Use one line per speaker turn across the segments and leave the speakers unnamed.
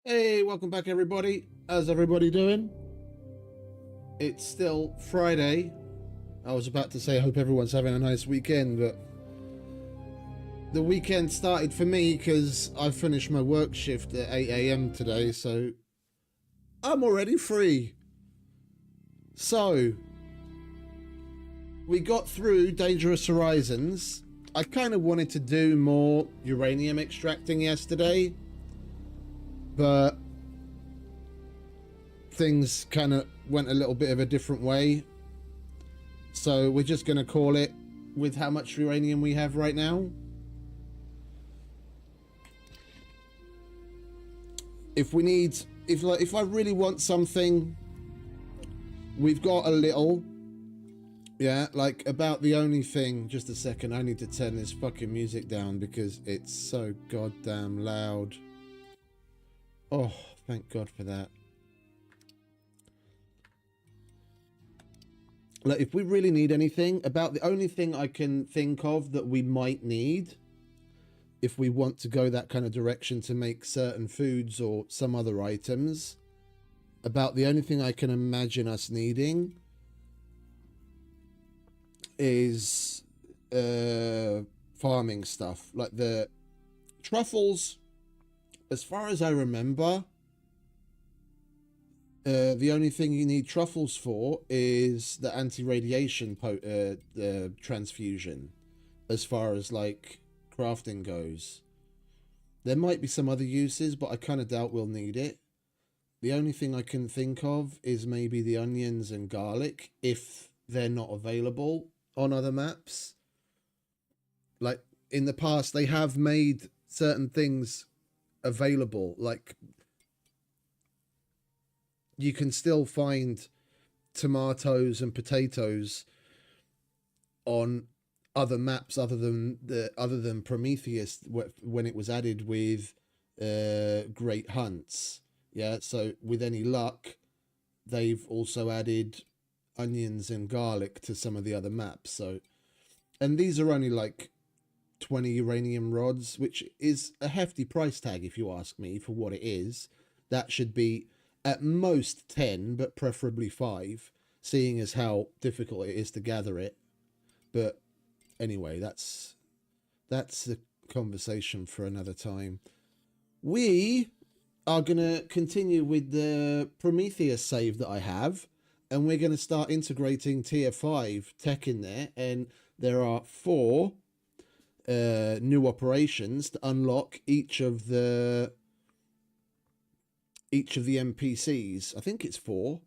Hey, welcome back, everybody. How's everybody doing? It's still Friday. I was about to say, I hope everyone's having a nice weekend, but the weekend started for me because I finished my work shift at 8 a.m. today, so I'm already free. So, we got through Dangerous Horizons. I kind of wanted to do more uranium extracting yesterday, but things kind of went a little bit of a different way. So we're just going to call it with how much uranium we have right now. If we need, if I really want something, we've got a little. Yeah, like about the only thing. Just a second, I need to turn this fucking music down because it's so goddamn loud. Oh, thank God for that. Like, if we really need anything, about the only thing I can think of that we might need, if we want to go that kind of direction to make certain foods or some other items, about the only thing I can imagine us needing is farming stuff. Like the truffles, as far as I remember, the only thing you need truffles for is the anti-radiation transfusion, as far as like crafting goes. There might be some other uses, but I kind of doubt we'll need it. The only thing I can think of is maybe the onions and garlic, if they're not available on other maps. Like in the past, they have made certain things available. Like you can still find tomatoes and potatoes on other maps other than Prometheus when it was added with Great Hunts. Yeah, so with any luck, they've also added onions and garlic to some of the other maps. So, and these are only like 20 uranium rods, which is a hefty price tag if you ask me for what it is. That should be at most 10, but preferably 5, seeing as how difficult it is to gather it. But anyway, that's a conversation for another time. We are going to continue with the Prometheus save that I have, and we're going to start integrating tier 5 tech in there. And there are 4 new operations to unlock each of the NPCs. I think it's 4.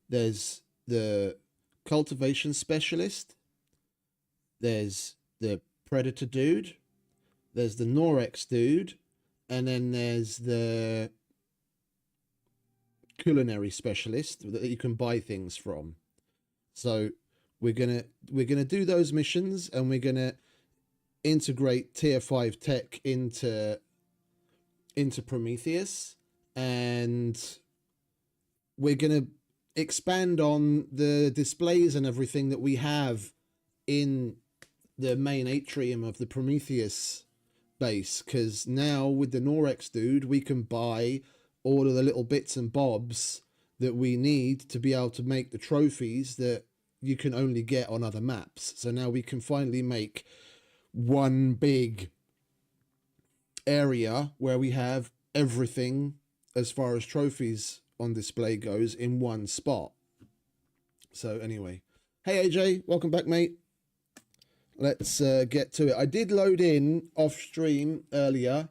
There's the cultivation specialist, there's the predator dude, there's the Norex dude, and then there's the culinary specialist that you can buy things from. So we're gonna do those missions, and we're gonna integrate tier 5 tech into Prometheus, and we're gonna expand on the displays and everything that we have in the main atrium of the Prometheus base, because now with the Norex dude we can buy all of the little bits and bobs that we need to be able to make the trophies that you can only get on other maps. So now we can finally make one big area where we have everything as far as trophies on display goes in one spot. So anyway, hey AJ, welcome back, mate. Let's get to it. I did load in off stream earlier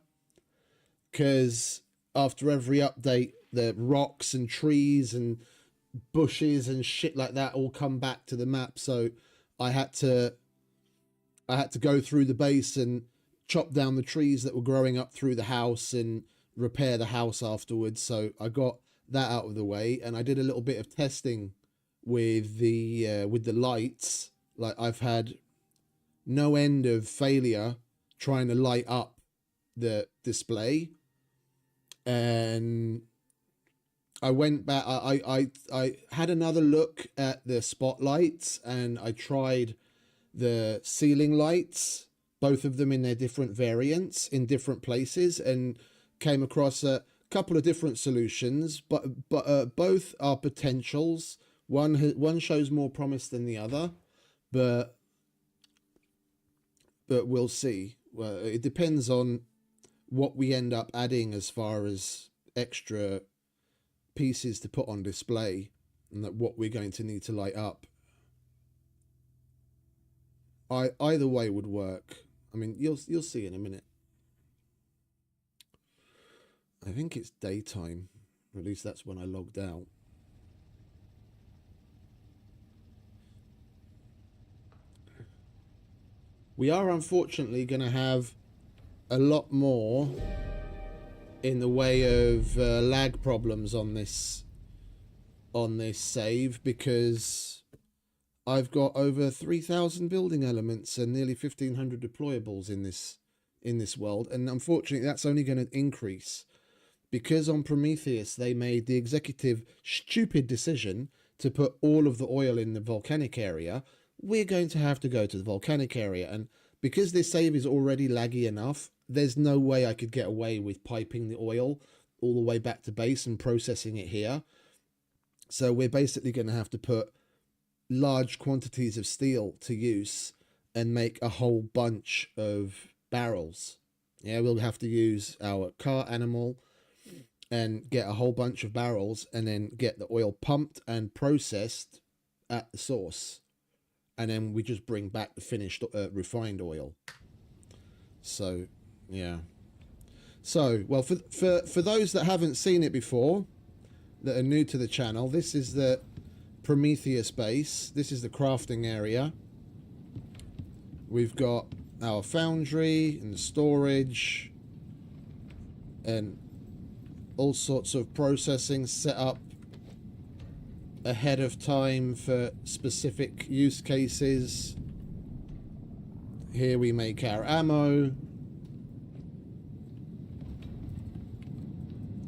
because after every update, the rocks and trees and bushes and shit like that all come back to the map. So I had to go through the base and chop down the trees that were growing up through the house and repair the house afterwards. So I got that out of the way, and I did a little bit of testing with the lights. Like I've had no end of failure trying to light up the display, and I went back. I had another look at the spotlights, and I tried the ceiling lights, both of them in their different variants in different places, and came across a couple of different solutions, but both are potentials. One shows more promise than the other, but we'll see. Well, it depends on what we end up adding as far as extra pieces to put on display, and that what we're going to need to light up. Either way would work. I mean, you'll see in a minute. I think it's daytime. Or at least that's when I logged out. We are unfortunately going to have a lot more in the way of lag problems on this save, because I've got over 3,000 building elements and nearly 1,500 deployables in this world, and unfortunately that's only going to increase because on Prometheus they made the executive stupid decision to put all of the oil in the volcanic area. We're going to have to go to the volcanic area, and because this save is already laggy enough, there's no way I could get away with piping the oil all the way back to base and processing it here. So we're basically going to have to put large quantities of steel to use and make a whole bunch of barrels. Yeah, we'll have to use our car animal and get a whole bunch of barrels and then get the oil pumped and processed at the source. And then we just bring back the finished refined oil. So, yeah. So, well, for those that haven't seen it before, that are new to the channel, this is the Prometheus base. This is the crafting area. We've got our foundry and the storage and all sorts of processing set up ahead of time for specific use cases. Here we make our ammo.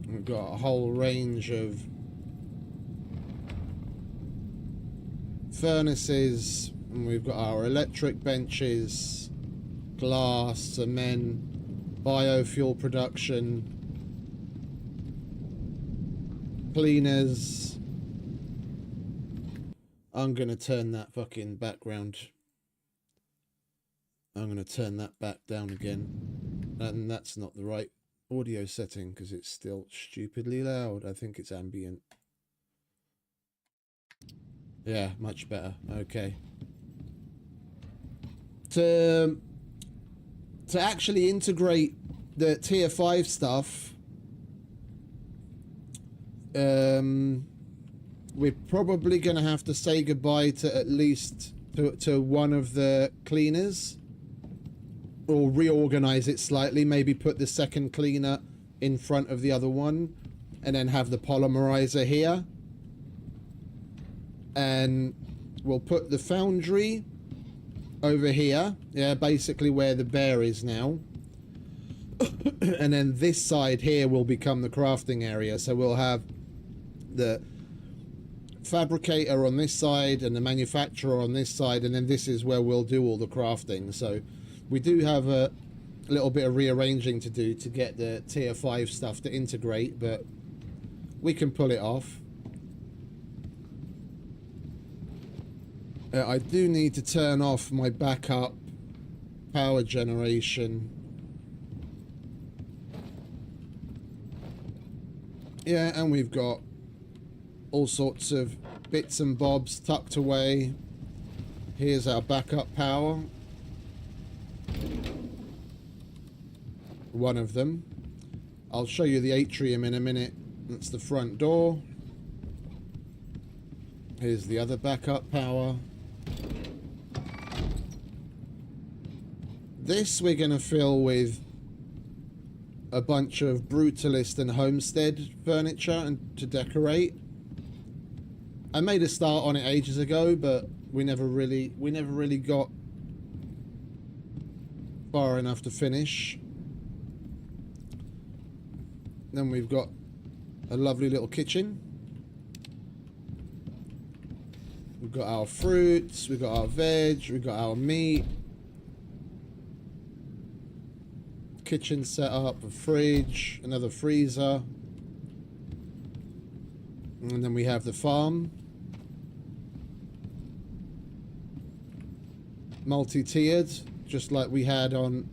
We've got a whole range of furnaces, and we've got our electric benches, glass, cement, biofuel production, cleaners. I'm going to turn that fucking background. I'm going to turn that back down again. And that's not the right audio setting because it's still stupidly loud. I think it's ambient. Yeah, much better. Okay. To actually integrate the tier 5 stuff, we're probably going to have to say goodbye to at least to one of the cleaners, or reorganize it slightly. Maybe put the second cleaner in front of the other one and then have the polymerizer here, and we'll put the foundry over here, yeah, basically where the bear is now. And then this side here will become the crafting area, so we'll have the fabricator on this side and the manufacturer on this side, and then this is where we'll do all the crafting. So we do have a little bit of rearranging to do to get the tier 5 stuff to integrate, but we can pull it off. I do need to turn off my backup power generation. Yeah, and we've got all sorts of bits and bobs tucked away. Here's our backup power. One of them. I'll show you the atrium in a minute. That's the front door. Here's the other backup power. This we're going to fill with a bunch of brutalist and homestead furniture and to decorate. I made a start on it ages ago, but we never really got far enough to finish. Then we've got a lovely little kitchen. We've got our fruits, we've got our veg, we've got our meat. Kitchen set up, a fridge, another freezer. And then we have the farm. Multi-tiered, just like we had on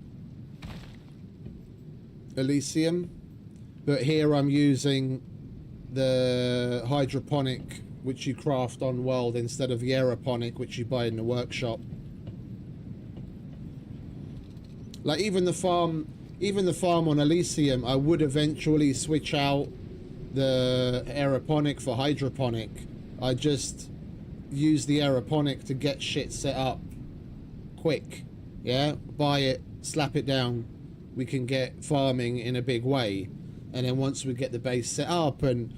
Elysium. But here I'm using the hydroponic, which you craft on world, instead of the aeroponic, which you buy in the workshop. Like even the farm on Elysium, I would eventually switch out the aeroponic for hydroponic. I just use the aeroponic to get shit set up quick. Yeah, buy it, slap it down, we can get farming in a big way. And then once we get the base set up and,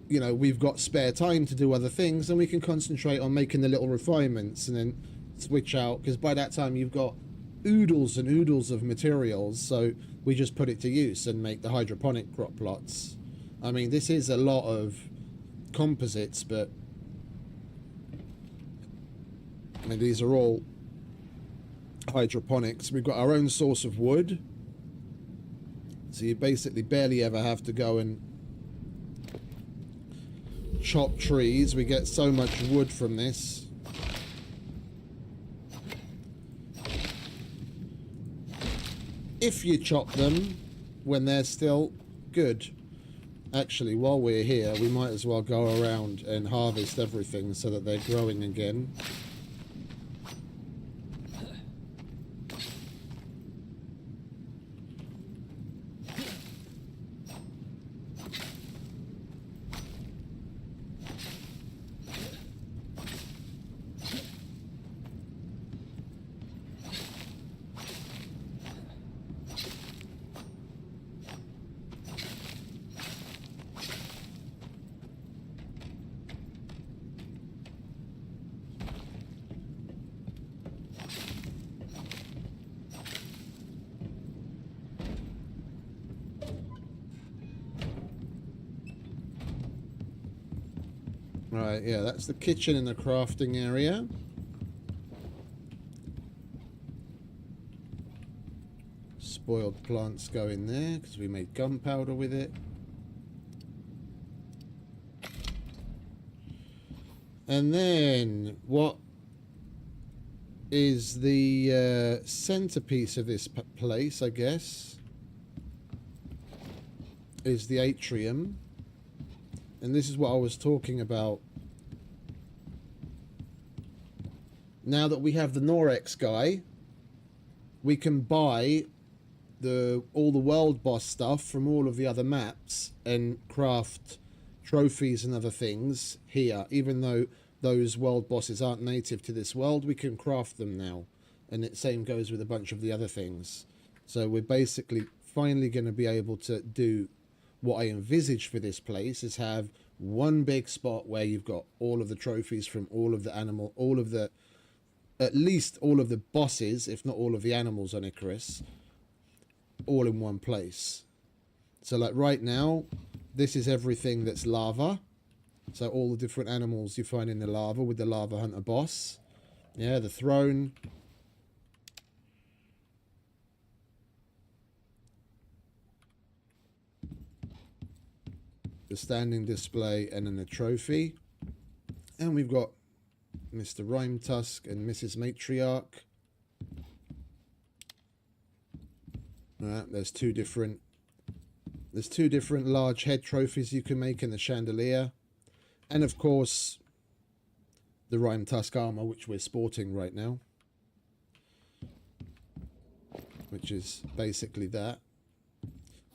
you know, we've got spare time to do other things, then we can concentrate on making the little refinements and then switch out, because by that time you've got oodles and oodles of materials, so we just put it to use and make the hydroponic crop plots. I mean, this is a lot of composites, but I mean, these are all hydroponics. We've got our own source of wood, so you basically barely ever have to go and chop trees. We get so much wood from this. If you chop them when they're still good. Actually, while we're here, we might as well go around and harvest everything so that they're growing again. Right, yeah, that's the kitchen and the crafting area. Spoiled plants go in there because we made gunpowder with it. And then what is the centerpiece of this place, I guess, is the atrium. And this is what I was talking about. Now that we have the Norex guy, we can buy all the world boss stuff from all of the other maps and craft trophies and other things here. Even though those world bosses aren't native to this world, we can craft them now. And the same goes with a bunch of the other things. So we're basically finally going to be able to do what I envisage for this place, is have one big spot where you've got all of the trophies from all of the at least all of the bosses, if not all of the animals on Icarus, all in one place. So like right now, this is everything that's lava. So all the different animals you find in the lava with the lava hunter boss. Yeah, the throne. The standing display, and then the trophy. And we've got Mr. Rhyme Tusk and Mrs. Matriarch. Alright, there's two different large head trophies you can make in the chandelier. And of course, the Rhyme Tusk armor, which we're sporting right now. Which is basically that.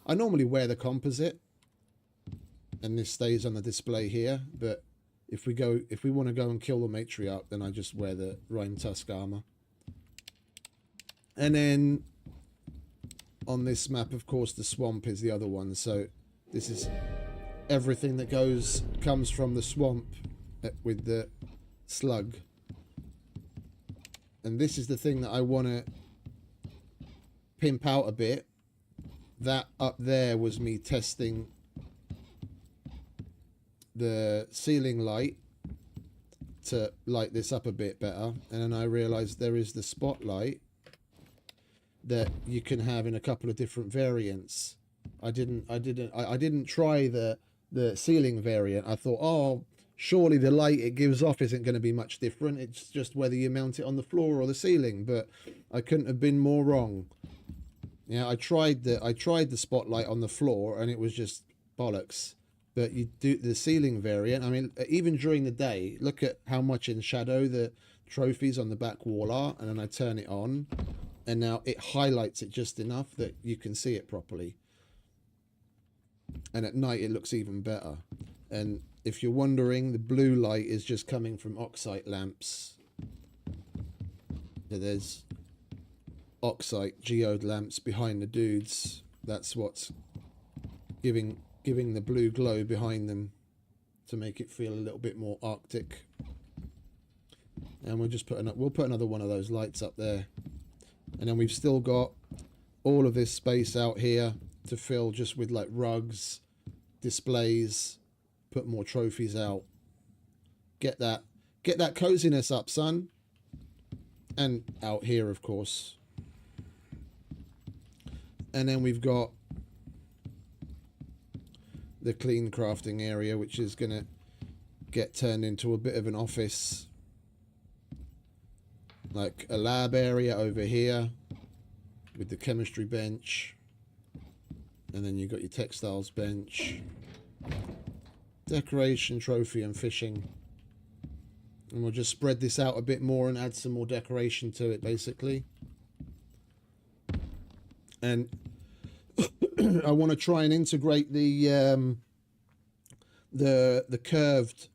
I normally wear the composite, and this stays on the display here, but if we want to go and kill the matriarch, then I just wear the Rhyme Tusk armor. And then on this map, of course, the swamp is the other one. So this is everything that comes from the swamp with the slug. And this is the thing that I want to pimp out a bit. That up there was me testing the ceiling light to light this up a bit better, and then I realized there is the spotlight that you can have in a couple of different variants. I didn't try the the ceiling variant, I thought, oh, surely the light it gives off isn't going to be much different. It's just whether you mount it on the floor or the ceiling. But I couldn't have been more wrong. Yeah, I tried the spotlight on the floor and it was just bollocks. But you do the ceiling variant. I mean, even during the day, look at how much in shadow the trophies on the back wall are, and then I turn it on, and now it highlights it just enough that you can see it properly. And at night it looks even better. And if you're wondering, the blue light is just coming from oxide lamps. So there's oxide geode lamps behind the dudes. That's what's giving the blue glow behind them to make it feel a little bit more arctic. And we'll put another one of those lights up there. And then we've still got all of this space out here to fill just with like rugs, displays, put more trophies out. Get that coziness up, son. And out here, of course. And then we've got the clean crafting area, which is going to get turned into a bit of an office. Like a lab area over here with the chemistry bench. And then you've got your textiles bench. Decoration, trophy, and fishing. And we'll just spread this out a bit more and add some more decoration to it, basically. And I want to try and integrate the curved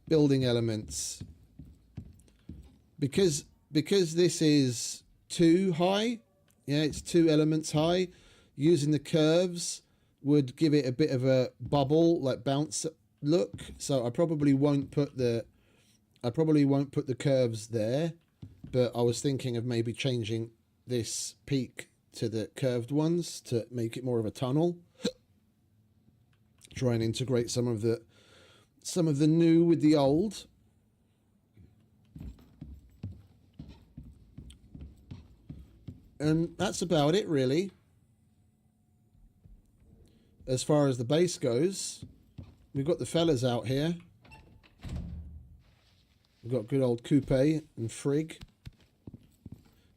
building elements, because this is too high. Yeah, it's 2 elements high. Using the curves would give it a bit of a bubble, like bounce look. So I probably won't put the curves there, but I was thinking of maybe changing this peak to the curved ones to make it more of a tunnel. Try and integrate some of the new with the old. And that's about it, really. As far as the base goes, we've got the fellas out here. We've got good old Coupe and Frigg.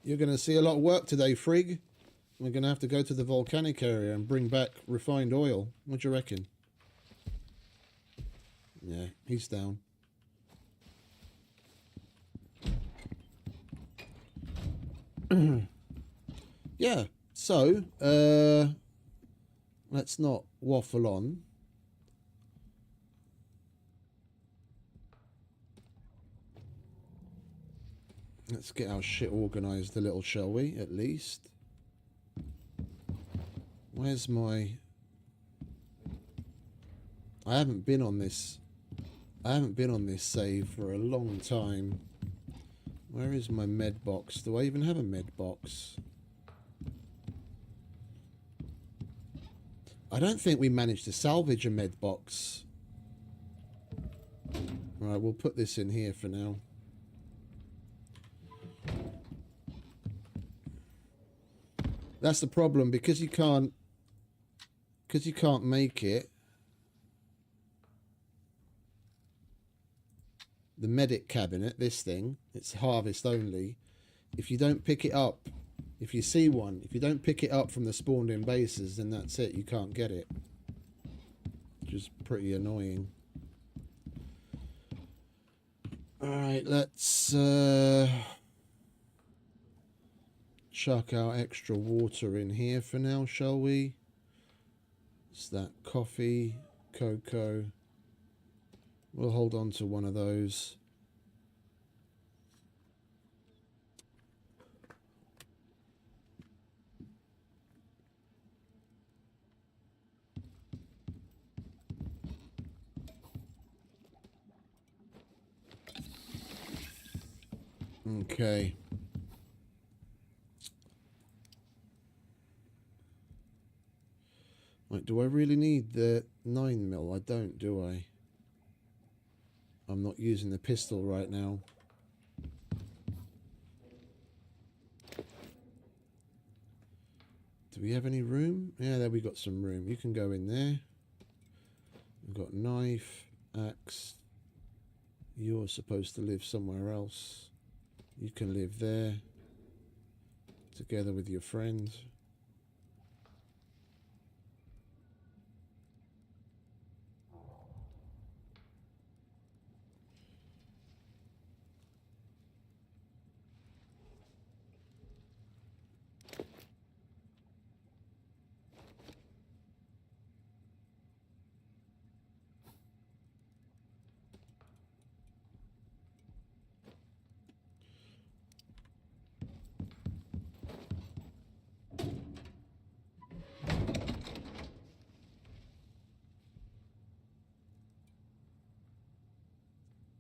You're going to see a lot of work today, Frigg. We're going to have to go to the volcanic area and bring back refined oil. What do you reckon? Yeah, he's down. Yeah, so let's not waffle on. Let's get our shit organised a little, shall we, at least? Where's my... I haven't been on this save for a long time. Where is my med box? Do I even have a med box? I don't think we managed to salvage a med box. Right, we'll put this in here for now. That's the problem, because you can't make it. The medic cabinet, this thing, it's harvest only. If you don't pick it up, if you see one, if you don't pick it up from the spawned in bases, then that's it, you can't get it. Which is pretty annoying. Alright, let's chuck our extra water in here for now, shall we? It's that coffee, cocoa. We'll hold on to one of those. Okay. Right, do I really need the 9mm? I don't, do I? I'm not using the pistol right now. Do we have any room? Yeah, there we got some room. You can go in there. We've got knife, axe. You're supposed to live somewhere else. You can live there. Together with your friend.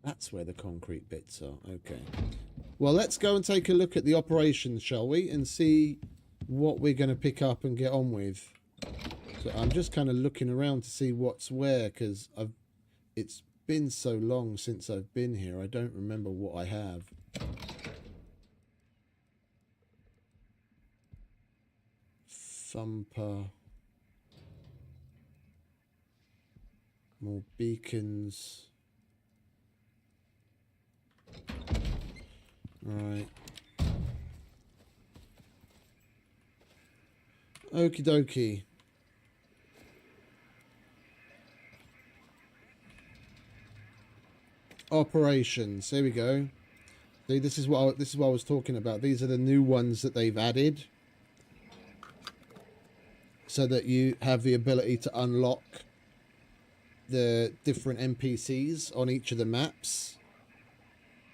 That's where the concrete bits are. Okay. Well, let's go and take a look at the operations, shall we? And see what we're going to pick up and get on with. So I'm just kind of looking around to see what's where, because it's been so long since I've been here. I don't remember what I have. Thumper. More beacons. Right. Okie dokie. Operations. Here we go. See, this is what I was talking about. These are the new ones that they've added, so that you have the ability to unlock the different NPCs on each of the maps.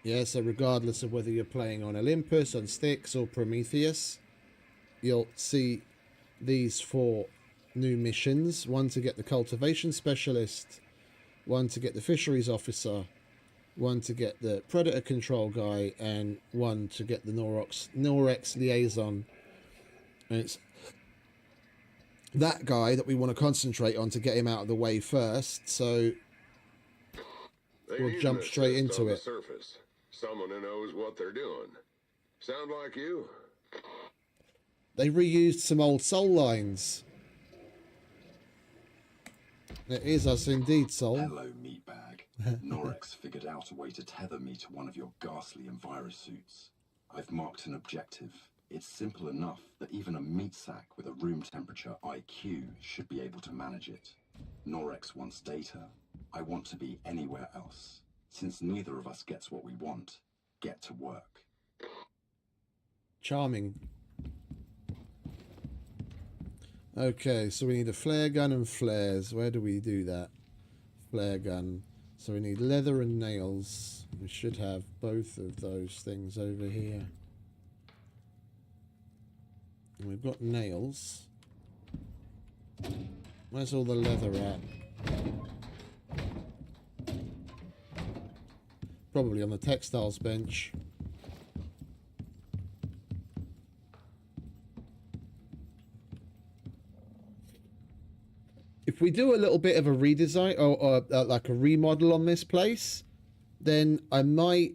Yeah, so regardless of whether you're playing on Olympus, on Styx, or Prometheus, you'll see these 4 new missions. One to get the cultivation specialist, one to get the fisheries officer, one to get the predator control guy, and one to get the Norex liaison. And it's that guy that we want to concentrate on to get him out of the way first, so we'll jump straight into it.
Surface. Someone who knows what they're doing. Sound like you?
They reused some old soul lines. It is us indeed, Soul.
Hello, meatbag. Norex figured out a way to tether me to one of your ghastly Envirus suits. I've marked an objective. It's simple enough that even a meat sack with a room temperature IQ should be able to manage it. Norex wants data. I want to be anywhere else. Since neither of us gets what we want, get to work.
Charming. Okay, so we need a flare gun and flares. Where do we do that? Flare gun. So we need leather and nails. We should have both of those things over here. And we've got nails. Where's all the leather at? Probably on the textiles bench. If we do a little bit of a redesign or like a remodel on this place, then I might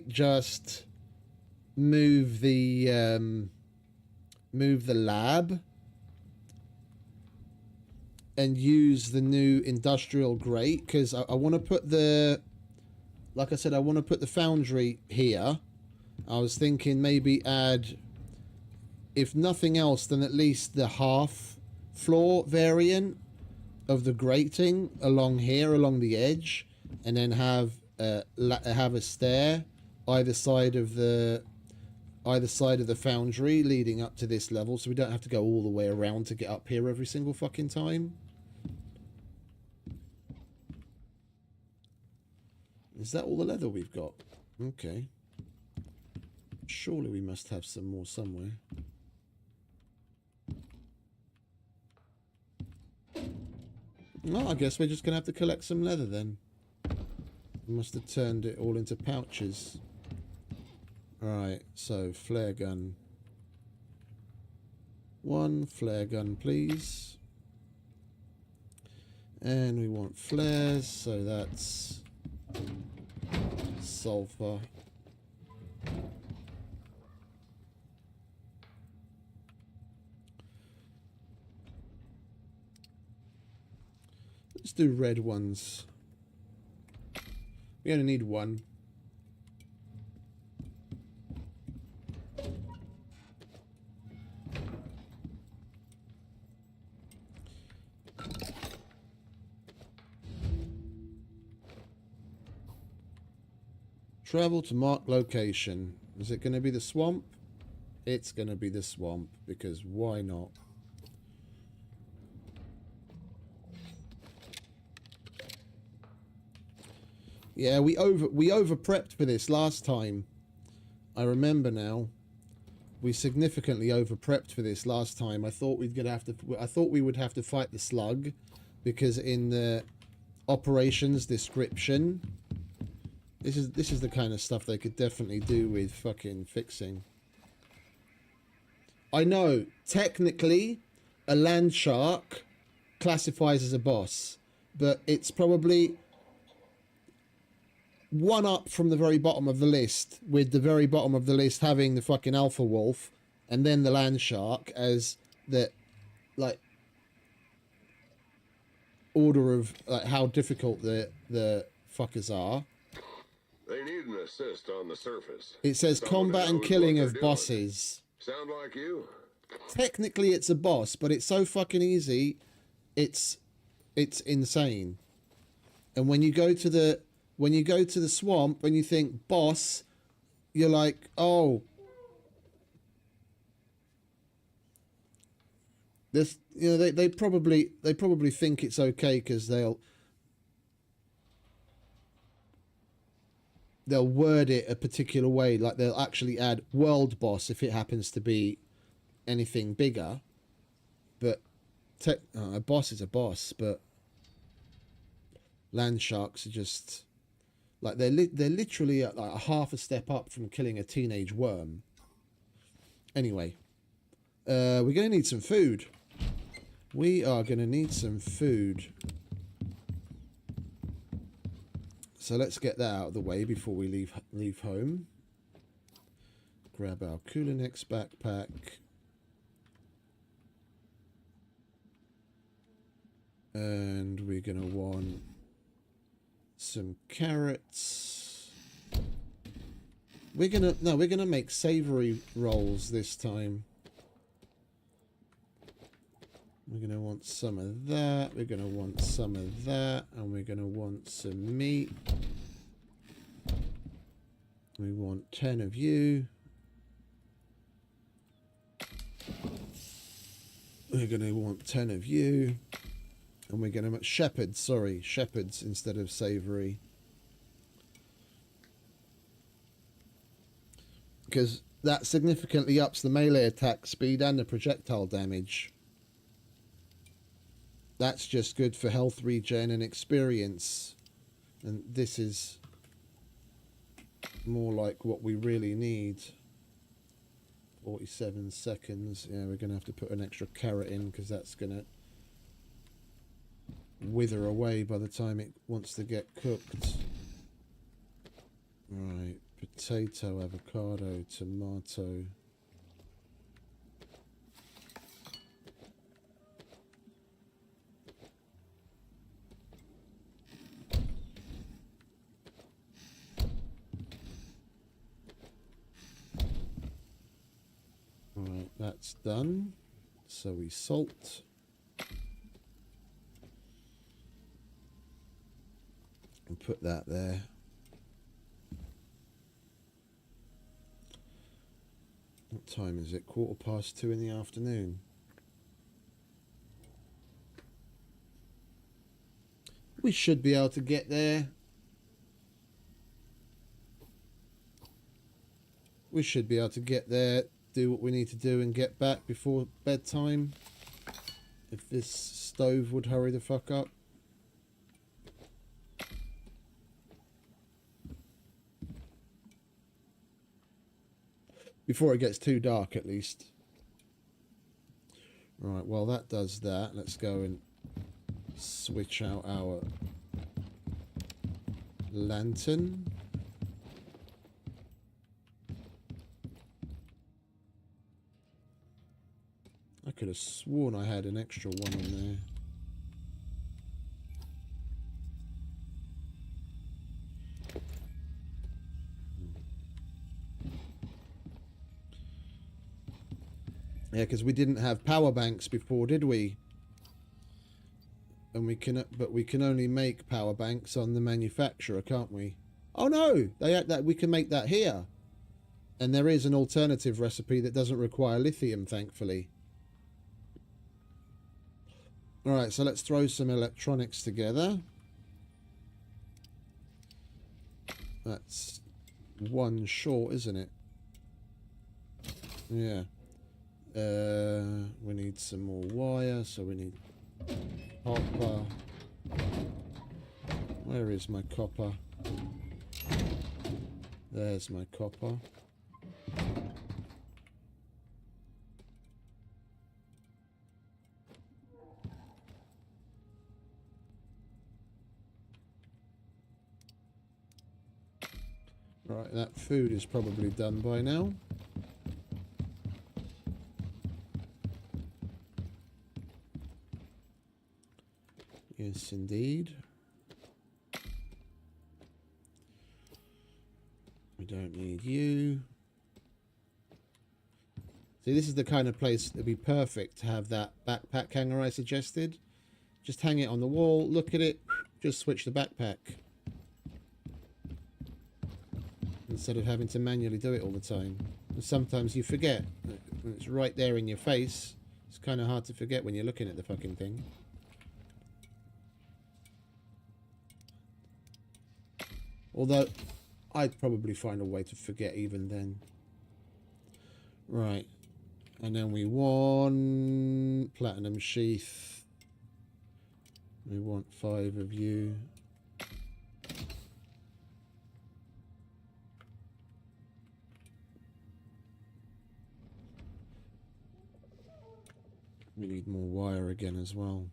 just move the lab and use the new industrial grate, because I want to put the, like I said, I want to put the foundry here. I was thinking maybe add, if nothing else, then at least the half floor variant of the grating along here, along the edge, and then have a stair either side of the foundry leading up to this level, so we don't have to go all the way around to get up here every single fucking time. Is that all the leather we've got? Okay. Surely we must have some more somewhere. Well, I guess we're just going to have to collect some leather then. We must have turned it all into pouches. Alright, so flare gun. 1 flare gun, please. And we want flares, so that's sulfur. Let's do red ones. We only need one. Travel to marked location. Is it going to be the swamp? It's going to be the swamp, because why not? Yeah, we over prepped for this last time. I remember now. We significantly over prepped for this last time. I thought we would have to fight the slug, because in the operations description, this is the kind of stuff they could definitely do with fucking fixing. I know, technically, a land shark classifies as a boss, but it's probably one up from the very bottom of the list, with the very bottom of the list having the fucking alpha wolf, and then the land shark as the, like, order of like how difficult the fuckers are.
They need an assist on the surface.
It says
Someone
combat
who
and
knows
killing
what
of
they're doing.
bosses.
Sound like you?
Technically, it's a boss, but it's so fucking easy. It's insane. And when you go to the swamp and you think boss, you're like, oh, this, you know, they probably think it's okay because they'll word it a particular way, like they'll actually add world boss if it happens to be anything bigger. But a boss is a boss, but land sharks are just like they're literally at like a half a step up from killing a teenage worm. Anyway, we're gonna need some food. We are gonna need some food. So let's get that out of the way before we leave home. Grab our Kulinex backpack. And we're gonna want some carrots. We're gonna make savory rolls this time. We're gonna want some of that, we're gonna want some of that, and we're gonna want some meat. We want 10 of you. We're gonna want 10 of you. And we're gonna shepherds instead of savory. Because that significantly ups the melee attack speed and the projectile damage. That's just good for health regen and experience. And this is more like what we really need. 47 seconds. Yeah, we're going to have to put an extra carrot in because that's going to wither away by the time it wants to get cooked. Right, potato, avocado, tomato. Right, that's done. So we salt. And put that there. What time is it? 2:15 in the afternoon. We should be able to get there. We should be able to get there, do what we need to do and get back before bedtime. If this stove would hurry the fuck up. Before it gets too dark, at least. Right, well, that does that. Let's go and switch out our lantern. I could have sworn I had an extra one on there. Yeah, because we didn't have power banks before, did we? And we can only make power banks on the manufacturer, can't we? Oh no, they had that. We can make that here, and there is an alternative recipe that doesn't require lithium, thankfully. All right, so let's throw some electronics together. That's one short, isn't it? Yeah. We need some more wire, so we need copper. Where is my copper? There's my copper. Right, that food is probably done by now. Yes, indeed. We don't need you. See, this is the kind of place that would be perfect to have that backpack hanger I suggested. Just hang it on the wall, look at it, just switch the backpack. Instead of having to manually do it all the time. And sometimes you forget. When it's right there in your face, it's kind of hard to forget when you're looking at the fucking thing. Although, I'd probably find a way to forget even then. Right. And then we want platinum sheath. We want 5 of you. We need more wire again as well.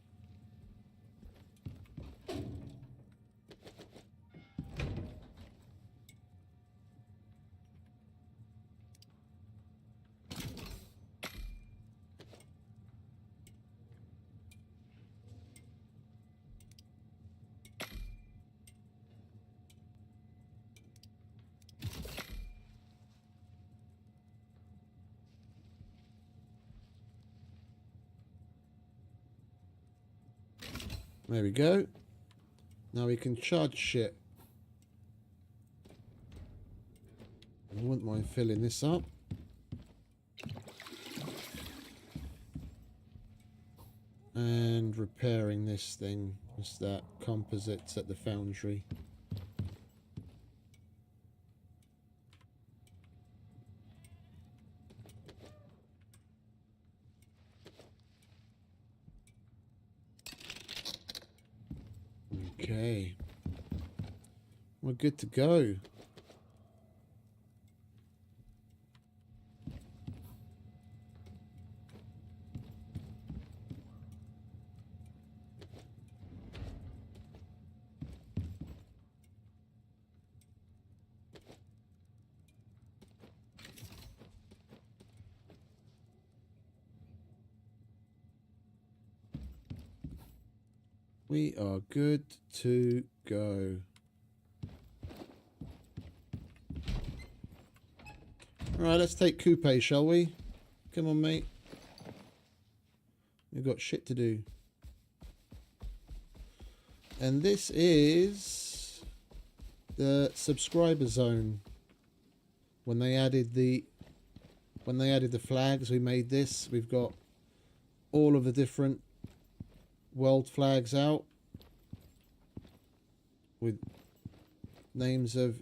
There we go. Now we can charge shit. I wouldn't mind filling this up. And repairing this thing. It's that composites at the foundry. Okay. We're good to go. We are good to go. Alright, let's take Coupe, shall we? Come on, mate. We've got shit to do. And this is the subscriber zone. When they added the flags, we made this. We've got all of the different world flags out with names of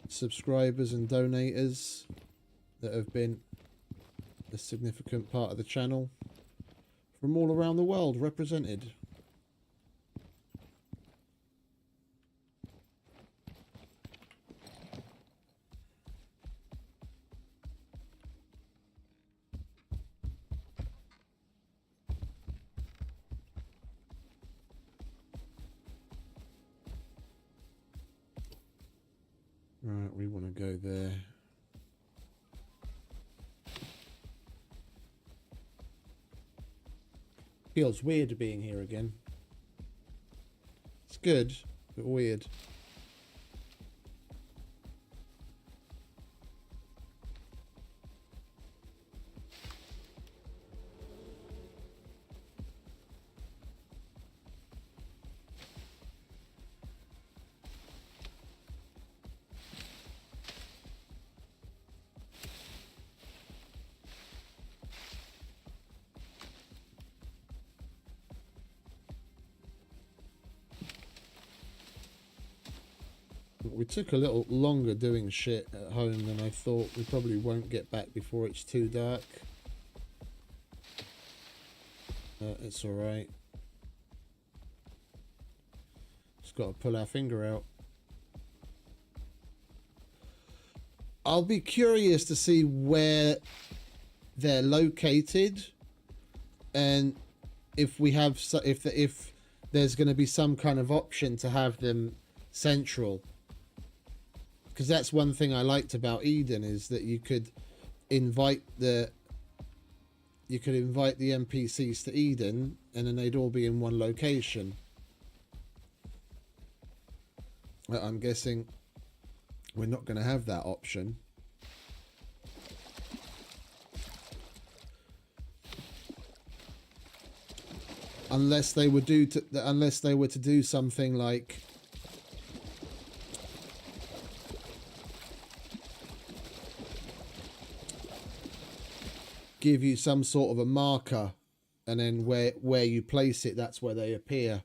subscribers and donators that have been a significant part of the channel from all around the world represented. Right, we want to go there. Feels weird being here again. It's good, but weird. We took a little longer doing shit at home than I thought. We probably won't get back before it's too dark. It's alright. Just got to pull our finger out. I'll be curious to see where they're located, and if we have, if there's going to be some kind of option to have them central. Because that's one thing I liked about Eden, is that you could invite the NPCs to Eden, and then they'd all be in one location. I'm guessing we're not going to have that option. Unless they were to do something like give you some sort of a marker, and then where you place it, that's where they appear.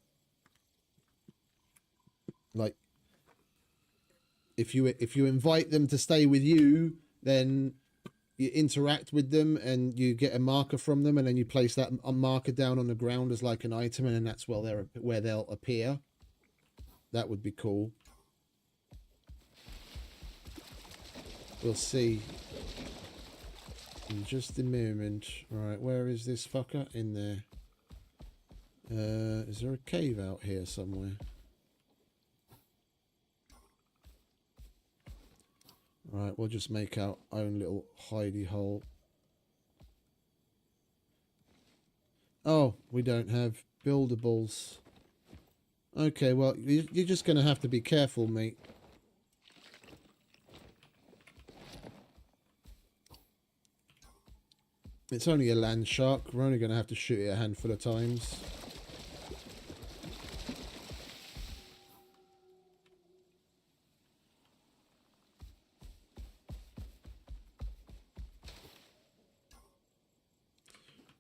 Like if you invite them to stay with you, then you interact with them and you get a marker from them, and then you place that marker down on the ground as like an item, and then that's where they'll appear. That would be cool. We'll see in just a moment. Right, where is this fucker? In there. Is there a cave out here somewhere? Right, we'll just make our own little hidey hole. Oh, we don't have buildables. Okay, well, you're just going to have to be careful, mate. It's only a land shark. We're only going to have to shoot it a handful of times.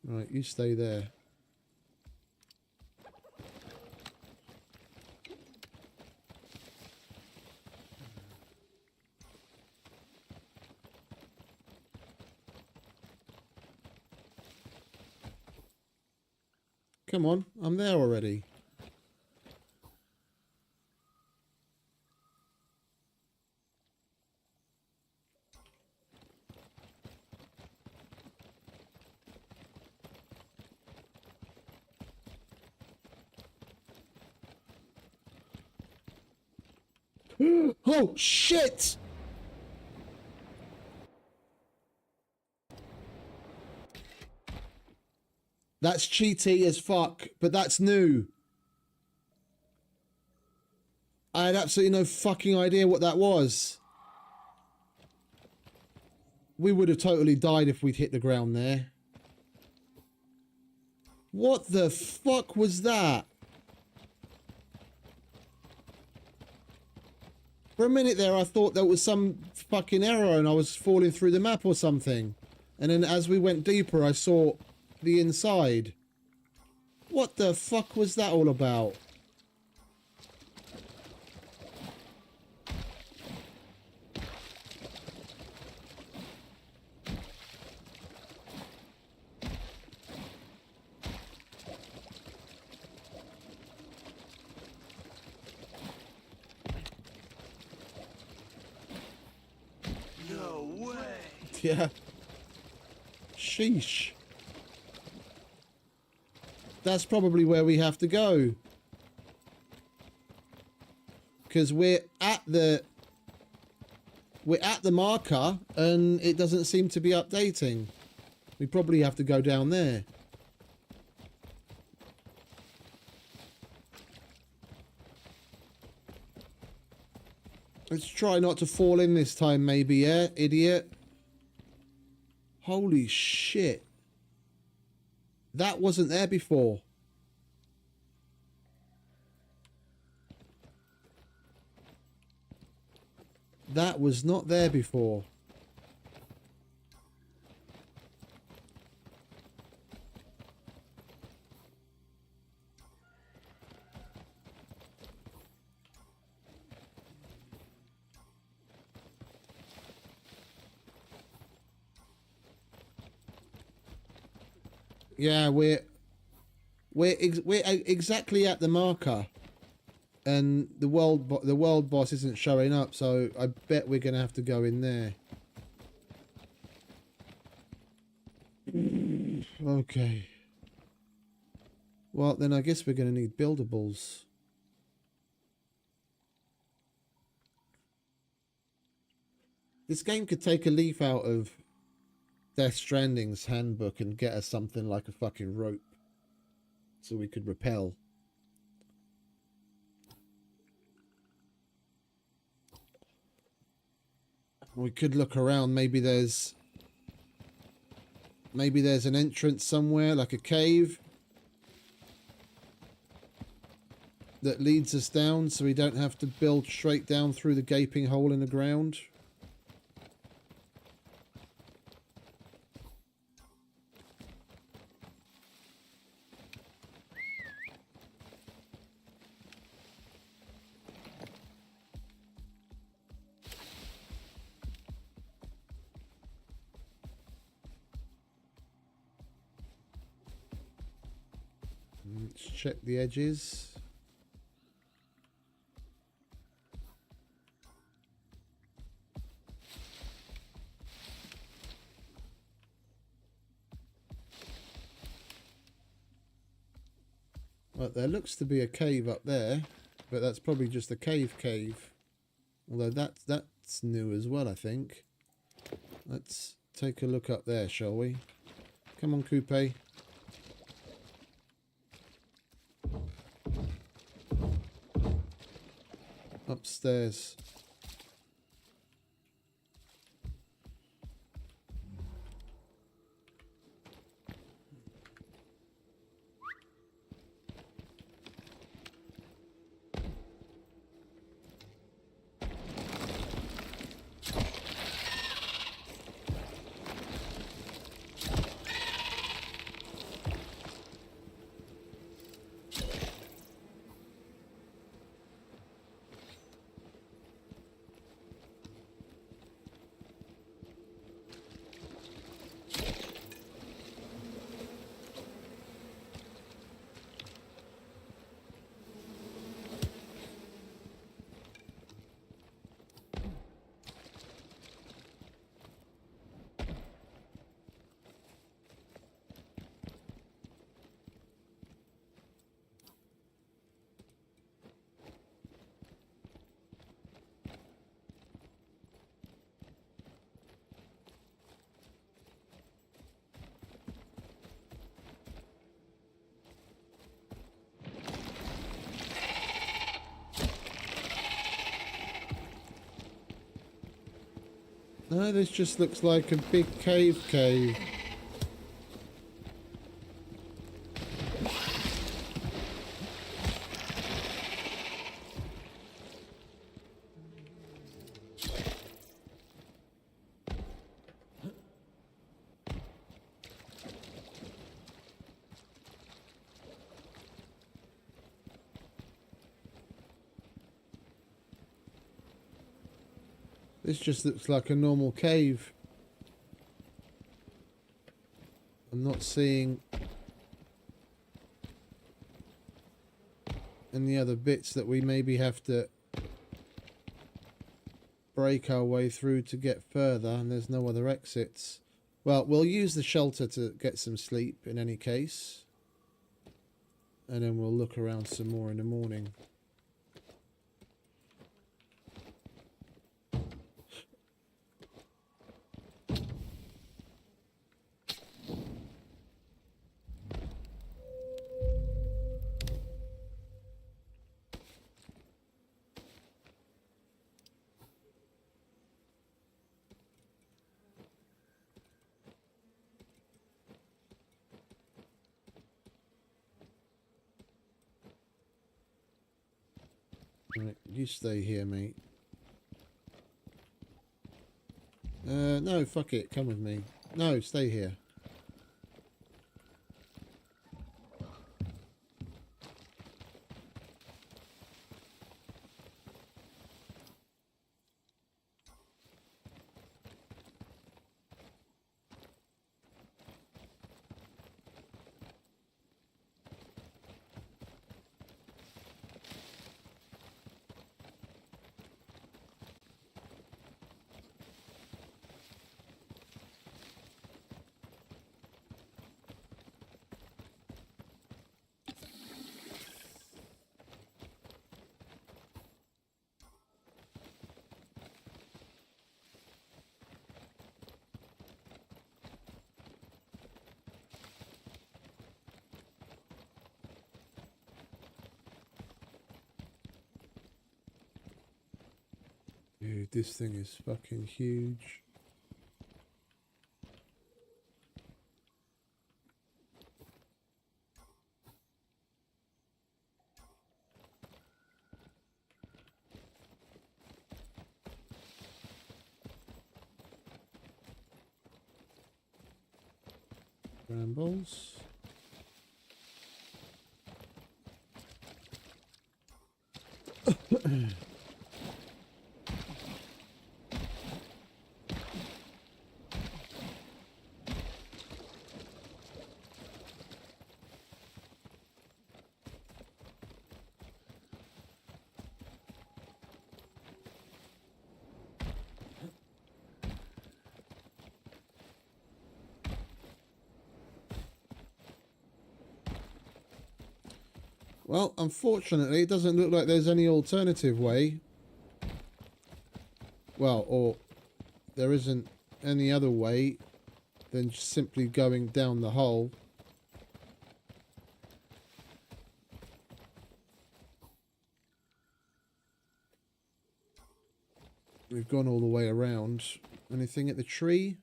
Right, you stay there. Come on, I'm there already. Oh, shit! That's cheaty as fuck, but that's new. I had absolutely no fucking idea what that was. We would have totally died if we'd hit the ground there. What the fuck was that? For a minute there, I thought there was some fucking error and I was falling through the map or something. And then as we went deeper, I saw the inside. What the fuck was that all about?
No way.
Yeah. Sheesh. That's probably where we have to go. Because we're at the marker and it doesn't seem to be updating. We probably have to go down there. Let's try not to fall in this time, maybe, yeah, idiot? Holy shit. That wasn't there before. That was not there before. Yeah, we're exactly at the marker, and the world boss isn't showing up. So I bet we're gonna have to go in there. Okay. Well, then I guess we're gonna need buildables. This game could take a leaf out of Death Stranding's handbook and get us something like a fucking rope, so we could rappel. We could look around. Maybe there's an entrance somewhere, like a cave, that leads us down, so we don't have to build straight down through the gaping hole in the ground. Let's check the edges. Well, there looks to be a cave up there, but that's probably just a cave. Although that's new as well, I think. Let's take a look up there, shall we? Come on, Coupe. Upstairs. No, this just looks like a big cave. This just looks like a normal cave. I'm not seeing any other bits that we maybe have to break our way through to get further, and there's no other exits. Well, we'll use the shelter to get some sleep in any case, and then we'll look around some more in the morning. Right, you stay here, mate. No, fuck it. Come with me. No, stay here. Dude, this thing is fucking huge. Brambles. Well, unfortunately, it doesn't look like there's any alternative way. Well, or there isn't any other way than just simply going down the hole. We've gone all the way around. Anything at the tree?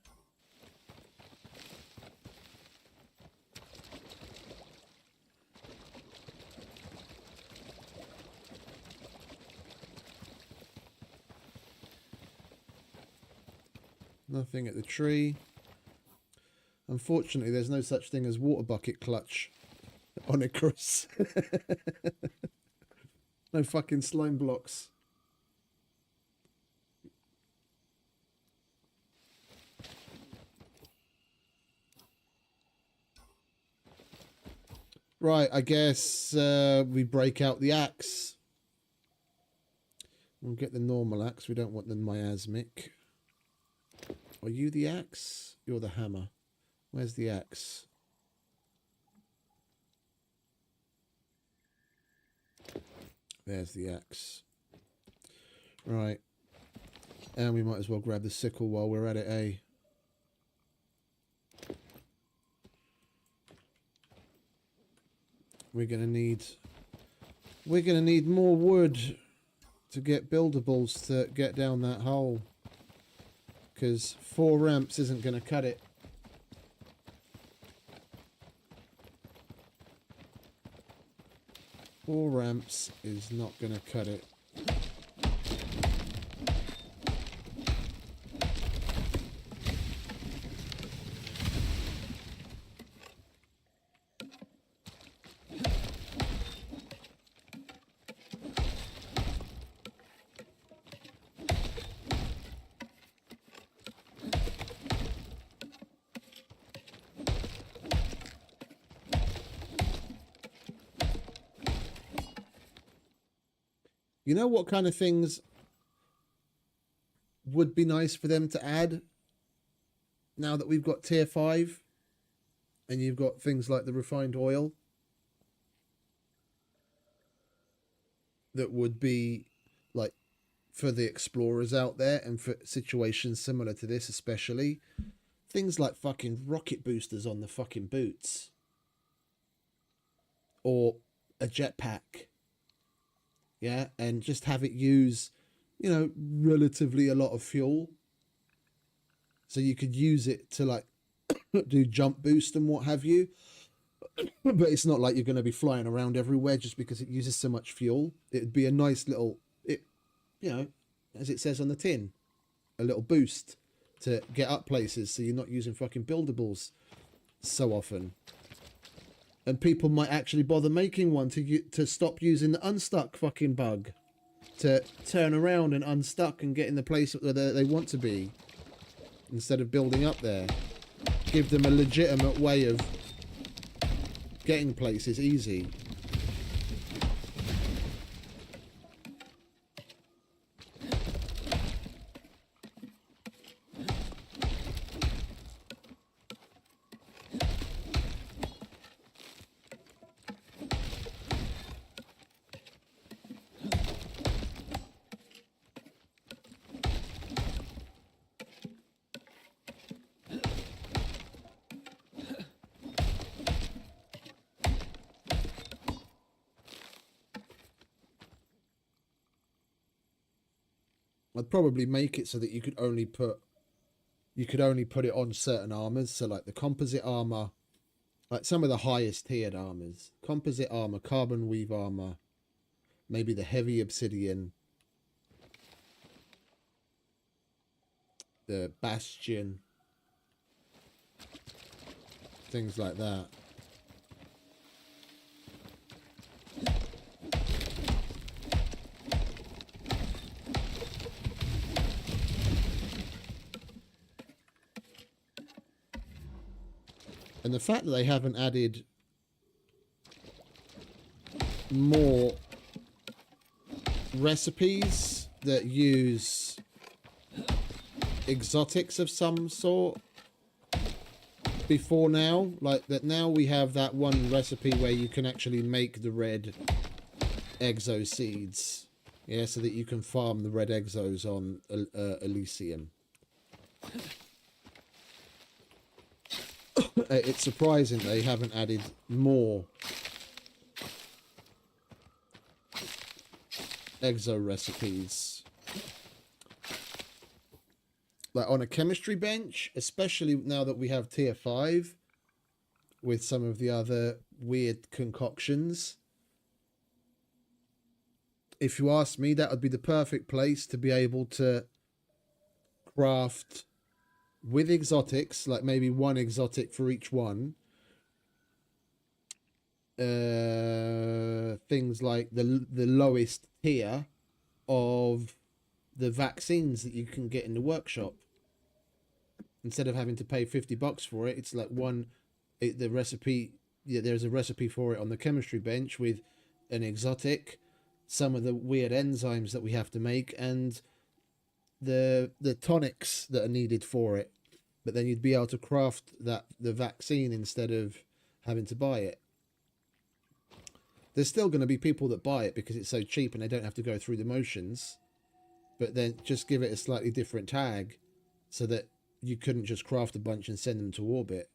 Nothing at the tree. Unfortunately, there's no such thing as water bucket clutch on Icarus. No fucking slime blocks. Right, I guess we break out the axe. We'll get the normal axe. We don't want the miasmic. Are you the axe? You're the hammer. Where's the axe? There's the axe. Right. And we might as well grab the sickle while we're at it, eh? We're gonna need more wood to get buildables to get down that hole. Because 4 ramps isn't going to cut it. Four ramps is not going to cut it. You know what kind of things would be nice for them to add now that we've got tier 5 and you've got things like the refined oil that would be like for the explorers out there and for situations similar to this, especially things like fucking rocket boosters on the fucking boots or a jetpack. Yeah, and just have it use, you know, relatively a lot of fuel. So you could use it to like do jump boost and what have you. But it's not like you're going to be flying around everywhere just because it uses so much fuel. It'd be a nice little, you know, as it says on the tin, a little boost to get up places so you're not using fucking buildables so often. And people might actually bother making one to stop using the unstuck fucking bug. To turn around and unstuck and get in the place where they want to be. Instead of building up there. Give them a legitimate way of getting places easy. I'd probably make it so that you could only put it on certain armors. So like the composite armor, like some of the highest tiered armors, composite armor, carbon weave armor, maybe the heavy obsidian, the bastion, things like that. And the fact that they haven't added more recipes that use exotics of some sort before now, like that now we have that one recipe where you can actually make the red exo seeds, yeah, so that you can farm the red exos on Elysium. It's surprising they haven't added more exo recipes. Like on a chemistry bench, especially now that we have tier 5 with some of the other weird concoctions. If you ask me, that would be the perfect place to be able to craft with exotics, like maybe one exotic for each one. Things like the lowest tier of the vaccines that you can get in the workshop. Instead of having to pay $50 for it, it's like the recipe. Yeah, there's a recipe for it on the chemistry bench with an exotic, some of the weird enzymes that we have to make, and the tonics that are needed for it. But then you'd be able to craft the vaccine instead of having to buy it. There's still going to be people that buy it because it's so cheap and they don't have to go through the motions. But then just give it a slightly different tag so that you couldn't just craft a bunch and send them to orbit.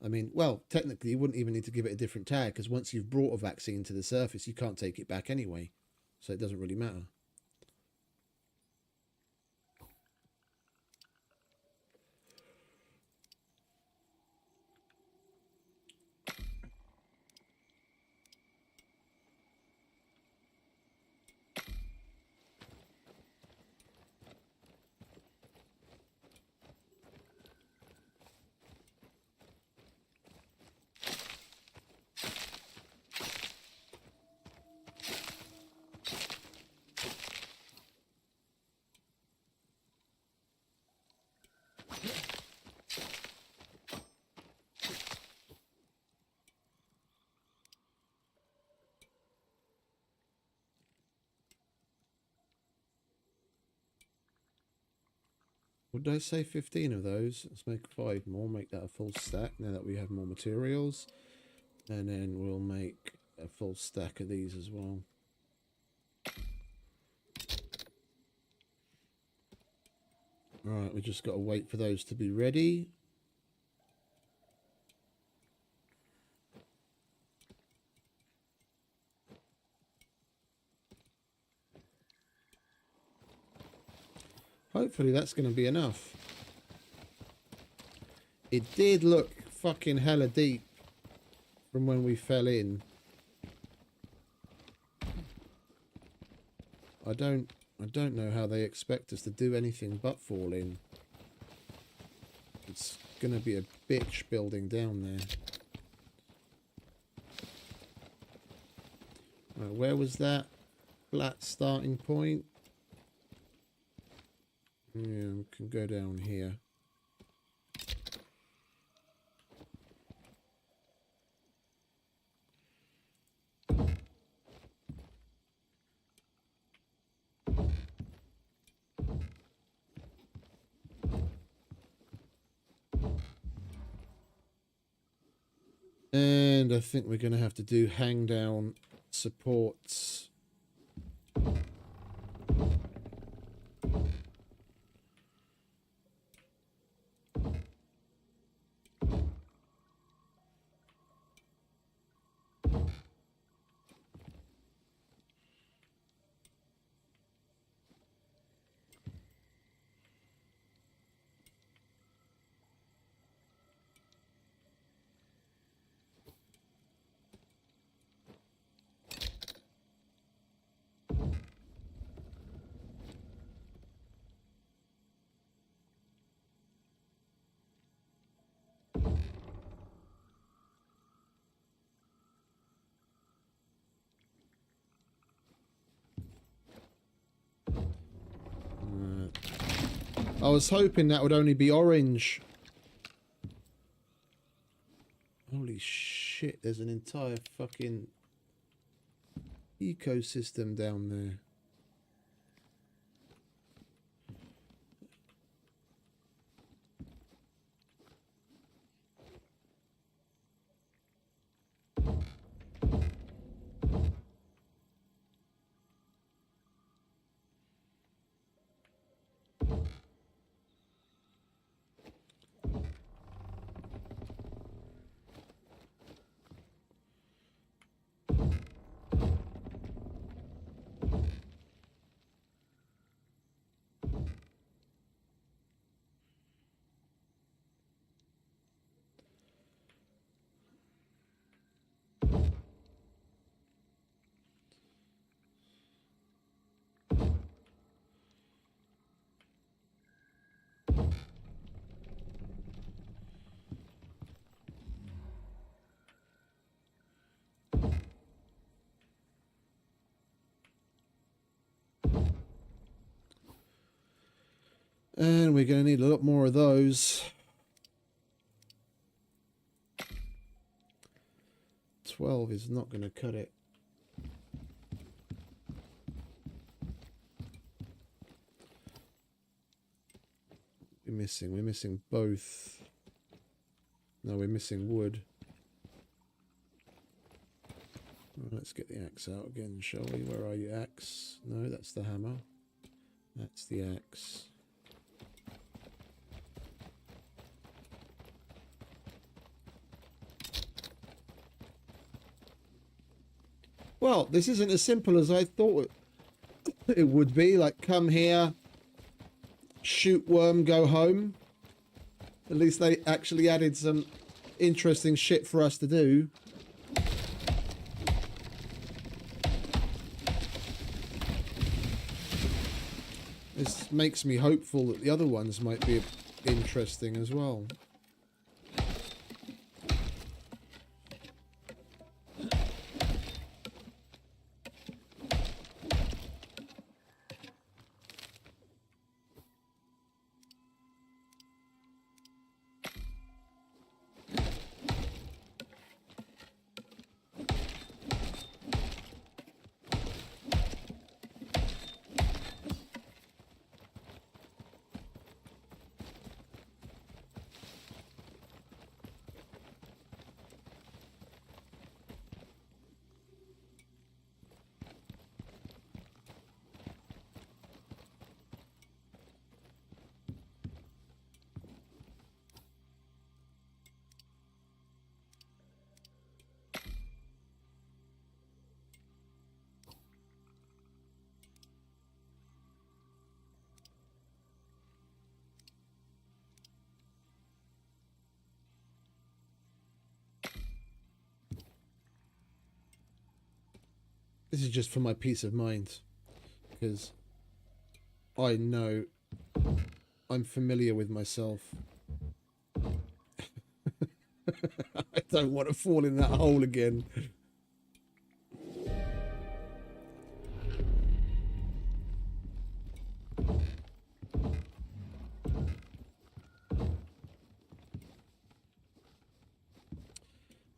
I mean, well, technically you wouldn't even need to give it a different tag because once you've brought a vaccine to the surface, you can't take it back anyway. So it doesn't really matter. What did I say? 15 of those. Let's make 5 more. Make that a full stack now that we have more materials. And then we'll make a full stack of these as well. Alright, we just got to wait for those to be ready. Hopefully that's going to be enough. It did look fucking hella deep from when we fell in. I don't know how they expect us to do anything but fall in. It's going to be a bitch building down there. Right, where was that flat starting point? Yeah, we can go down here. And I think we're going to have to do hang down supports. I was hoping that would only be orange. Holy shit, there's an entire fucking ecosystem down there. And we're going to need a lot more of those. 12 is not going to cut it. We're missing both. No, we're missing wood. Well, let's get the axe out again, shall we? Where are you, axe? No, that's the hammer. That's the axe. Well, this isn't as simple as I thought it would be. Like, come here, shoot worm, go home. At least they actually added some interesting shit for us to do. This makes me hopeful that the other ones might be interesting as well. This is just for my peace of mind, because I know I'm familiar with myself. I don't want to fall in that hole again.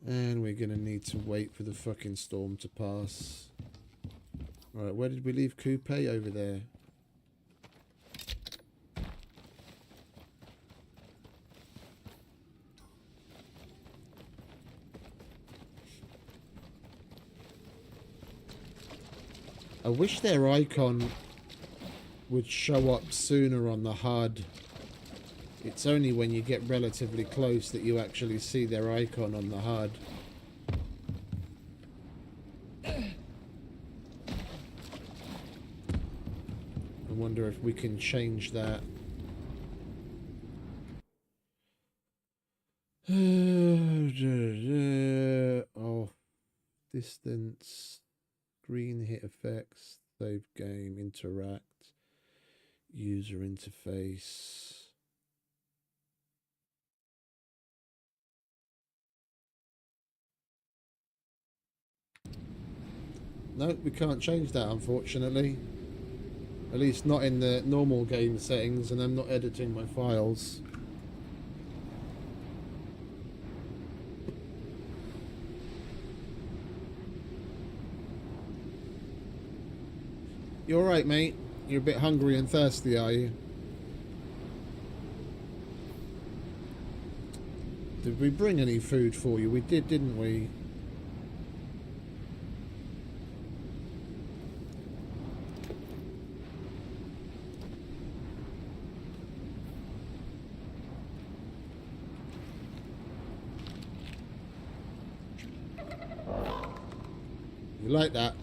And we're going to need to wait for the fucking storm to pass. Right, where did we leave Coupe? Over there. I wish their icon would show up sooner on the HUD. It's only when you get relatively close that you actually see their icon on the HUD. I wonder if we can change that. Oh, distance, green hit effects, save game, interact, user interface. No, we can't change that, unfortunately. At least not in the normal game settings, and I'm not editing my files. You alright, mate? You're a bit hungry and thirsty, are you? Did we bring any food for you? We did, didn't we? You like that?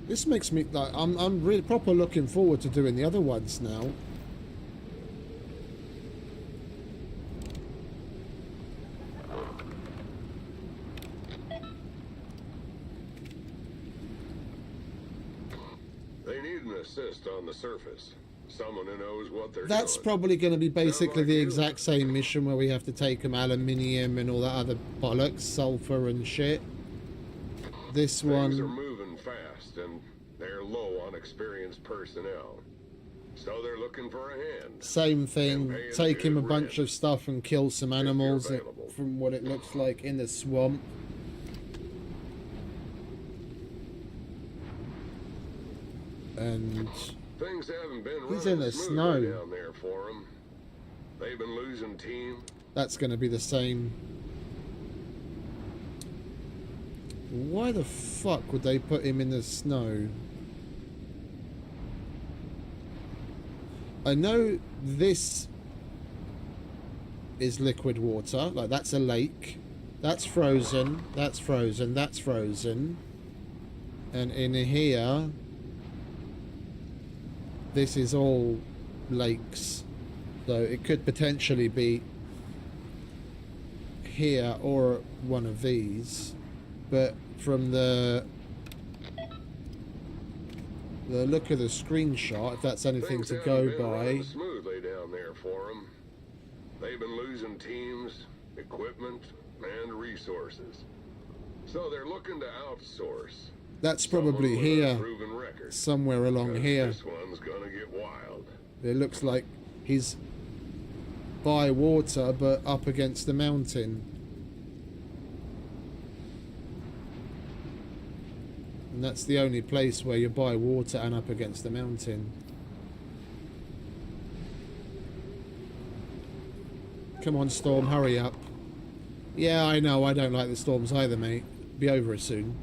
This makes me like I'm really proper looking forward to doing the other ones now.
They need an assist on the surface. Someone who knows what they're
That's
doing.
probably going to be basically
like
the
you.
exact same mission where we have to take them aluminium and all that other bollocks, sulfur and shit. This
Things are
one,
moving fast, and they're low on experienced personnel. So they're looking for a hand.
same thing.
Campaign
Take him a
good
bunch
rent.
of stuff and kill some animals
available.
from what it looks like in the swamp. And
Things haven't been
He's
running
in the
smoothly
snow.
down there for them. They've been losing team.
that's going to be the same. Why the fuck would they put him in the snow? I know this is liquid water, like that's a lake. That's frozen, that's frozen, that's frozen. And in here, this is all lakes. So it could potentially be here or one of these. But from the look of the screenshot, if that's anything
Things
to
haven't
go
been
by,
running smoothly down there for them. They've been losing teams, equipment, and resources. So they're looking to outsource.
that's
Someone
probably
with a
here,
proven record.
somewhere along
'Cause
here.
This one's gonna get wild.
It looks like he's by water, but up against the mountain. And that's the only place where you're by water and up against the mountain. Come on, Storm, hurry up. Yeah, I know, I don't like the storms either, mate. Be over it soon.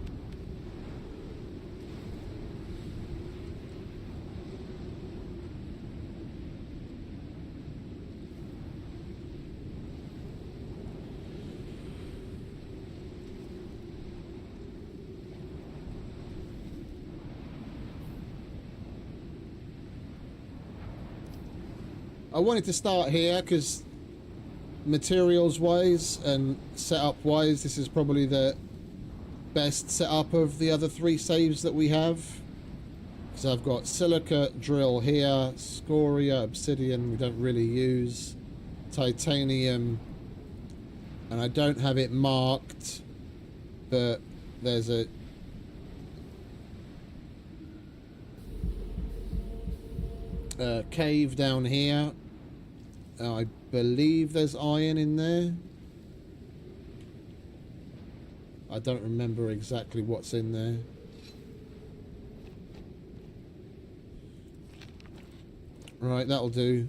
I wanted to start here because materials wise and setup wise, this is probably the best setup of the other 3 saves that we have. Because I've got silica drill here, scoria, obsidian we don't really use, titanium, and I don't have it marked, but there's a cave down here. I believe there's iron in there. I don't remember exactly what's in there. Right, that'll do.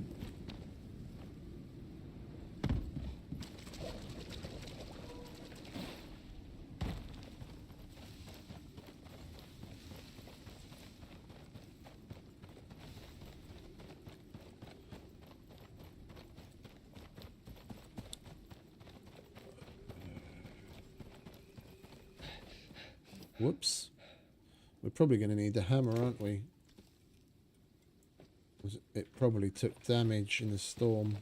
Whoops. We're probably going to need the hammer, aren't we? It probably took damage in the storm.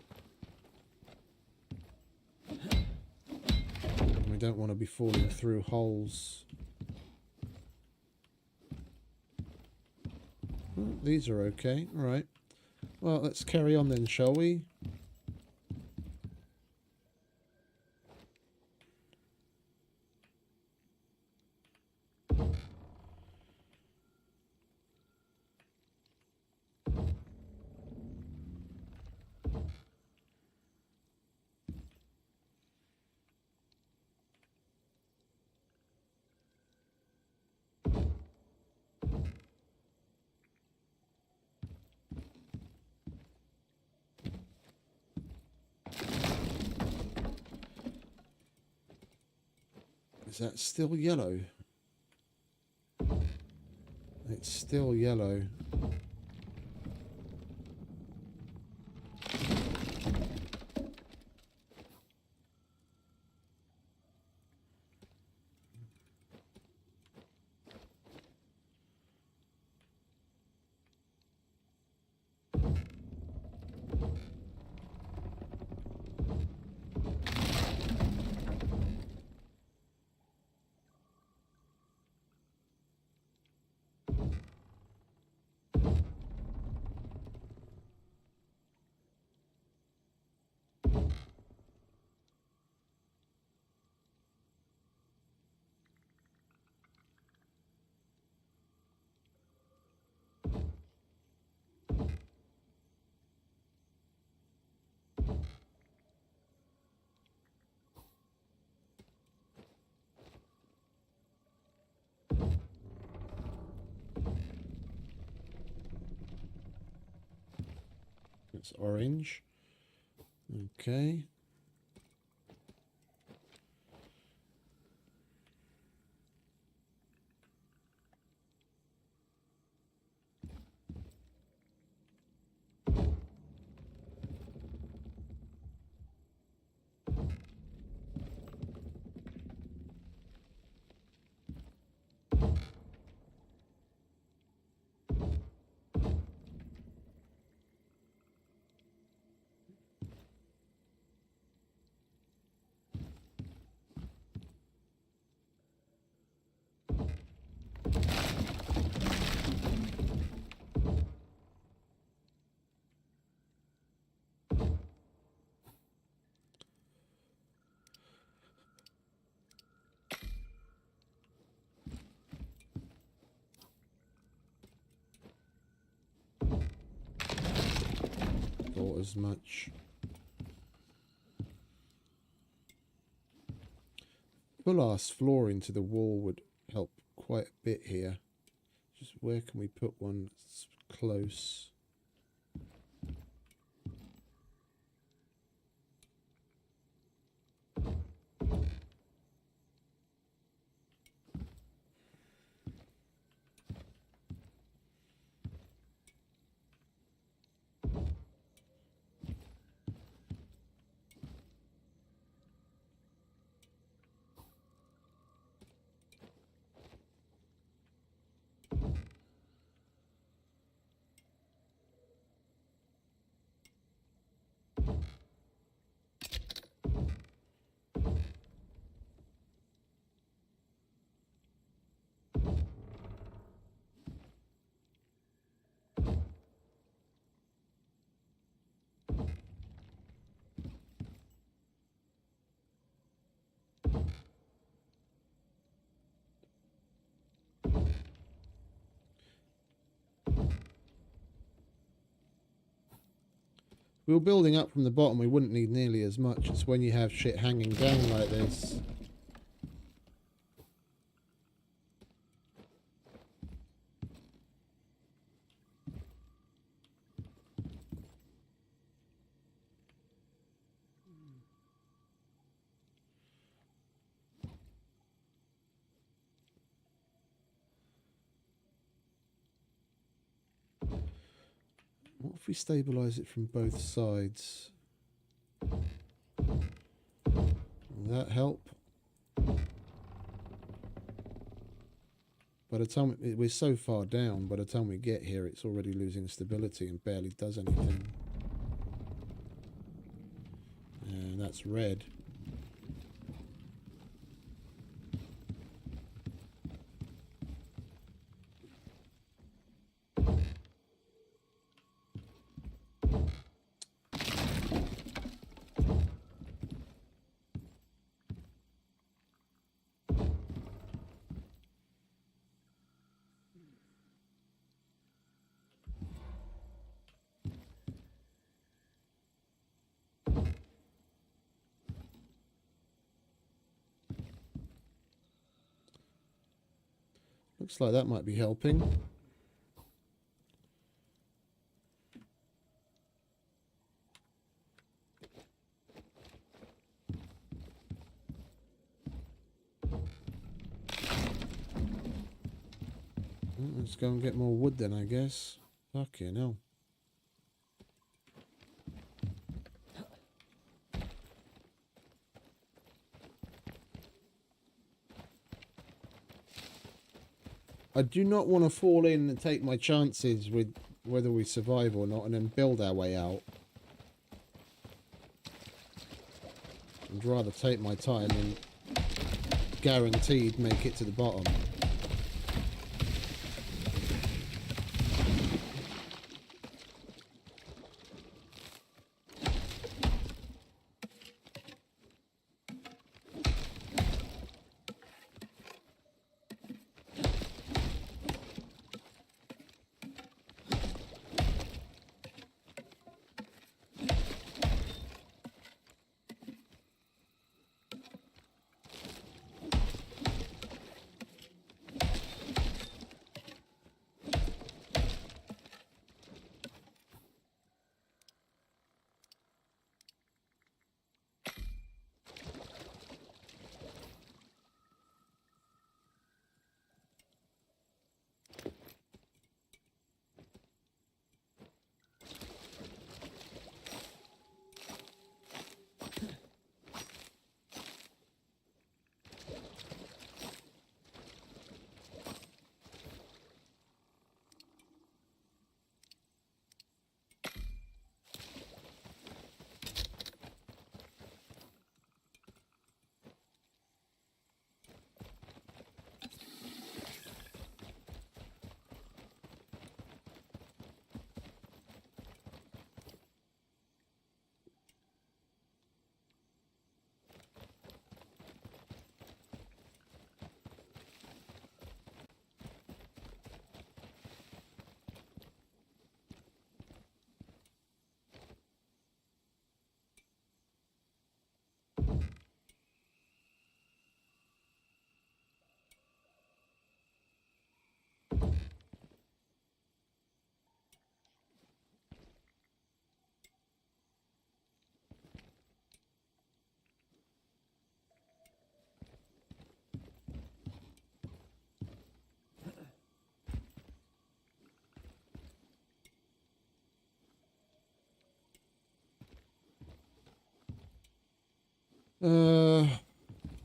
We don't want to be falling through holes. Oh, these are okay. All right. Well, let's carry on then, shall we? Is that still yellow? It's still yellow. It's orange. Okay. Thought as much. Full ass floor into the wall would help quite a bit here. Just where can we put one that's close? If we were building up from the bottom, we wouldn't need nearly as much. It's when you have shit hanging down like this. What if we stabilise it from both sides? Will that help? By the time we're so far down, by the time we get here, it's already losing stability and barely does anything. And that's red. Looks like that might be helping. Let's go and get more wood then, I guess. Fucking hell. I do not want to fall in and take my chances with whether we survive or not and then build our way out. I'd rather take my time and guaranteed make it to the bottom.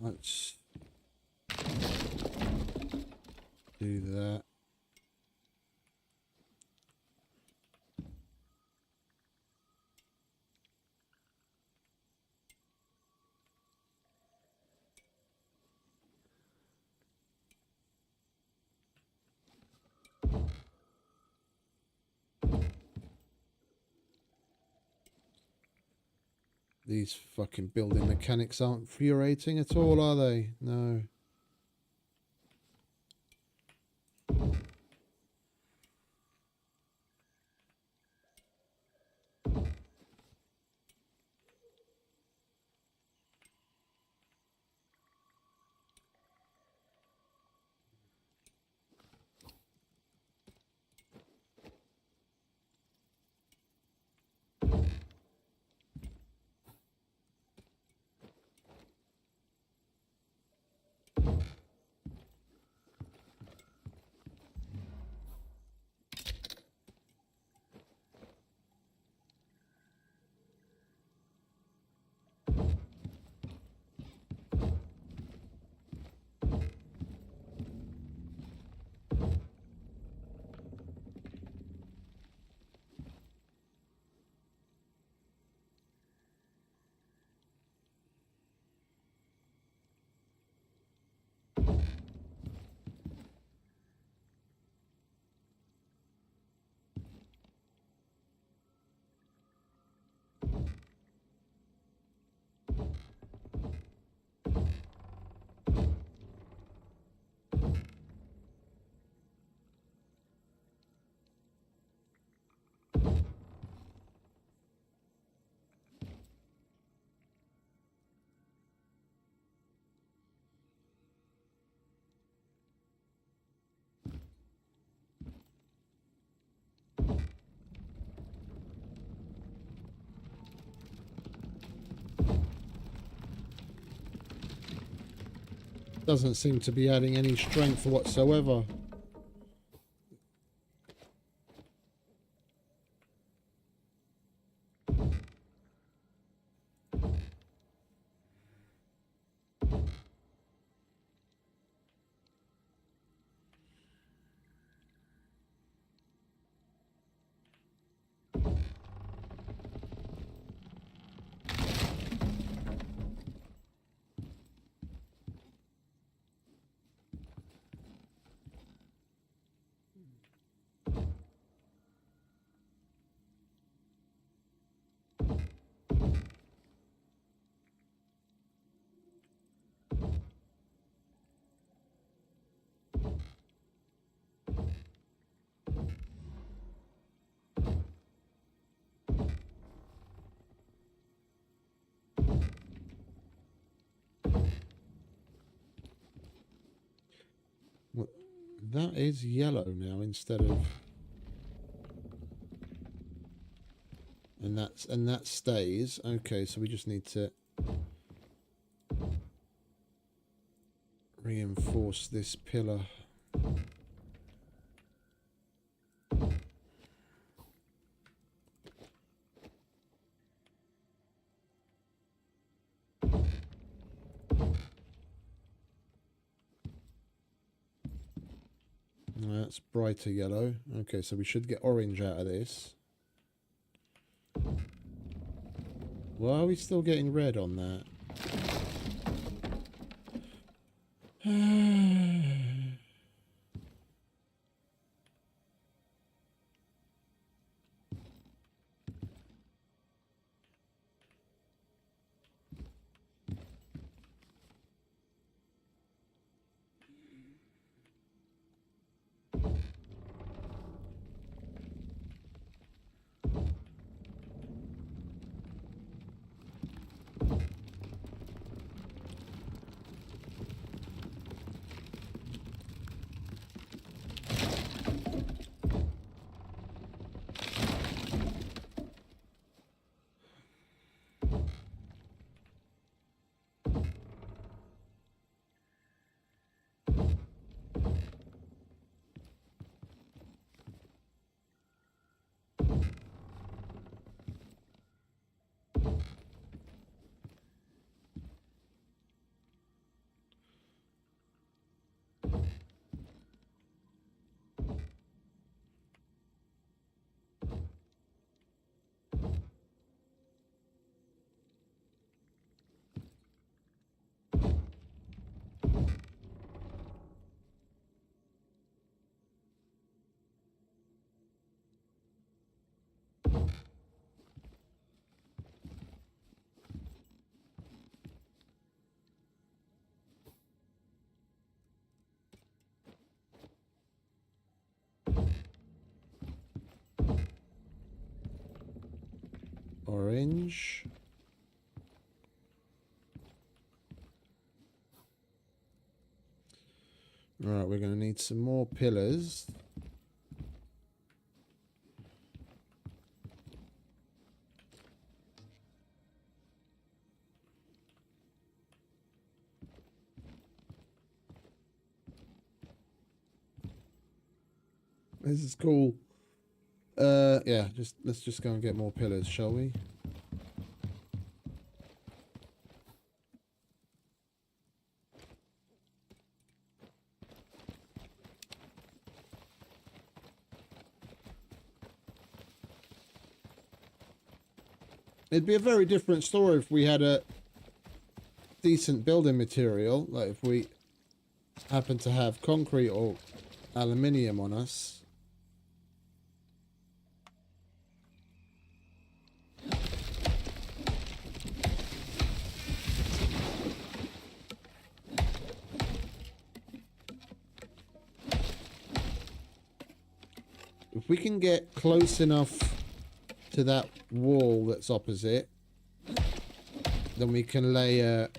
Let's do that. These fucking building mechanics aren't infuriating at all, are they? No. Doesn't seem to be adding any strength whatsoever. That is yellow now instead of, and that stays. Okay, so we just need to reinforce this pillar. That's brighter yellow. Okay, so we should get orange out of this. Why are we still getting red on that? Orange. Alright, we're going to need some more pillars. This is cool. Yeah, let's just go and get more pillars, shall we? It'd be a very different story if we had a decent building material, like if we happen to have concrete or aluminium on us. If we can get close enough to that wall that's opposite, then we can lay a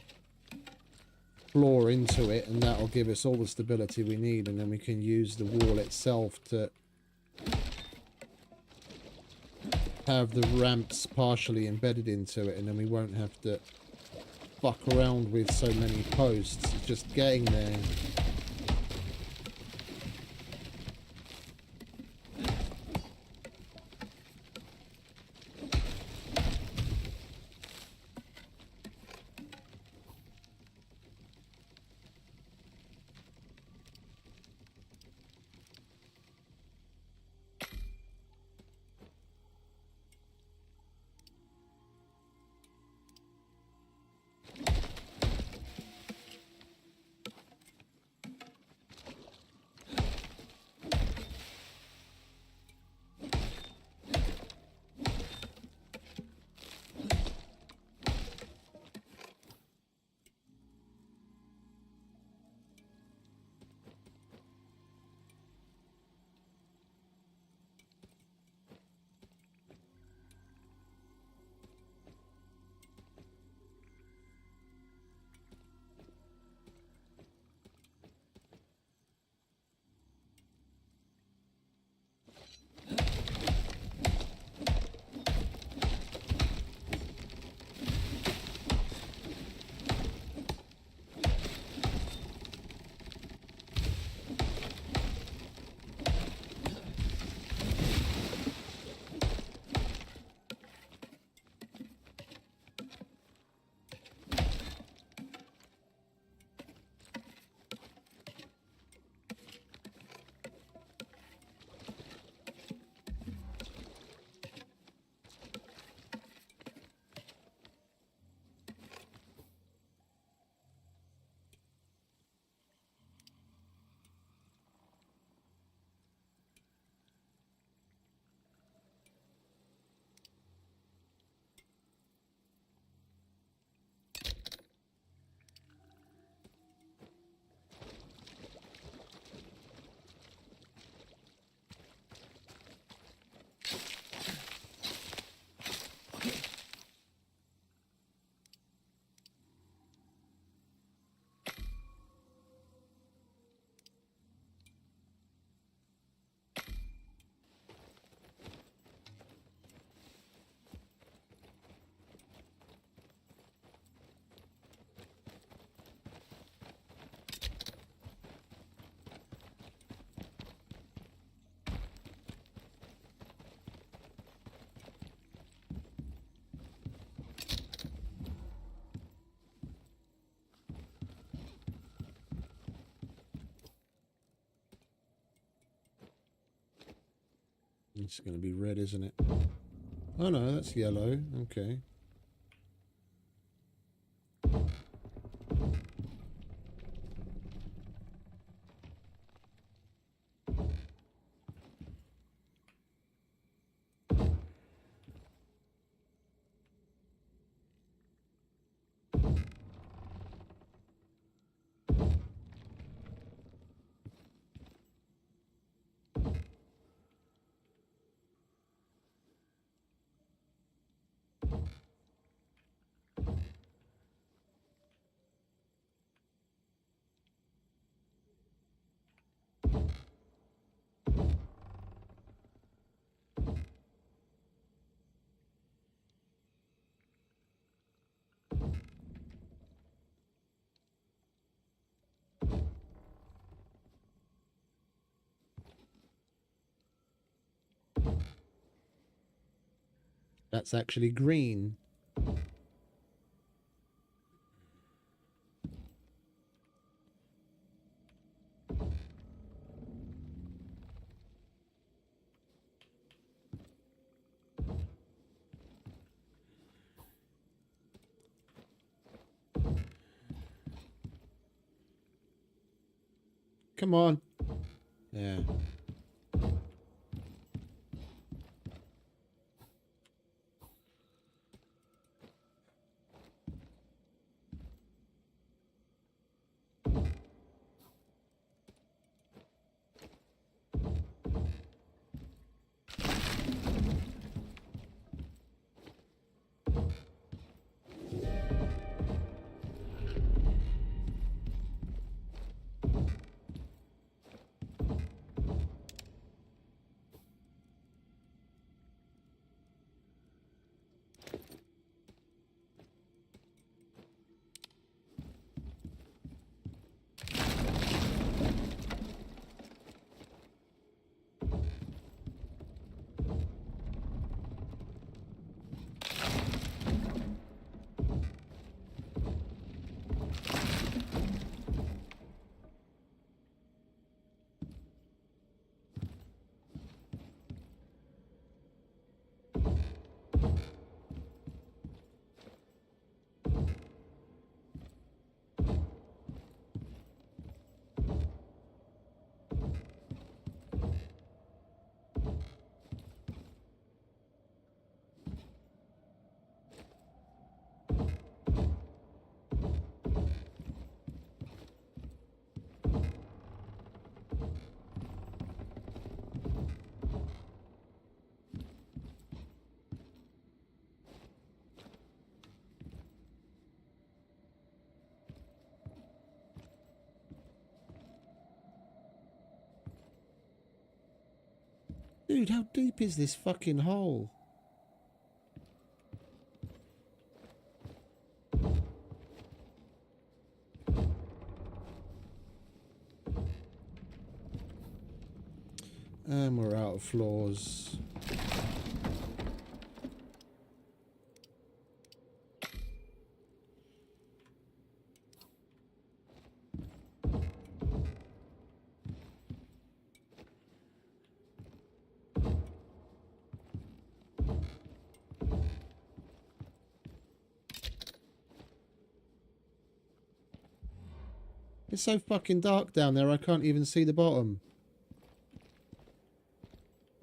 floor into it, and that'll give us all the stability we need, and then we can use the wall itself to have the ramps partially embedded into it, and then we won't have to fuck around with so many posts. It's just getting there. It's going to be red, isn't it? Oh no, that's yellow. Okay. That's actually green. Come on. Yeah. Dude, how deep is this fucking hole? And we're out of floors. It's so fucking dark down there, I can't even see the bottom.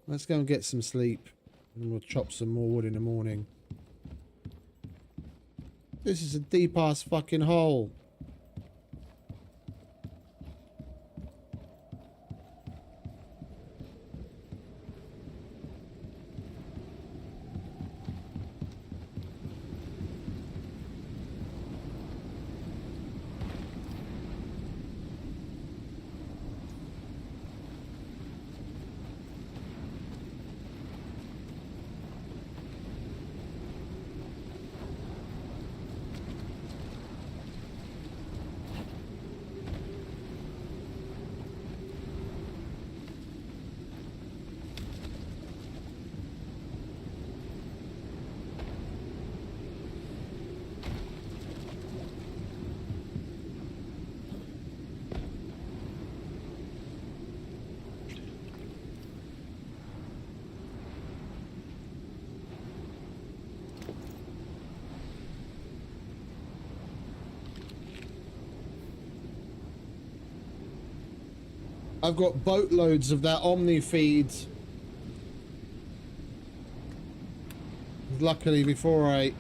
Let's go and get some sleep. And we'll chop some more wood in the morning. This is a deep ass fucking hole. I've got boatloads of that Omni feed. Luckily, before I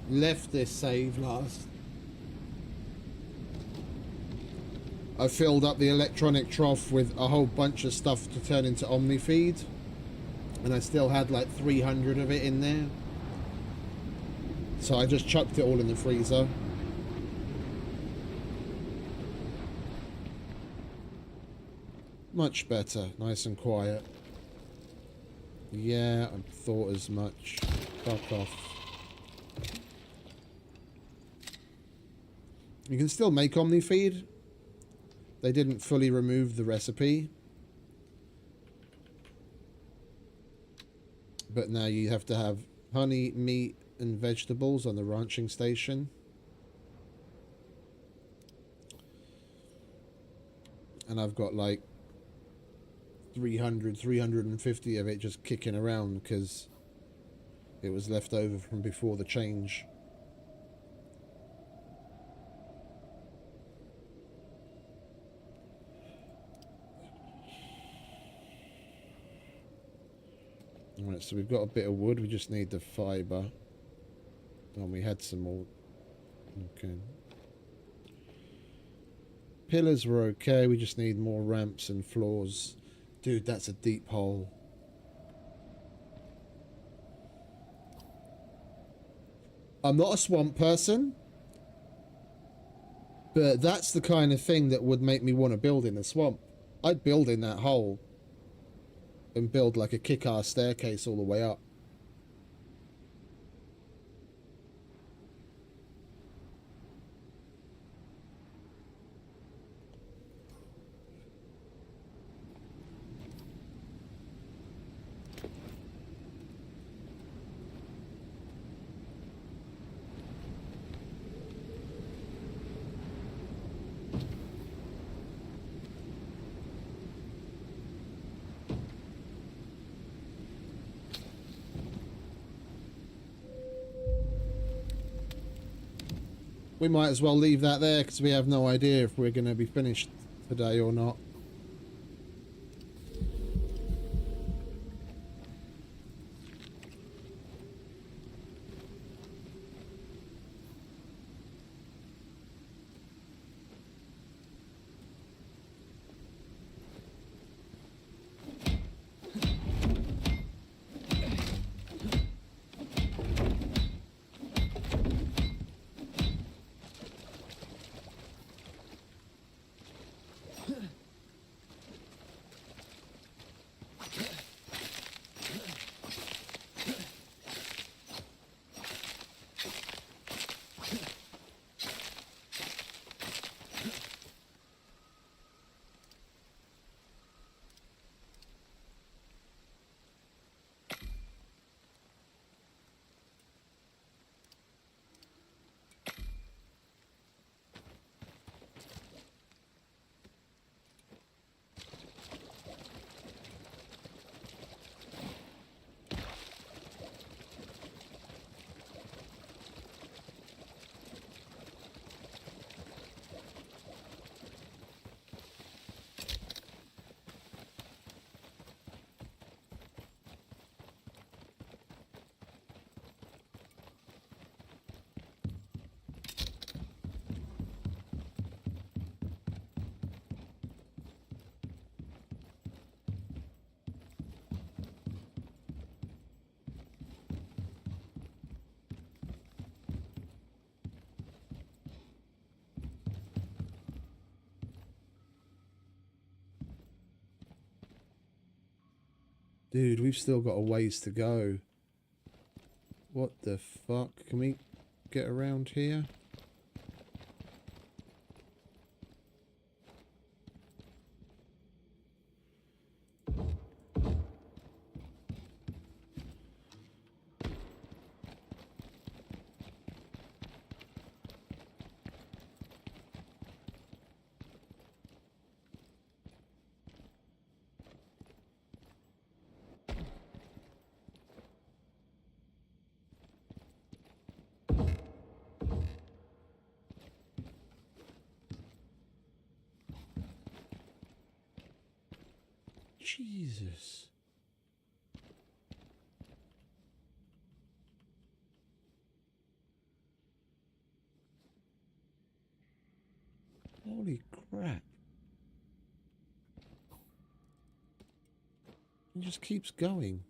left this save last, I filled up the electronic trough with a whole bunch of stuff to turn into Omni feed, and I still had like 300 of it in there. So I just chucked it all in the freezer. Much better, nice and quiet. Yeah, I thought as much. Fuck off. You can still make Omni feed. They didn't fully remove the recipe. But now you have to have honey, meat, and vegetables on the ranching station. And I've got like 350 of it just kicking around because it was left over from before the change. Alright, so we've got a bit of wood, we just need the fibre. And we had some more. Okay. Pillars were okay, we just need more ramps and floors. Dude, that's a deep hole. I'm not a swamp person, but that's the kind of thing that would make me want to build in a swamp. I'd build in that hole and build like a kick-ass staircase all the way up. We might as well leave that there because we have no idea if we're going to be finished today or not. Dude, we've still got a ways to go. What the fuck? Can we get around here? Jesus. Holy crap. It just keeps going.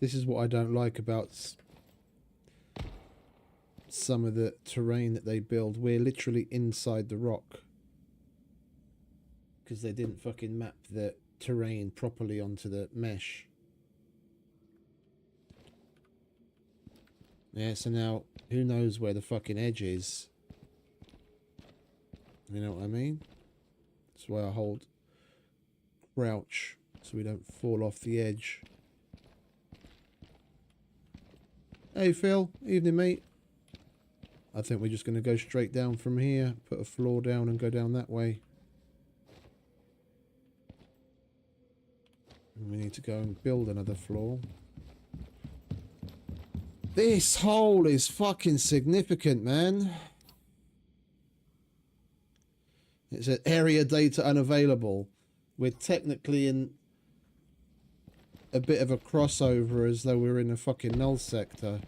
This is what I don't like about some of the terrain that they build. We're literally inside the rock. Because they didn't fucking map the terrain properly onto the mesh. Yeah, so now, who knows where the fucking edge is? You know what I mean? That's why I hold crouch, so we don't fall off the edge. Hey Phil, evening mate. I think we're just going to go straight down from here, put a floor down and go down that way. And we need to go and build another floor. This hole is fucking significant, man. It said area data unavailable. We're technically in a bit of a crossover as though we're in a fucking null sector.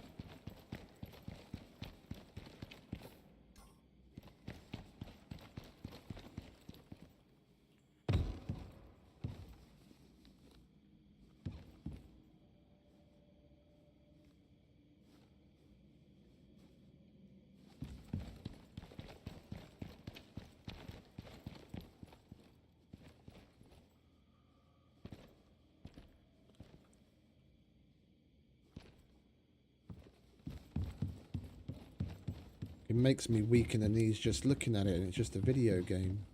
It makes me weak in the knees just looking at it, and it's just a video game.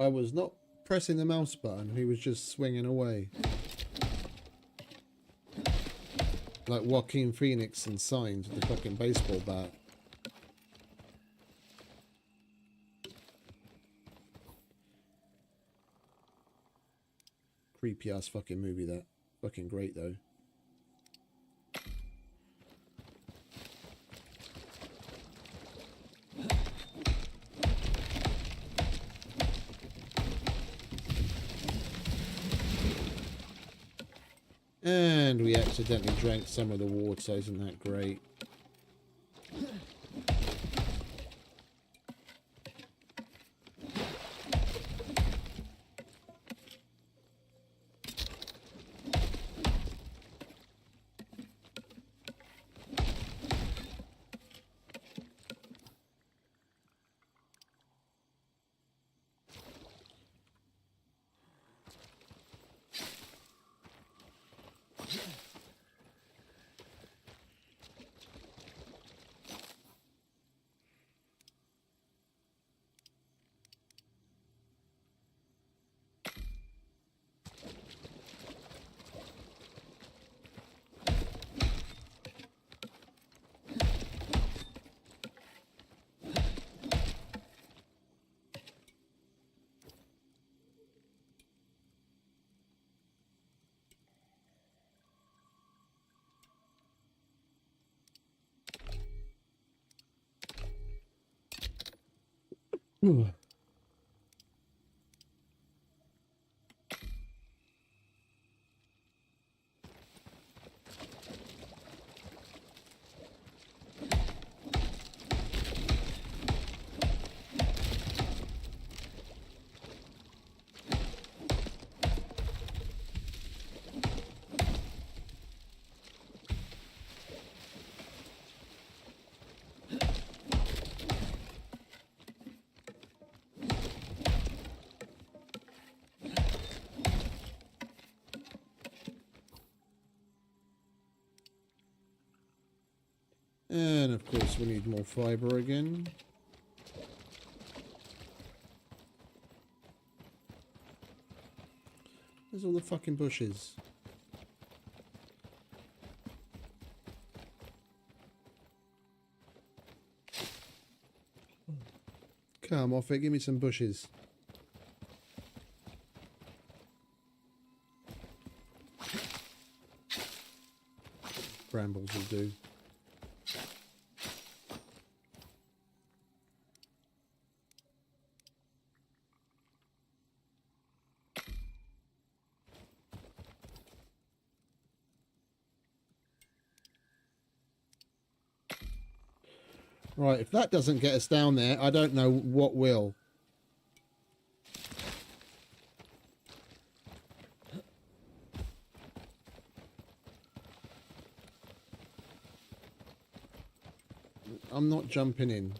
I was not pressing the mouse button, he was just swinging away. Like Joaquin Phoenix in Signs with the fucking baseball bat. Creepy ass fucking movie that. Fucking great though. And we accidentally drank some of the water, isn't that great? Ooh. And of course we need more fiber again. There's all the fucking bushes. Come off it, give me some bushes. Brambles will do. Right, if that doesn't get us down there, I don't know what will. I'm not jumping in.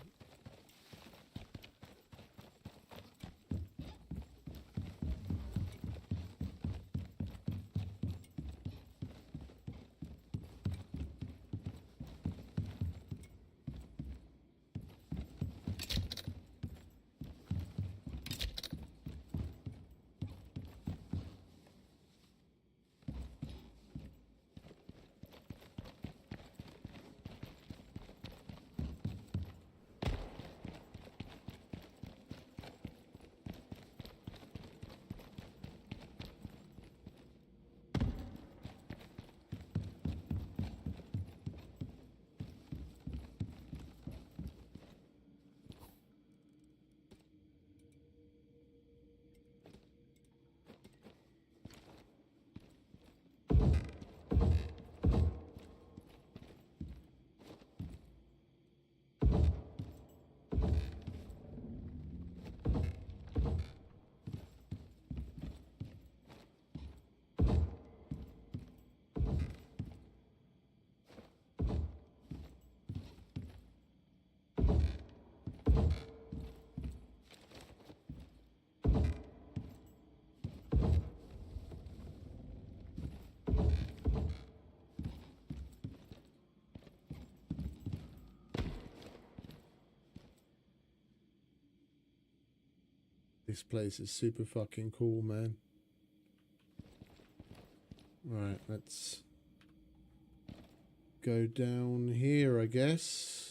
This place is super fucking cool, man. Right, let's go down here, I guess.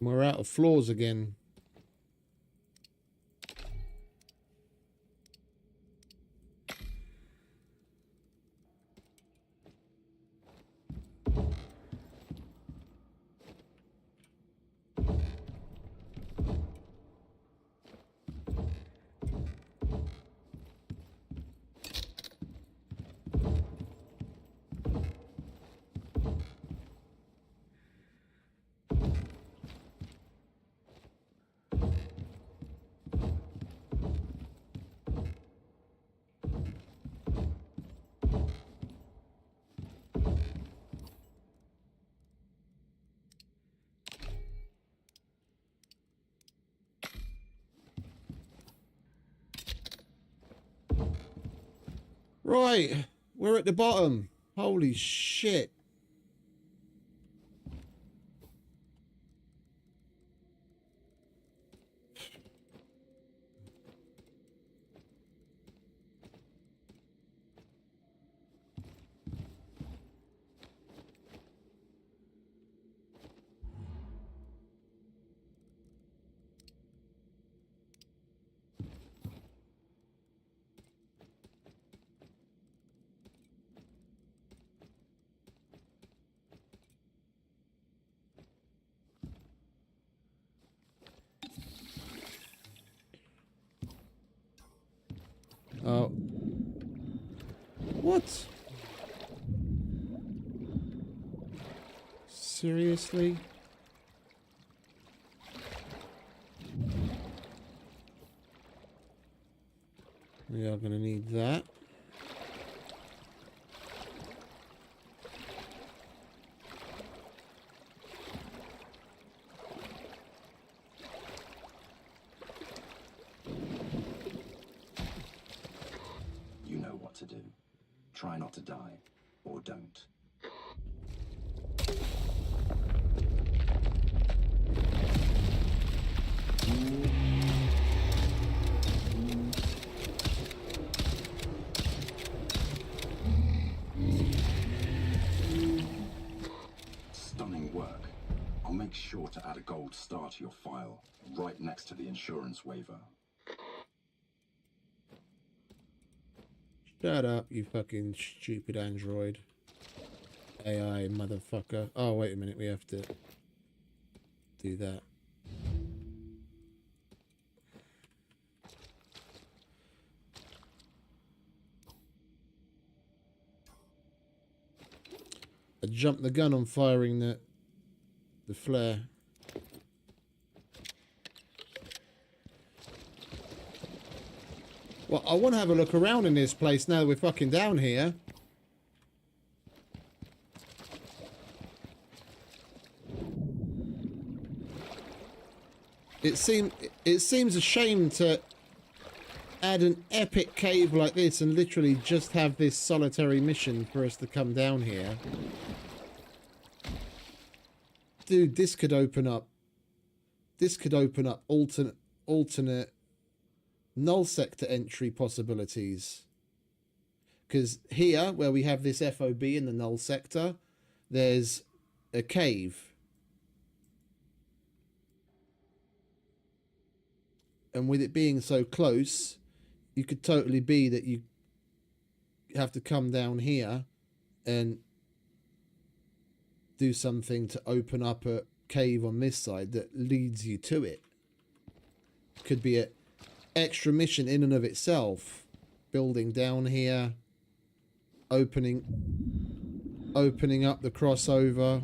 We're out of floors again. Right, we're at the bottom. Holy shit. Oh. What? Seriously? We are going to need that.
You know what to do. Try not to die, or don't. Stunning work. I'll make sure to add a gold star to your file, right next to the insurance waiver.
Shut up, you fucking stupid android. AI motherfucker. Oh, wait a minute, we have to do that. I jumped the gun on firing the flare. Well, I want to have a look around in this place now that we're fucking down here. It seems a shame to add an epic cave like this and literally just have this solitary mission for us to come down here. Dude, this could open up alternate null sector entry possibilities. Because here, where we have this FOB in the null sector, there's a cave. And with it being so close, you could totally be that you have to come down here and do something to open up a cave on this side that leads you to it. Could be an extra mission in and of itself. Building down here, opening up the crossover.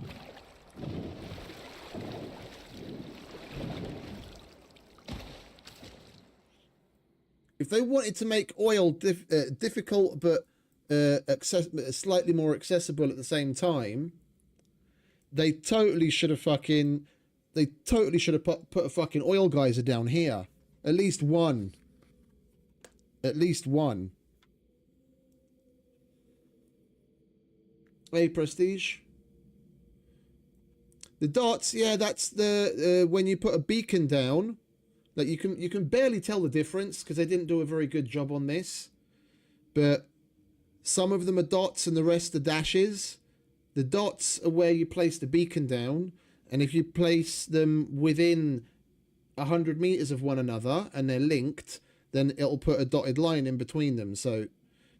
If they wanted to make oil difficult but slightly more accessible at the same time, they totally should have put a fucking oil geyser down here. At least one. At least one. Hey, Prestige. The dots, yeah, that's the when you put a beacon down. Like you can barely tell the difference because they didn't do a very good job on this. But some of them are dots and the rest are dashes. The dots are where you place the beacon down, and if you place them within 100 meters of one another and they're linked, then it'll put a dotted line in between them. So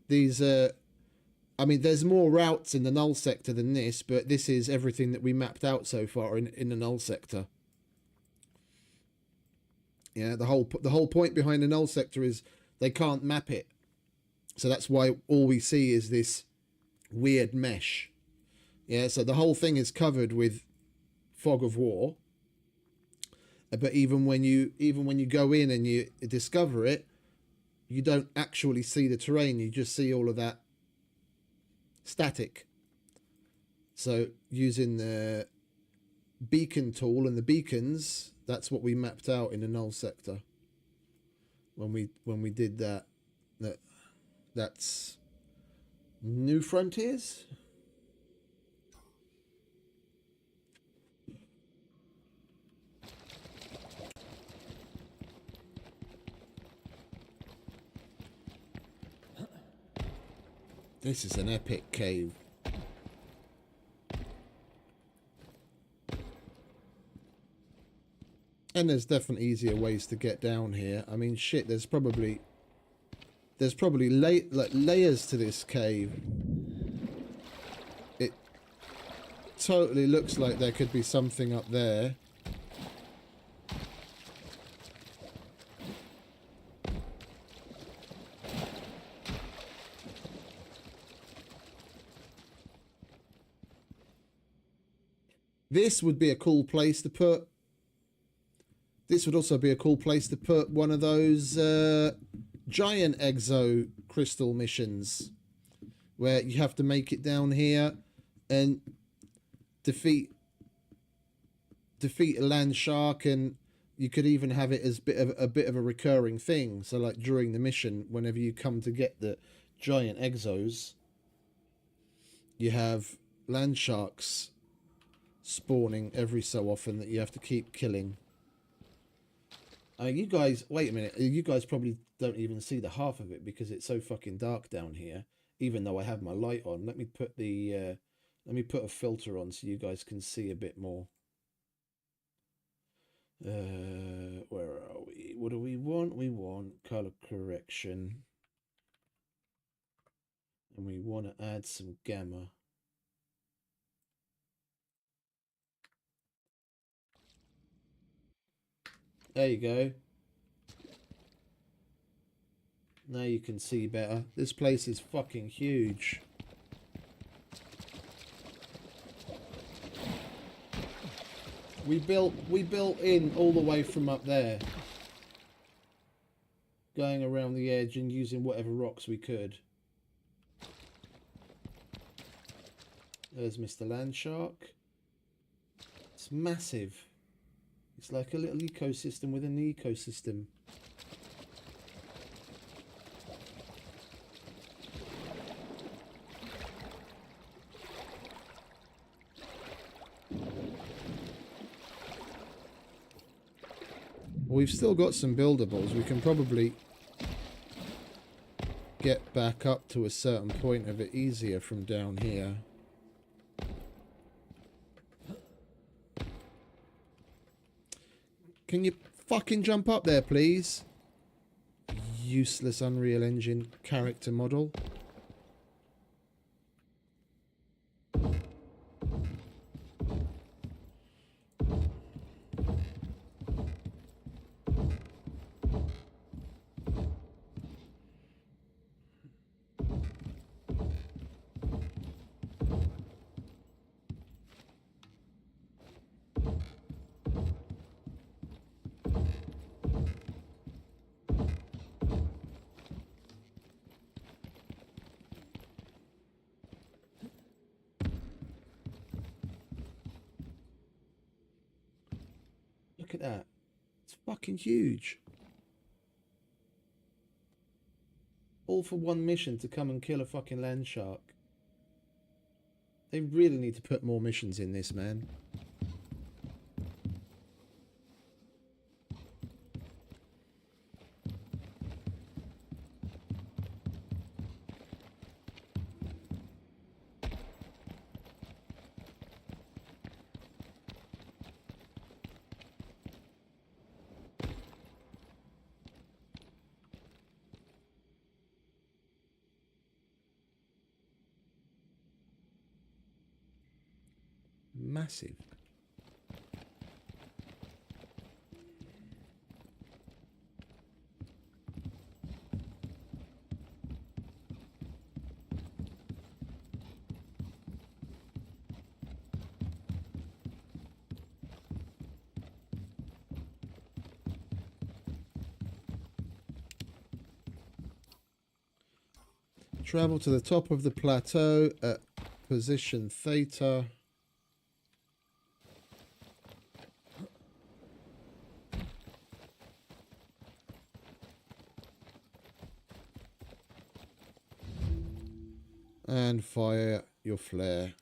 these I mean, there's more routes in the null sector than this, but this is everything that we mapped out so far in the null sector. Yeah, the whole point behind the null sector is they can't map it. So that's why all we see is this weird mesh. Yeah, so the whole thing is covered with fog of war. But even when you go in and you discover it, you don't actually see the terrain, you just see all of that static. So using the beacon tool and the beacons, that's what we mapped out in the null sector when we did that. That's New Frontiers. This is an epic cave. And there's definitely easier ways to get down here. I mean, shit, there's probably layers to this cave. It totally looks like there could be something up there. This would be a cool place to put. This would also be a cool place to put one of those giant exo crystal missions where you have to make it down here and defeat a land shark, and you could even have it as a bit of a recurring thing. So like during the mission, whenever you come to get the giant exos, you have land sharks spawning every so often that you have to keep killing. You guys, wait a minute. You guys probably don't even see the half of it because it's so fucking dark down here. Even though I have my light on, let me put a filter on so you guys can see a bit more. Where are we? What do we want? We want color correction, and we want to add some gamma. There you go. Now you can see better. This place is fucking huge. We built in all the way from up there, going around the edge and using whatever rocks we could. There's Mr. Landshark. It's massive. It's like a little ecosystem within the ecosystem. We've still got some buildables. We can probably get back up to a certain point of it easier from down here. Can you fucking jump up there, please? Useless Unreal Engine character model. Look at that. It's fucking huge. All for one mission to come and kill a fucking land shark. They really need to put more missions in this, man. Massive. Travel to the top of the plateau at position theta. And fire your flare.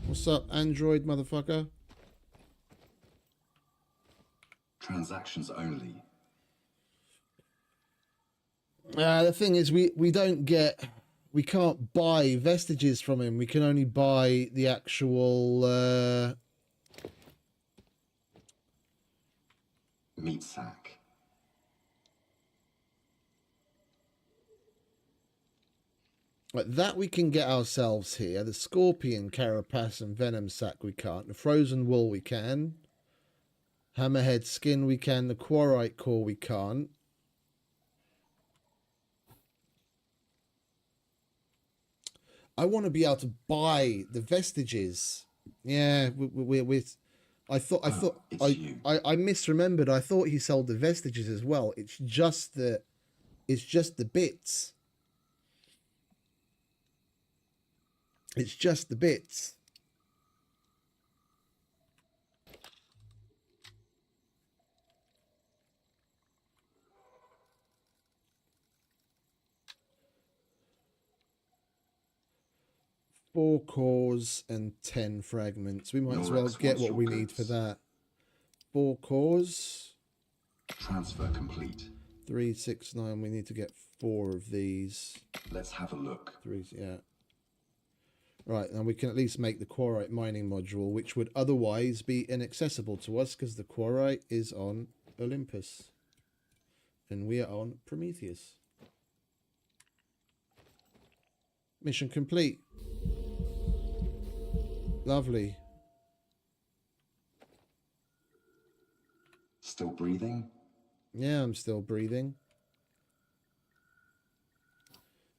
What's up, Android motherfucker?
Transactions only.
The thing is, we can't buy vestiges from him. We can only buy the actual
Meat sack.
like that. We can get ourselves here. The scorpion carapace and venom sac we can't. The frozen wool we can. Hammerhead skin we can. The quarite core we can't. I want to be able to buy the vestiges. Yeah, I thought I misremembered. I thought he sold the vestiges as well. It's just the bits. It's just the bits. Four cores and 10 fragments. We might as well get what we need for that. 4 cores.
Transfer complete.
3, 6, 9. We need to get 4 of these.
Let's have a look.
3, yeah. Right, now we can at least make the quarite mining module, which would otherwise be inaccessible to us because the quarite is on Olympus. And we are on Prometheus. Mission complete. Lovely.
Still breathing?
Yeah, I'm still breathing.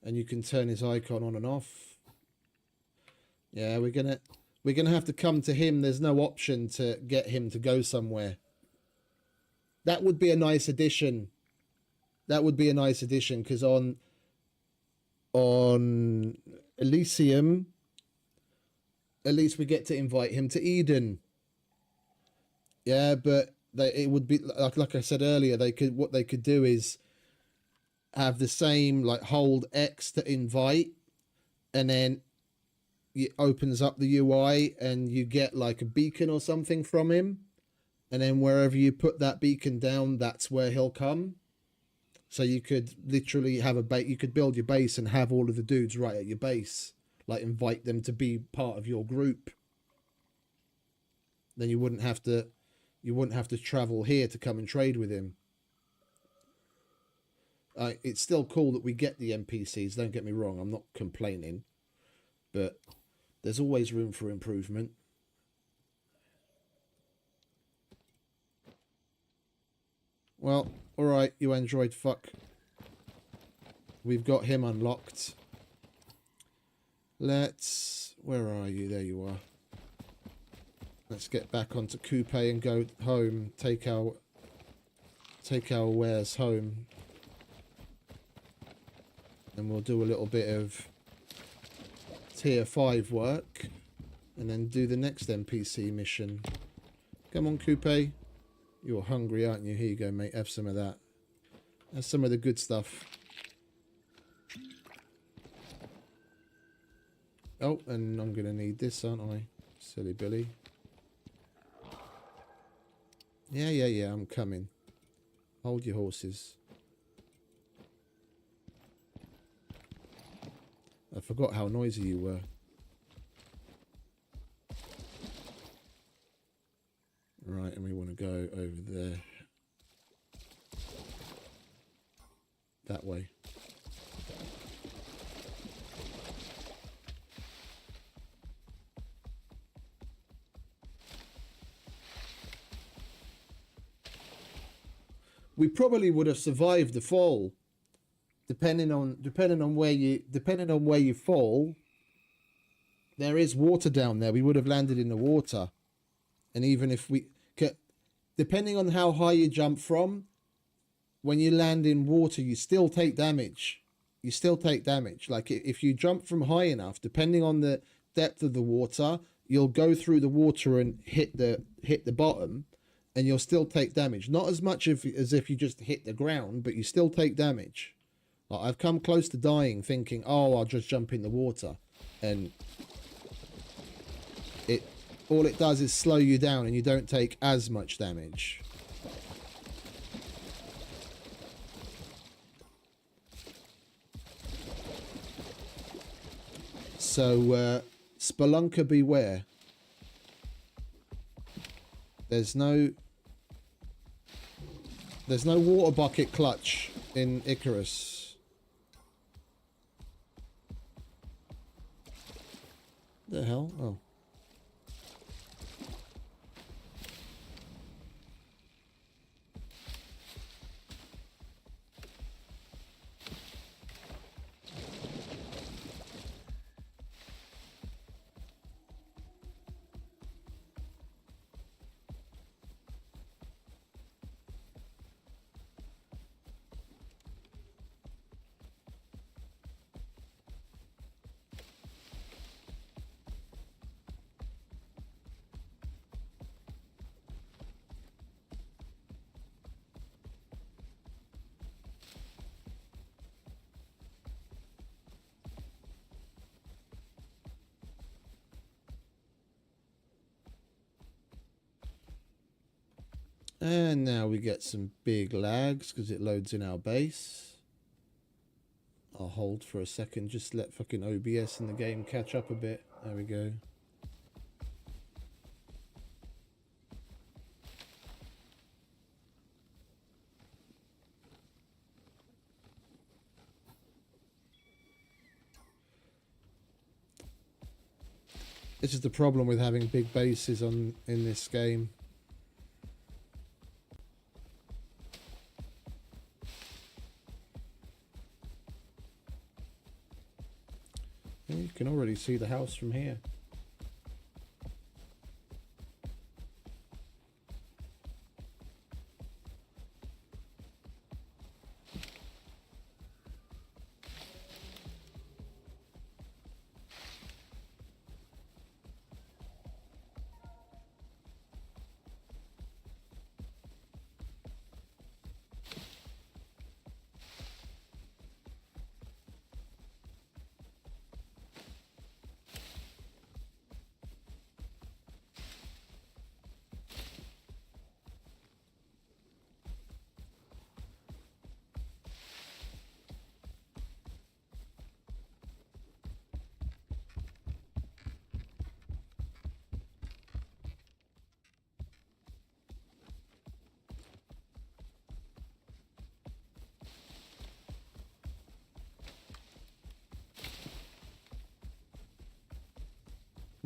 And you can turn his icon on and off. Yeah, we're gonna have to come to him. There's no option to get him to go somewhere. That would be a nice addition. That would be a nice addition because on Elysium, at least we get to invite him to Eden. Yeah, but it would be like I said earlier. What they could do is have the same, like hold X to invite, and then it opens up the UI and you get like a beacon or something from him, and then wherever you put that beacon down, that's where he'll come. So you could literally have a base. You could build your base and have all of the dudes right at your base, like invite them to be part of your group. Then you wouldn't have to travel here to come and trade with him. It's still cool that we get the NPCs. Don't get me wrong. I'm not complaining, but there's always room for improvement. Well, all right, you android fuck. We've got him unlocked. Let's... Where are you? There you are. Let's get back onto Coupe and go home. Take our wares home. And we'll do a little bit of tier 5 work. And then do the next NPC mission. Come on, Coupe. You're hungry, aren't you? Here you go, mate. Have some of that. That's some of the good stuff. Oh, and I'm going to need this, aren't I? Silly Billy. Yeah, I'm coming. Hold your horses. I forgot how noisy you were. Right, and we want to go over there. That way. We probably would have survived the fall, depending on where you fall. There is water down there. We would have landed in the water, and even if we, depending on how high you jump from, when you land in water, you still take damage. You still take damage. Like if you jump from high enough, depending on the depth of the water, you'll go through the water and hit the bottom. And you'll still take damage. Not as much as if you just hit the ground, but you still take damage. Like I've come close to dying thinking, oh, I'll just jump in the water. And all it does is slow you down and you don't take as much damage. So, Spelunker beware. There's no water bucket clutch in Icarus. The hell? Oh. And now we get some big lags because it loads in our base. I'll hold for a second, just let fucking OBS and the game catch up a bit. There we go. This is the problem with having big bases in this game. You can already see the house from here.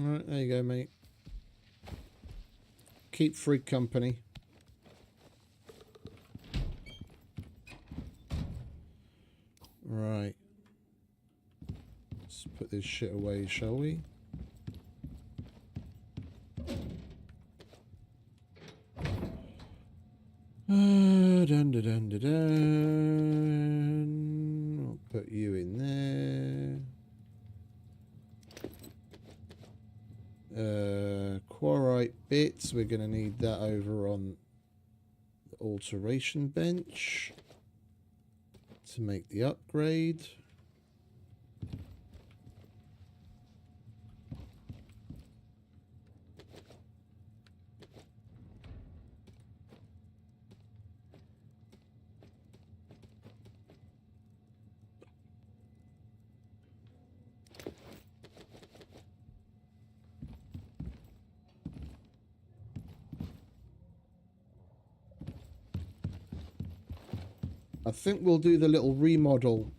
Alright, there you go, mate. Keep Frigg company. Right. Let's put this shit away, shall we? Dun, dun, dun, dun, dun. I'll put you in there. Quarite bits. We're going to need that over on the alteration bench to make the upgrade. I think we'll do the little remodel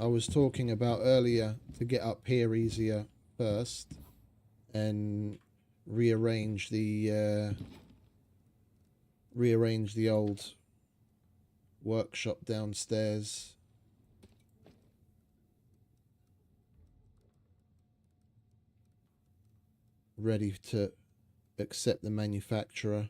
I was talking about earlier to get up here easier first, and rearrange the old workshop downstairs. Ready to accept the manufacturer.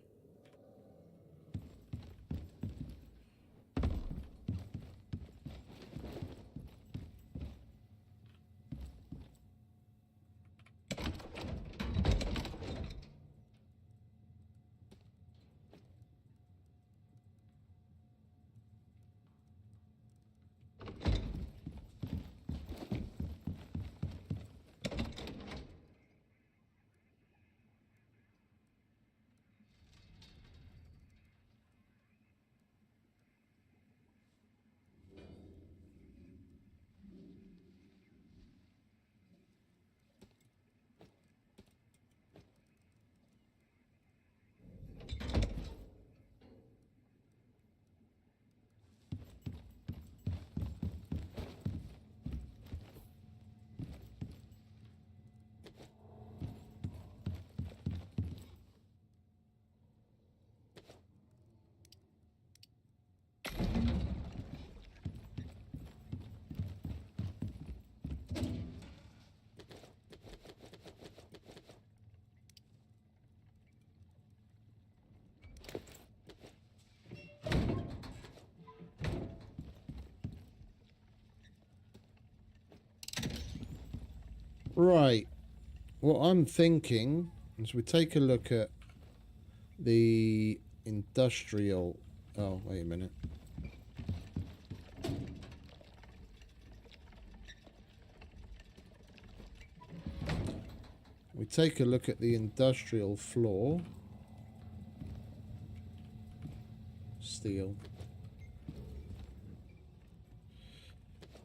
Right, what I'm thinking is we take a look at the industrial... Oh, wait a minute. We take a look at the industrial floor. Steel.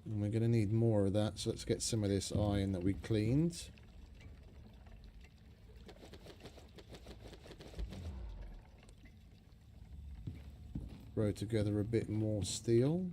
And we're going to need more of that, so let's get some of this iron that we cleaned. Throw together a bit more steel.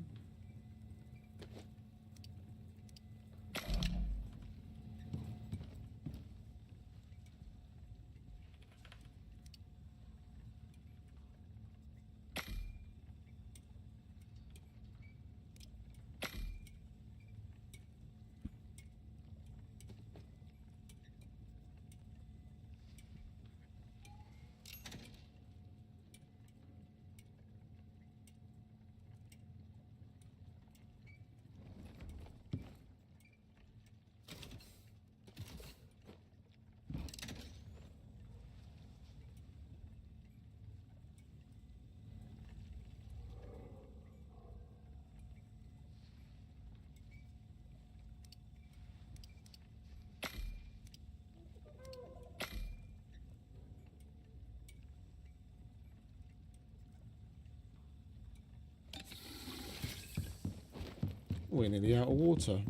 We're nearly out of water.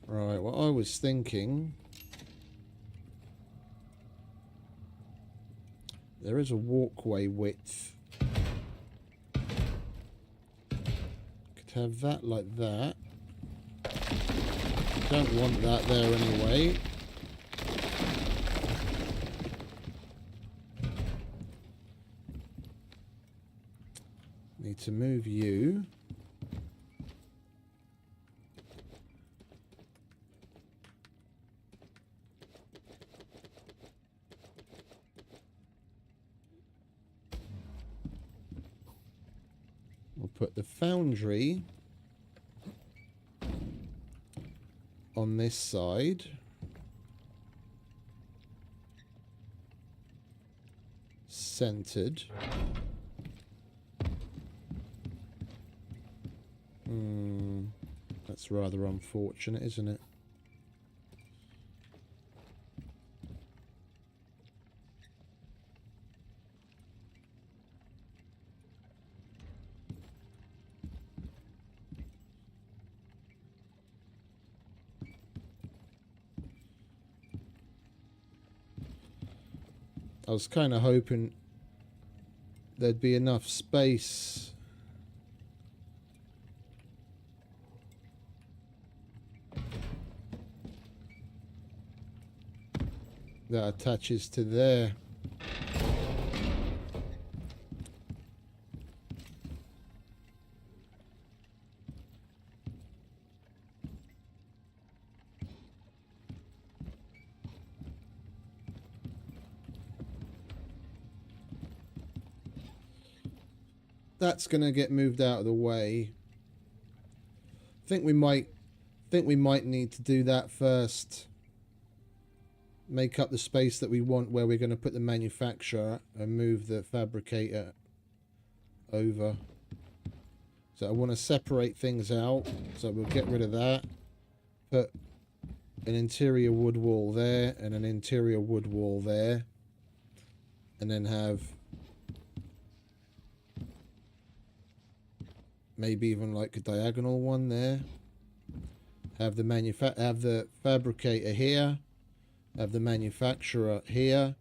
Right, what I was thinking... There is a walkway width. Could have that like that. Don't want that there anyway. Need to move you. We'll put the foundry on this side. Centered. That's rather unfortunate, isn't it? I was kind of hoping there'd be enough space that attaches to there. That's gonna get moved out of the way. Think we might need to do that first. Make up the space that we want where we're going to put the manufacturer and move the fabricator over. So I want to separate things out. So we'll get rid of that. Put an interior wood wall there and an interior wood wall there. And then have maybe even like a diagonal one there. Have the fabricator here. Have the manufacturer here,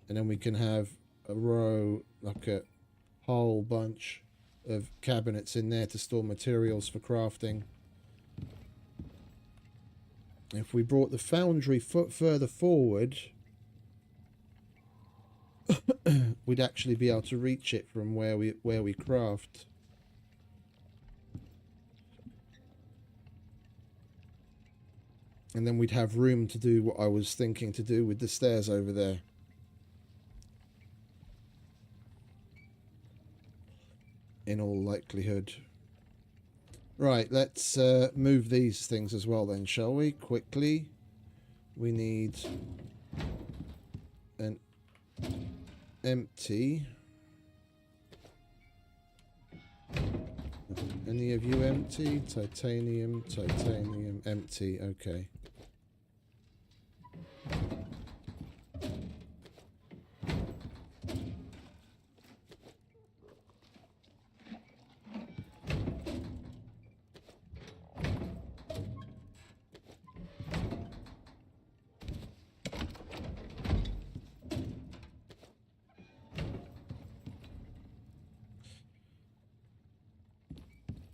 and then we can have a row, like a whole bunch of cabinets in there to store materials for crafting. If we brought the foundry further forward, we'd actually be able to reach it from where we craft. And then we'd have room to do what I was thinking to do with the stairs over there. In all likelihood. Right, let's move these things as well then, shall we? Quickly. We need an empty. Any of you empty? Titanium, titanium, empty. Okay.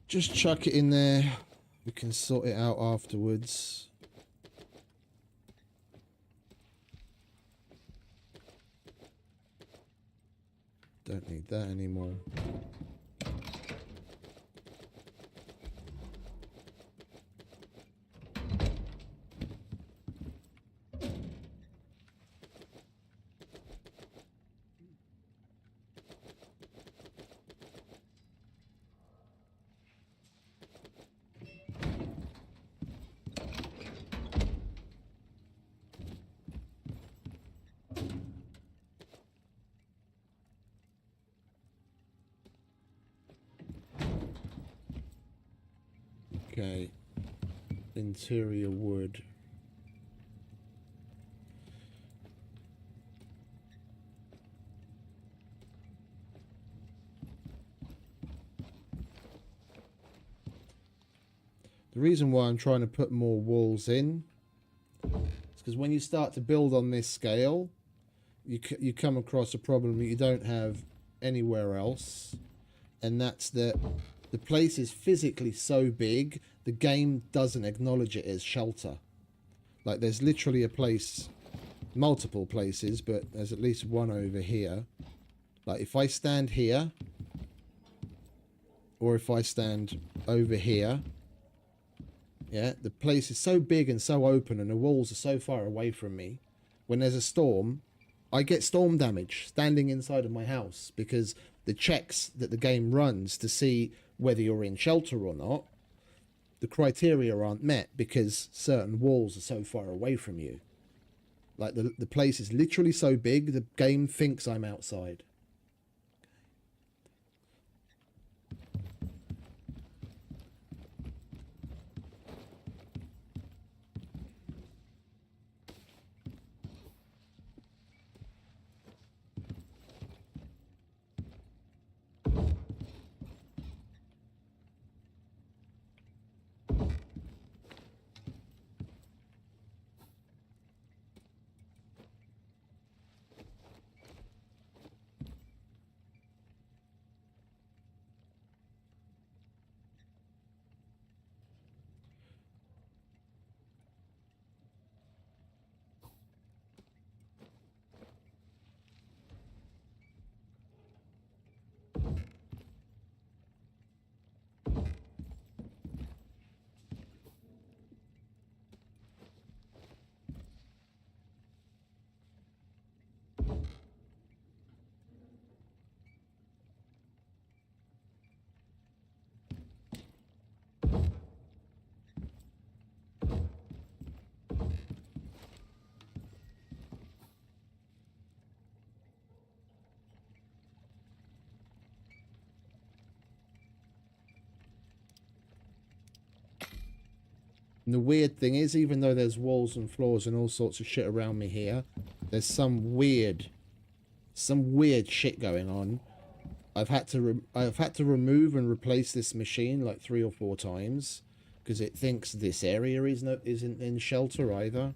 Just chuck it in there. We can sort it out afterwards. Don't need that anymore. Okay, interior wood. The reason why I'm trying to put more walls in is because when you start to build on this scale, you come across a problem that you don't have anywhere else, and that's that the place is physically so big the game doesn't acknowledge it as shelter. Like, there's literally a place, multiple places, but there's at least one over here. Like, if I stand here, or if I stand over here, yeah, the place is so big and so open and the walls are so far away from me. When there's a storm, I get storm damage standing inside of my house, because the checks that the game runs to see whether you're in shelter or not, the criteria aren't met because certain walls are so far away from you. Like, the place is literally so big, the game thinks I'm outside. And the weird thing is, even though there's walls and floors and all sorts of shit around me here, there's some weird shit going on. I've had to remove and replace this machine like 3 or 4 times because it thinks this area isn't in shelter either.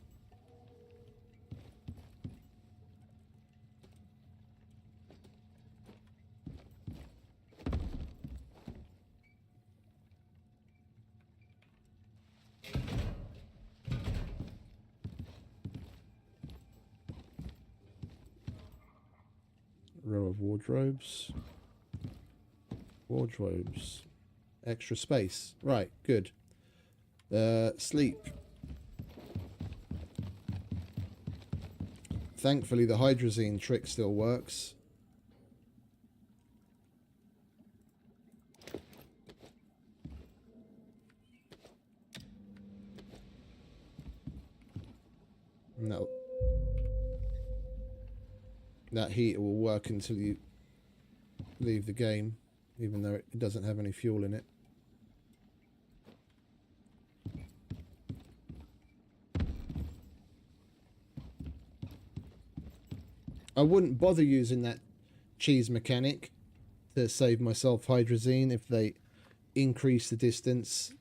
Row of wardrobes. Extra space. Right, good. Sleep. Thankfully, the hydrazine trick still works. No. That heater will work until you leave the game, even though it doesn't have any fuel in it. I wouldn't bother using that cheese mechanic to save myself hydrazine if they increase the distance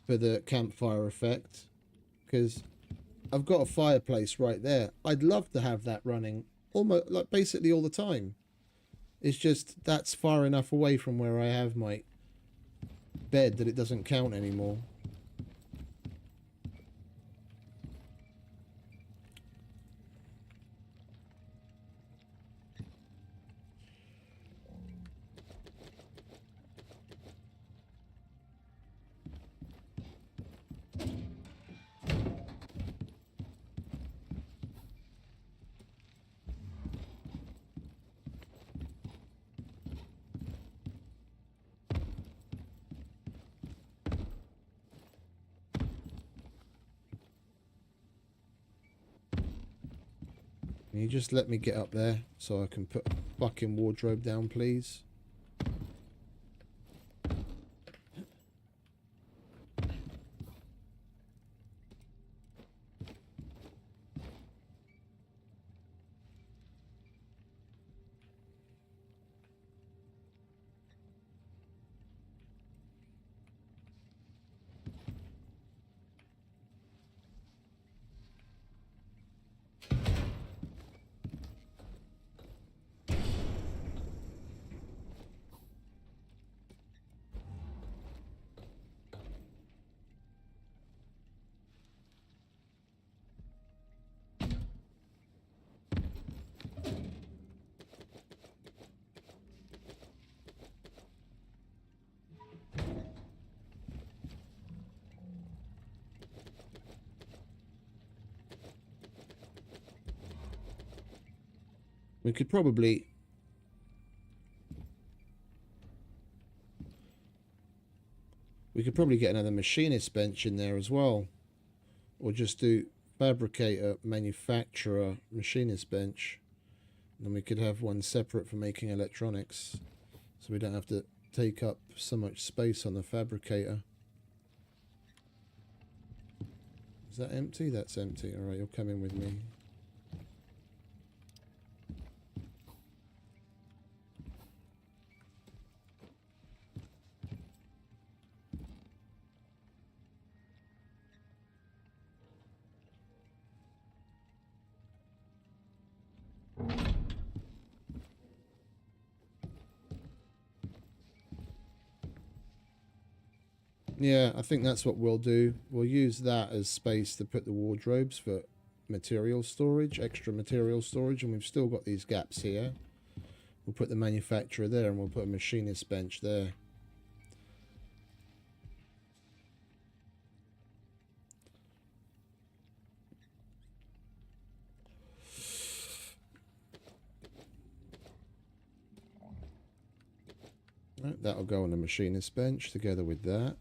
for the campfire effect, because I've got a fireplace right there. I'd love to have that running almost like basically all the time. It's just that's far enough away from where I have my bed that it doesn't count anymore. Can you just let me get up there so I can put a fucking wardrobe down, please? We could probably... get another machinist bench in there as well. Or just do fabricator, manufacturer, machinist bench. And then we could have one separate for making electronics. So we don't have to take up so much space on the fabricator. Is that empty? That's empty. Alright, you're coming with me. Yeah, I think that's what we'll do. We'll use that as space to put the wardrobes for material storage, extra material storage, and we've still got these gaps here. We'll put the manufacturer there, and we'll put a machinist bench there. Right, that'll go on the machinist bench together with that.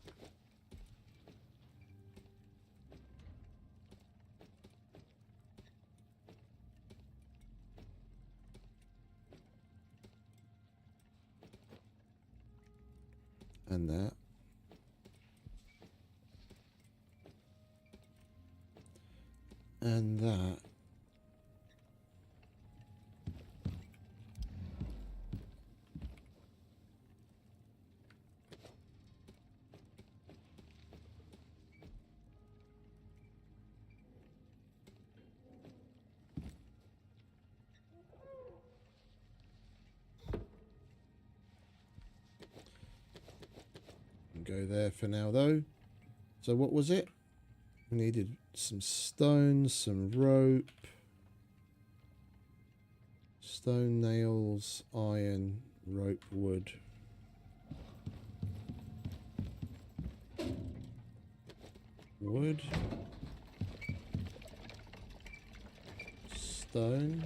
And that. And that. Go there for now though. So what was it? We needed some stones, some rope, stone, nails, iron, rope, wood. Wood, stone.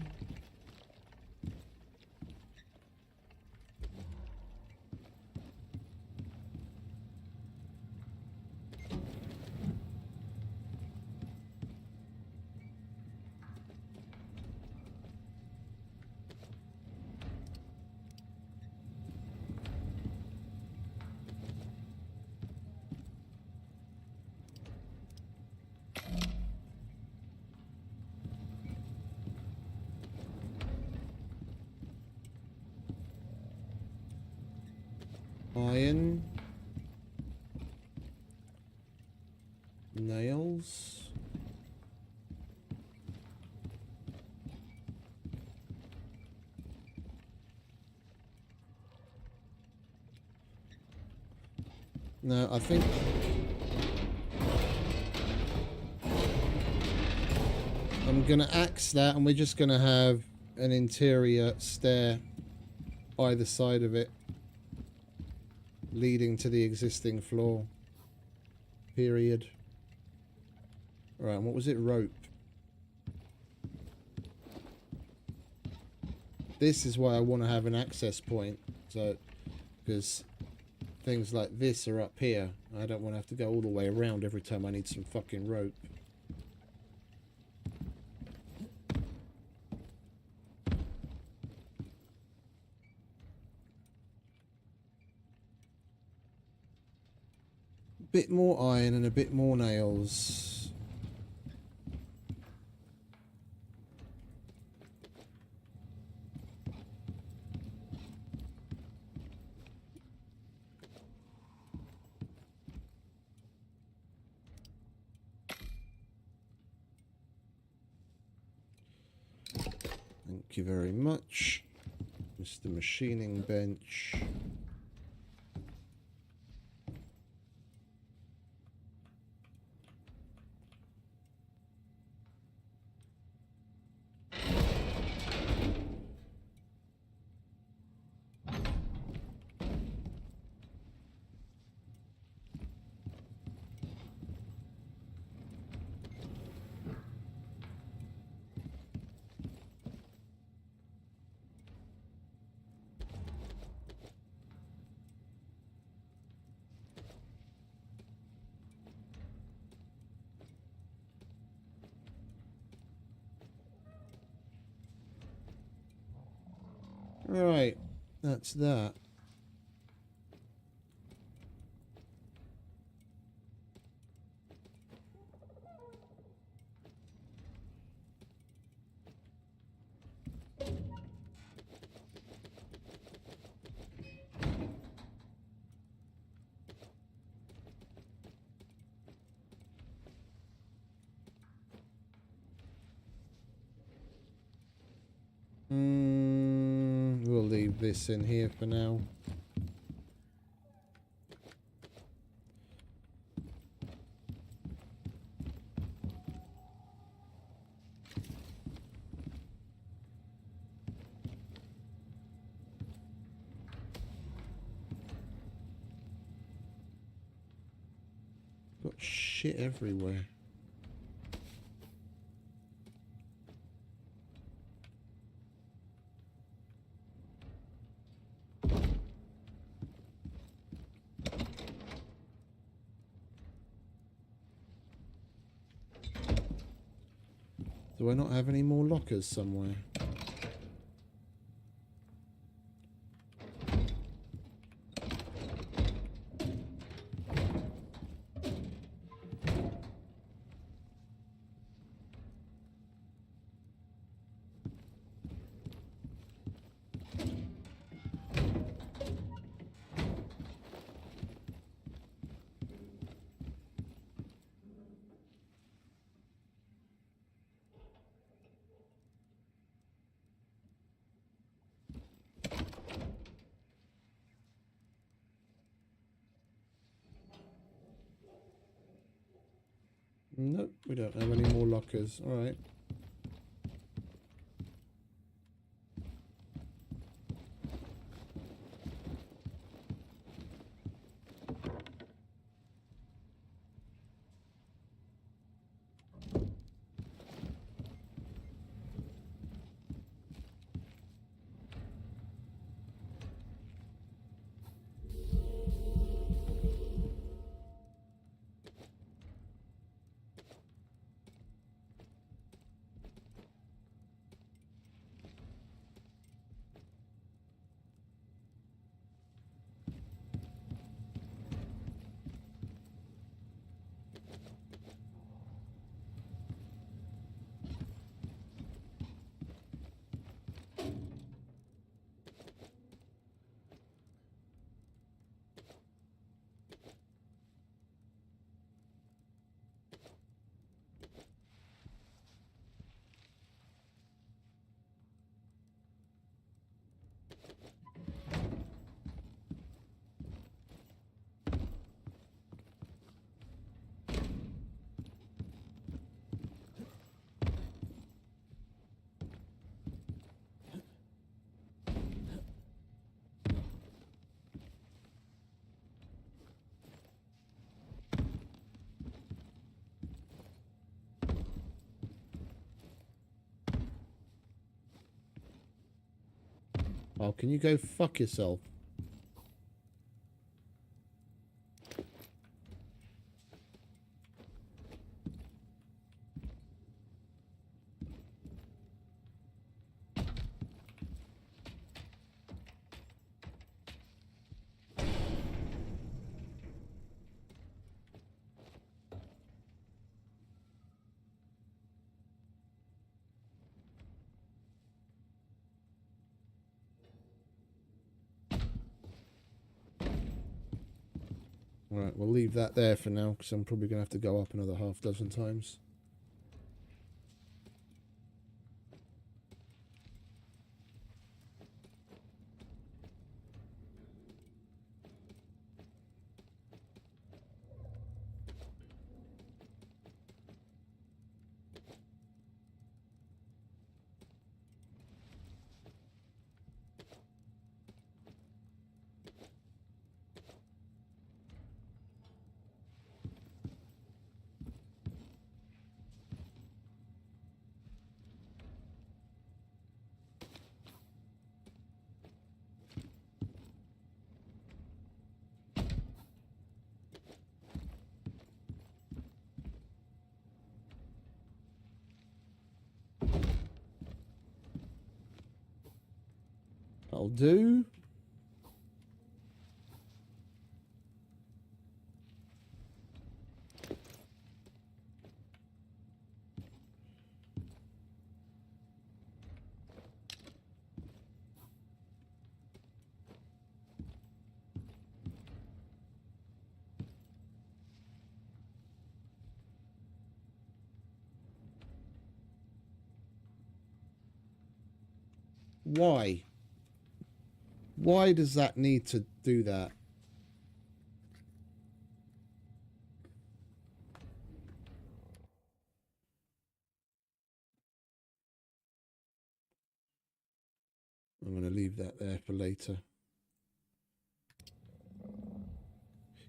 Iron, nails, no, I think I'm gonna axe that, and we're just gonna have an interior stair either side of it, leading to the existing floor. Period. Right, and what was it? Rope. This is why I want to have an access point. So, because things like this are up here. I don't want to have to go all the way around every time I need some fucking rope. Bit more iron and a bit more nails. Thank you very much, Mr. Machining Bench. Alright, that's that. We'll leave this in here for now. Got shit everywhere. Do I not have any more lockers somewhere? Nope, we don't have any more lockers. Alright. Oh, can you go fuck yourself? Right, we'll leave that there for now because I'm probably going to have to go up another half dozen times. That'll do. Why? Why does that need to do that? I'm going to leave that there for later.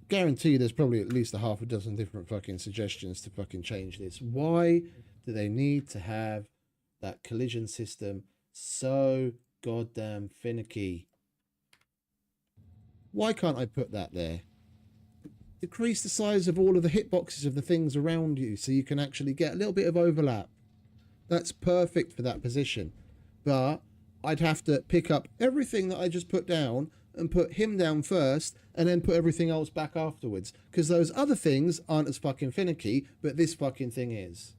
Guarantee there's probably at least a half a dozen different fucking suggestions to fucking change this. Why do they need to have that collision system so goddamn finicky? Why can't I put that there? Decrease the size of all of the hitboxes of the things around you so you can actually get a little bit of overlap. That's perfect for that position. But I'd have to pick up everything that I just put down and put him down first and then put everything else back afterwards. Because those other things aren't as fucking finicky, but this fucking thing is.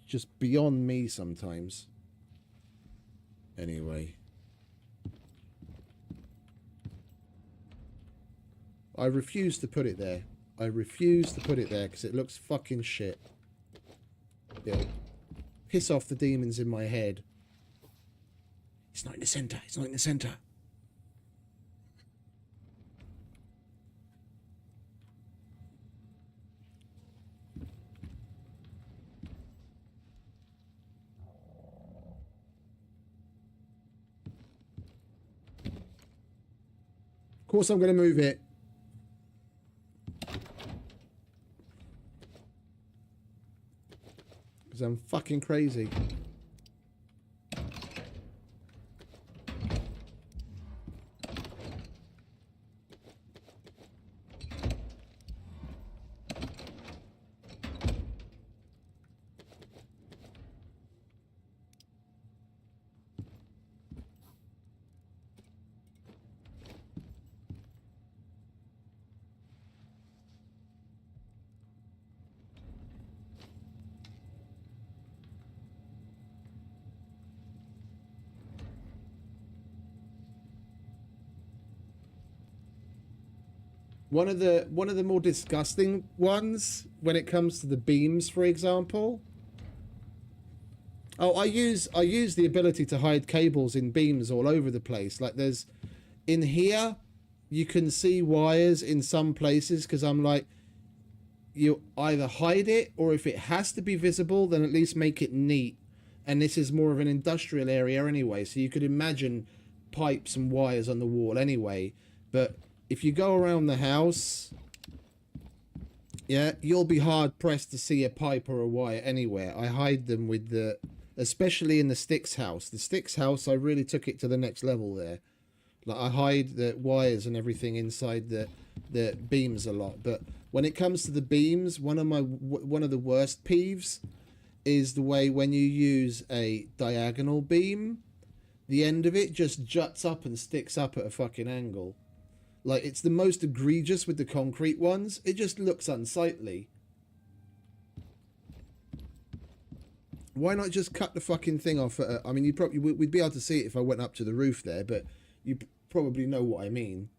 Just beyond me sometimes. Anyway. I refuse to put it there. I refuse to put it there because it looks fucking shit. It'll piss off the demons in my head. It's not in the centre. It's not in the centre. Of course I'm going to move it. Because I'm fucking crazy. One of the more disgusting ones when it comes to the beams, for example. Oh, I use the ability to hide cables in beams all over the place. Like there's in here, you can see wires in some places because I'm like, you either hide it or if it has to be visible, then at least make it neat. And this is more of an industrial area anyway, so you could imagine pipes and wires on the wall anyway. But if you go around the house, yeah, you'll be hard pressed to see a pipe or a wire anywhere. I hide them with the, especially in the Sticks house. The Sticks house, I really took it to the next level there. Like I hide the wires and everything inside the beams a lot. But when it comes to the beams, one of the worst peeves is the way when you use a diagonal beam, the end of it just juts up and sticks up at a fucking angle. Like, it's the most egregious with the concrete ones. It just looks unsightly. Why not just cut the fucking thing off? I mean, we'd be able to see it if I went up to the roof there, but you probably know what I mean.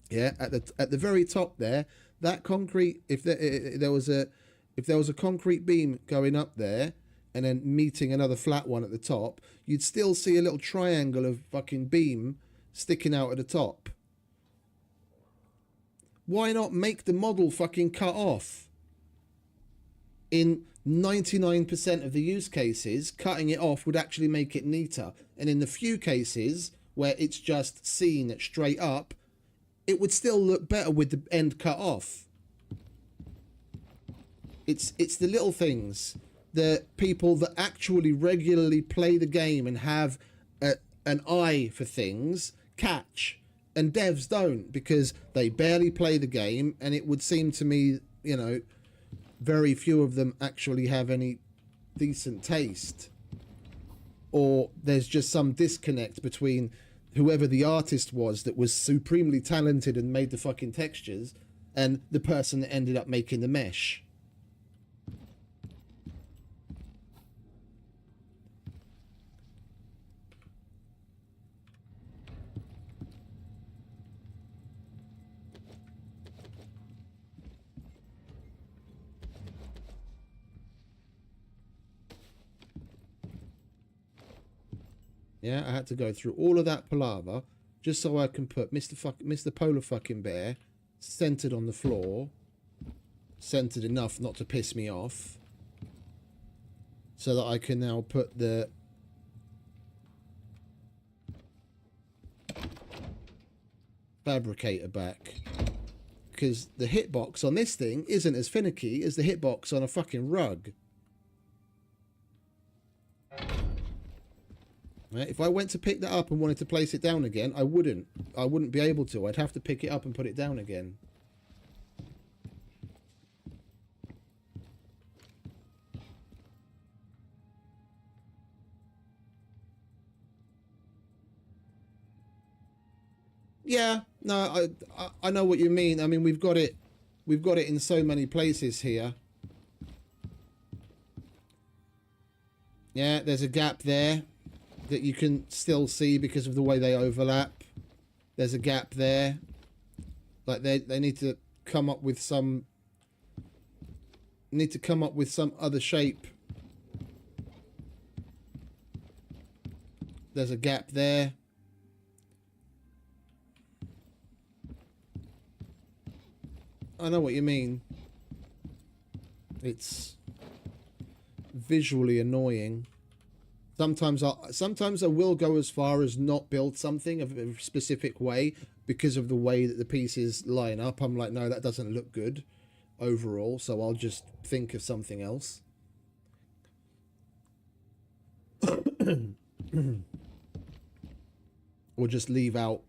Yeah, at the very top there, that concrete. If there was a concrete beam going up there and then meeting another flat one at the top, you'd still see a little triangle of fucking beam sticking out at the top. Why not make the model fucking cut off? In 99% of the use cases, cutting it off would actually make it neater. And in the few cases where it's just seen straight up, it would still look better with the end cut off. It's the little things that people that actually regularly play the game and have an eye for things catch. And devs don't, because they barely play the game, and it would seem to me, you know, very few of them actually have any decent taste. or there's just some disconnect between whoever the artist was that was supremely talented and made the fucking textures and the person that ended up making the mesh. Yeah, I had to go through all of that palaver just so I can put Mr. Polar fucking Bear centered on the floor, centered enough not to piss me off, so that I can now put the fabricator back. Because the hitbox on this thing isn't as finicky as the hitbox on a fucking rug. Right, if I went to pick that up and wanted to place it down again, I wouldn't be able to. I'd have to pick it up and put it down again. Yeah, no, I know what you mean. I mean, we've got it in so many places here. Yeah, there's a gap there that you can still see because of the way they overlap. There's a gap there. Like they need to come up with some other shape. There's a gap there. I know what you mean. It's visually annoying. Sometimes I will go as far as not build something of a specific way because of the way that the pieces line up. I'm like, no, that doesn't look good overall, so I'll just think of something else. Or just leave out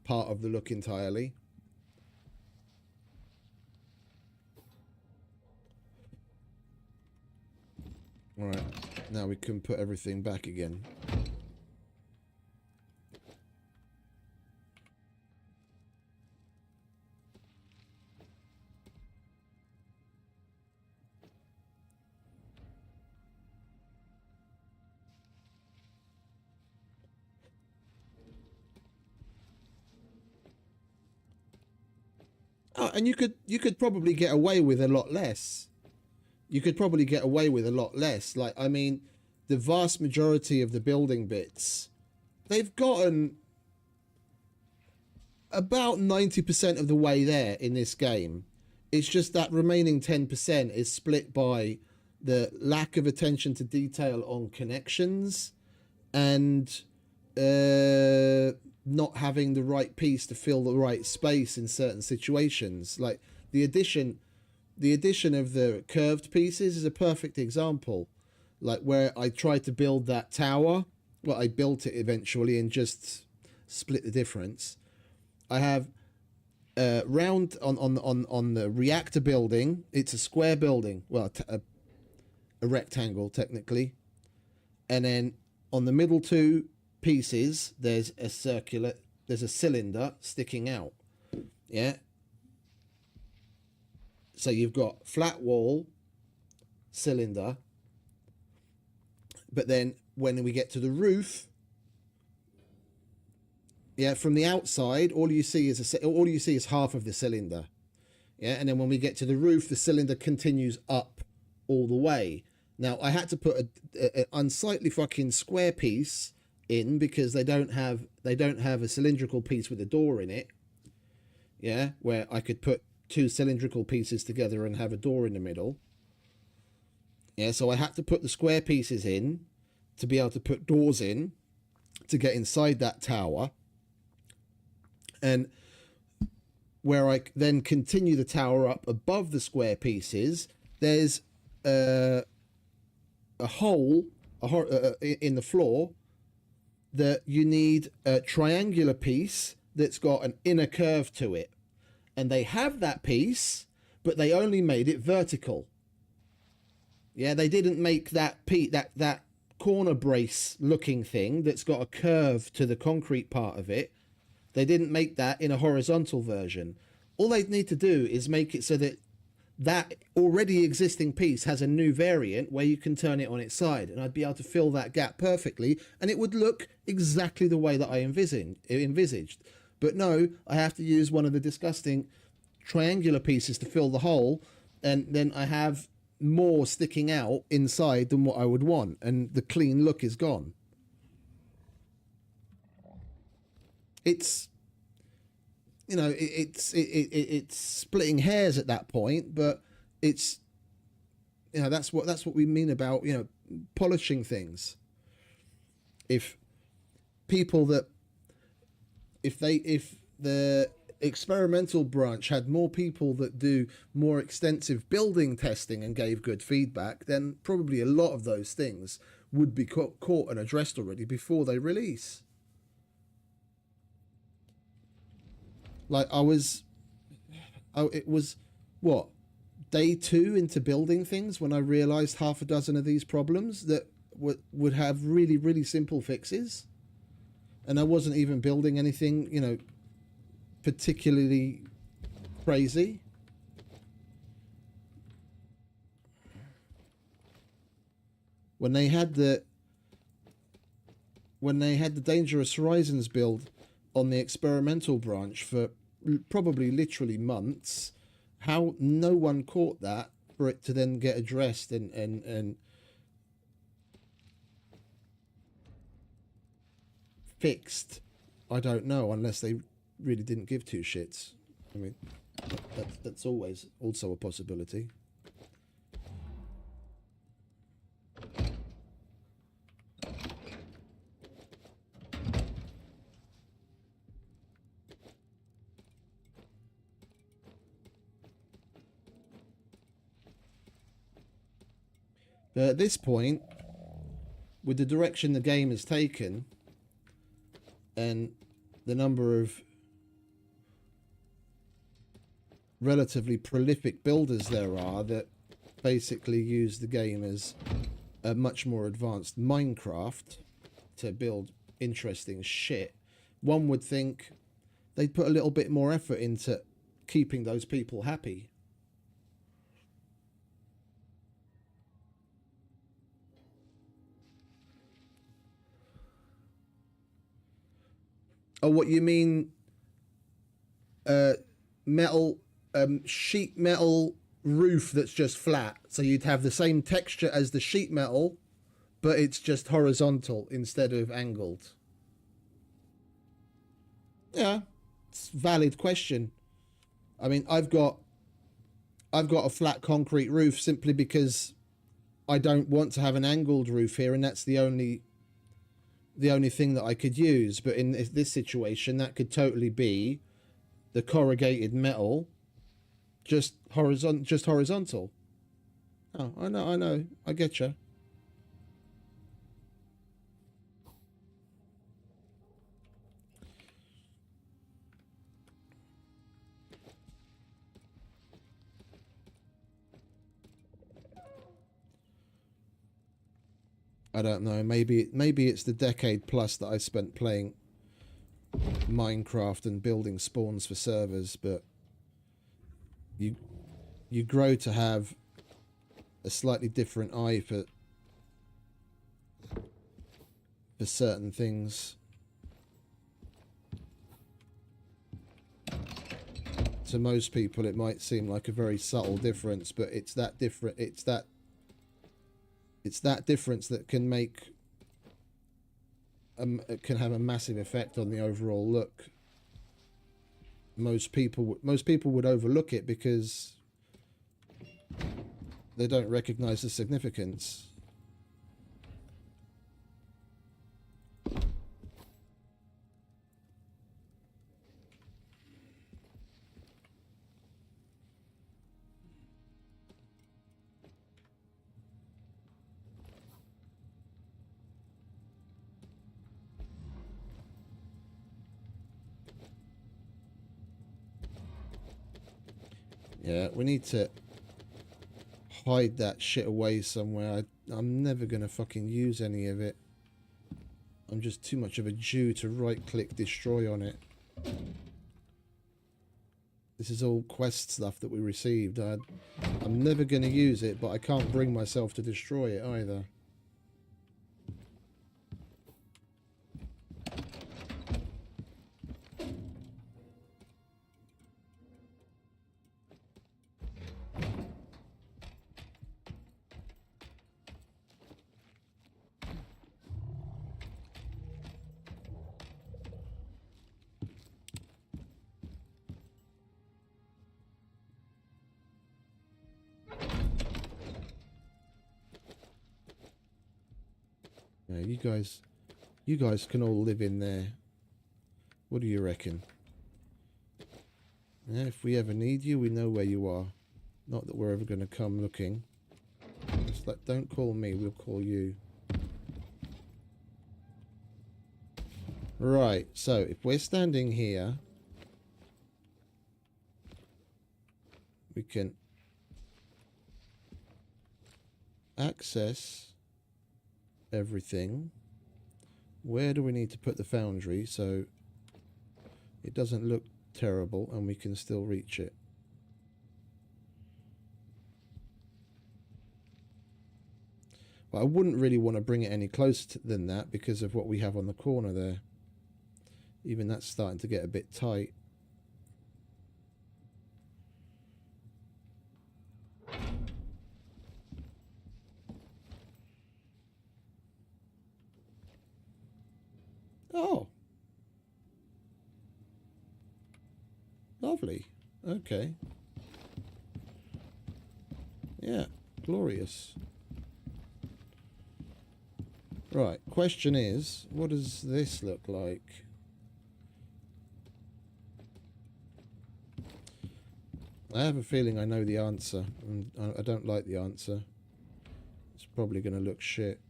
part of the look entirely. All right. Now we can put everything back again. Oh, and you could probably get away with a lot less. You could probably get away with a lot less. Like, I mean, the vast majority of the building bits, they've gotten about 90% of the way there in this game. It's just that remaining 10% is split by the lack of attention to detail on connections and not having the right piece to fill the right space in certain situations. Like the addition of the curved pieces is a perfect example. Like where I tried to build that tower, well, I built it eventually and just split the difference. I have round on the reactor building. It's a square building, well, a rectangle technically, and then on the middle two pieces there's a cylinder sticking out. Yeah. So you've got flat wall, cylinder, but then when we get to the roof, yeah, from the outside, all you see is half of the cylinder, yeah, and then when we get to the roof, the cylinder continues up all the way. Now I had to put an unsightly fucking square piece in because they don't have a cylindrical piece with a door in it, yeah, where I could put two cylindrical pieces together and have a door in the middle. Yeah, so I had to put the square pieces in to be able to put doors in to get inside that tower. And where I then continue the tower up above the square pieces, there's a hole in the floor that you need a triangular piece that's got an inner curve to it. And they have that piece, but they only made it vertical. Yeah, they didn't make that corner brace looking thing that's got a curve to the concrete part of it. They didn't make that in a horizontal version. All they'd need to do is make it so that that already existing piece has a new variant where you can turn it on its side, and I'd be able to fill that gap perfectly, and it would look exactly the way that I envisaged. But no, I have to use one of the disgusting triangular pieces to fill the hole, and then I have more sticking out inside than what I would want, and the clean look is gone. It's, you know, it's splitting hairs at that point, but it's, you know, that's what we mean about, you know, polishing things. If people that, if the experimental branch had more people that do more extensive building testing and gave good feedback, then probably a lot of those things would be caught and addressed already before they release. Like it was what, day 2 into building things when I realized half a dozen of these problems that would have really, really simple fixes, and I wasn't even building anything, you know, particularly crazy. When they had the Dangerous Horizons build on the experimental branch for probably literally months, how no one caught that for it to then get addressed and fixed, I don't know, unless they really didn't give two shits. I mean, that's always also a possibility. But at this point, with the direction the game has taken and the number of relatively prolific builders there are that basically use the game as a much more advanced Minecraft to build interesting shit, one would think they'd put a little bit more effort into keeping those people happy. Oh, what you mean? Metal, sheet metal roof that's just flat. So you'd have the same texture as the sheet metal, but it's just horizontal instead of angled. Yeah, it's a valid question. I mean, I've got a flat concrete roof simply because I don't want to have an angled roof here, and that's the only thing that I could use. But in this situation, that could totally be the corrugated metal, just horizontal. Oh, I know, I get you. I don't know. Maybe it's the decade plus that I spent playing Minecraft and building spawns for servers, but you grow to have a slightly different eye for certain things. To most people, it might seem like a very subtle difference, but it's that different. It's that difference that can make it can have a massive effect on the overall look. Most people would overlook it because they don't recognize the significance. Yeah, we need to hide that shit away somewhere. I'm never going to fucking use any of it. I'm just too much of a Jew to right-click destroy on it. This is all quest stuff that we received. I'm never going to use it, but I can't bring myself to destroy it either. Yeah, you guys can all live in there. What do you reckon? Yeah, if we ever need you, we know where you are. Not that we're ever going to come looking. Just like, don't call me, we'll call you. Right, so if we're standing here, we can access everything. Where do we need to put the foundry so it doesn't look terrible and we can still reach it? Well, I wouldn't really want to bring it any closer than that because of what we have on the corner there. Even that's starting to get a bit tight. Oh. Lovely. Okay. Yeah, glorious. Right, question is, what does this look like? I have a feeling I know the answer, and I don't like the answer. It's probably going to look shit.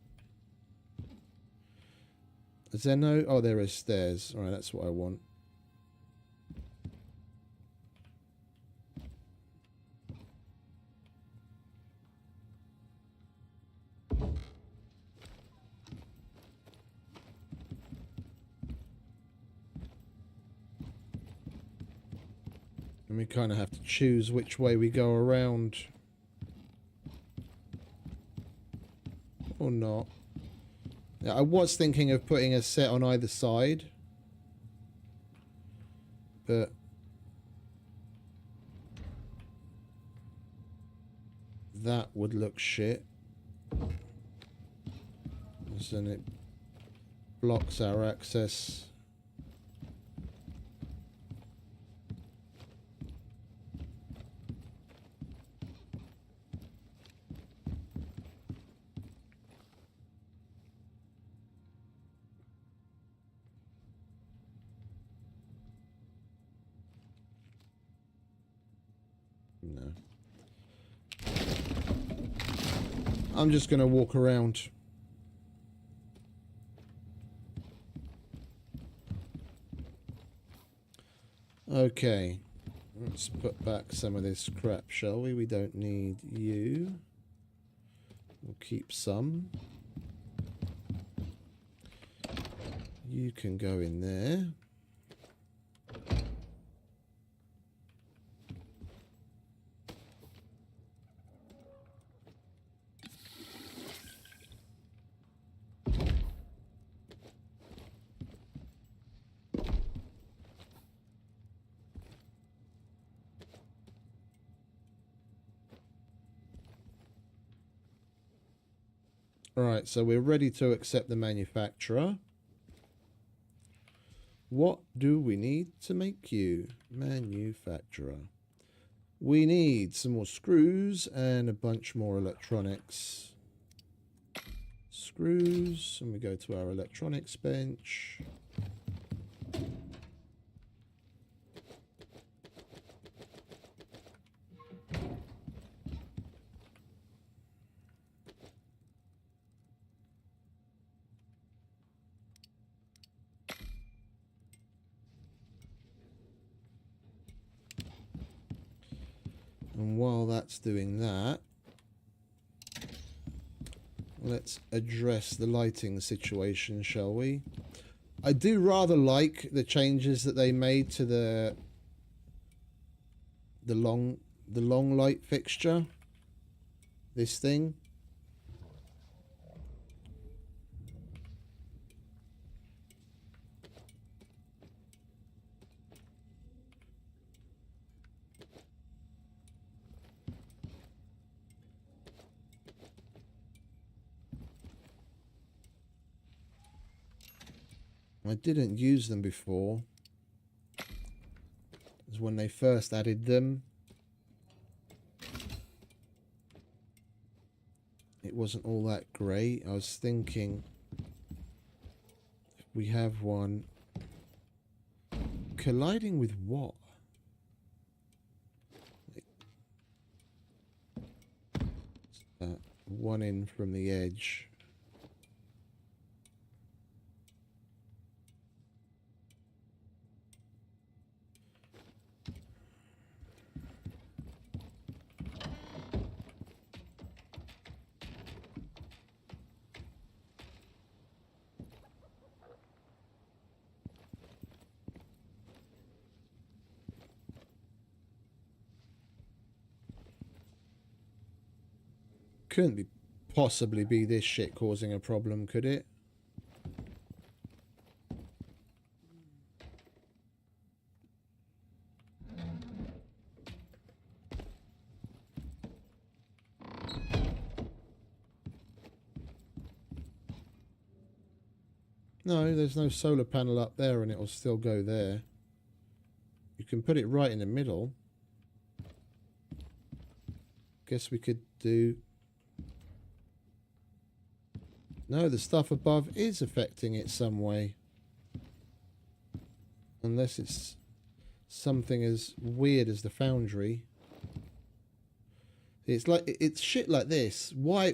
Is there no... Oh, there is stairs. Alright, that's what I want. And we kind of have to choose which way we go around. Or not. Yeah, I was thinking of putting a set on either side. But... that would look shit. And it blocks our access. No. I'm just going to walk around. Okay. Let's put back some of this crap, shall we? We don't need you. We'll keep some. You can go in there. Alright, so we're ready to accept the manufacturer. What do we need to make you? Manufacturer. We need some more screws and a bunch more electronics. Screws, and we go to our electronics bench. And while that's doing that, Let's address the lighting situation, shall we? I do rather like the changes that they made to the long light fixture. This thing. I didn't use them before. It was when they first added them. It wasn't all that great. I was thinking we have one colliding with what? One in from the edge. Couldn't be possibly be this shit causing a problem, could it? No, there's no solar panel up there and it'll still go there. You can put it right in the middle. Guess we could do... No, the stuff above is affecting it some way. Unless it's something as weird as the foundry. It's like, it's shit like this. Why?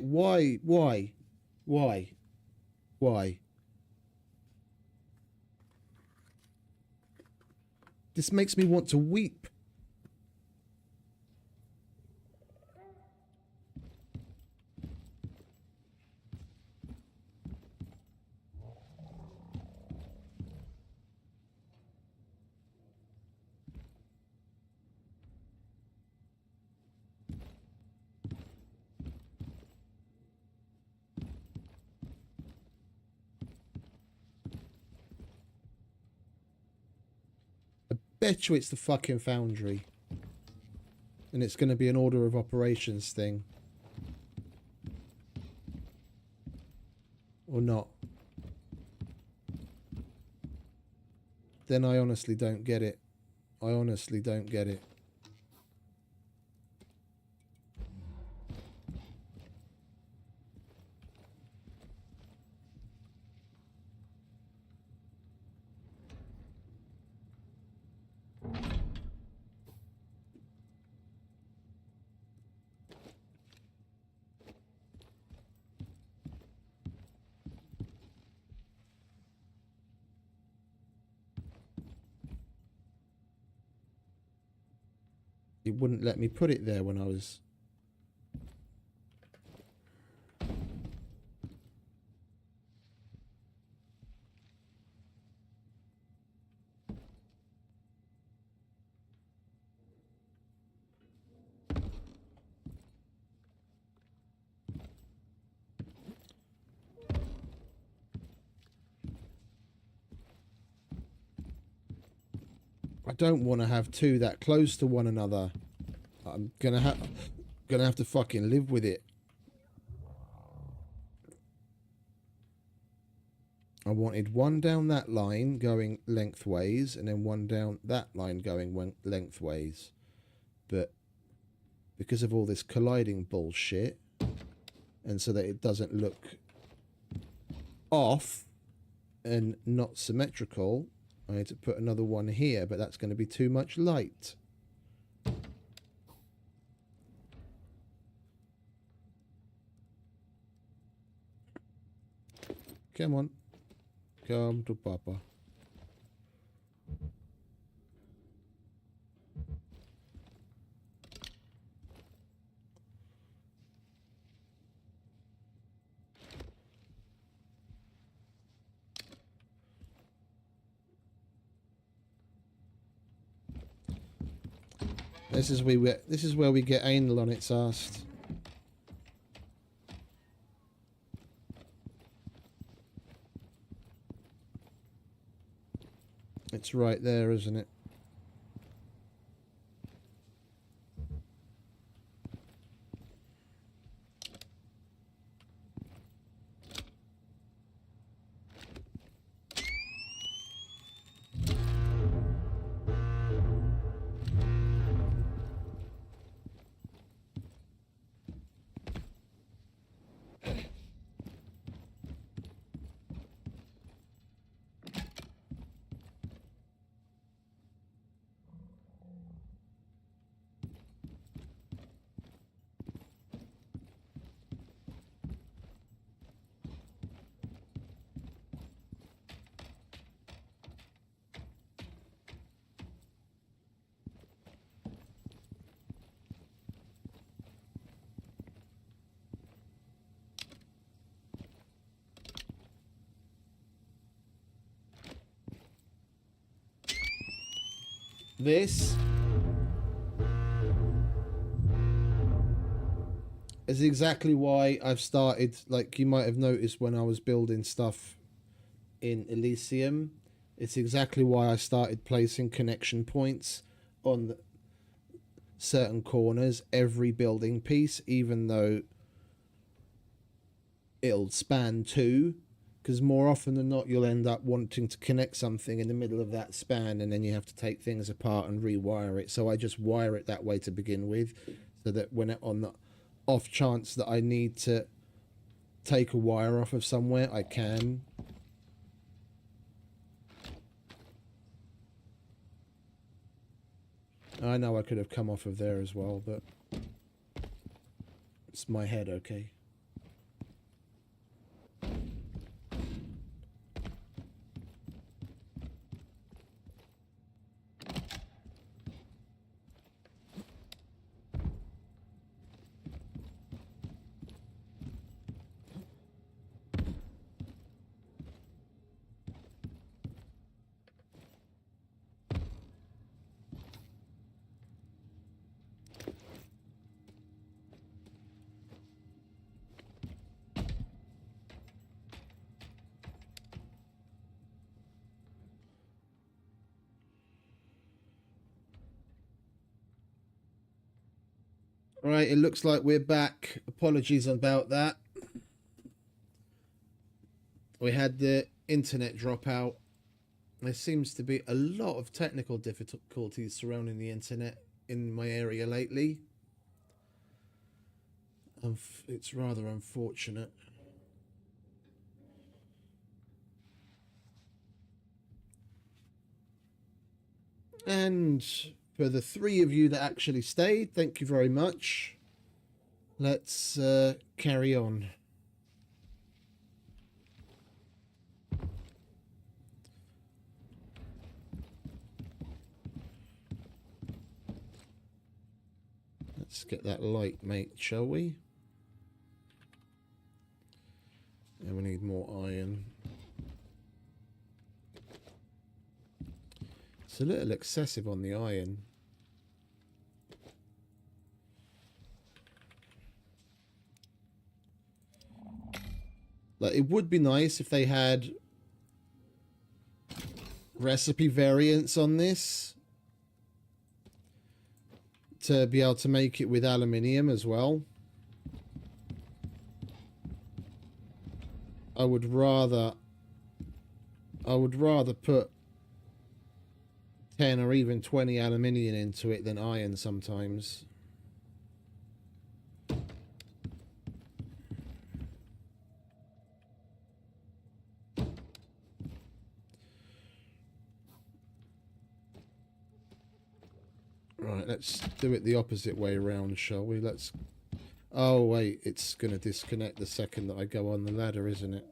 This makes me want to weep. Bet you it's the fucking foundry. And it's going to be an order of operations thing. Or not. Then I honestly don't get it. I honestly don't get it. It wouldn't let me put it there when I was... I don't want to have two that close to one another. I'm gonna have to fucking live with it. I wanted one down that line going lengthways and then one down that line going lengthways. But because of all this colliding bullshit, and so that it doesn't look off and not symmetrical, I need to put another one here, but that's going to be too much light. Come on. Come to Papa. This is where we get anal on its arse. It's right there, isn't it? This is exactly why I've started, like you might have noticed when I was building stuff in Elysium, it's exactly why I started placing connection points on certain corners every building piece, even though it'll span two, because more often than not you'll end up wanting to connect something in the middle of that span and then you have to take things apart and rewire it. So I just wire it that way to begin with, so that when it, on the off chance that I need to take a wire off of somewhere, I can. I know I could have come off of there as well, but it's my head, okay? Right, it looks like we're back. Apologies about that. We had the internet drop out. There seems to be a lot of technical difficulties surrounding the internet in my area lately. It's rather unfortunate. And for the 3 of you that actually stayed, thank you very much. Let's carry on. Let's get that light, mate, shall we? And we need more iron. It's a little excessive on the iron. Like, it would be nice if they had recipe variants on this to be able to make it with aluminium as well. I would rather put 10 or even 20 aluminium into it than iron sometimes. Right, let's do it the opposite way around, shall we? Let's... Oh, wait, it's going to disconnect the second that I go on the ladder, isn't it?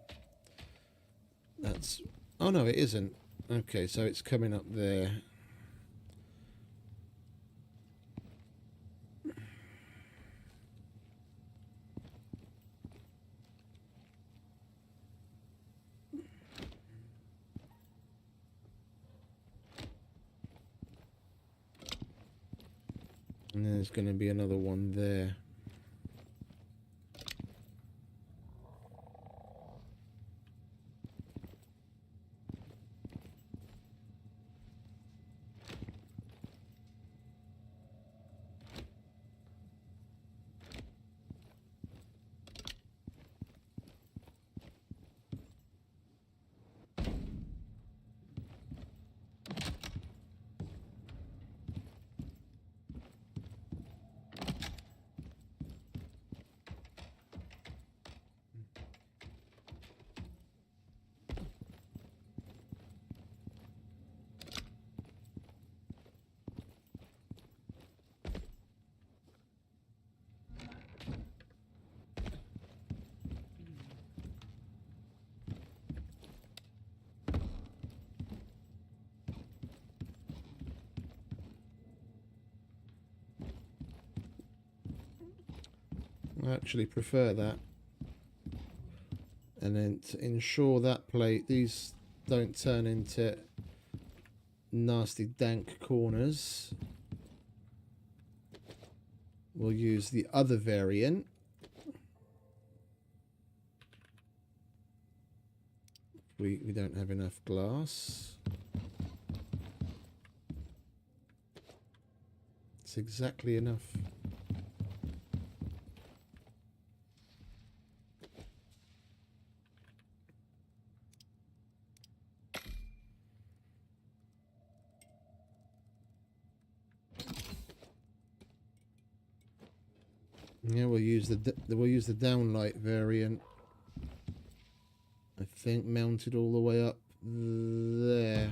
That's... Oh, no, it isn't. Okay, so it's coming up there. there's going to be another one there. I actually prefer that. And then to ensure that plate, these don't turn into nasty dank corners, we'll use the other variant. We don't have enough glass. It's exactly enough. Yeah, we'll use the downlight variant. I think mounted all the way up there.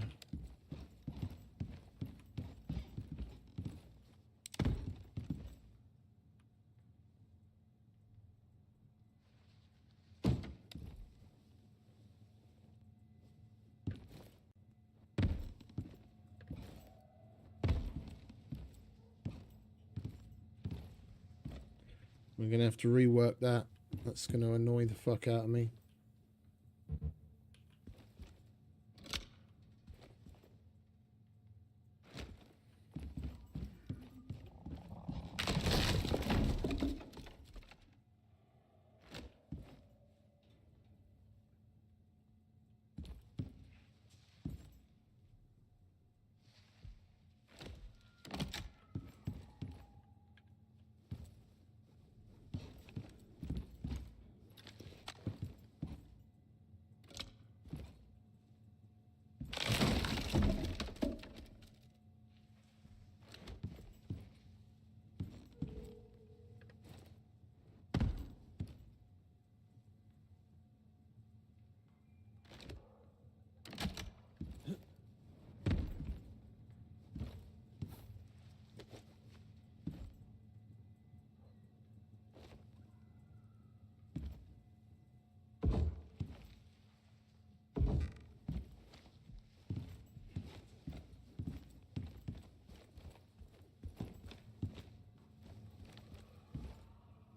We're going to have to rework that. That's going to annoy the fuck out of me.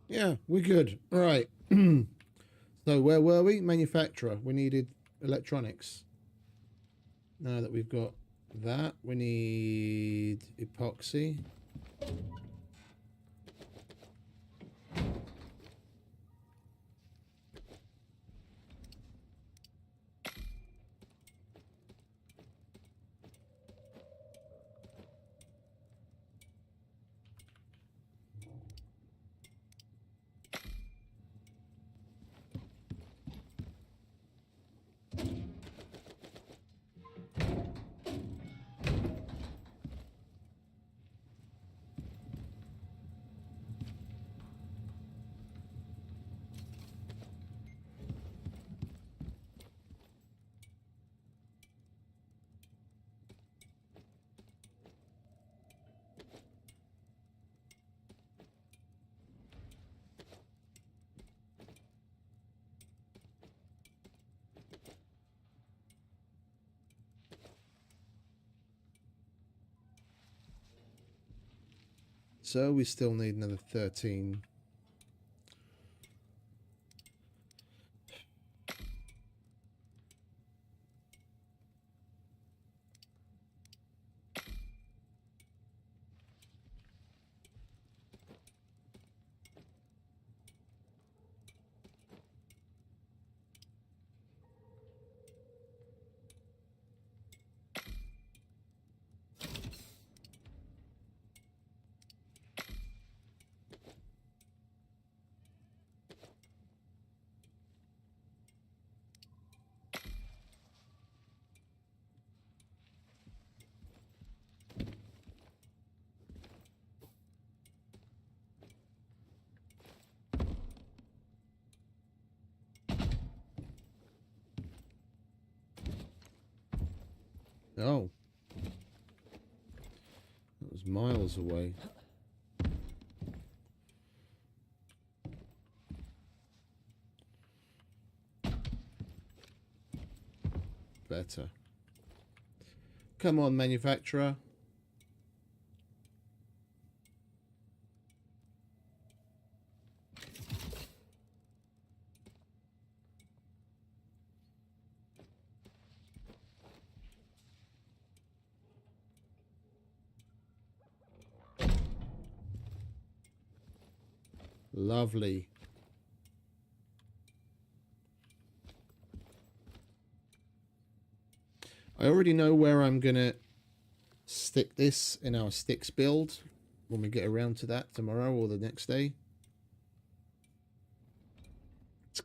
Yeah, we're good. All right. So where were we? Manufacturer. We needed electronics. Now that we've got that, we need epoxy. So we still need another 13. Oh. That was miles away. Better. Come on, manufacturer. Lovely. I already know where I'm gonna stick this in our sticks build when we get around to that tomorrow or the next day. That's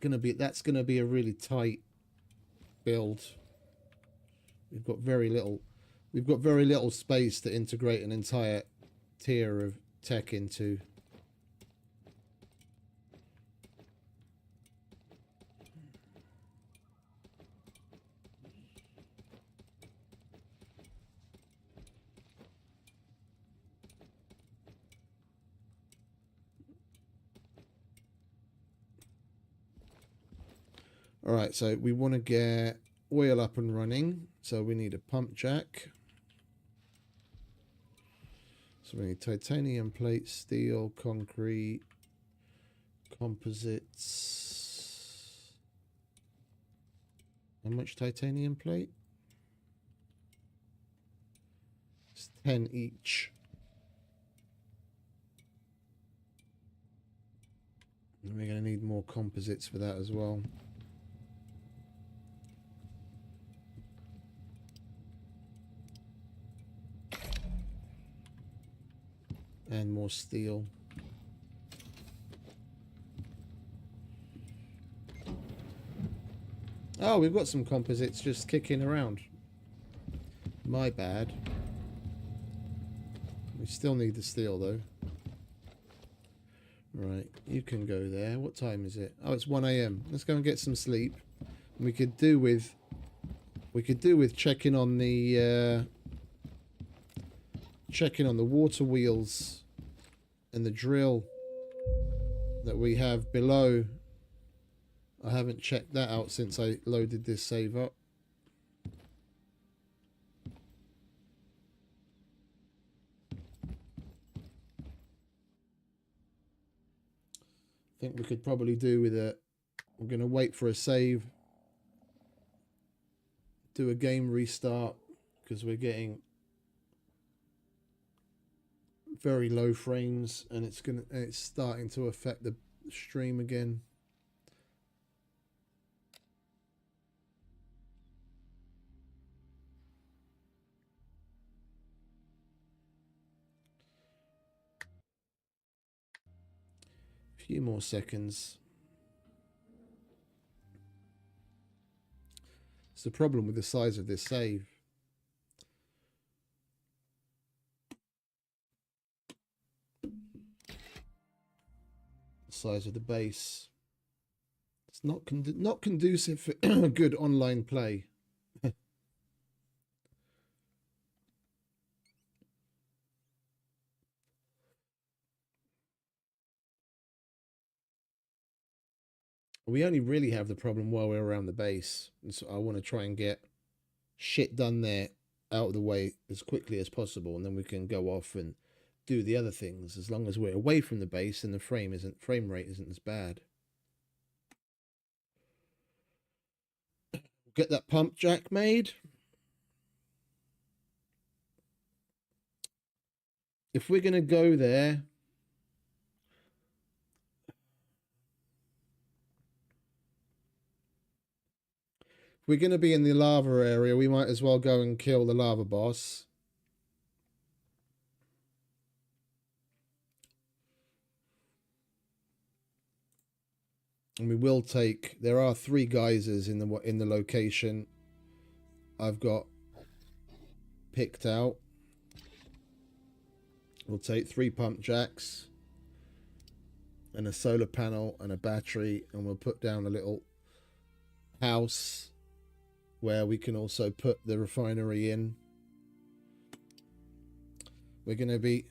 gonna be a really tight build. We've got very little space to integrate an entire tier of tech into. All right, so we want to get oil up and running. So we need a pump jack. So we need titanium plate, steel, concrete, composites. How much titanium plate? It's 10 each. And we're going to need more composites for that as well. And more steel. Oh, we've got some composites just kicking around. My bad. We still need the steel though. Right, you can go there. What time is it? Oh, it's 1 AM. Let's go and get some sleep. We could do with checking on the water wheels and the drill that we have below. I haven't checked that out since I loaded this save up. I think we could probably do with it. I'm going to wait for a save. Do a game restart because we're getting very low frames and it's starting to affect the stream again. A few more seconds. It's the problem with the size of this save. Size of the base. It's not conducive for good online play. We only really have the problem while we're around the base, and so I want to try and get shit done there out of the way as quickly as possible, and then we can go off and do the other things as long as we're away from the base and the frame rate isn't as bad. Get that pump jack made. If we're going to go there, if we're going to be in the lava area, we might as well go and kill the lava boss. And we will take, there are 3 geysers in the location I've got picked out. We'll take 3 pump jacks and a solar panel and a battery, and we'll put down a little house where we can also put the refinery in. We're going to be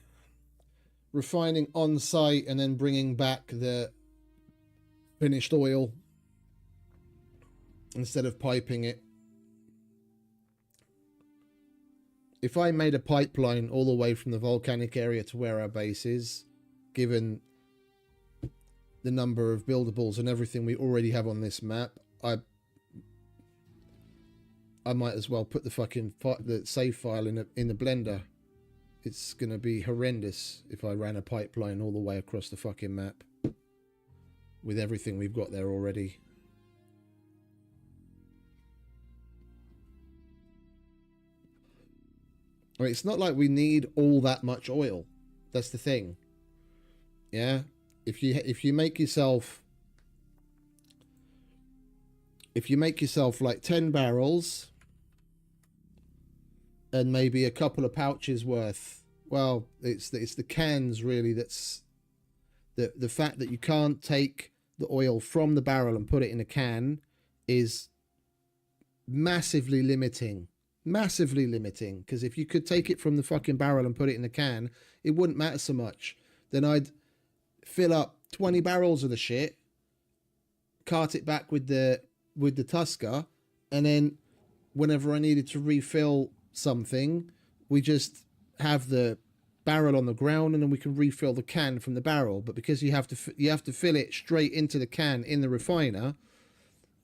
refining on site and then bringing back the finished oil instead of piping it. If I made a pipeline all the way from the volcanic area to where our base is, given the number of buildables and everything we already have on this map, I might as well put the save file in the blender. It's gonna be horrendous if I ran a pipeline all the way across the fucking map with everything we've got there already. I mean, it's not like we need all that much oil. That's the thing. Yeah, if you make yourself like 10 barrels and maybe a couple of pouches worth, well, it's the cans really that's the fact that you can't take the oil from the barrel and put it in a can is massively limiting, because if you could take it from the fucking barrel and put it in a can, it wouldn't matter so much. Then I'd fill up 20 barrels of the shit, cart it back with the Tusker, and then whenever I needed to refill something, we just have the barrel on the ground and then we can refill the can from the barrel. But because you have to fill it straight into the can in the refiner,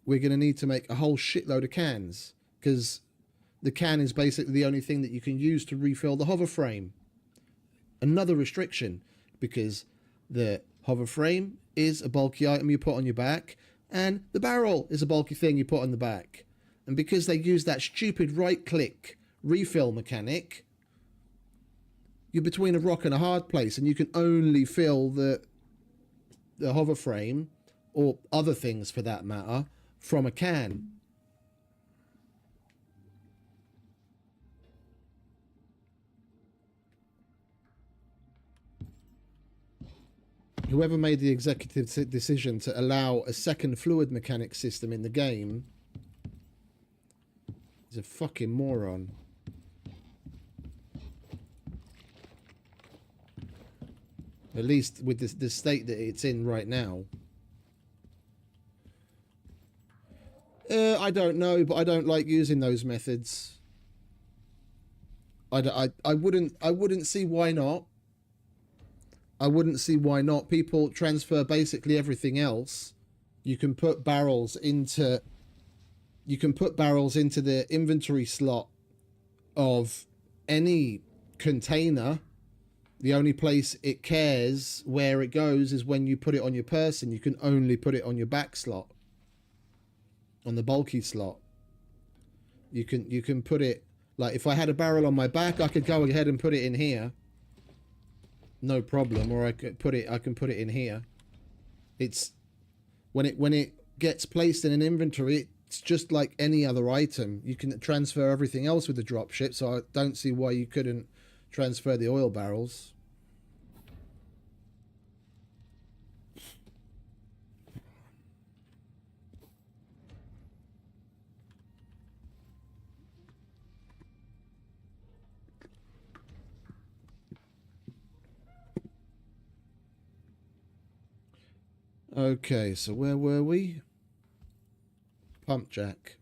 we're going to need to make a whole shitload of cans, because the can is basically the only thing that you can use to refill the hover frame. Another restriction, because the hover frame is a bulky item you put on your back, and the barrel is a bulky thing you put on the back. And because they use that stupid right-click refill mechanic, you're between a rock and a hard place, and you can only fill the hover frame, or other things for that matter, from a can. Whoever made the executive decision to allow a second fluid mechanic system in the game is a fucking moron. At least with the state that it's in right now. I don't know, but I don't like using those methods. I wouldn't see why not. I wouldn't see why not. People transfer basically everything else. You can put barrels into the inventory slot of any container. The only place it cares where it goes is when you put it on your person. You can only put it on your back slot, on the bulky slot. You can put it, like if I had a barrel on my back, I could go ahead and put it in here. No problem. Or I can put it in here. It's when it gets placed in an inventory, it's just like any other item. You can transfer everything else with the dropship, so I don't see why you couldn't transfer the oil barrels. Okay, so where were we? Pump jack.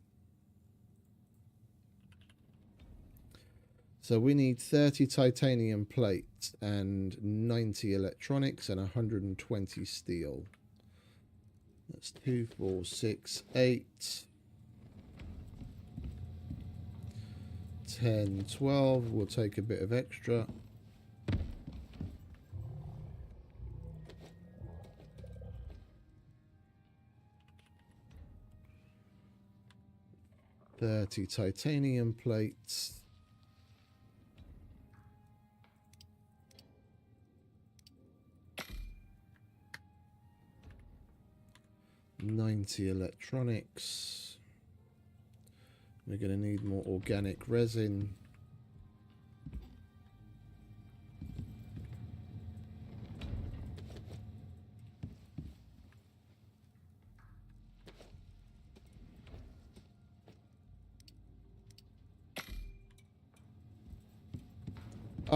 So we need 30 titanium plates and 90 electronics and 120 steel. That's 2, 4, 6, 8, 10, 12. We'll take a bit of extra. $30 titanium plates. $90 electronics. We're going to need more organic resin.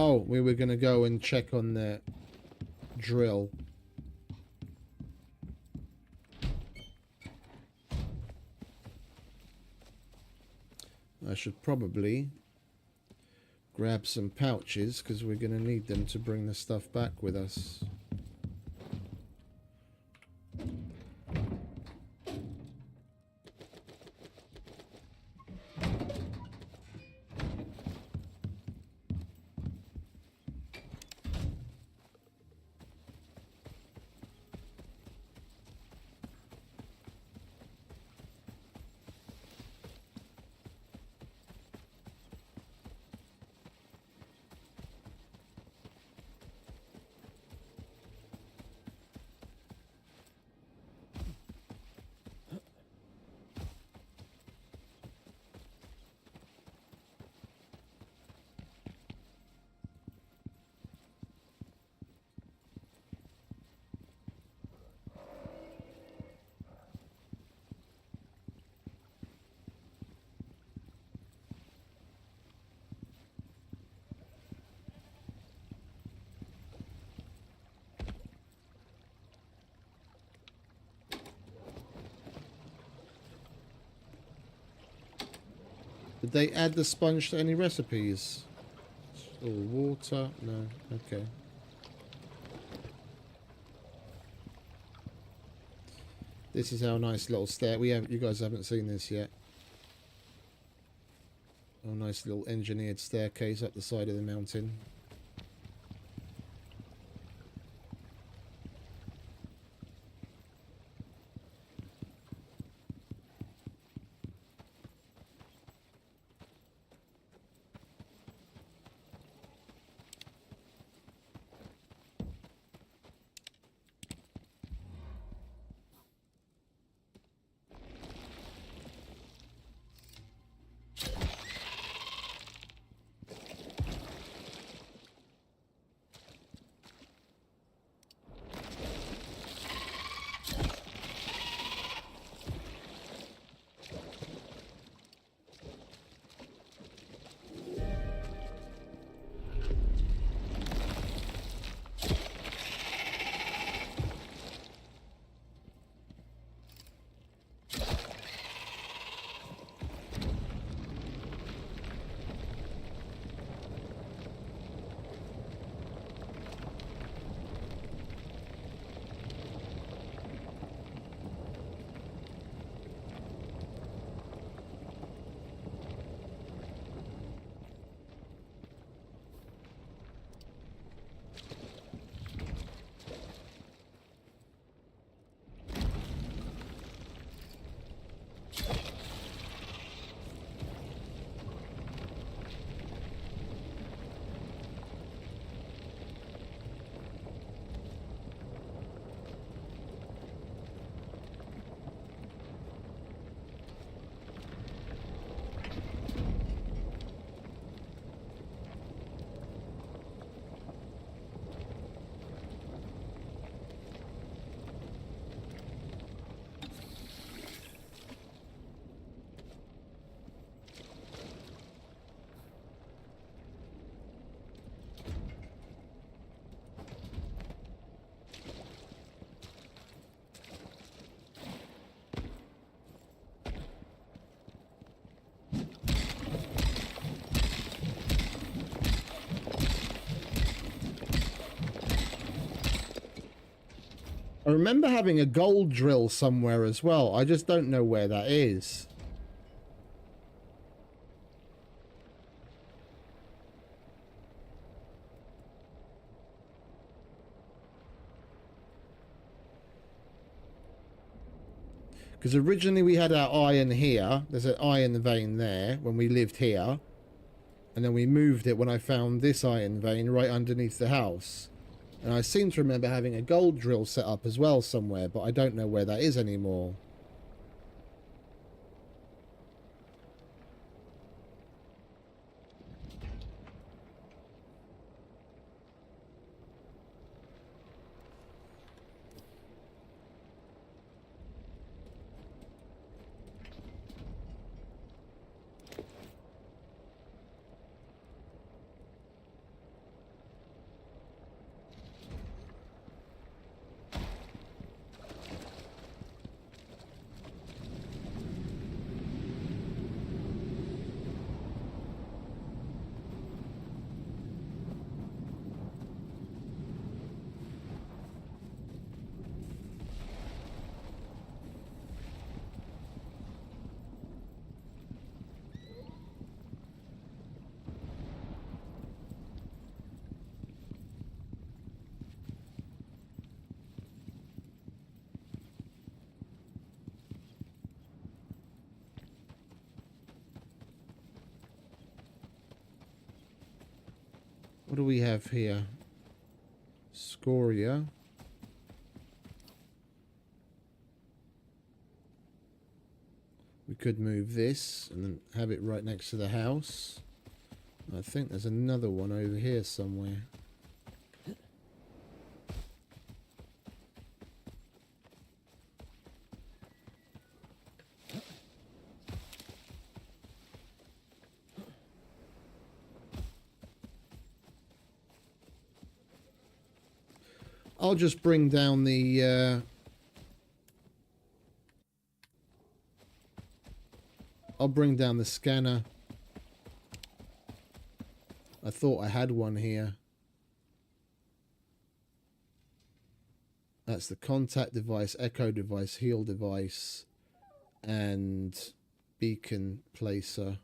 Oh, we were going to go and check on the drill. I should probably grab some pouches because we're going to need them to bring the stuff back with us. Did they add the sponge to any recipes? Or water? No. Okay. This is our nice little stair. You guys haven't seen this yet. Our nice little engineered staircase up the side of the mountain. I remember having a gold drill somewhere as well. I just don't know where that is. Because originally we had our iron here. There's an iron vein there when we lived here. And then we moved it when I found this iron vein right underneath the house. And I seem to remember having a gold drill set up as well somewhere, but I don't know where that is anymore. What do we have here? Scoria. We could move this and then have it right next to the house. I think there's another one over here somewhere. I'll just bring down the I'll bring down the scanner. I thought I had one here. That's the contact device, echo device, heal device, and beacon placer.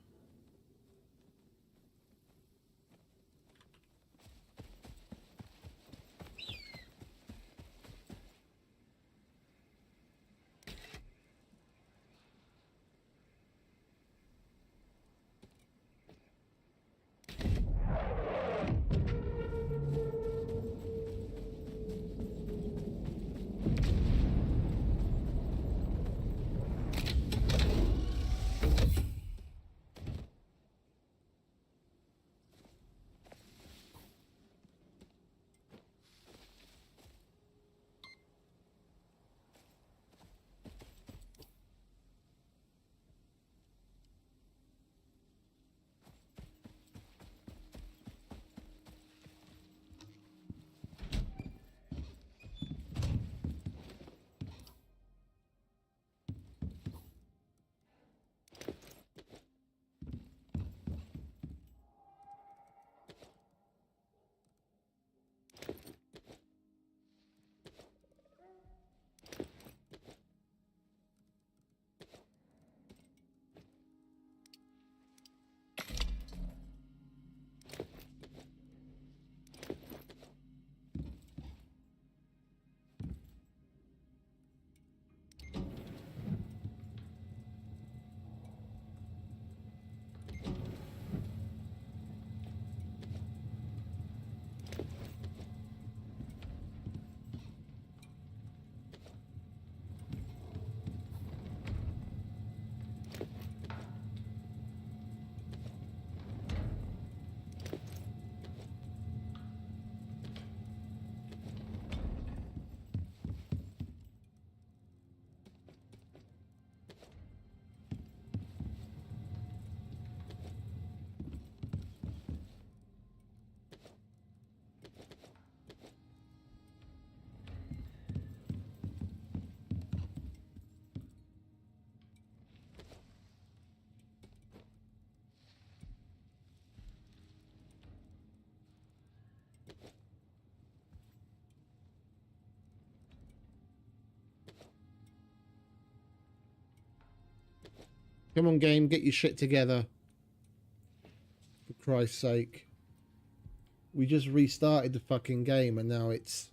Come on, game, get your shit together. For Christ's sake. We just restarted the fucking game and now it's...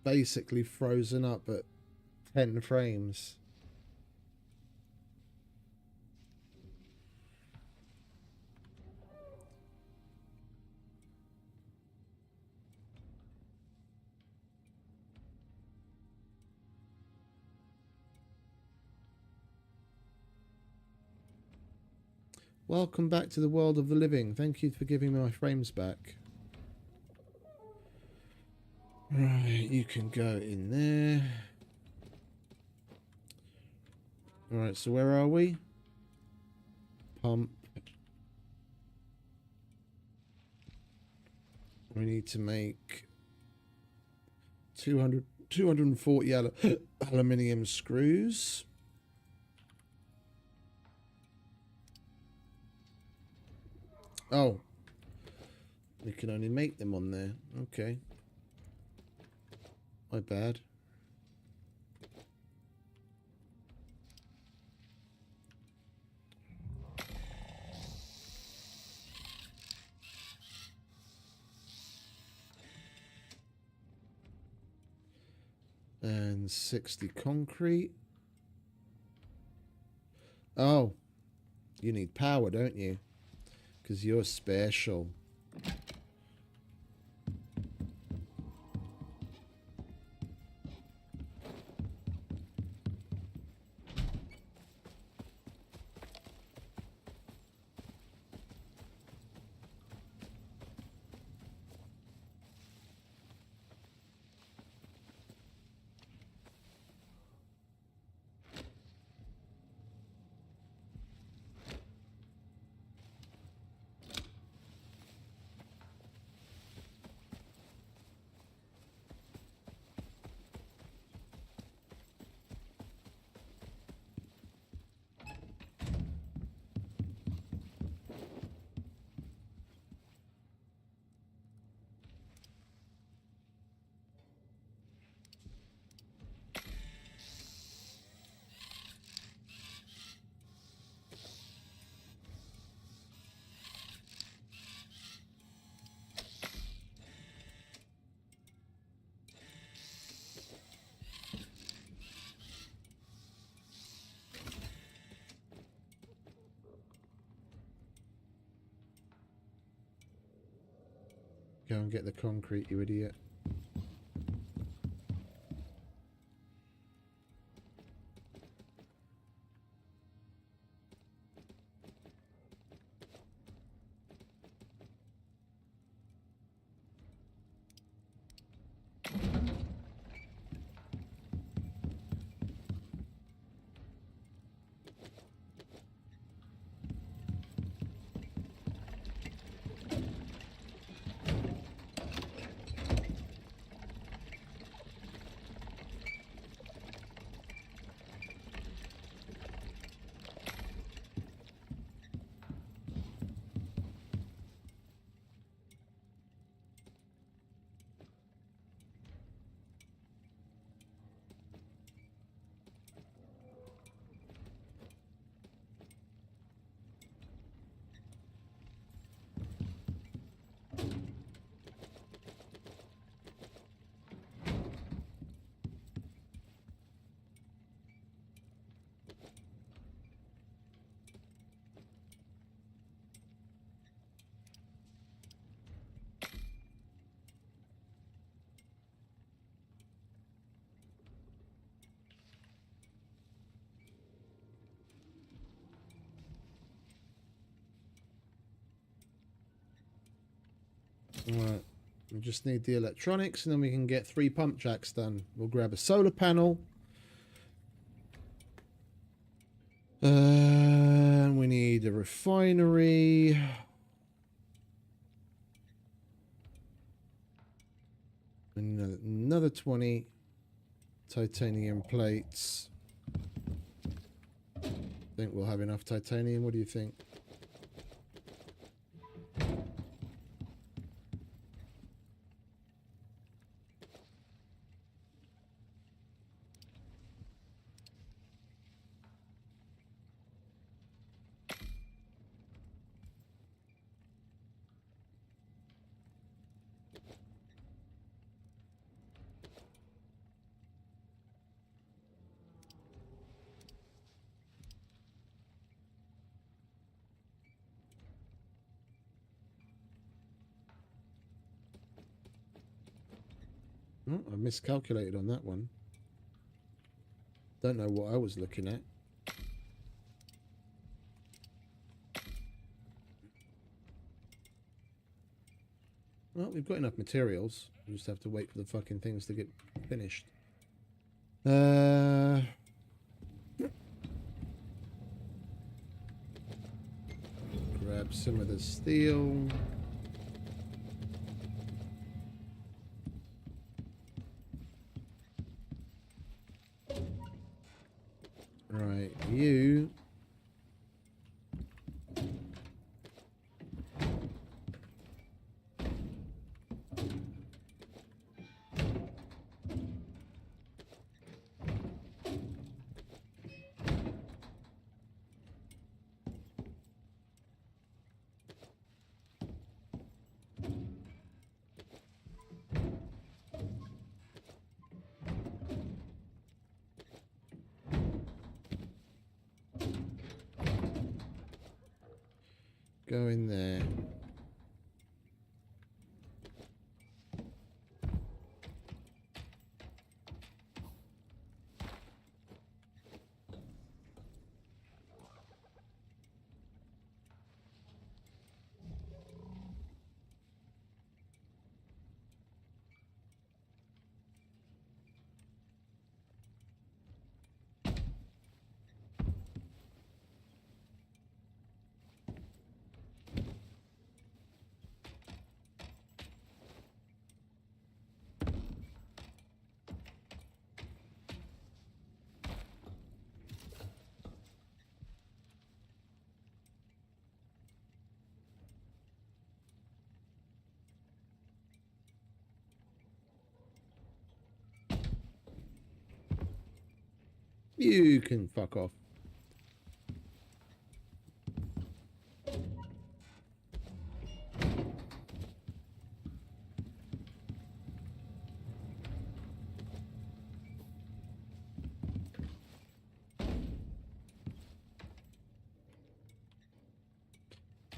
basically frozen up at 10 frames. Welcome back to the world of the living. Thank you for giving me my frames back. Right, you can go in there. Alright, so where are we? Pump. We need to make 240 aluminium screws. Oh. We can only make them on there. Okay. My bad. And 60 concrete. Oh. You need power, don't you? Because you're special. Go and get the concrete, you idiot. Right, we just need the electronics and then we can get 3 pump jacks done. We'll grab a solar panel. We need a refinery. Another 20 titanium plates. I think we'll have enough titanium. What do you think? Oh, I miscalculated on that one. Don't know what I was looking at. Well, we've got enough materials. We just have to wait for the fucking things to get finished. Grab some of the steel. Right, you. go in there. You can fuck off.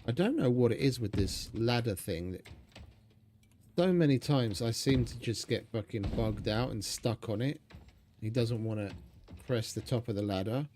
I don't know what it is with this ladder thing. That so many times I seem to just get fucking bugged out and stuck on it. He doesn't want to press the top of the ladder.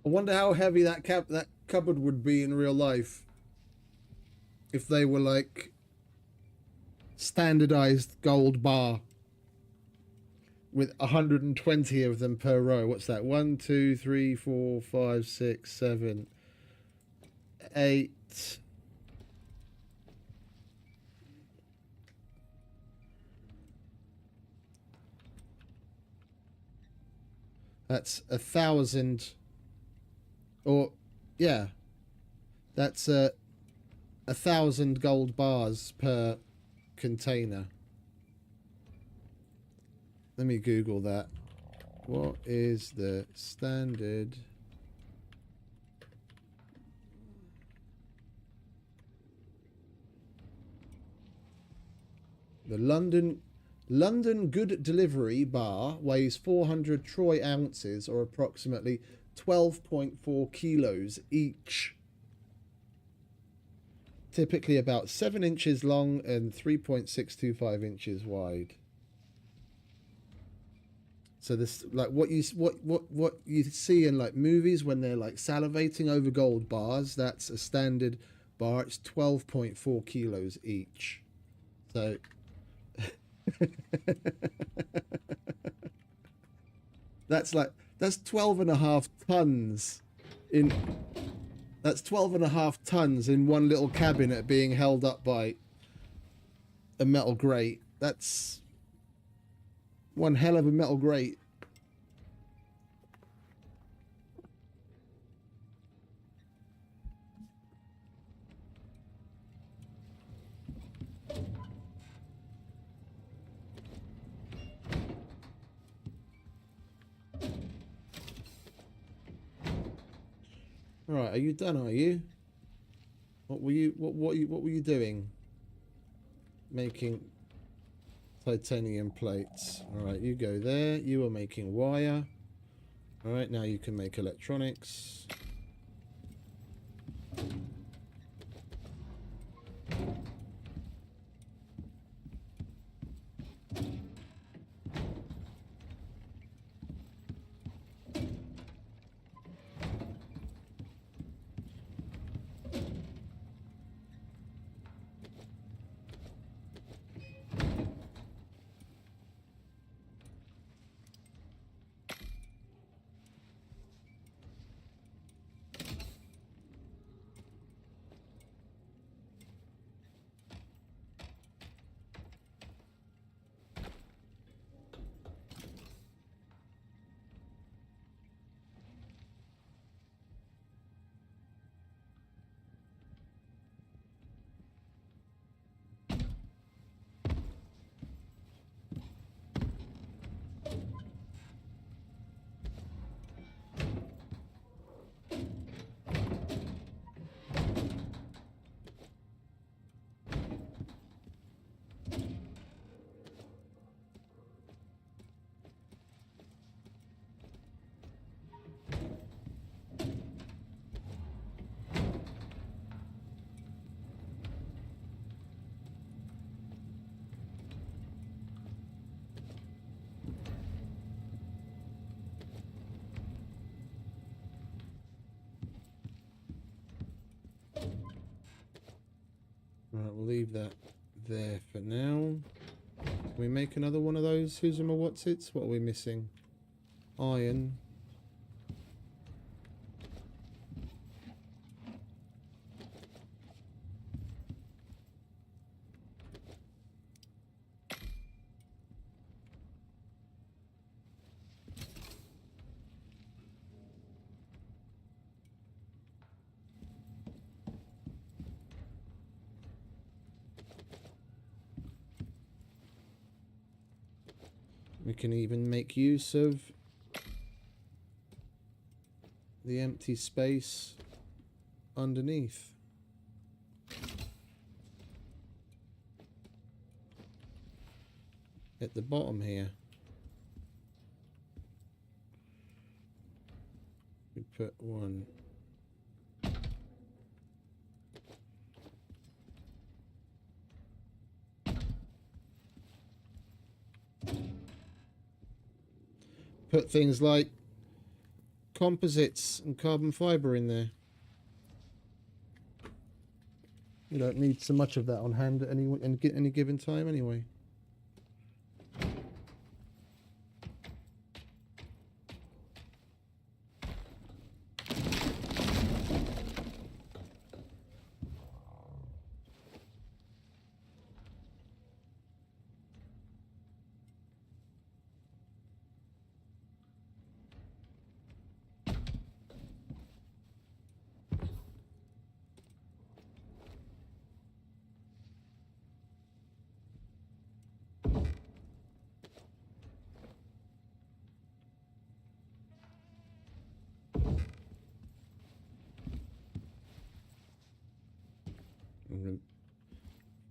I wonder how heavy that cupboard would be in real life if they were like standardized gold bar with 120 of them per row. What's that? 1, 2, 3, 4, 5, 6, 7, 8. That's 1,000. Or, yeah, that's 1,000 gold bars per container. Let me Google that. What is the standard? The London Good Delivery bar weighs 400 troy ounces, or approximately 12.4 kilos each. Typically about 7 inches long and 3.625 inches wide. So this, like what you see in like movies when they're like salivating over gold bars, that's a standard bar. It's 12.4 kilos each. So that's 12.5 tons in That's 12.5 tons in one little cabinet being held up by a metal grate. That's one hell of a metal grate. Right, are you done, are you? What were you doing? Making titanium plates. All right, you go there. You are making wire. All right, now you can make electronics. Right, we'll leave that there for now. Can we make another one of those? Who's in my what's-its? What are we missing? Iron. We can even make use of the empty space underneath. At the bottom here. We put one. Put things like composites and carbon fiber in there. You don't need so much of that on hand at any given time anyway.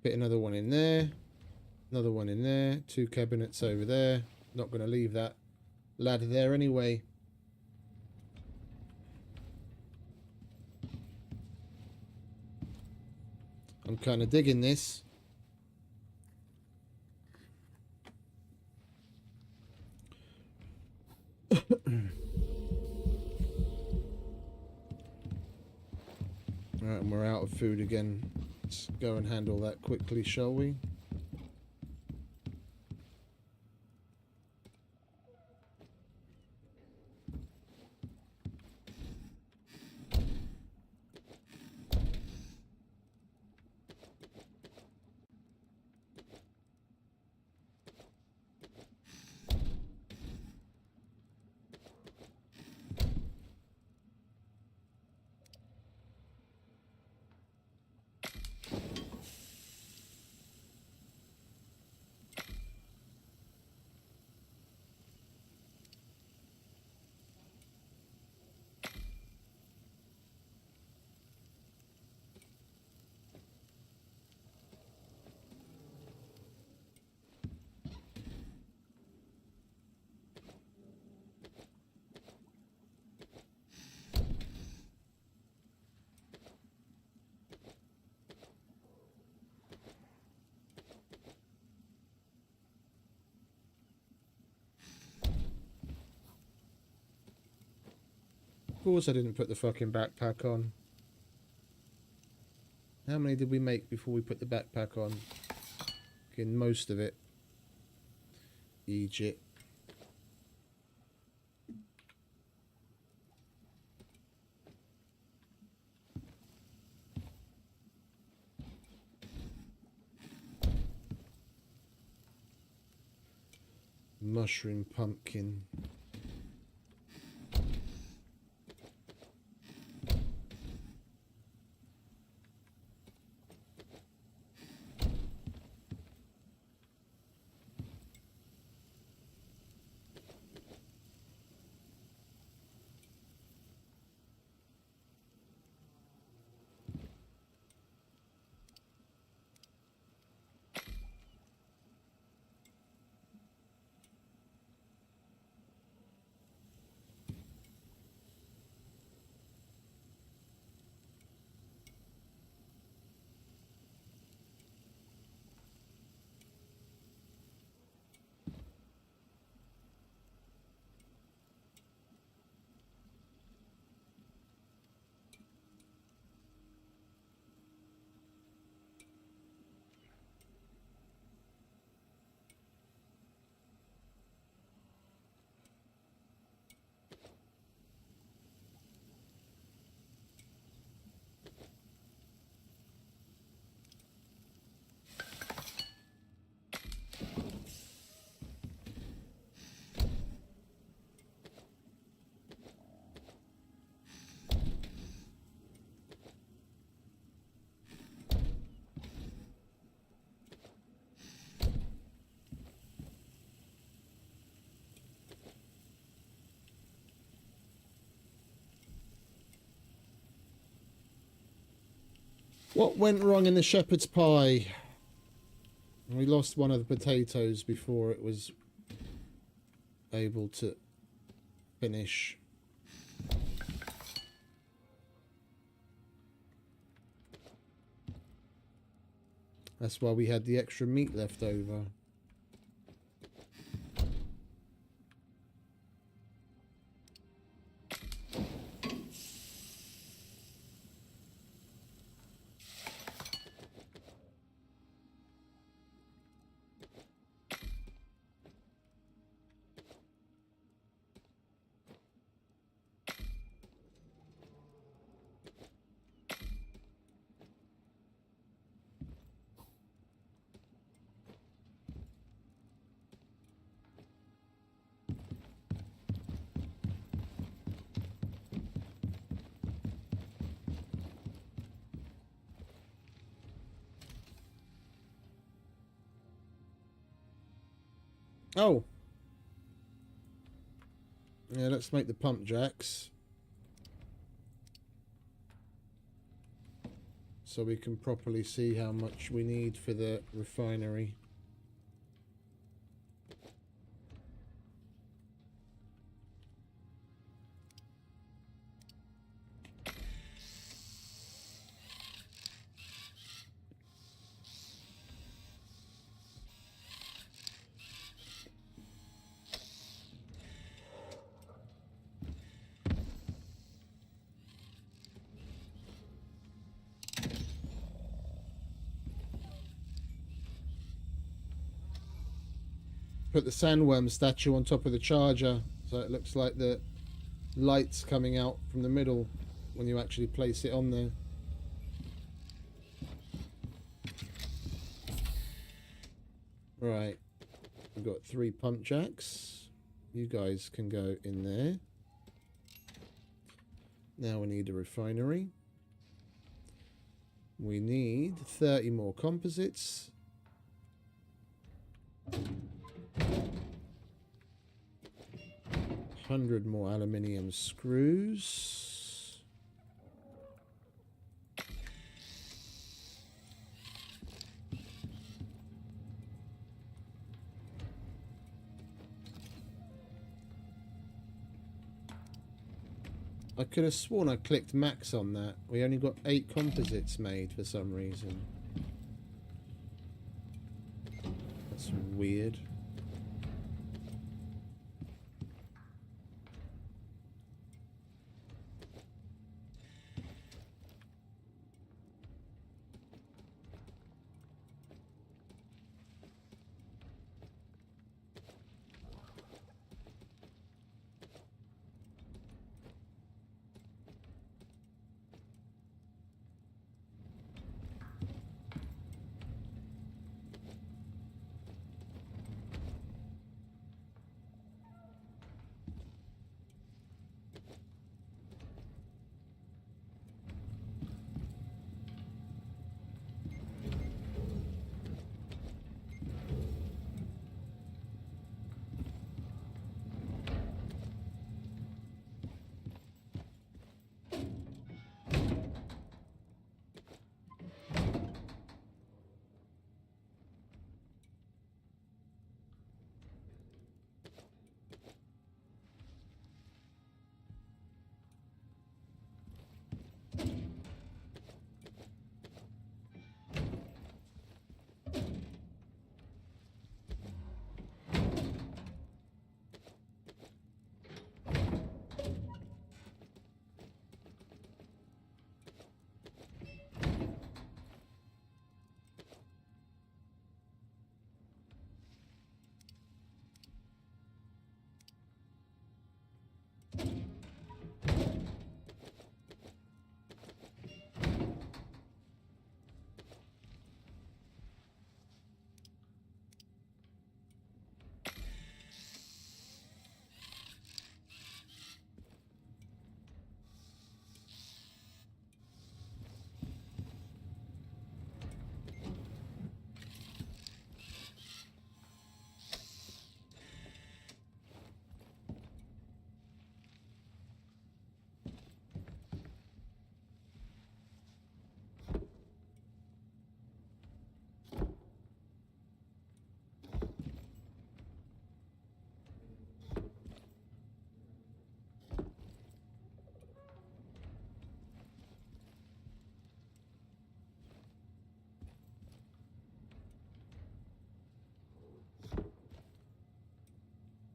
Put another one in there, another one in there, 2 cabinets over there. Not going to leave that ladder there anyway. I'm kind of digging this. Right, and we're out of food again. Let's go and handle that quickly, shall we? Of course I didn't put the fucking backpack on. How many did we make before we put the backpack on? Fucking most of it. Egypt. Mushroom pumpkin. What went wrong in the shepherd's pie? We lost one of the potatoes before it was able to finish. That's why we had the extra meat left over. Oh. Yeah, let's make the pump jacks. So we can properly see how much we need for the refinery. Put the sandworm statue on top of the charger so it looks like the light's coming out from the middle when you actually place it on there. Right, we've got 3 pump jacks. You guys can go in there. Now we need a refinery. We need 30 more composites. 100 more aluminium screws. I could have sworn I clicked max on that. We only got 8 composites made for some reason. That's weird.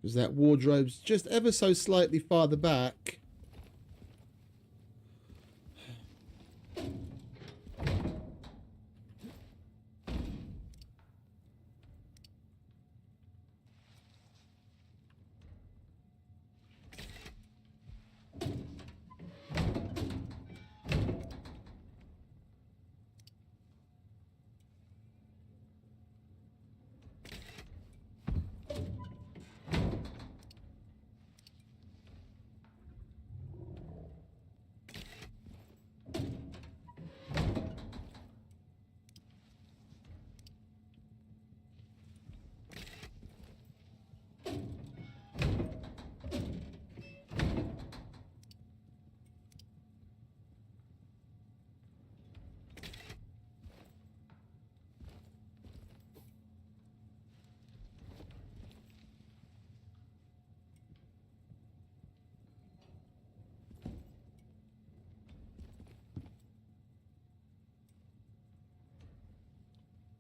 Because that wardrobe's just ever so slightly farther back.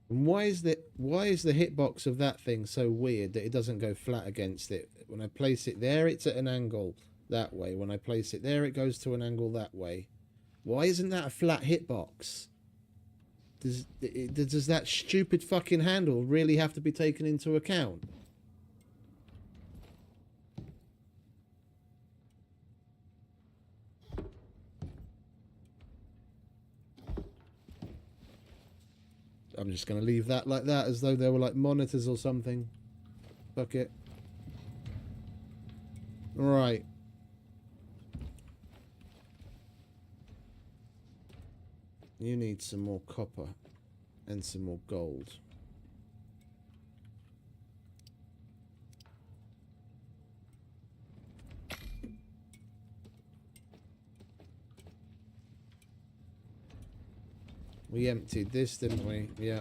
And why is the hitbox of that thing so weird that it doesn't go flat against it? When I place it there, it's at an angle that way. When I place it there, it goes to an angle that way. Why isn't that a flat hitbox? Does that stupid fucking handle really have to be taken into account? I'm just going to leave that like that, as though they were like monitors or something. Fuck it. Right. You need some more copper and some more gold. We emptied this, didn't we? Yeah.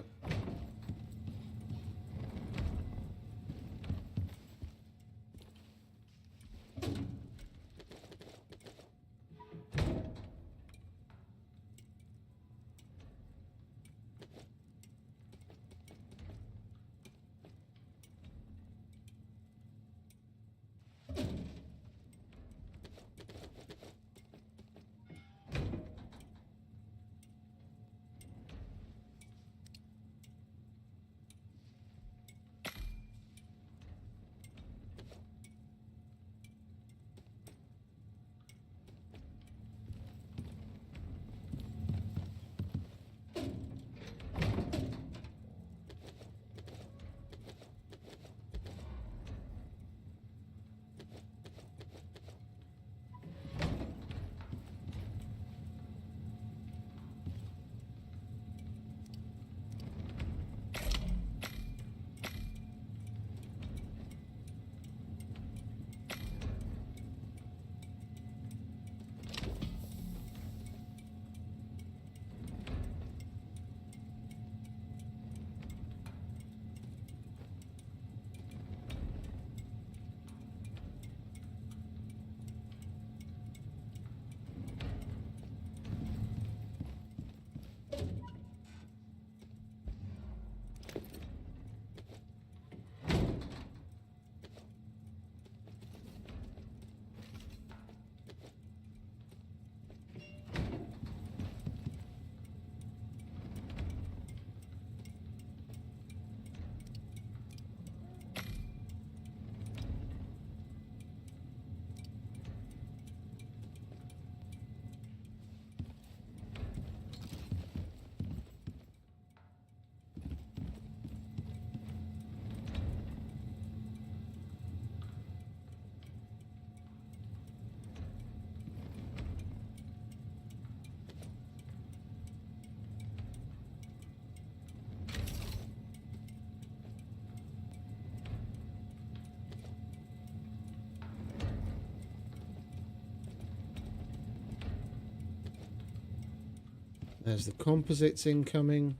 There's the composites incoming.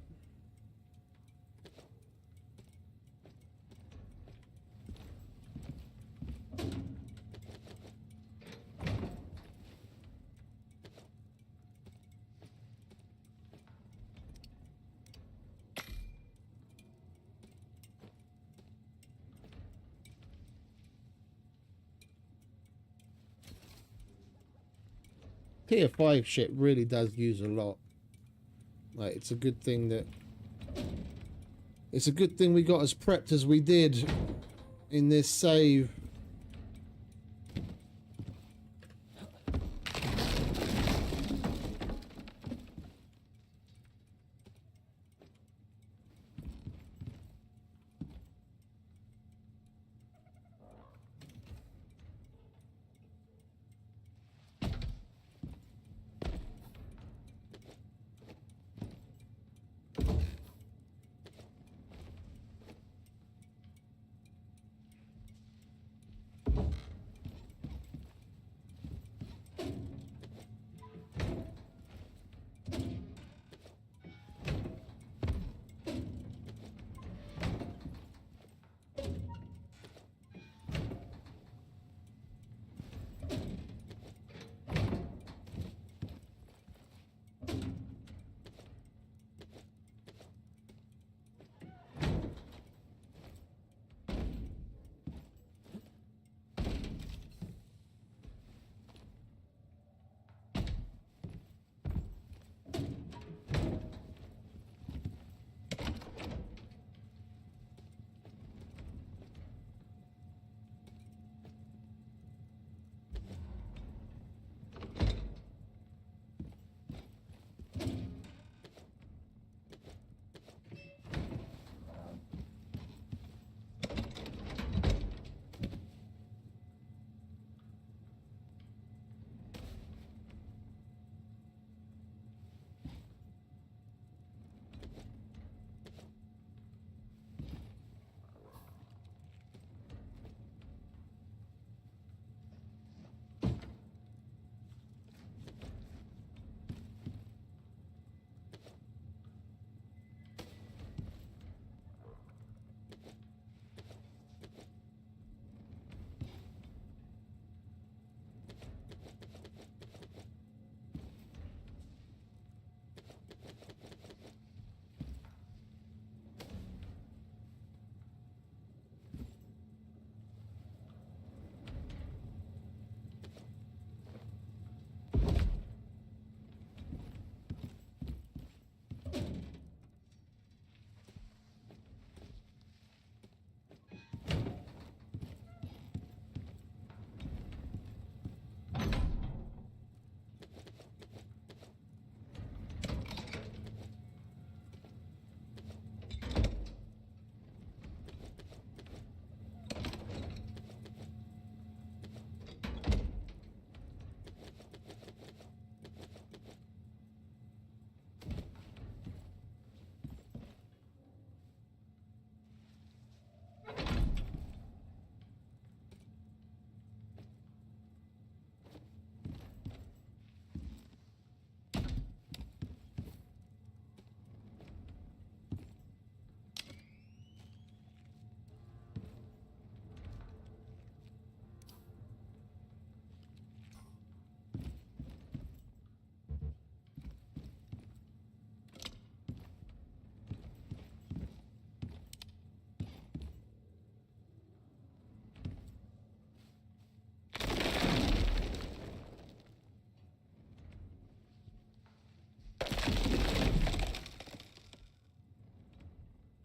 Tier 5 shit really does use a lot. Like, it's a good thing that... It's a good thing we got as prepped as we did in this save.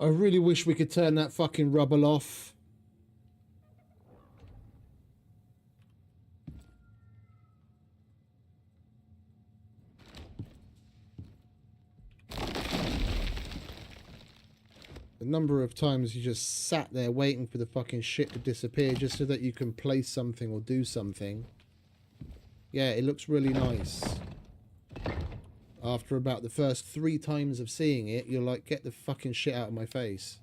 I really wish we could turn that fucking rubble off. The number of times you just sat there waiting for the fucking shit to disappear just so that you can place something or do something. Yeah, it looks really nice. After about the first 3 times of seeing it, you're like, get the fucking shit out of my face.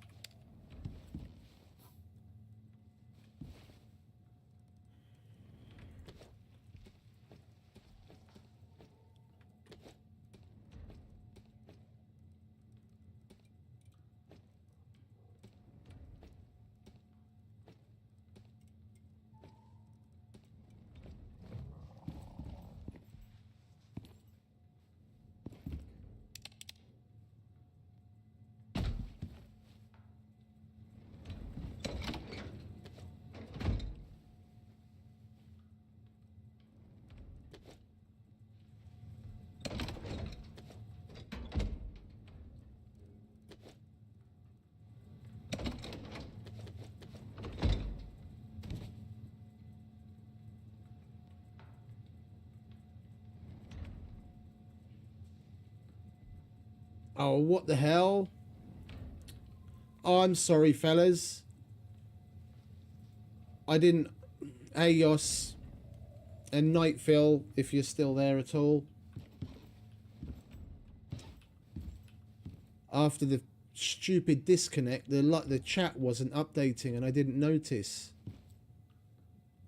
Oh, what the hell? Oh, I'm sorry, fellas. I didn't... Ayos and Nightfill, if you're still there at all. After the stupid disconnect, the chat wasn't updating and I didn't notice.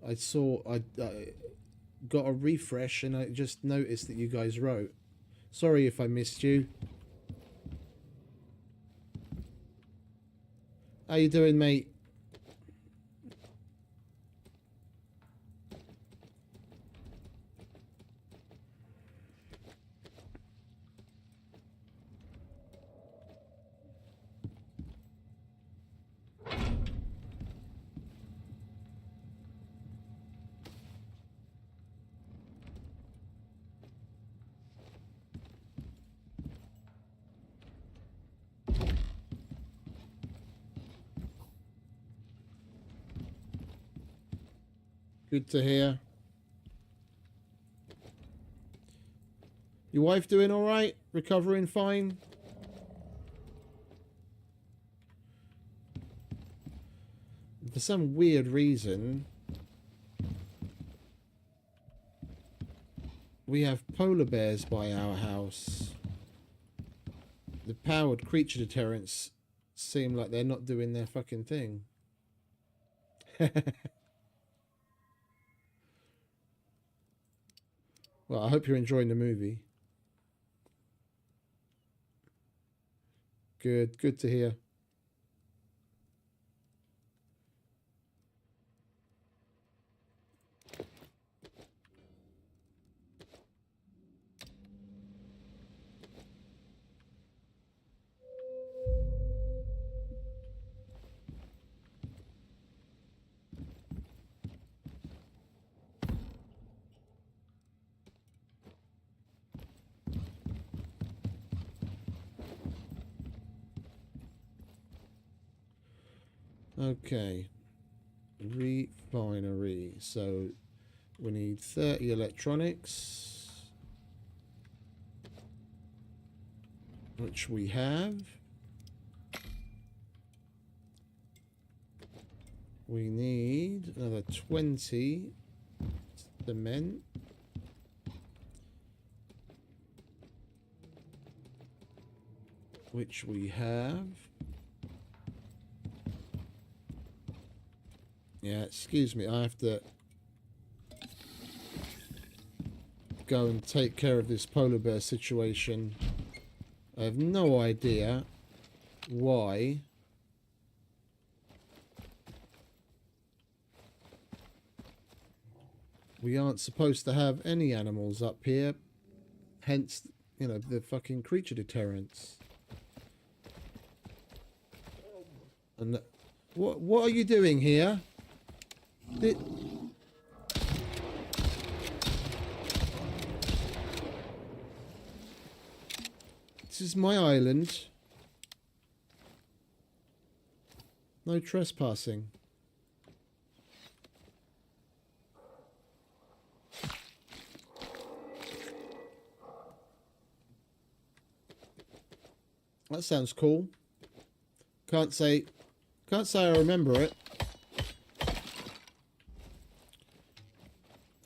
I got a refresh and I just noticed that you guys wrote. Sorry if I missed you. How you doing, mate? Good to hear. Your wife doing all right? Recovering fine? For some weird reason, we have polar bears by our house. The powered creature deterrents seem like they're not doing their fucking thing. Well, I hope you're enjoying the movie. Good to hear. Okay. Refinery. So we need 30 electronics, which we have. We need another 20 cement. Which we have. Yeah, excuse me, I have to go and take care of this polar bear situation. I have no idea why we aren't supposed to have any animals up here. Hence, you know, the fucking creature deterrents. And what are you doing here? This is my island. No trespassing. That sounds cool. Can't say I remember it.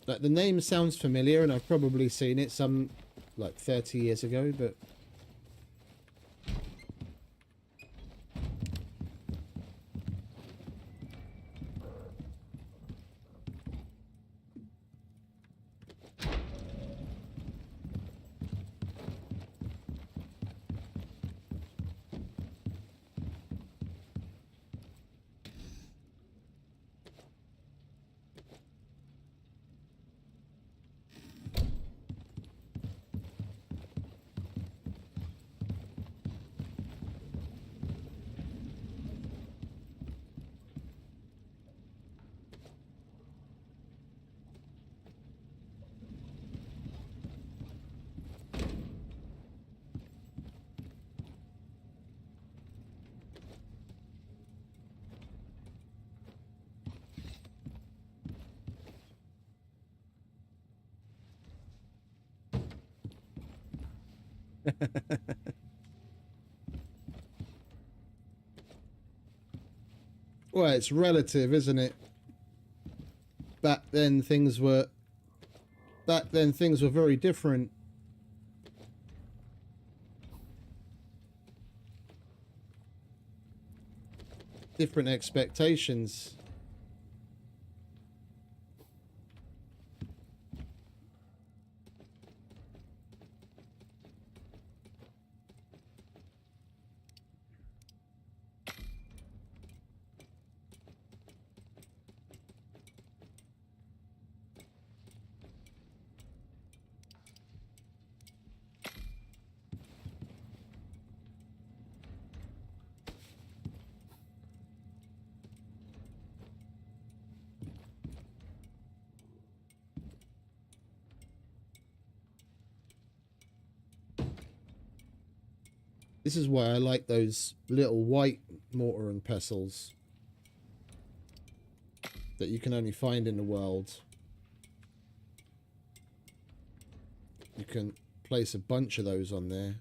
Like, the name sounds familiar, and I've probably seen it some, like, 30 years ago, but... Well, it's relative, isn't it? Back then things were very different. Different expectations. This is why I like those little white mortar and pestles that you can only find in the world. You can place a bunch of those on there.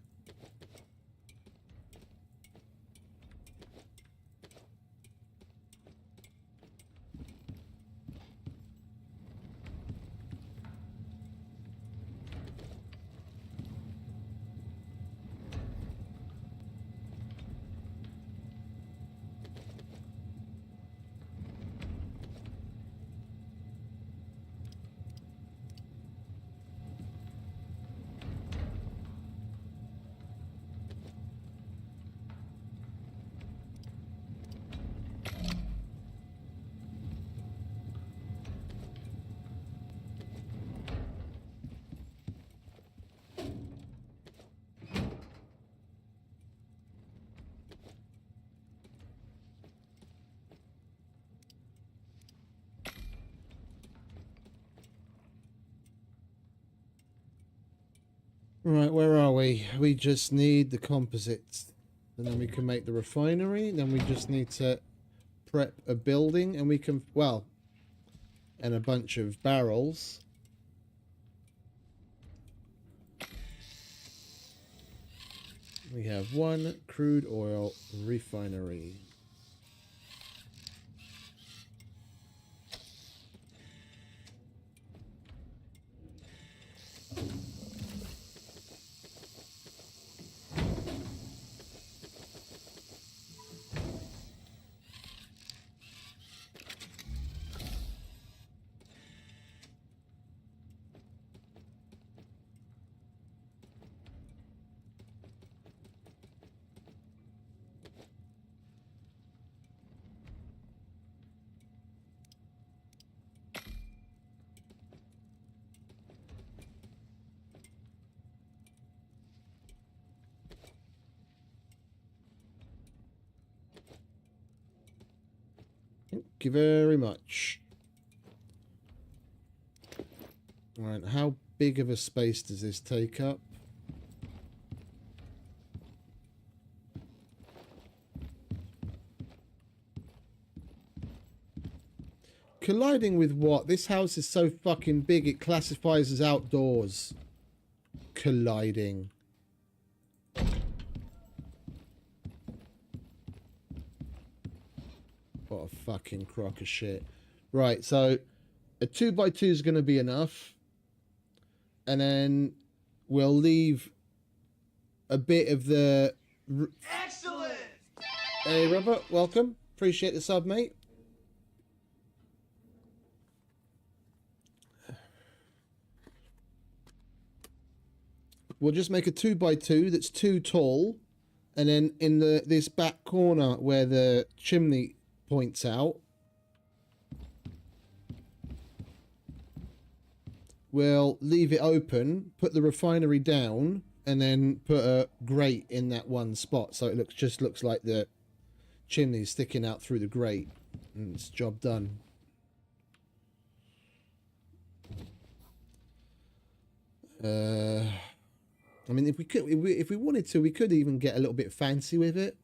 Right, where are we? We just need the composites. And then we can make the refinery. Then we just need to prep a building. And we can, well, and a bunch of barrels. We have one crude oil refinery. Thank you very much. Alright, how big of a space does this take up? Colliding with what? This house is so fucking big it classifies as outdoors. Colliding. What a fucking crock of shit. Right, so a 2x2 is going to be enough. And then we'll leave a bit of the...
Excellent!
Hey, Robert, welcome. Appreciate the sub, mate. We'll just make a 2x2 that's too tall. And then in this back corner where the chimney points out, we'll leave it open, put the refinery down, and then put a grate in that one spot. So it just looks like the chimney's sticking out through the grate. And it's job done. I mean, if we wanted to, we could even get a little bit fancy with it.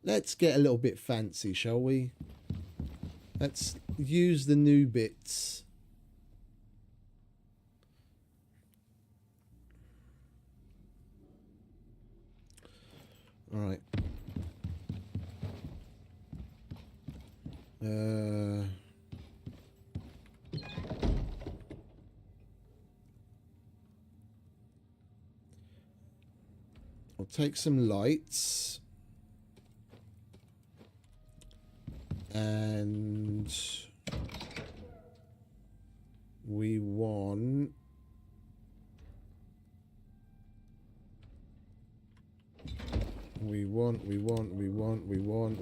Let's get a little bit fancy, shall we? Let's use the new bits. All right. I'll take some lights. And we want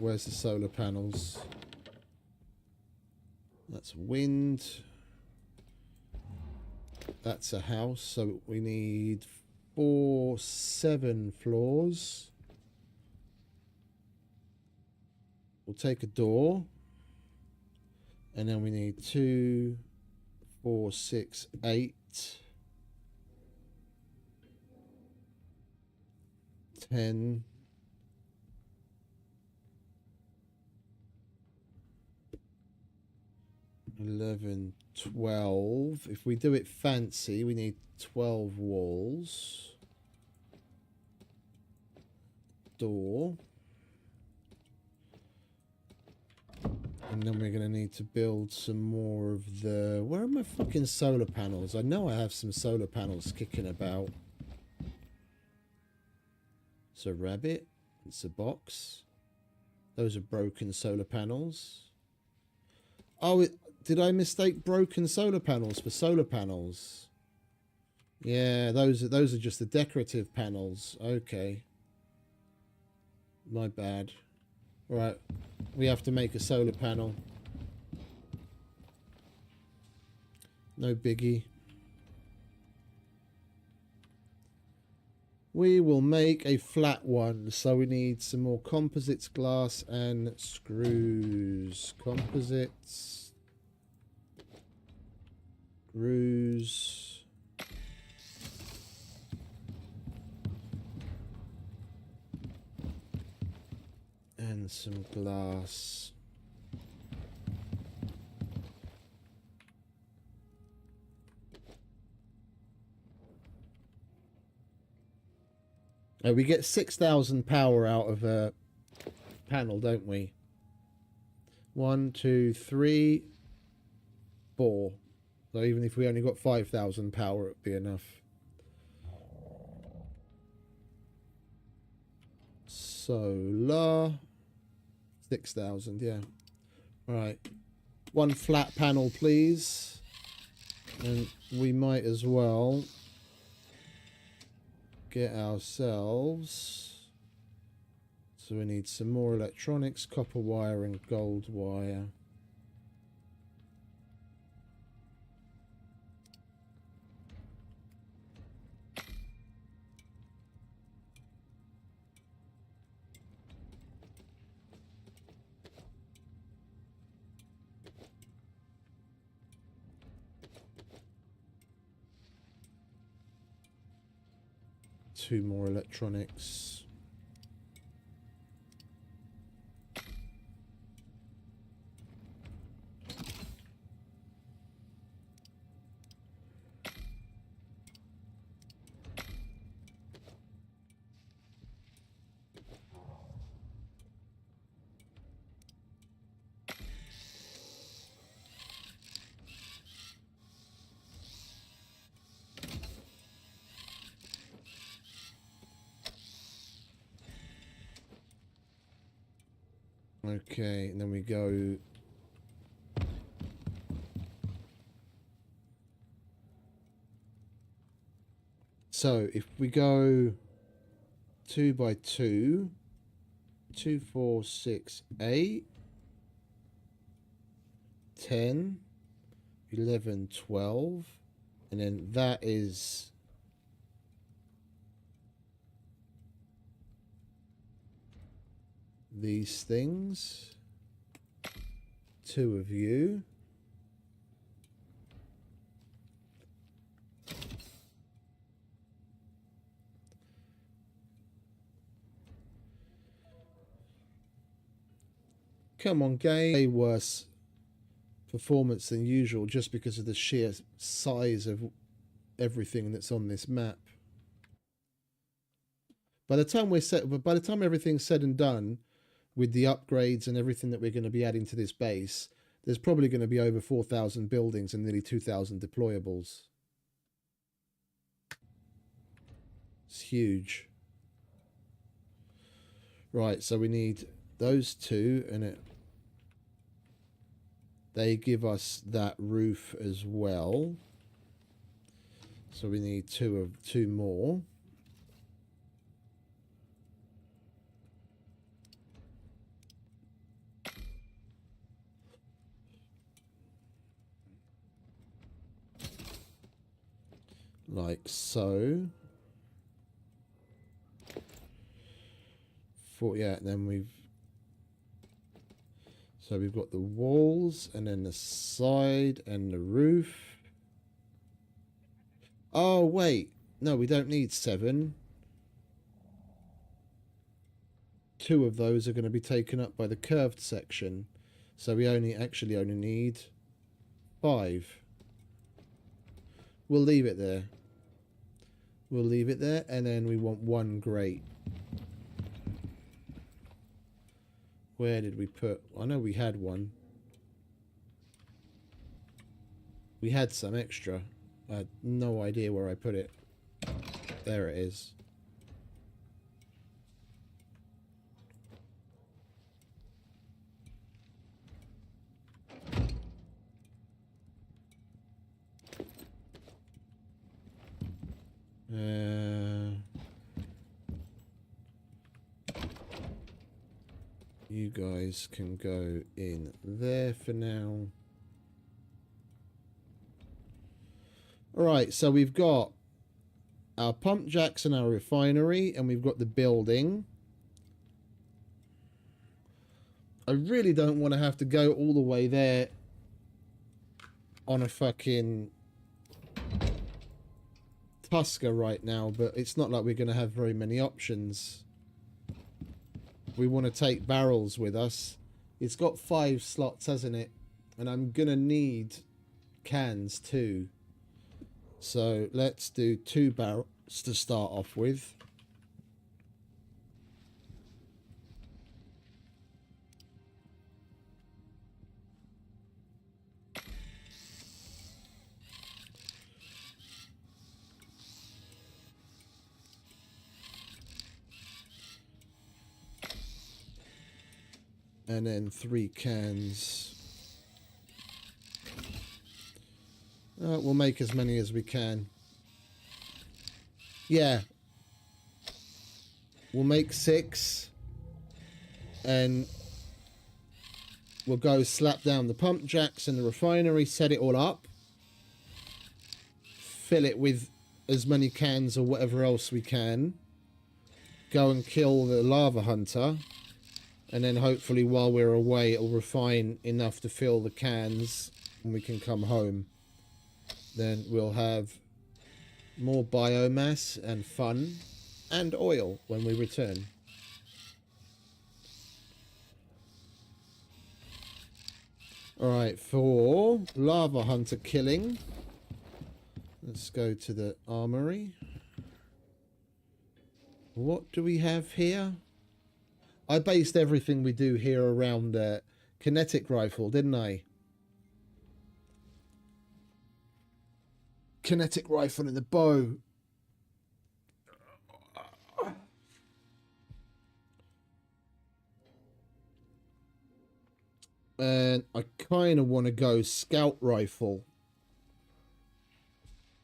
where's the solar panels? That's wind. That's a house, so we need 7 floors. We'll take a door. And then we need 2, 4, 6, 8, 10, 11, 12. If we do it fancy, we need 12 walls. Door. And then we're going to need to build some more of the... Where are my fucking solar panels? I know I have some solar panels kicking about. It's a rabbit. It's a box. Those are broken solar panels. Oh, did I mistake broken solar panels for solar panels? Yeah, those are just the decorative panels. Okay. My bad. Right. We have to make a solar panel. No biggie. We will make a flat one, so we need some more composites, glass, and screws. Composites. Screws. And some glass. We get 6,000 power out of a panel, don't we? 1, 2, 3, 4. So even if we only got 5,000 power, it'd be enough. Solar. 6,000, yeah. All right. 1 flat panel, please. And we might as well get ourselves... So we need some more electronics, copper wire and gold wire. Two more electronics. Okay, and then we go... So, if we go 2 by 2, 2, 4, 6, 8, 10, 11, 12, and then that is... these things. 2 of you. Come on, game. A worse performance than usual just because of the sheer size of everything that's on this map. By the time everything's said and done, with the upgrades and everything that we're going to be adding to this base, there's probably going to be over 4,000 buildings and nearly 2,000 deployables. It's huge. Right, so we need those two, and they give us that roof as well. So we need two more. Like so. Yeah, and then we've got the walls and then the side and the roof. Oh wait, no, we don't need 7. 2 of those are going to be taken up by the curved section, so we only need 5. We'll leave it there. We'll leave it there, and then we want 1 grate. Where did we put? I know we had one. We had some extra. I had no idea where I put it. There it is. You guys can go in there for now. Alright, so we've got our pump jacks and our refinery, and we've got the building. I really don't want to have to go all the way there on a fucking Tusker right now, but it's not like we're going to have very many options. We want to take barrels with us. It's got 5 slots, hasn't it? And I'm going to need cans too. So let's do 2 barrels to start off with. And then 3 cans. We'll make as many as we can. Yeah. We'll make 6. And we'll go slap down the pump jacks and the refinery, set it all up. Fill it with as many cans or whatever else we can. Go and kill the lava hunter. And then hopefully while we're away, it'll refine enough to fill the cans and we can come home. Then we'll have more biomass and fun and oil when we return. Alright, for lava hunter killing, let's go to the armory. What do we have here? I based everything we do here around the kinetic rifle, didn't I? Kinetic rifle and the bow. And I kind of want to go scout rifle.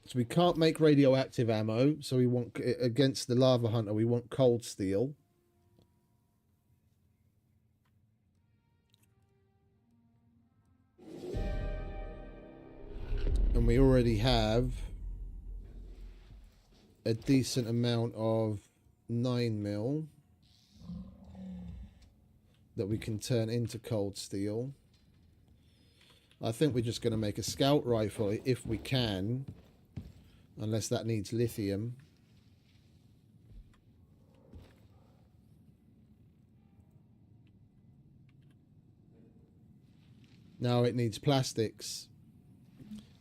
So we can't make radioactive ammo, so we want, against the lava hunter, we want cold steel. And we already have a decent amount of 9mm that we can turn into cold steel. I think we're just going to make a scout rifle if we can, unless that needs lithium. Now it needs plastics.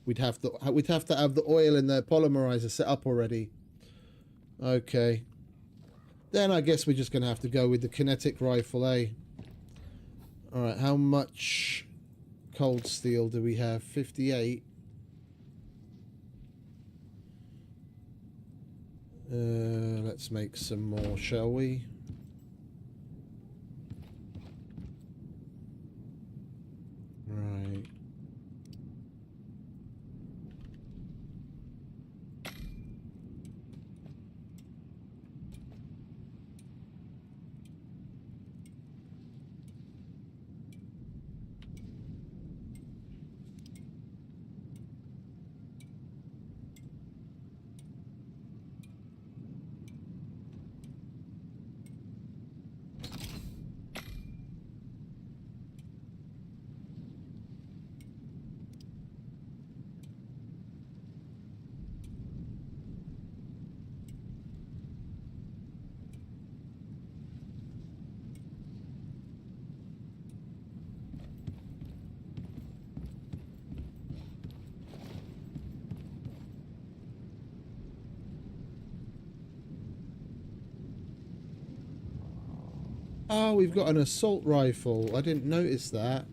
We'd have to have the oil and the polymerizer set up already. Okay. Then I guess we're just going to have to go with the kinetic rifle, eh? Alright, how much cold steel do we have? 58. Let's make some more, shall we? Right. Oh, we've got an assault rifle. I didn't notice that.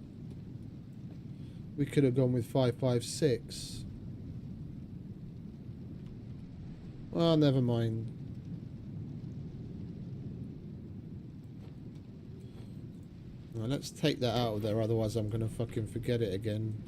We could have gone with 5.56. Well, never mind. Well, let's take that out of there, otherwise I'm going to fucking forget it again.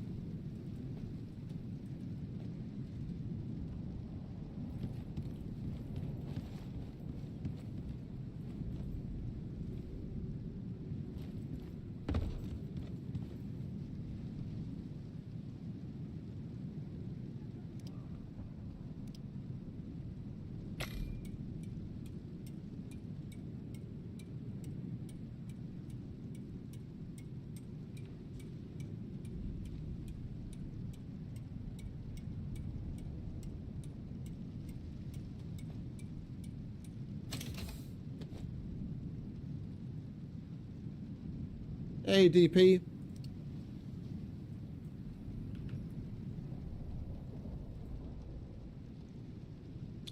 Hey, DP.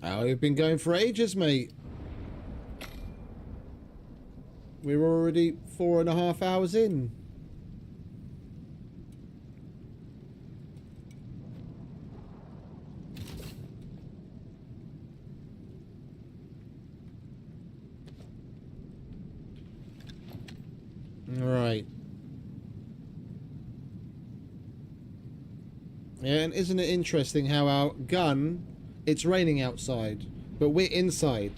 Oh, we've been going for ages, mate. We're already 4.5 hours in. Right. Yeah, and isn't it interesting how our gun, it's raining outside, but we're inside.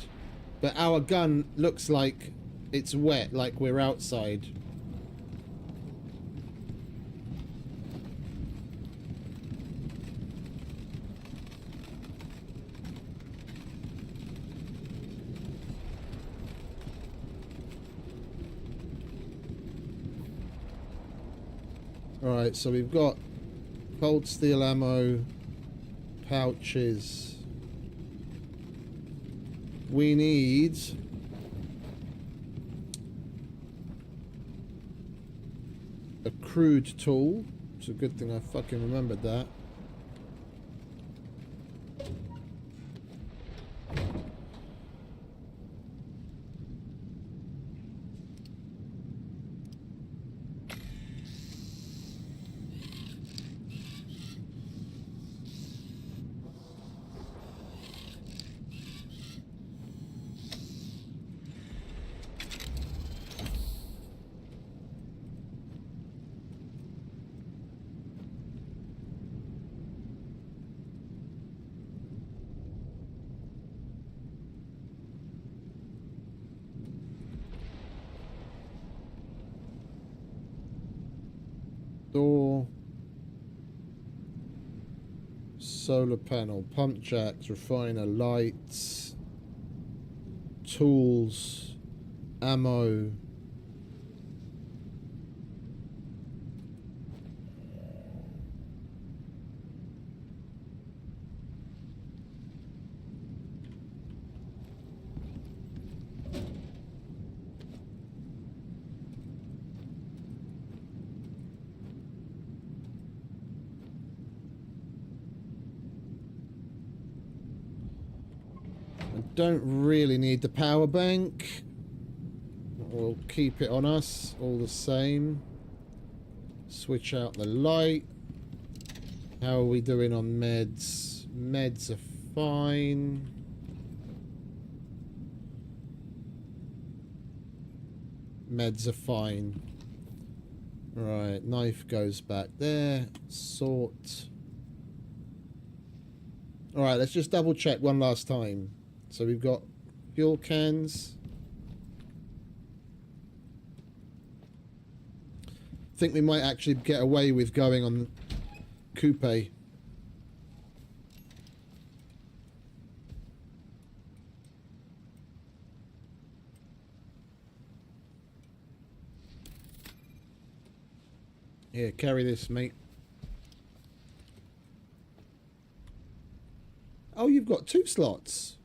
But our gun looks like it's wet, like we're outside. Alright, so we've got cold steel ammo, pouches. We need a crude tool. It's a good thing I fucking remembered that. Door, solar panel, pump jacks, refiner, lights, tools, ammo. Don't really need the power bank. We'll keep it on us all the same. Switch out the light. How are we doing on meds? Meds are fine. Meds are fine. Right, knife goes back there. Sort. Alright, let's just double check one last time. So we've got fuel cans. I think we might actually get away with going on coupe. Here, carry this, mate. Oh, you've got 2 slots.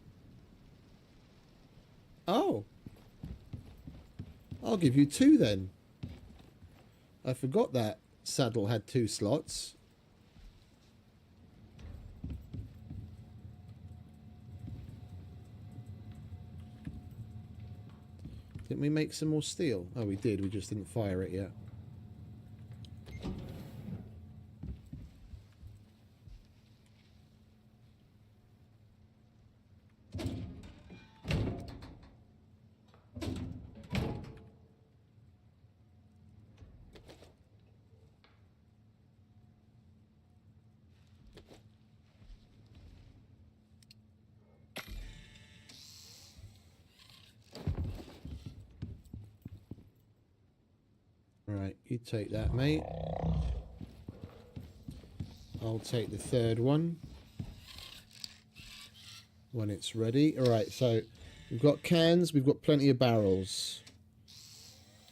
Oh. I'll give you 2 then. I forgot that saddle had 2 slots. Didn't we make some more steel? Oh, we did. We just didn't fire it yet. Right, you take that, mate. I'll take the 3rd one when it's ready. Alright, so we've got cans, we've got plenty of barrels.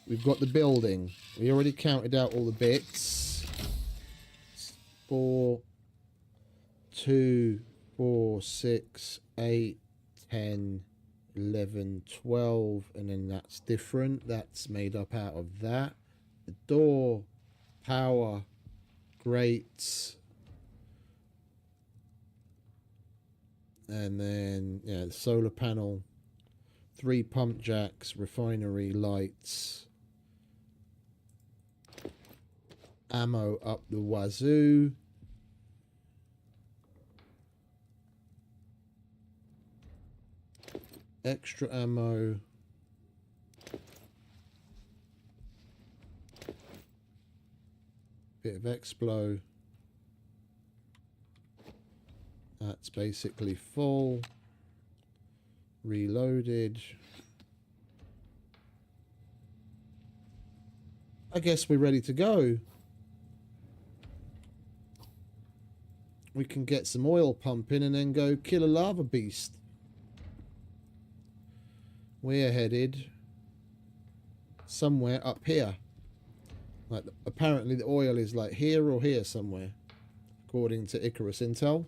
We've got the building. We already counted out all the bits. 4, 2, 4, 6, 8, 10, 11, 12, and then that's different. That's made up out of that. The door, power, grates, and then yeah, the solar panel, 3 pump jacks, refinery lights, ammo up the wazoo, extra ammo. Bit of explo. That's basically full. Reloaded. I guess we're ready to go. We can get some oil pumping and then go kill a lava beast. We're headed somewhere up here. Like, apparently the oil is like here or here somewhere, according to Icarus intel.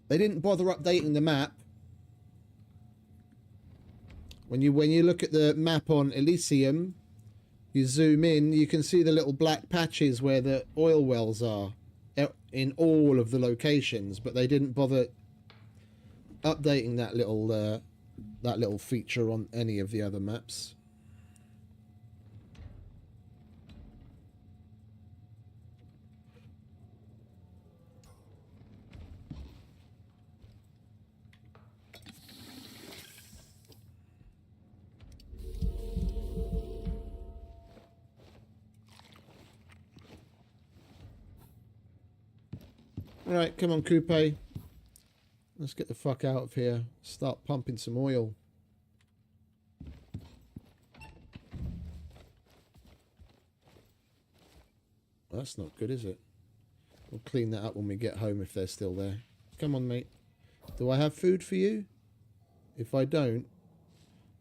They didn't bother updating the map. When you look at the map on Elysium, you zoom in, you can see the little black patches where the oil wells are in all of the locations, but they didn't bother updating that little feature on any of the other maps. Alright, come on, Coupe. Let's get the fuck out of here. Start pumping some oil. Well, that's not good, is it? We'll clean that up when we get home if they're still there. Come on, mate. Do I have food for you? If I don't,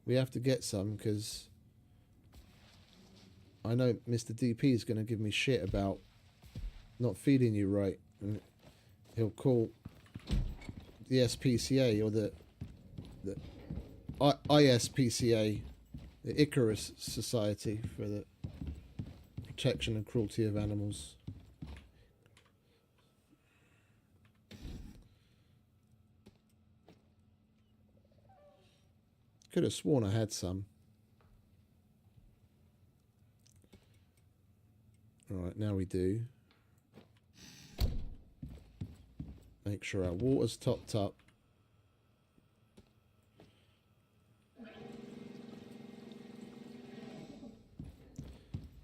we have to get some, because I know Mr. DP is going to give me shit about not feeding you right. And he'll call the SPCA or the ISPCA, the Icarus Society for the Protection and Cruelty of Animals. Could have sworn I had some. Alright, now we do. Make sure our water's topped up.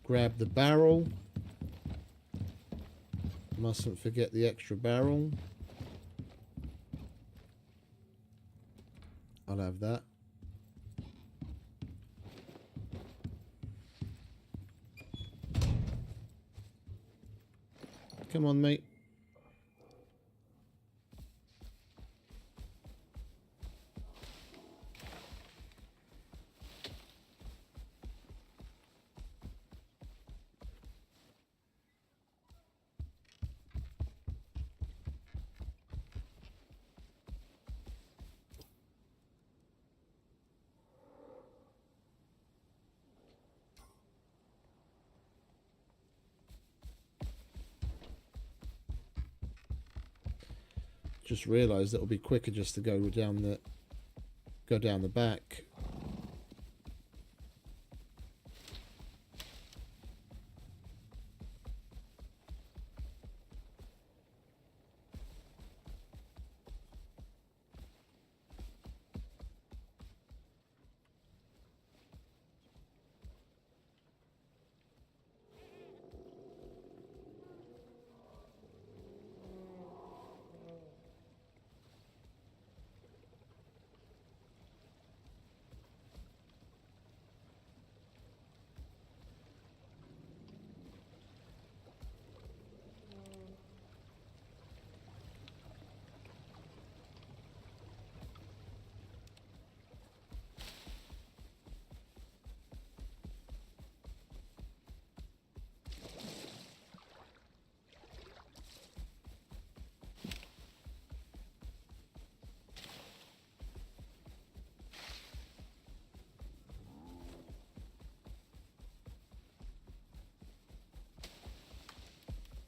Grab the barrel. Mustn't forget the extra barrel. I'll have that. Come on, mate. Just realised it'll be quicker just to go down the back.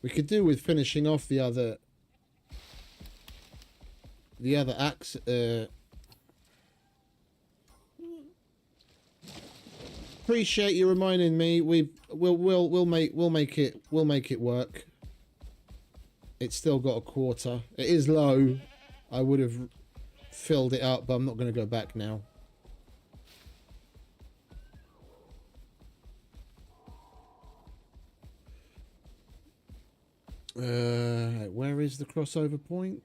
We could do with finishing off the other axe. Appreciate you reminding me. We'll make it work. It's still got a quarter. It is low. I would have filled it up, but I'm not going to go back now. Where is the crossover point?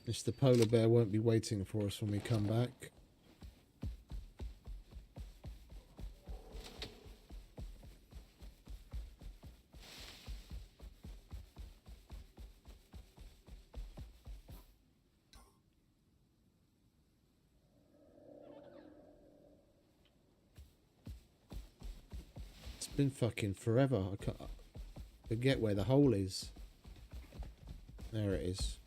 Mr. Polar Bear won't be waiting for us when we come back. It's been fucking forever. I can't forget where the hole is. There it is.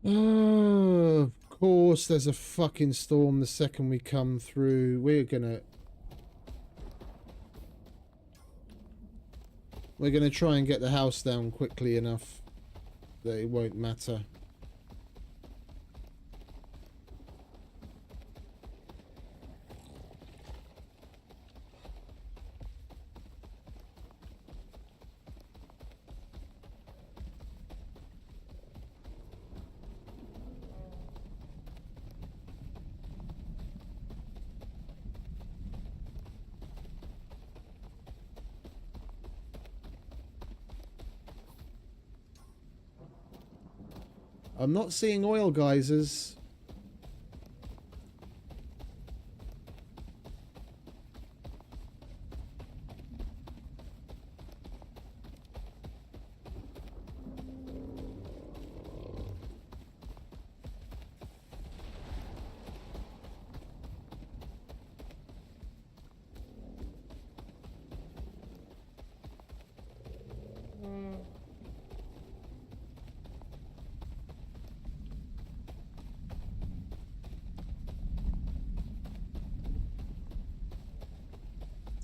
Oh, of course there's a fucking storm the second we come through. We're gonna try and get the house down quickly enough that it won't matter. I'm not seeing oil geysers.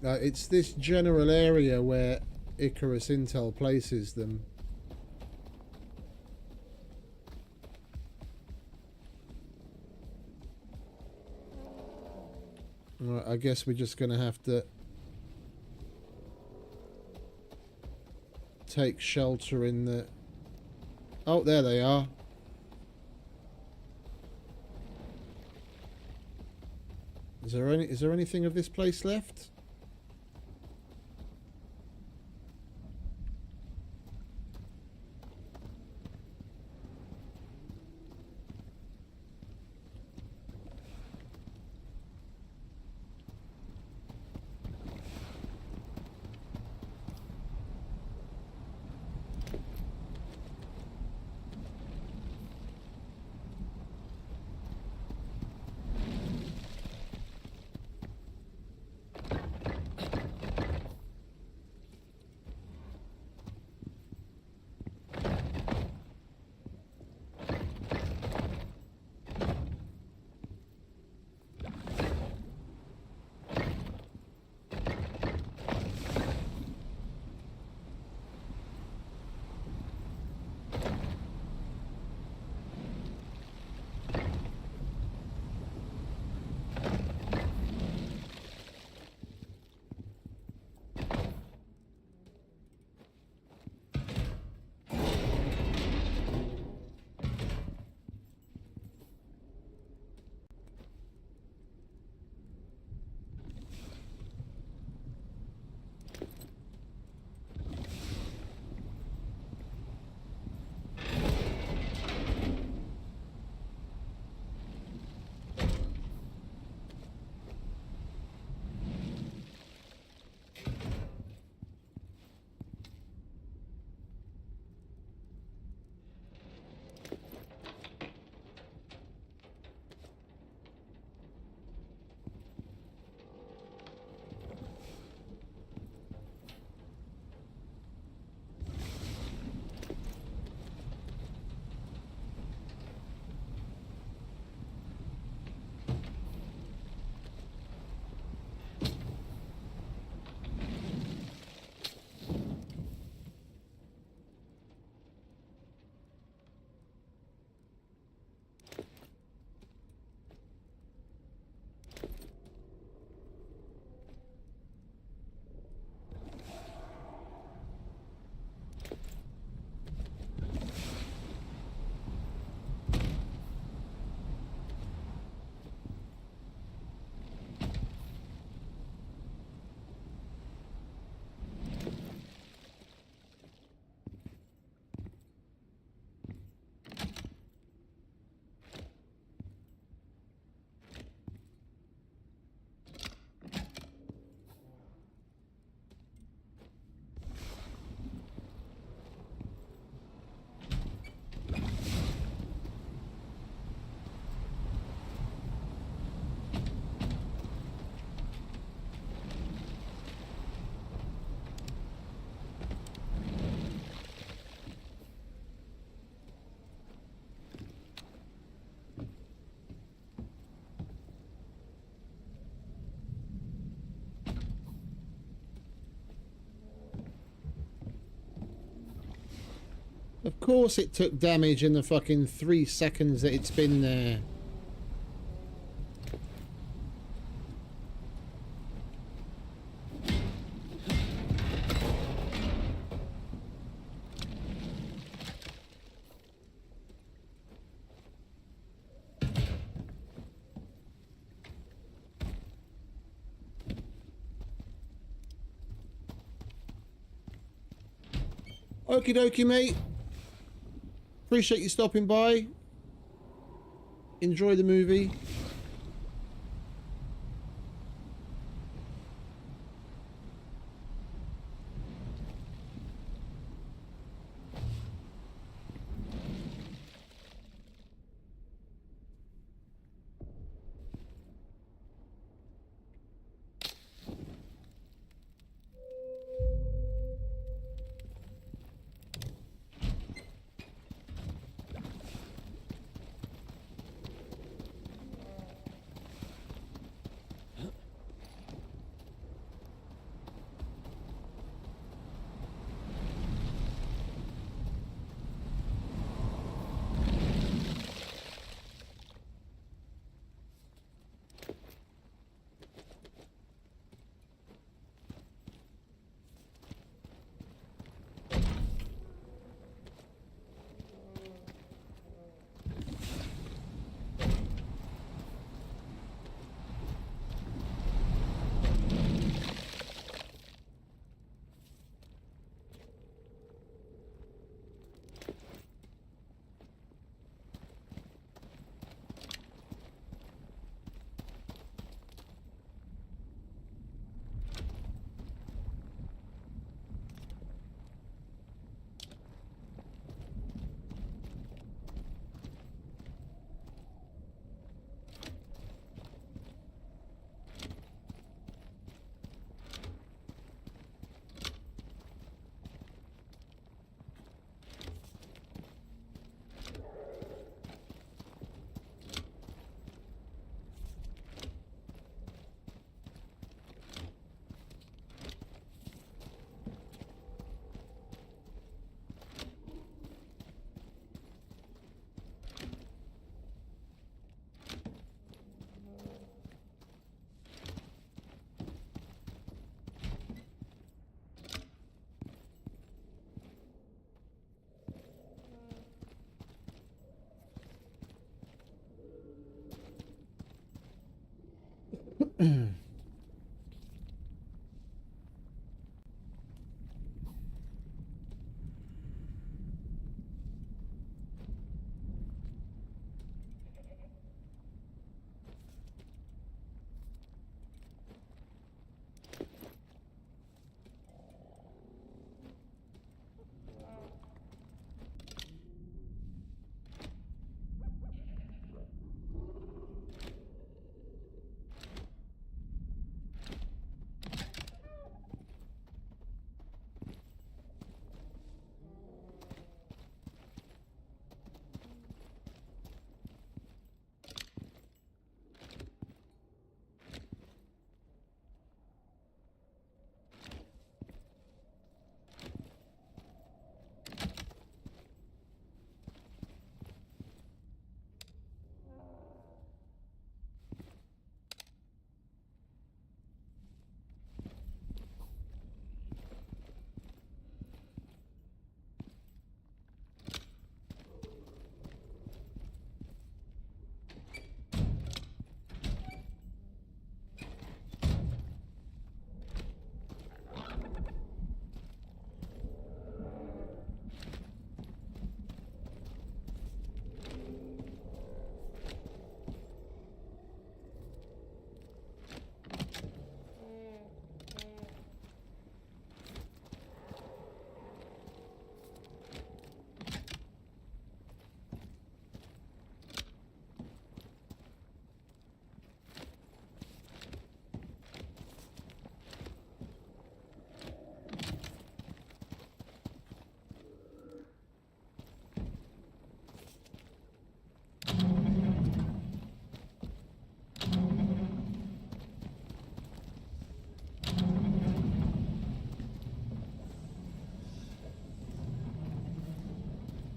It's this general area where Icarus Intel places them. Right, I guess we're just going to have to take shelter in the... Oh, there they are. Is there anything of this place left? Of course it took damage in the fucking 3 seconds that it's been there. Okie dokie, mate. Appreciate you stopping by. Enjoy the movie.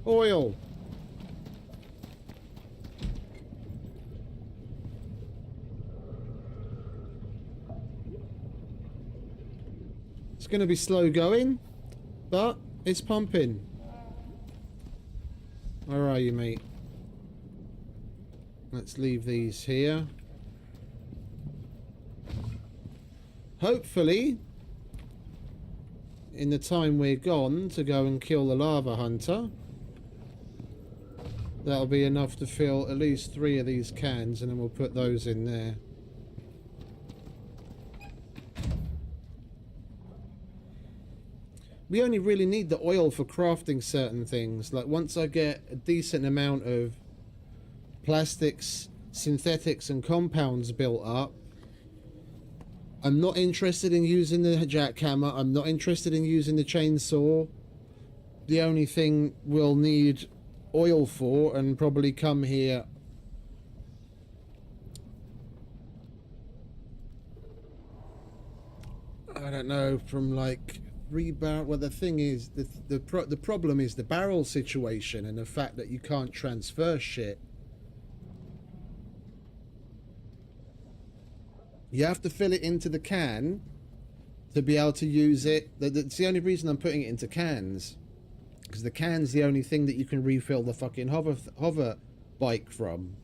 Oil. It's going to be slow going, but it's pumping. Where are you, mate? Let's leave these here. Hopefully, in the time we're gone to go and kill the lava hunter, that'll be enough to fill at least 3 of these cans, and then we'll put those in there. We only really need the oil for crafting certain things. Like, once I get a decent amount of plastics, synthetics and compounds built up, I'm not interested in using the jackhammer. I'm not interested in using the chainsaw. The only thing we'll need oil for, and probably come here I don't know, from like 3 barrel. Well, the thing is, the problem is the barrel situation and the fact that you can't transfer shit. You have to fill it into the can to be able to use it. That's the only reason I'm putting it into cans, because the can's the only thing that you can refill the fucking hover bike from.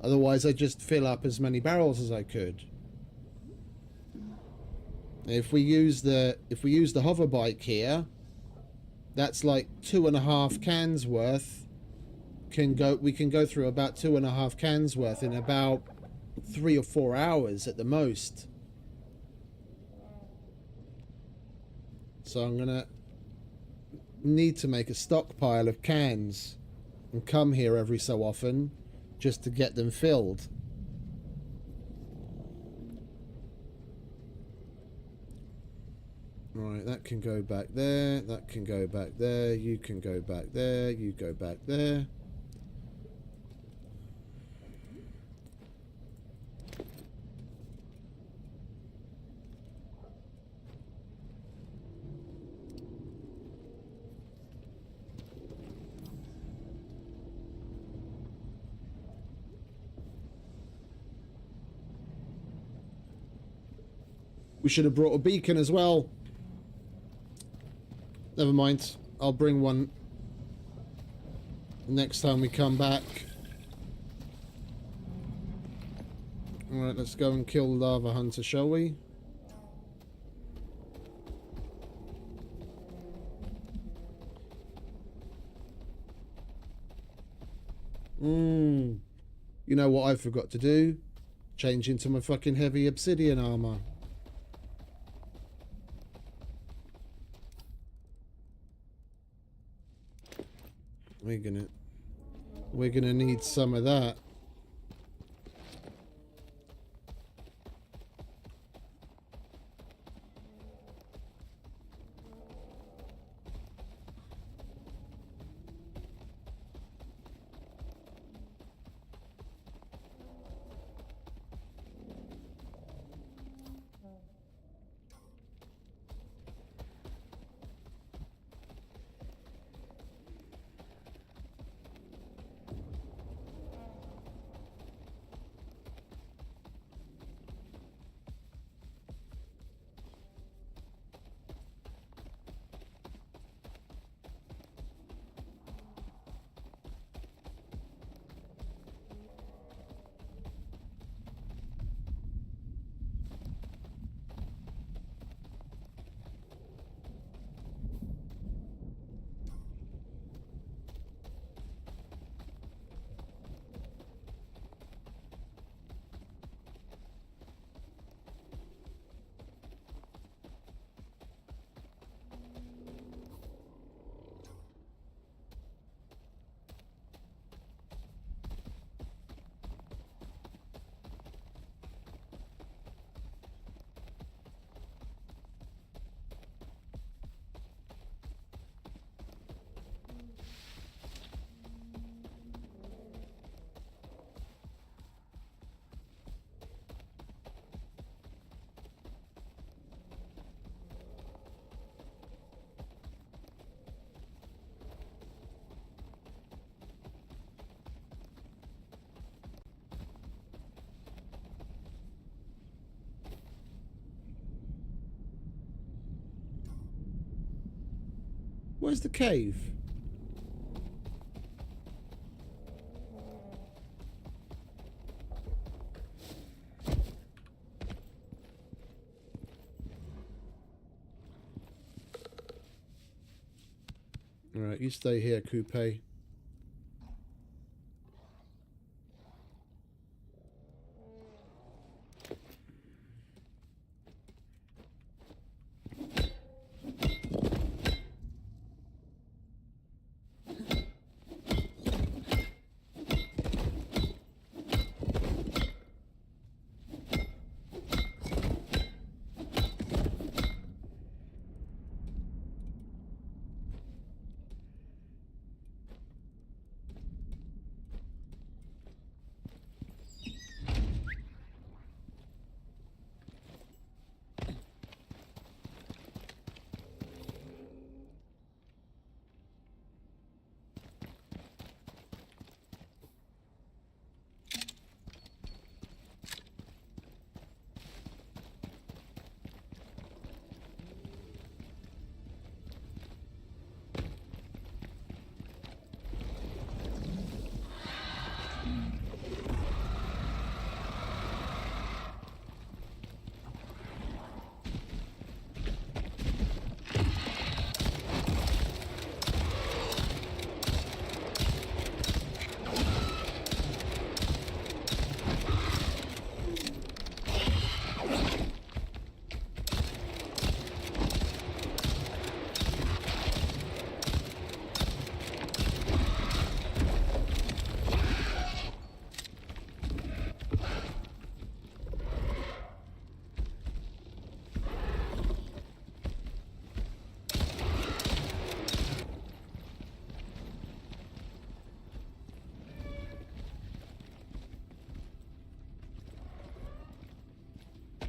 Otherwise, I just fill up as many barrels as I could. If we use the hover bike here, that's like 2.5 cans worth. We can go through about 2.5 cans worth in about 3 or 4 hours at the most. So I'm gonna need to make a stockpile of cans and come here every so often just to get them filled. Right, that can go back there, that can go back there, you can go back there, you go back there. We should have brought a beacon as well. Never mind. I'll bring one next time we come back. Alright, let's go and kill the lava hunter, shall we? You know what I forgot to do? Change into my fucking heavy obsidian armor. We're gonna need some of that. Where's the cave? Alright, you stay here, Coupe.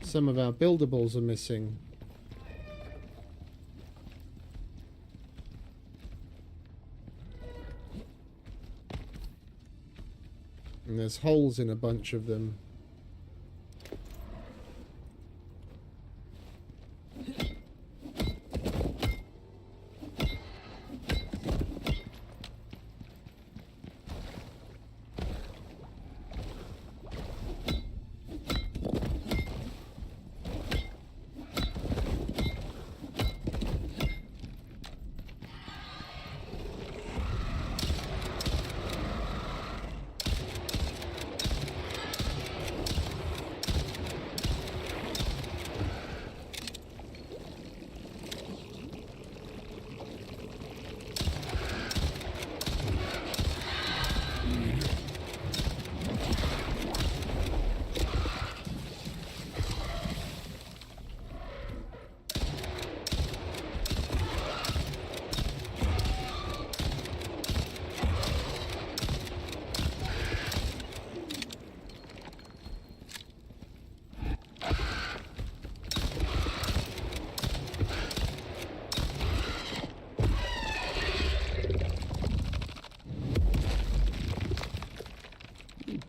Some of our buildables are missing. And there's holes in a bunch of them.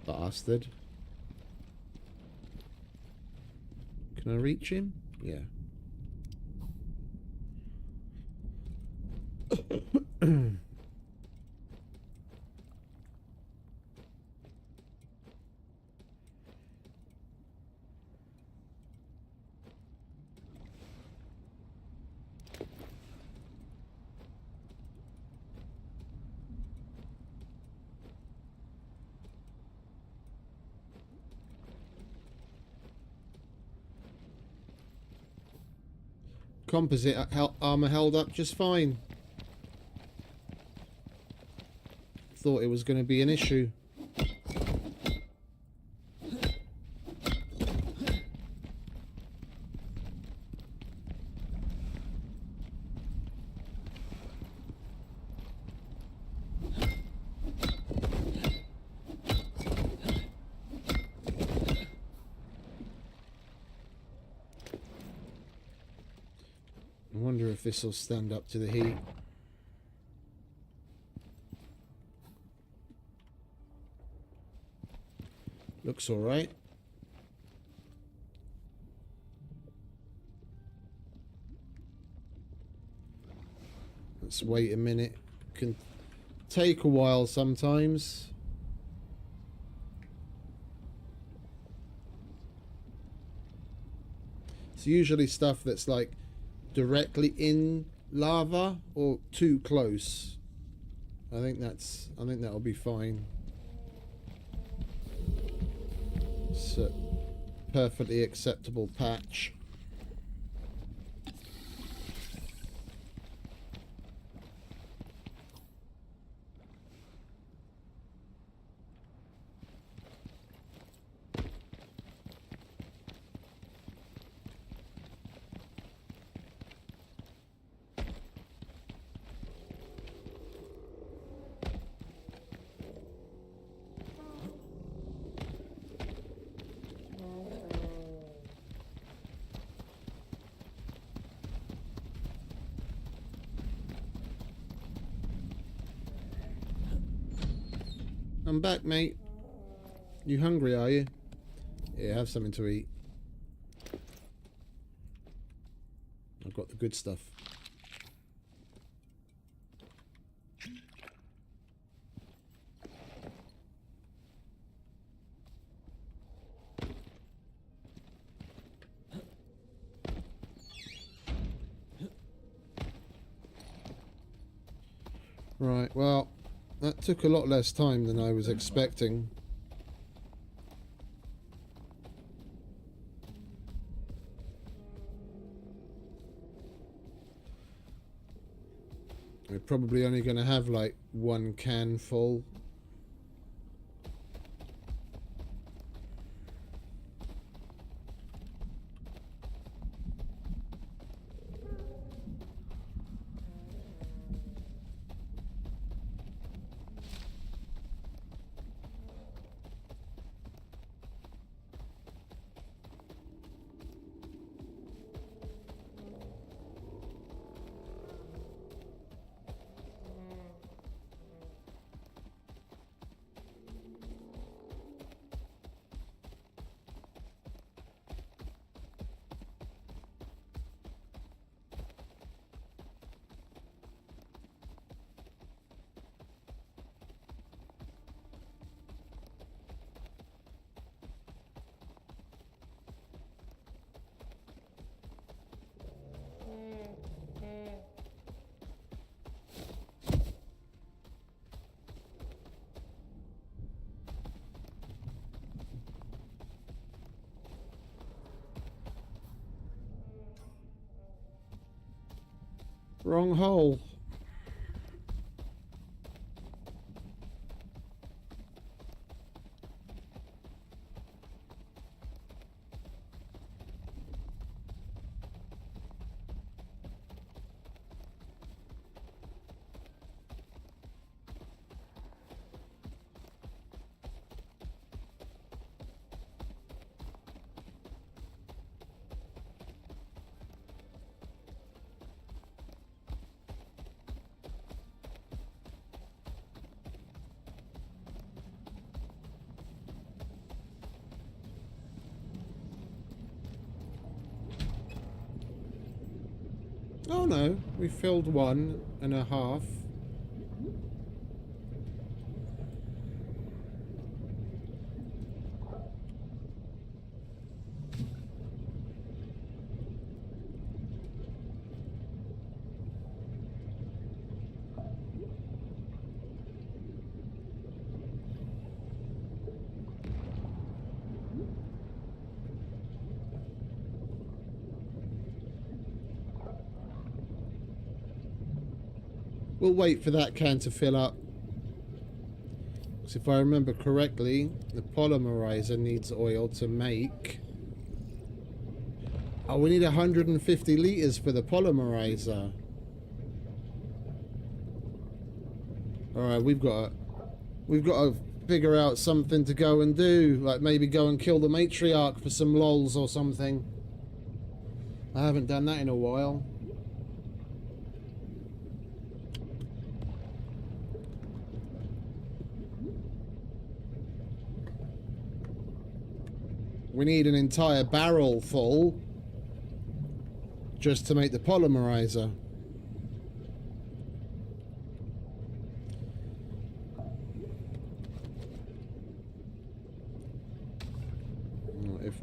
Bastard. Can I reach him? Yeah. Composite armor held up just fine. Thought it was going to be an issue. I wonder if this will stand up to the heat. Looks all right. let's wait a minute. Can take a while sometimes. It's usually stuff that's like directly in lava or too close. I think that'll be fine. It's a perfectly acceptable patch. I'm back, mate. You hungry, are you? Yeah, have something to eat. I've got the good stuff. Right, well, that took a lot less time than I was expecting. We're probably only going to have like one can full. Wrong hole. Oh no, we filled 1.5. We'll wait for that can to fill up. Because if I remember correctly, the polymerizer needs oil to make... Oh, we need 150 litres for the polymerizer. Alright, we've got to figure out something to go and do. Like maybe go and kill the matriarch for some lols or something. I haven't done that in a while. We need an entire barrel full just to make the polymerizer.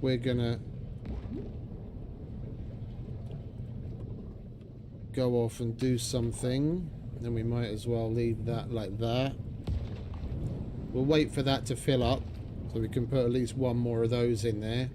we're gonna go off and do something, then we might as well leave that like that. We'll wait for that to fill up so we can put at least one more of those in there.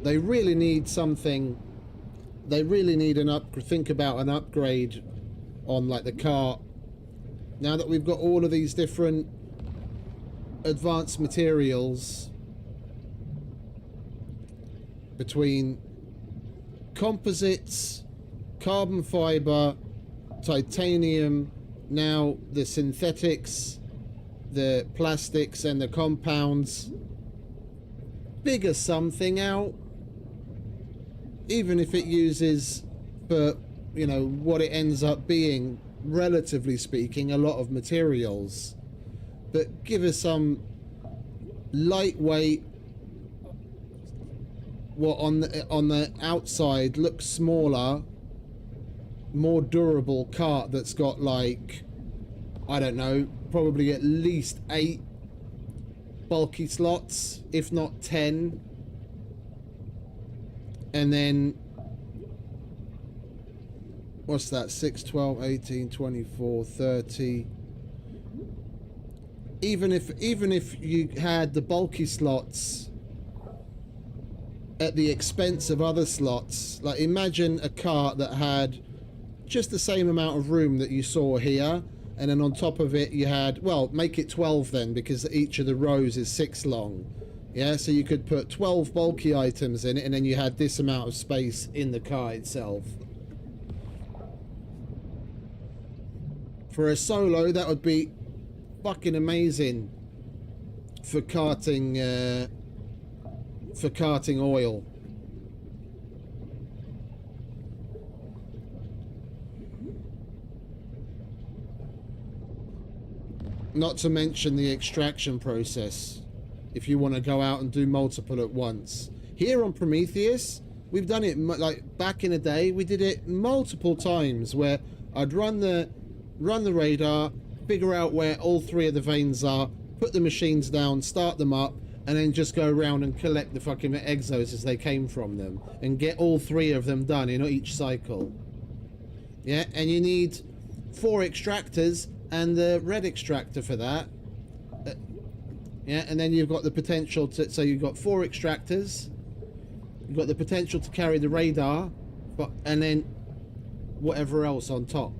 They really need something. They really need think about an upgrade on like the cart. Now that we've got all of these different advanced materials between composites, carbon fiber, titanium, now the synthetics, the plastics and the compounds, figure something out. Even if it uses, for, you know, what it ends up being, relatively speaking, a lot of materials, but give us some lightweight, what on the outside looks smaller, more durable cart that's got, like, I don't know, probably at least 8 bulky slots, if not 10. And then what's that? 6, 12, 18, 24, 30. Even if you had the bulky slots at the expense of other slots, like imagine a cart that had just the same amount of room that you saw here, and then on top of it you had, well, make it 12 then, because each of the rows is 6 long. Yeah, so you could put 12 bulky items in it, and then you had this amount of space in the car itself. For a solo, that would be fucking amazing for carting oil. Not to mention the extraction process, if you want to go out and do multiple at once. Here on Prometheus, we've done it, like back in the day, we did it multiple times where I'd run the radar, figure out where all 3 of the veins are, put the machines down, start them up, and then just go around and collect the fucking exos as they came from them, and get all 3 of them done in each cycle. Yeah, and you need 4 extractors and the red extractor for that. Yeah, and then you've got the potential to, so you've got 4 extractors, you've got the potential to carry the radar, but, and then whatever else on top.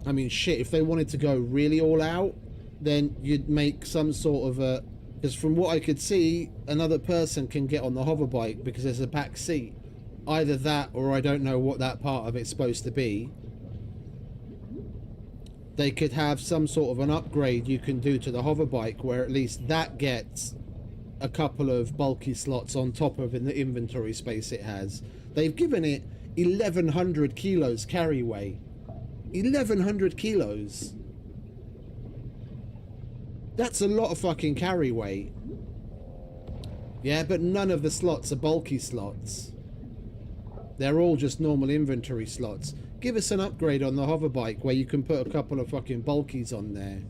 I mean, shit, if they wanted to go really all out, then you'd make some sort of a, because from what I could see, another person can get on the hover bike because there's a back seat. Either that, or I don't know what that part of it's supposed to be. They could have some sort of an upgrade you can do to the hover bike where at least that gets a couple of bulky slots on top of in the inventory space it has. They've given it 1,100 kilos carry weight. 1,100 kilos. That's a lot of fucking carry weight. Yeah, but none of the slots are bulky slots. They're all just normal inventory slots. Give us an upgrade on the hover bike where you can put a couple of fucking bulkies on there.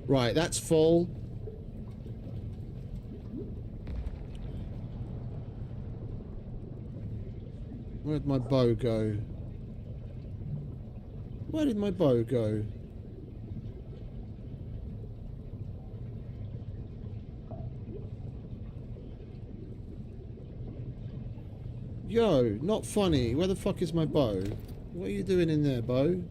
Right, that's full. Where'd my bow go? Where did my bow go? Yo, not funny. Where the fuck is my bow? What are you doing in there, bow?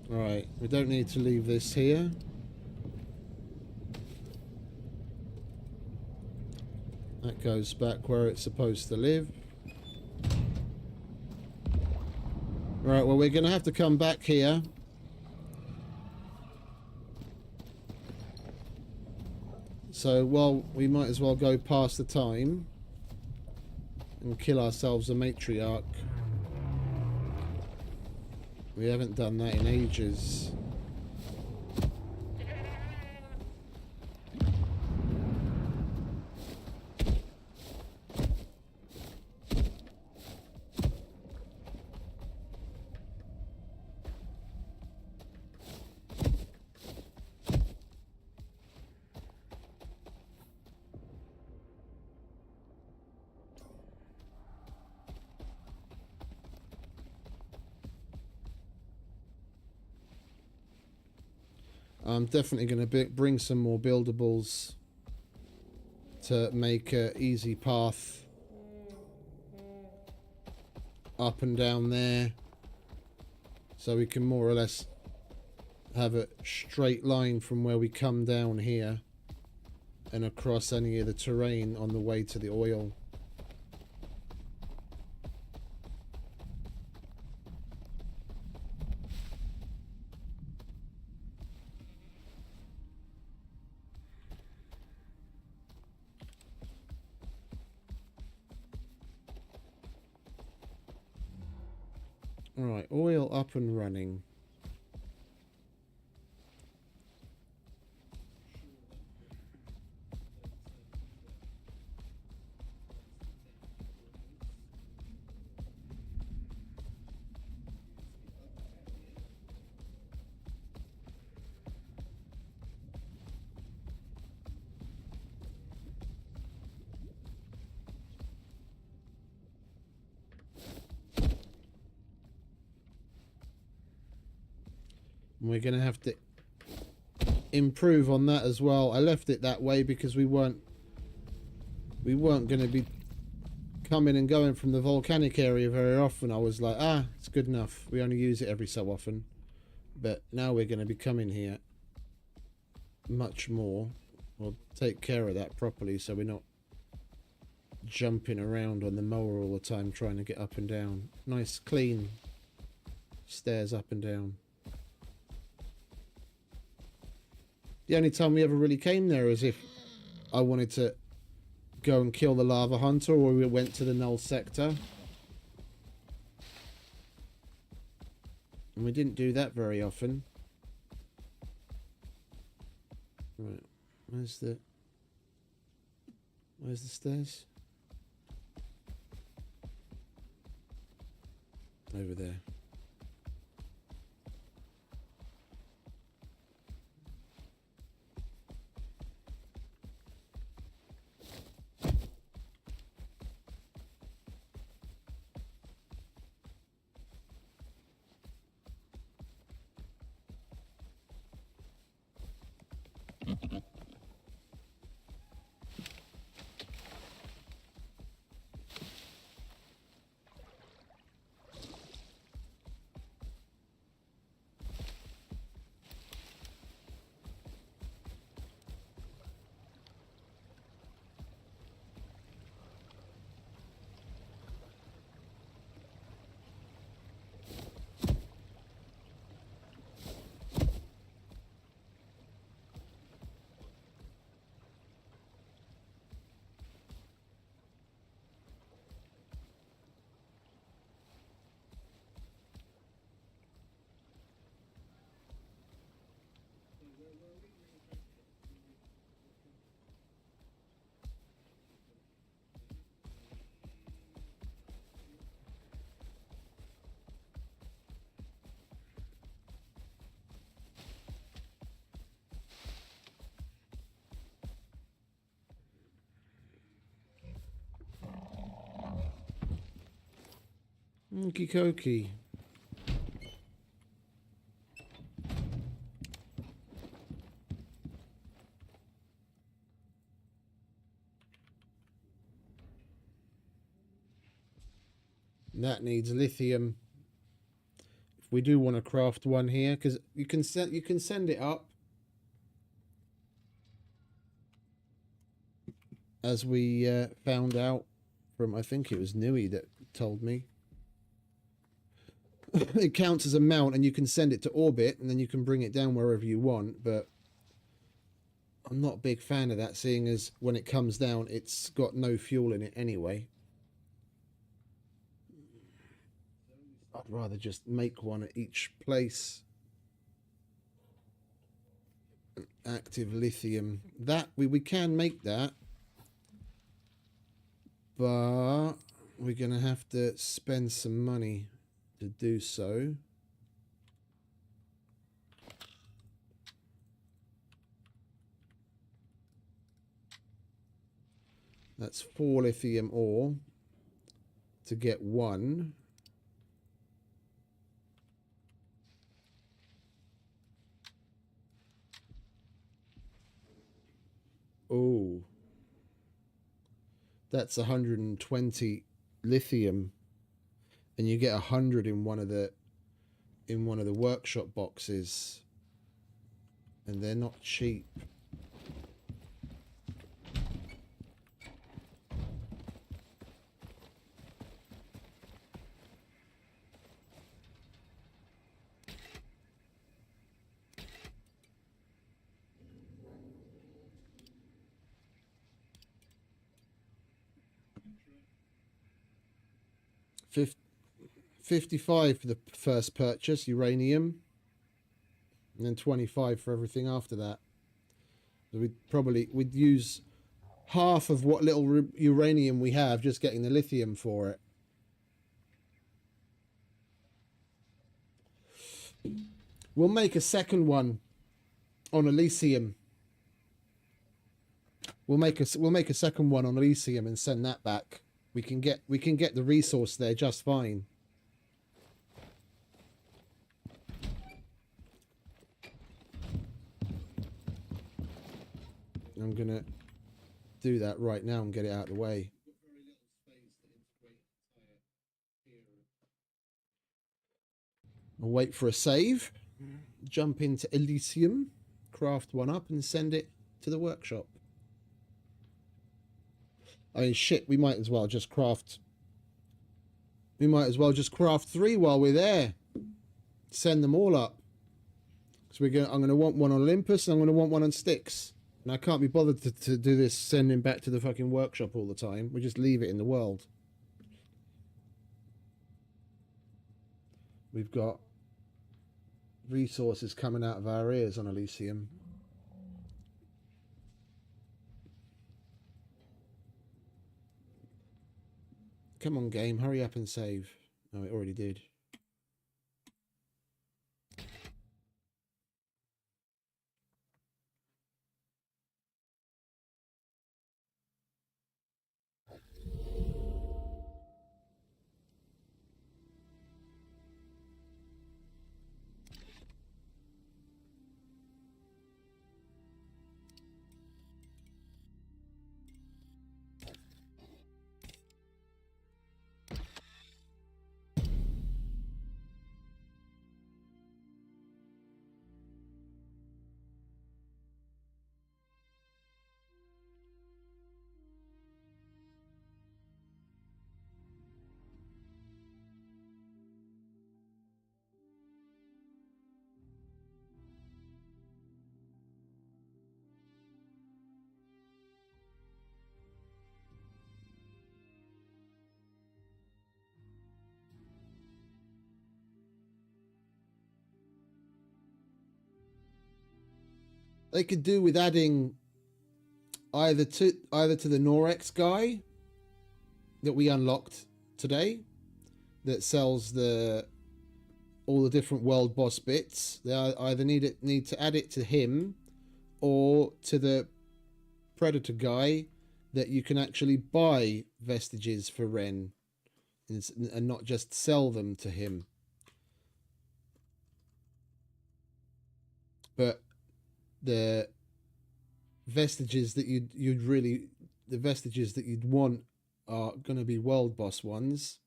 Right, we don't need to leave this here. That goes back where it's supposed to live. Right, well, we're going to have to come back here. So, well, we might as well go past the time and kill ourselves a matriarch. We haven't done that in ages. I'm definitely going to bring some more buildables to make an easy path up and down there, so we can more or less have a straight line from where we come down here and across any of the terrain on the way to the oil. Right, oil up and running. And we're going to have to improve on that as well. I left it that way because we weren't going to be coming and going from the volcanic area very often. I was like, it's good enough. We only use it every so often. But now we're going to be coming here much more. We'll take care of that properly so we're not jumping around on the mower all the time trying to get up and down. Nice clean stairs up and down. The only time we ever really came there is if I wanted to go and kill the lava hunter, or we went to the null sector. And we didn't do that very often. Right, where's the stairs? Over there. Okie dokie. That needs lithium. If we do want to craft one here, because you can send it up, as we found out from, I think it was Nui that told me. It counts as a mount, and you can send it to orbit, and then you can bring it down wherever you want. But I'm not a big fan of that, seeing as when it comes down, it's got no fuel in it anyway. I'd rather just make one at each place. Active lithium. That we can make that, but we're gonna have to spend some money to do so. That's 4 lithium ore to get 1. Oh, that's 120 lithium, and you get 100 in one of the workshop boxes, and they're not cheap. Fif 55 for the first purchase, uranium, and then 25 for everything after that. So we'd use half of what little uranium we have, just getting the lithium for it. We'll make a second one on Elysium. We'll make a second one on Elysium and send that back. We can get the resource there just fine. I'm gonna do that right now and get it out of the way. I'll wait for a save, jump into Elysium, craft one up, and send it to the workshop. I mean, shit, we might as well just craft 3 while we're there. Send them all up. So I'm gonna want one on Olympus, and I'm gonna want one on Styx. And I can't be bothered to do this sending back to the fucking workshop all the time. We just leave it in the world. We've got resources coming out of our ears on Elysium. Come on, game, hurry up and save. Oh, it already did. They could do with adding either to the Norex guy that we unlocked today, that sells all the different world boss bits. They either need to add it to him, or to the Predator guy, that you can actually buy vestiges for Ren and not just sell them to him. But the vestiges that the vestiges that you'd want are going to be world boss ones.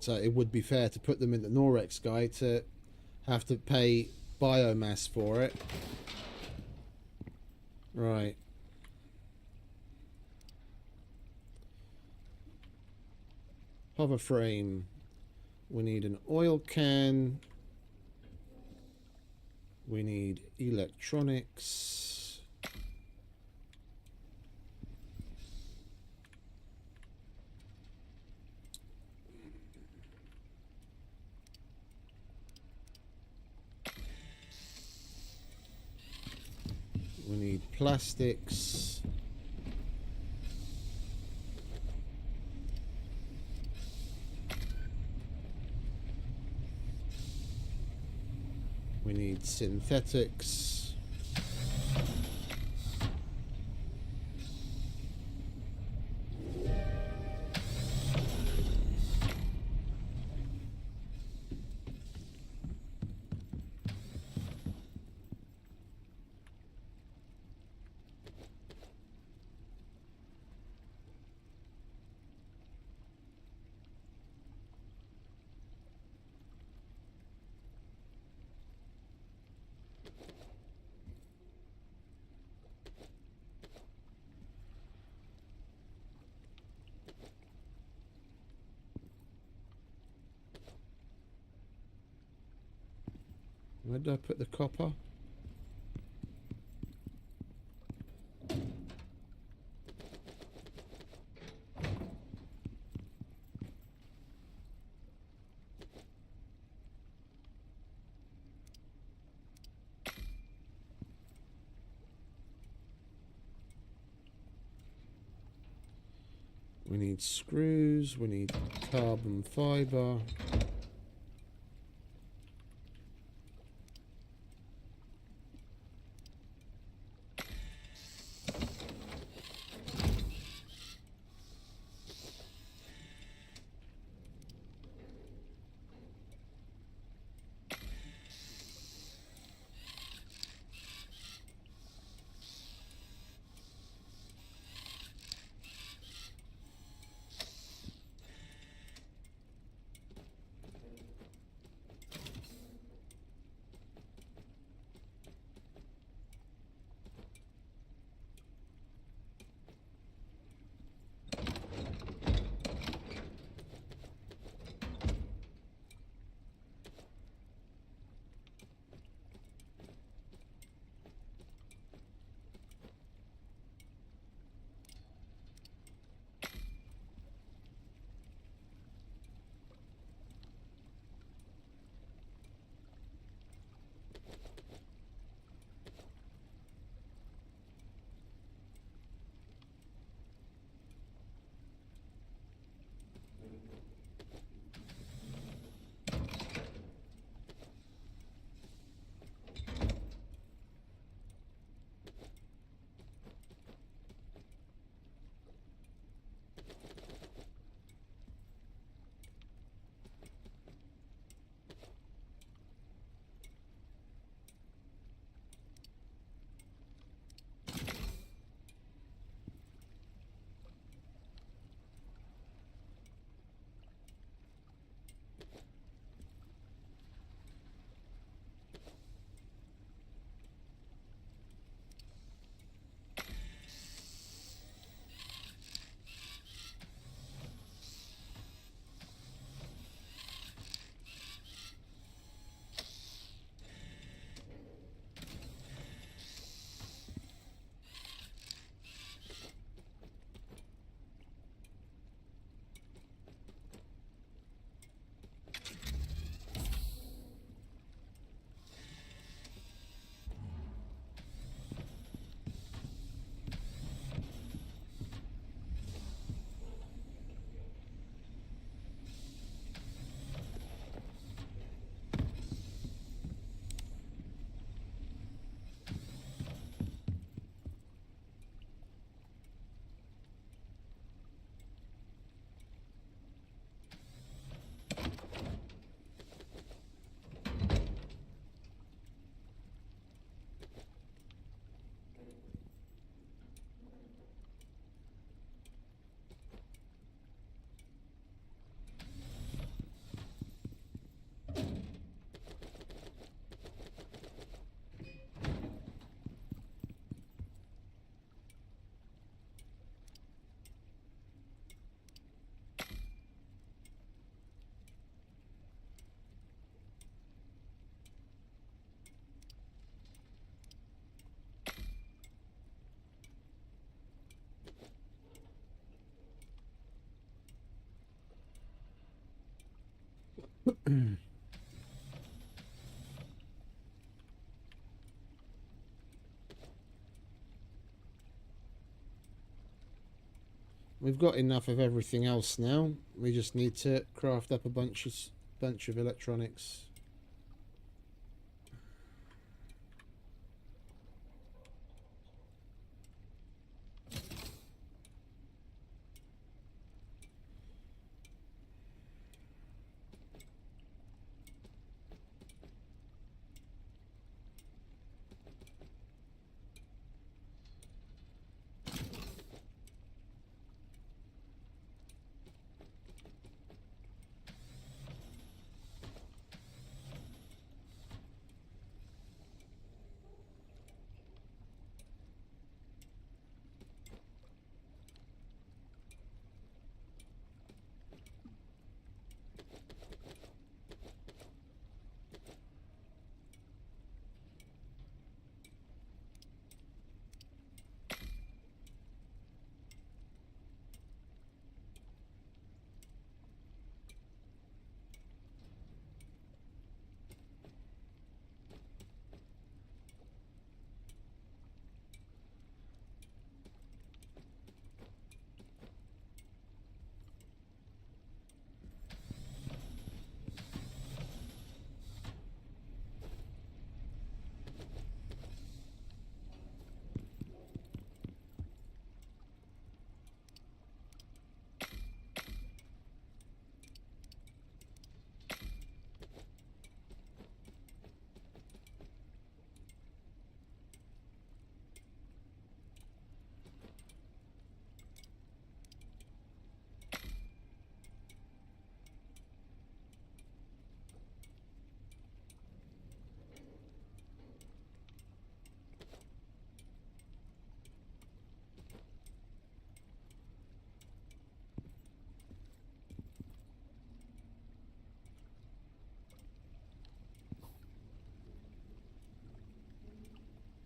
So it would be fair to put them in the Norex guy to have to pay biomass for it. Right. Hover frame. We need an oil can. We need electronics. We need plastics. We need synthetics. Where did I put the copper? We need screws, we need carbon fiber. We've got enough of everything else now. We just need to craft up a bunch of electronics.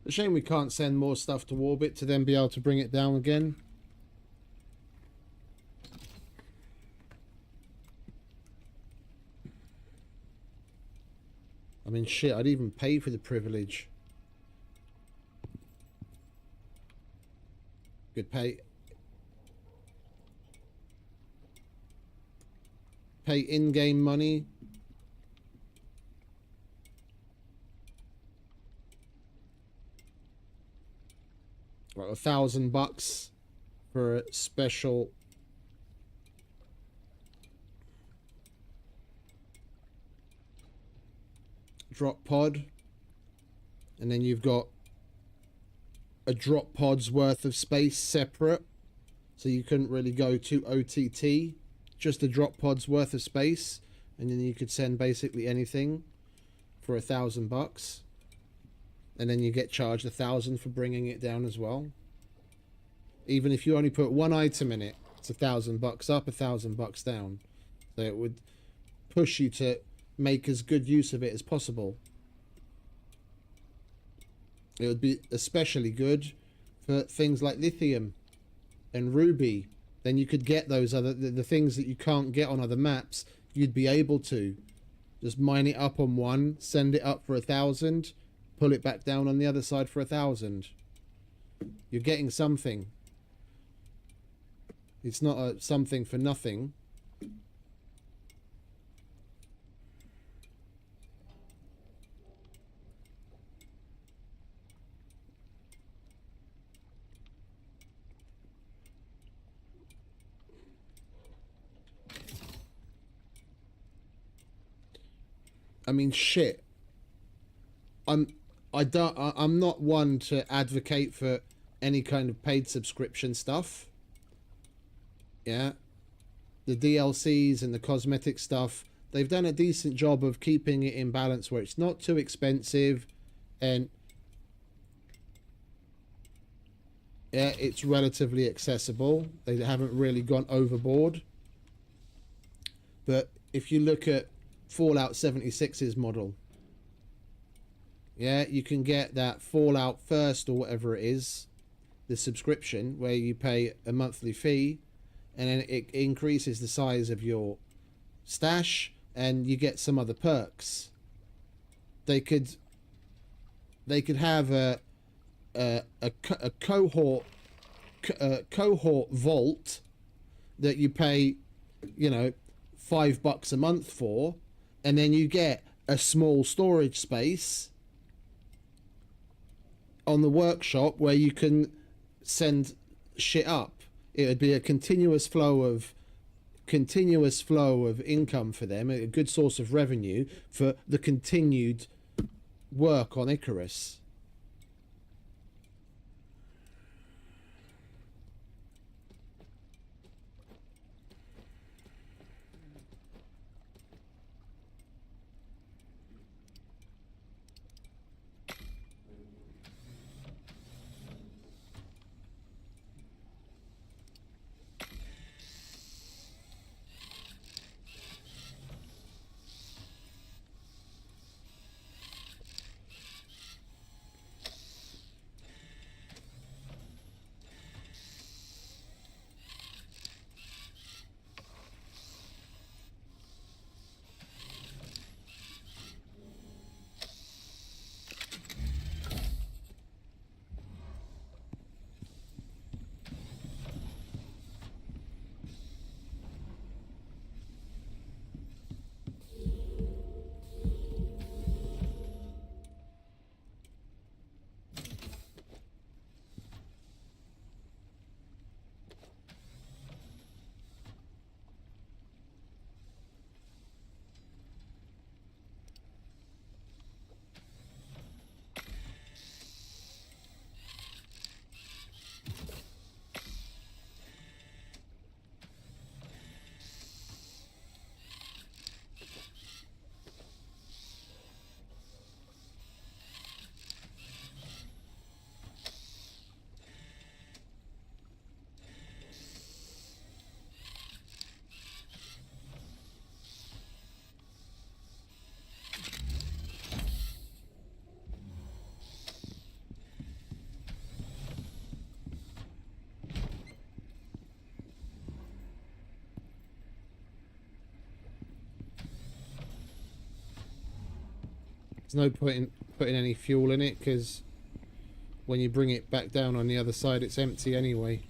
A shame we can't send more stuff to orbit to then be able to bring it down again. I mean, shit, I'd even pay for the privilege. Could pay in-game money. Like $1,000 for a special drop pod, and then you've got a drop pod's worth of space separate, so you couldn't really go to OTT, just a drop pod's worth of space, and then you could send basically anything for $1,000. And then you get charged 1,000 for bringing it down as well. Even if you only put one item in it, it's $1,000 up, $1,000 down. So it would push you to make as good use of it as possible. It would be especially good for things like lithium and ruby. Then you could get those other the things that you can't get on other maps. You'd be able to just mine it up on one, send it up for 1,000. Pull it back down on the other side for 1,000. You're getting something. It's not a something for nothing. I mean, shit. I'm not one to advocate for any kind of paid subscription stuff. Yeah. The DLCs and the cosmetic stuff, they've done a decent job of keeping it in balance where it's not too expensive and yeah, it's relatively accessible. They haven't really gone overboard. But if you look at Fallout 76's model, yeah, you can get that Fallout First or whatever it is, the subscription, where you pay a monthly fee, and then it increases the size of your stash, and you get some other perks. They could have a cohort vault that you pay, you know, $5 a month for, and then you get a small storage space on the workshop where you can send shit up. It would be a continuous flow of income for them, a good source of revenue for the continued work on Icarus. There's no point in putting any fuel in it, because when you bring it back down on the other side, it's empty anyway.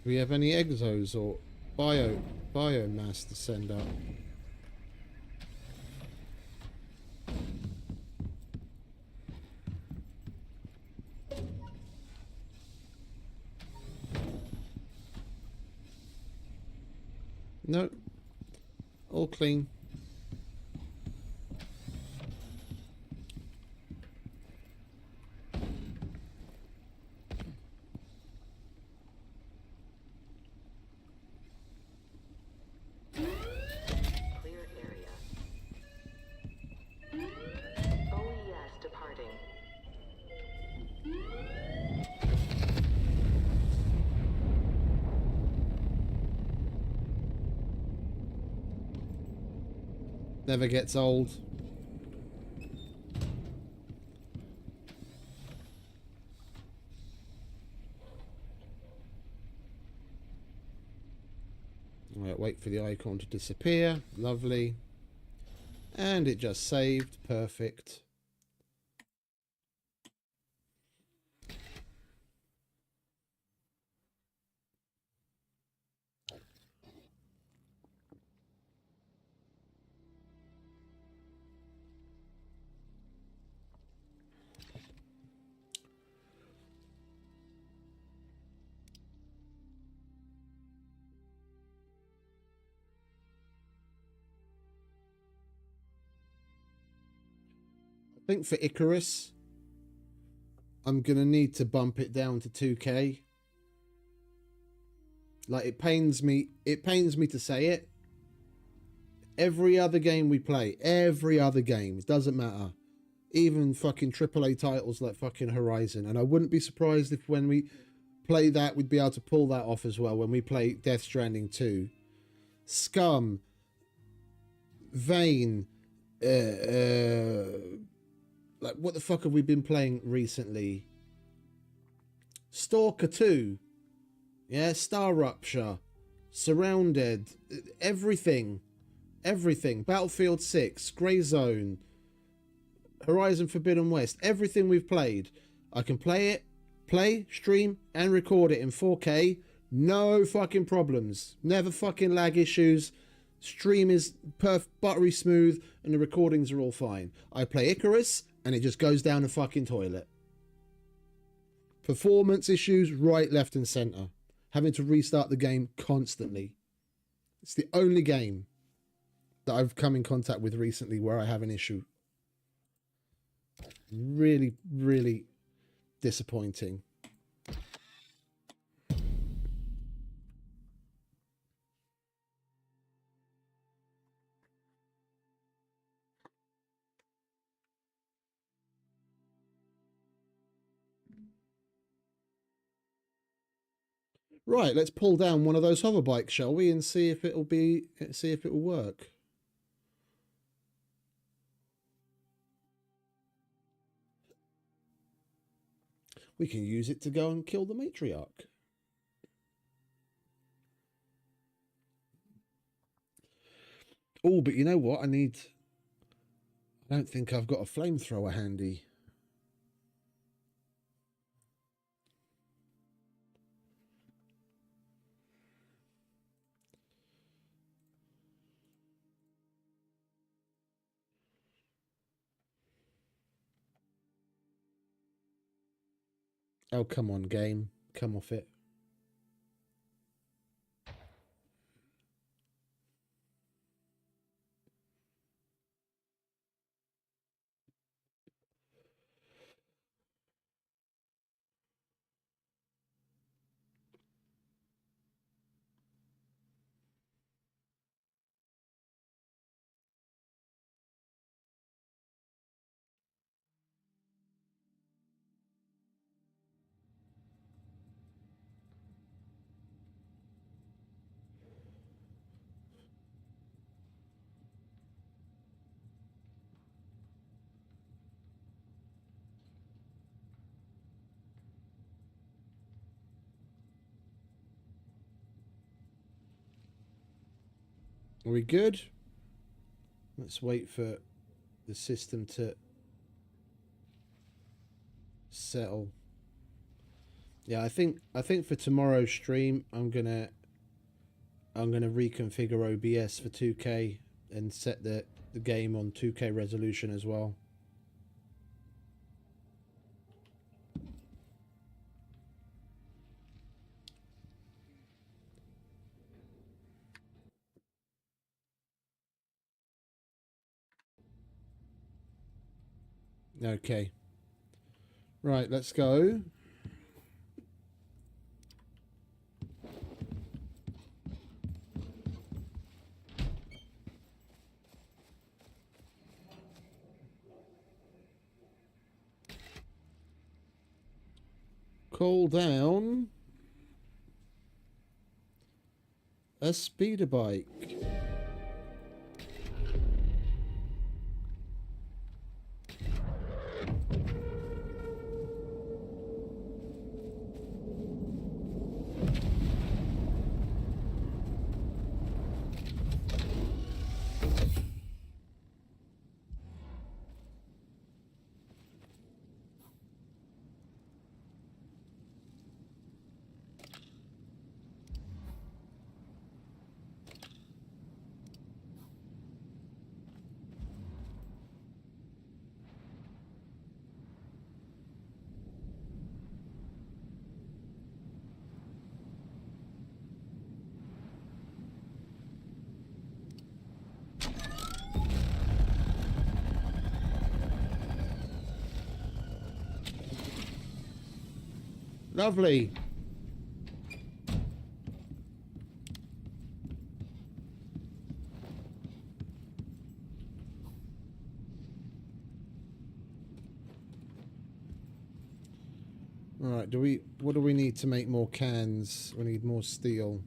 Do we have any exos or biomass to send up? No. All clean. Never gets old. Alright, wait for the icon to disappear. Lovely. And it just saved. Perfect. I think for Icarus, I'm going to need to bump it down to 2K. Like, it pains me to say it. Every other game we play, every other game, it doesn't matter. Even fucking AAA titles like fucking Horizon. And I wouldn't be surprised if when we play that, we'd be able to pull that off as well. When we play Death Stranding 2. Scum. Vane. Like, what the fuck have we been playing recently? Stalker 2. Yeah, Star Rupture. Surrounded. Everything. Everything. Battlefield 6. Grey Zone. Horizon Forbidden West. Everything we've played. I can play, stream, and record it in 4K. No fucking problems. Never fucking lag issues. Stream is buttery smooth, and the recordings are all fine. I play Icarus, and it just goes down the fucking toilet. Performance issues right, left, and center. Having to restart the game constantly. It's the only game that I've come in contact with recently where I have an issue. Really, really disappointing. Right, let's pull down one of those hover bikes, shall we, and see if it'll work. We can use it to go and kill the matriarch. Oh, but you know what? I don't think I've got a flamethrower handy. Oh, come on, game. Come off it. Are we good? Let's wait for the system to settle. Yeah, I think for tomorrow's stream, I'm gonna reconfigure OBS for 2K and set the game on 2K resolution as well. Okay. Right, let's go. Call down a speeder bike. Lovely. Alright, what do we need to make more cans? We need more steel.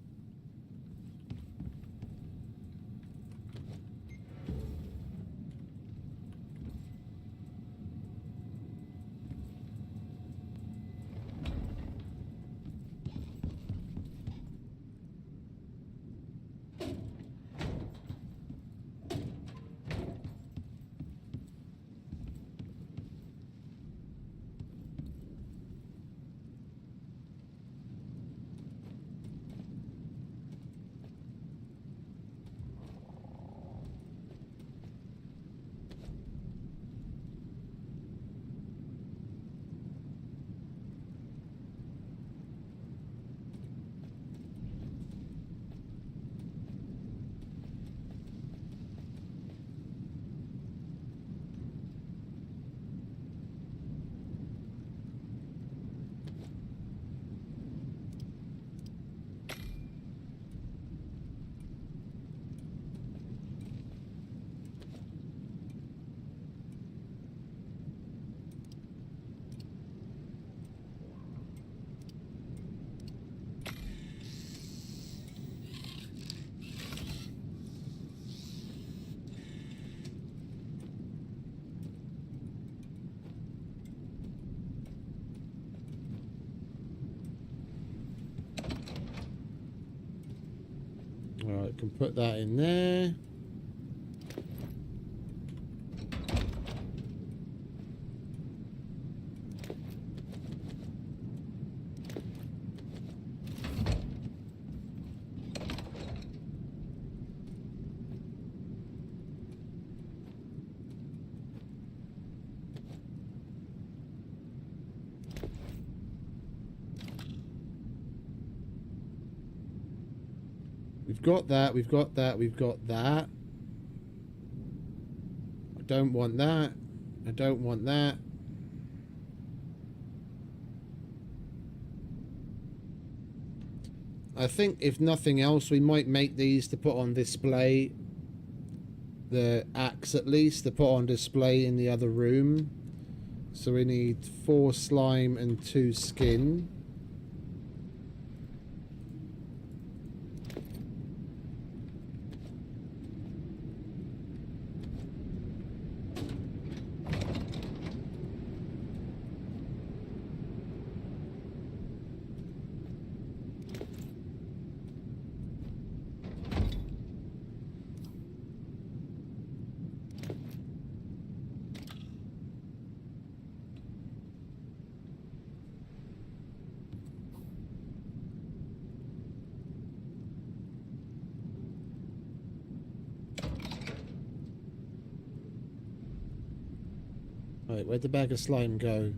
Alright, can put that in there. We've got that, we've got that, we've got that. I don't want that. I don't want that. I think if nothing else, we might make these to put on display. The axe at least to put on display in the other room. So we need 4 slime and 2 skin. Right, where'd the bag of slime go?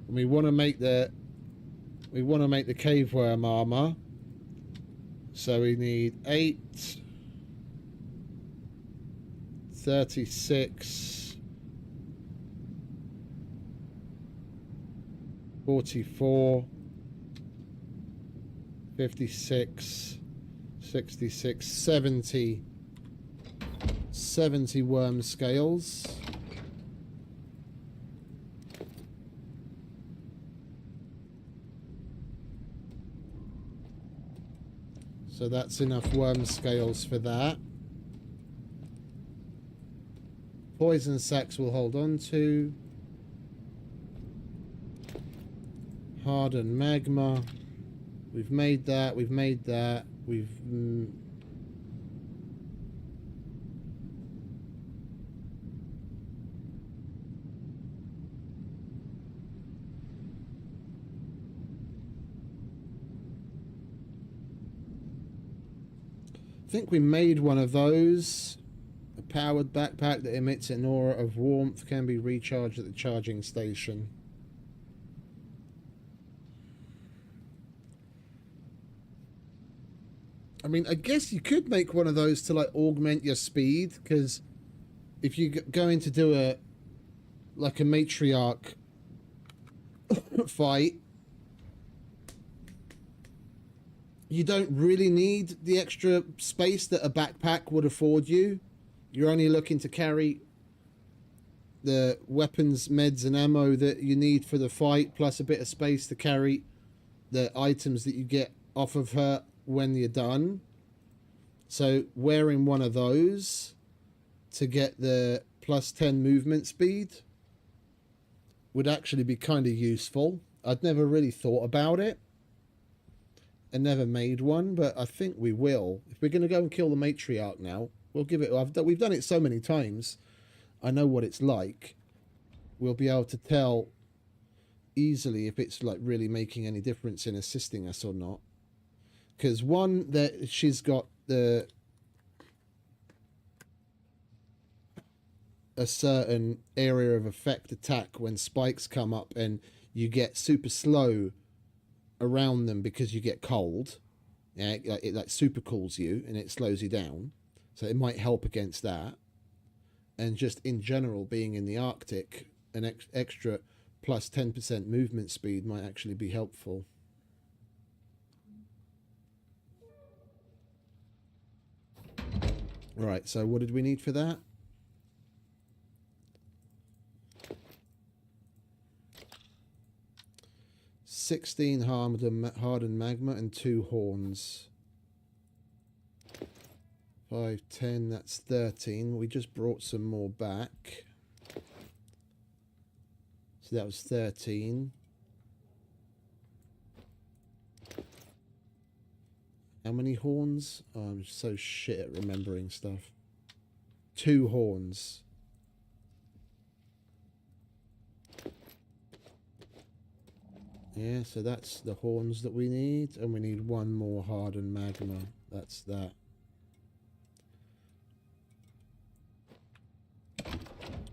We want to make the cave worm armor. So we need 8, 36, 44, 56, 66, 70 worm scales. So that's enough worm scales for that. Poison sacks we'll hold on to. Hardened magma. We've made that. We've made that. We've... I think we made one of those. A powered backpack that emits an aura of warmth can be recharged at the charging station. I mean, I guess you could make one of those to like augment your speed, because if you're going to do a matriarch fight, You don't really need the extra space that a backpack would afford you. You're only looking to carry the weapons, meds, and ammo that you need for the fight, plus a bit of space to carry the items that you get off of her when you're done. So wearing one of those to get the plus 10 movement speed would actually be kind of useful. I'd never really thought about it and never made one, but I think we will. If we're going to go and kill the matriarch now, we'll give it... We've done it so many times. I know what it's like. We'll be able to tell easily if it's like really making any difference in assisting us or not. Because one, that she's got a certain area of effect attack when spikes come up and you get super slow around them because you get cold. Yeah, it like super cools you and it slows you down, so it might help against that. And just in general, being in the Arctic, an extra plus 10% movement speed might actually be helpful. Right, so what did we need for that? $16 hardened magma and 2 horns. 5, 10, that's 13. We just brought some more back. So that was 13. How many horns? Oh, I'm so shit at remembering stuff. 2 horns. Yeah, so that's the horns that we need. And we need 1 more hardened magma. That's that.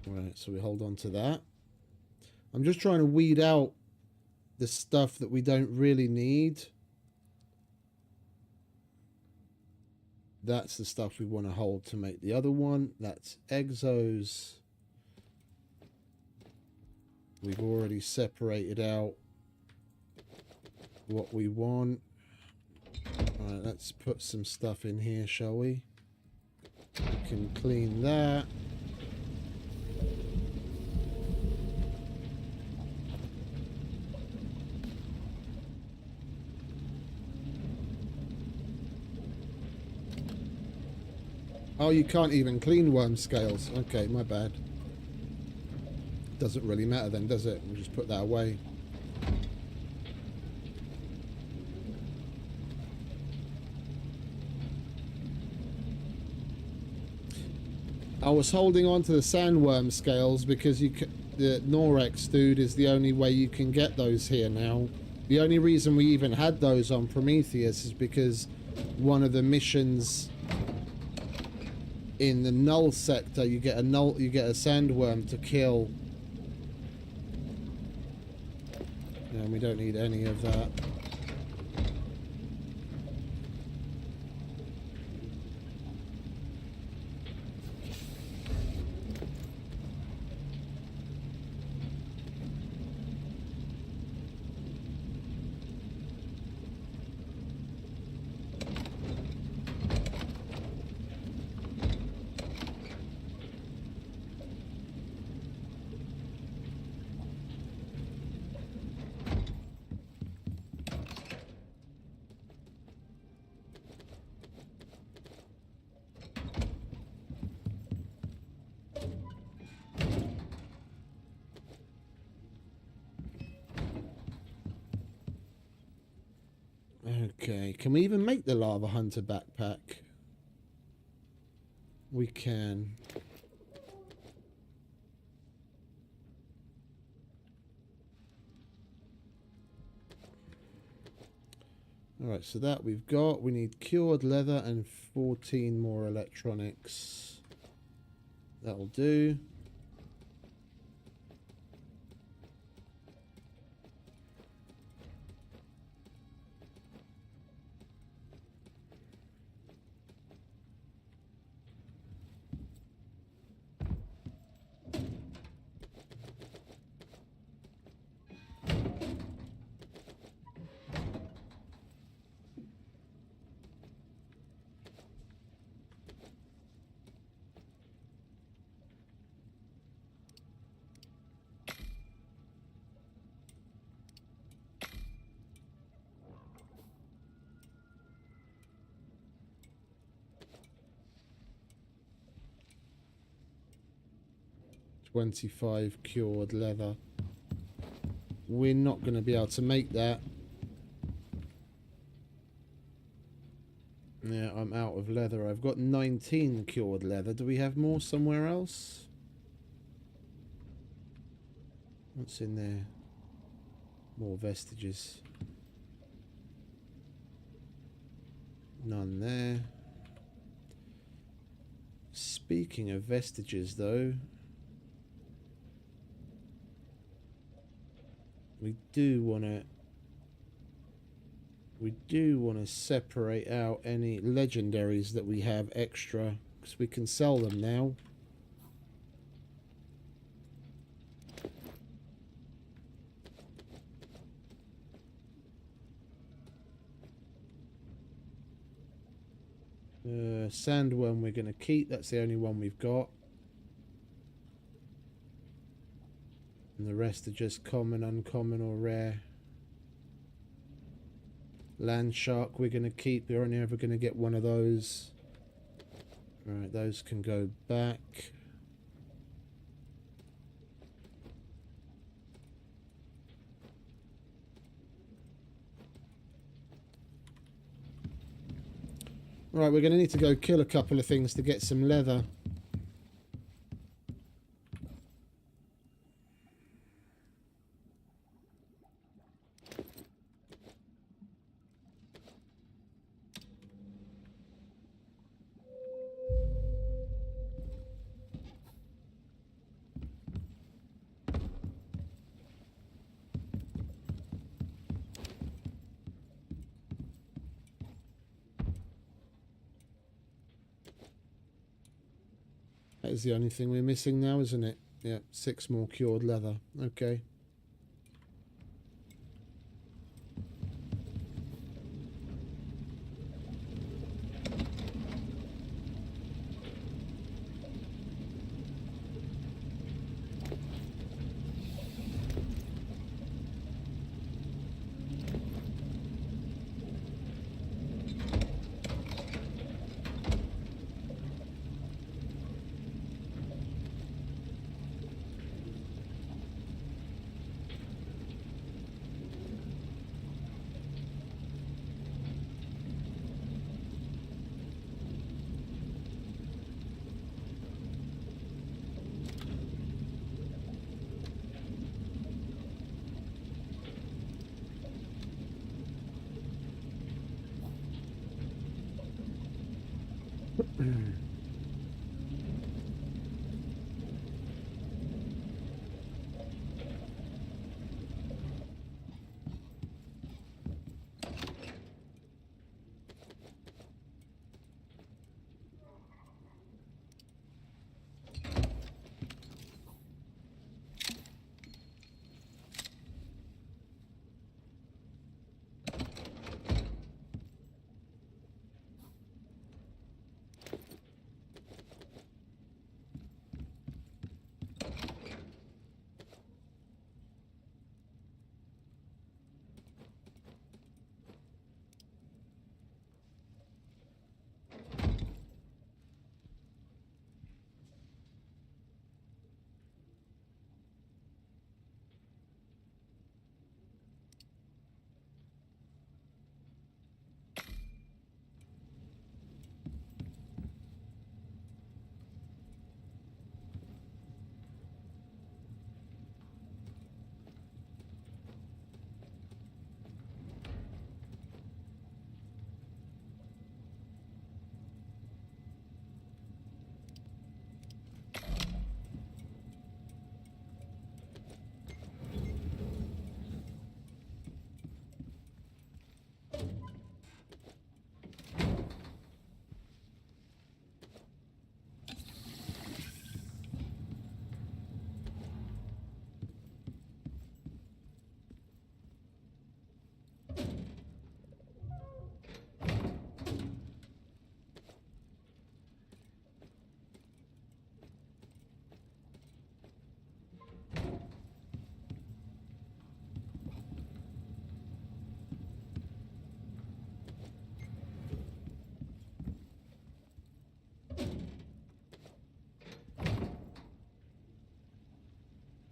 Right, so we hold on to that. I'm just trying to weed out the stuff that we don't really need. That's the stuff we want to hold to make the other one. That's exos. We've already separated out what we want. Alright, let's put some stuff in here, shall we? We can clean that. Oh, you can't even clean worm scales. Okay, my bad. Doesn't really matter then, does it? We'll just put that away. I was holding on to the sandworm scales because the Norex dude is the only way you can get those here now. The only reason we even had those on Prometheus is because one of the missions in the null sector, you get a sandworm to kill. Yeah, we don't need any of that. Okay, can we even make the Lava Hunter backpack? We can. Alright, so that we've got. We need cured leather and 14 more electronics. That'll do. 25 cured leather. We're not going to be able to make that. Yeah, I'm out of leather. I've got 19 cured leather. Do we have more somewhere else? What's in there? More vestiges. None there. Speaking of vestiges, though, we do want to separate out any legendaries that we have extra, because we can sell them now. Sandworm we're going to keep. That's the only one we've got. And the rest are just common, uncommon, or rare. Land shark we're going to keep. We're only ever going to get one of those. Right, those can go back. Right, we're going to need to go kill a couple of things to get some leather. That is the only thing we're missing now, isn't it? Yeah, 6 more cured leather. Okay.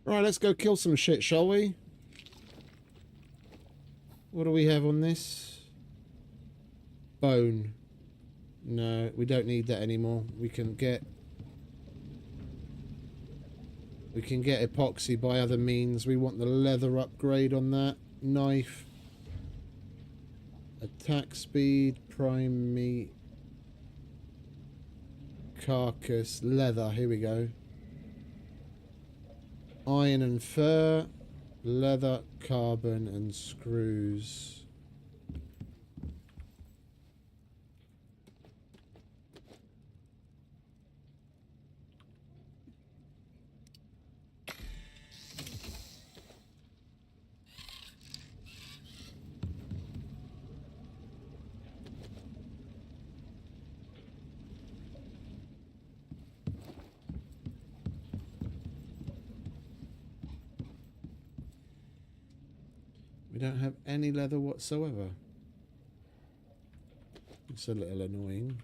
Right, let's go kill some shit, shall we? What do we have on this? Bone. No, we don't need that anymore. We can get epoxy by other means. We want the leather upgrade on that. Knife. Attack speed. Prime meat. Carcass. Leather. Here we go. Iron and fur. Leather, carbon and screws. We don't have any leather whatsoever. It's a little annoying.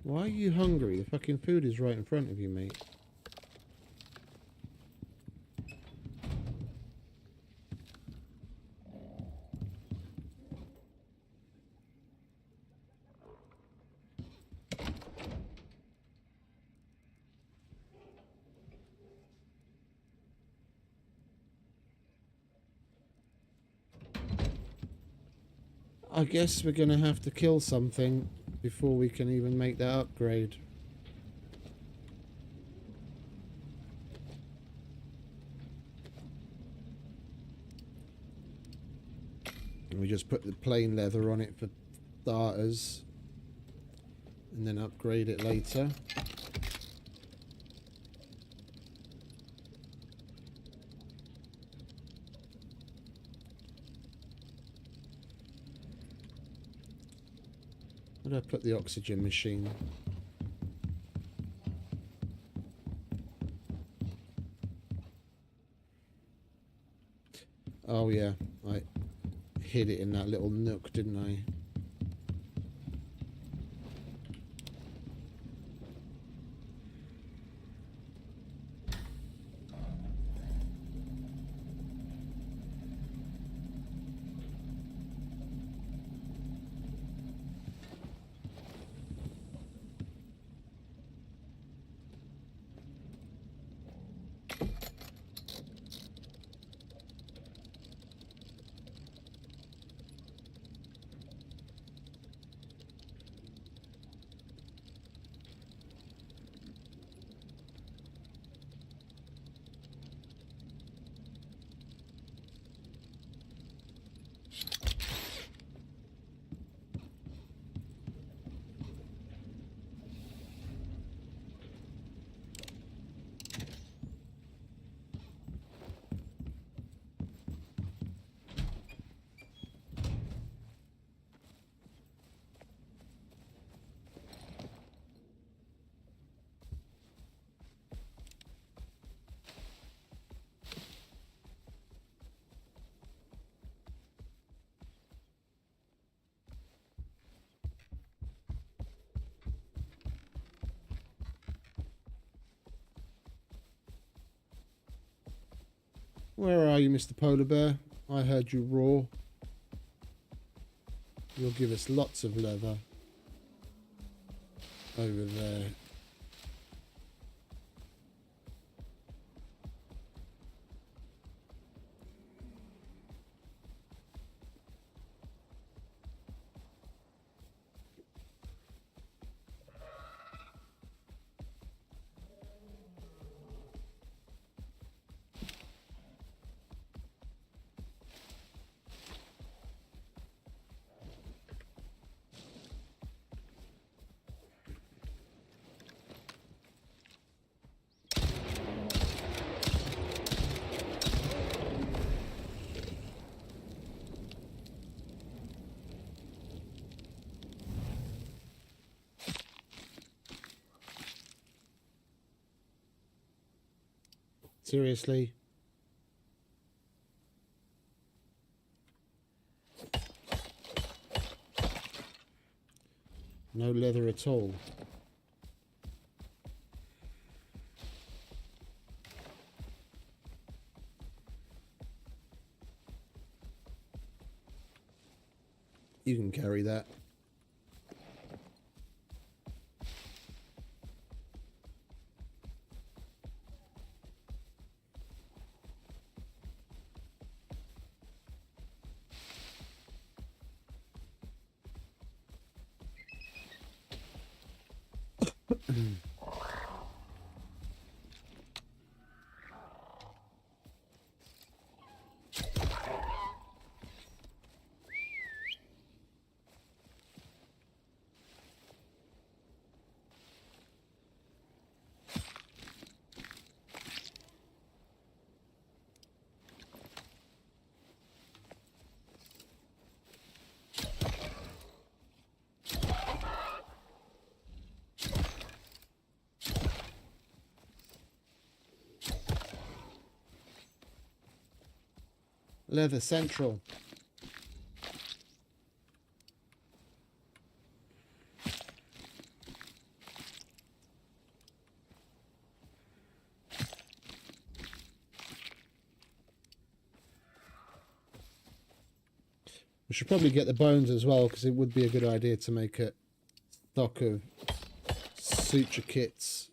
Why are you hungry? The fucking food is right in front of you, mate. I guess we're gonna have to kill something before we can even make that upgrade. And we just put the plain leather on it for starters, and then upgrade it later. Where did I put the oxygen machine? Oh yeah, I hid it in that little nook, didn't I? Where are you, Mr. Polar Bear? I heard you roar. You'll give us lots of leather. Over there. Seriously? No leather at all. You can carry that. Leather Central. We should probably get the bones as well, because it would be a good idea to make a stock of suture kits.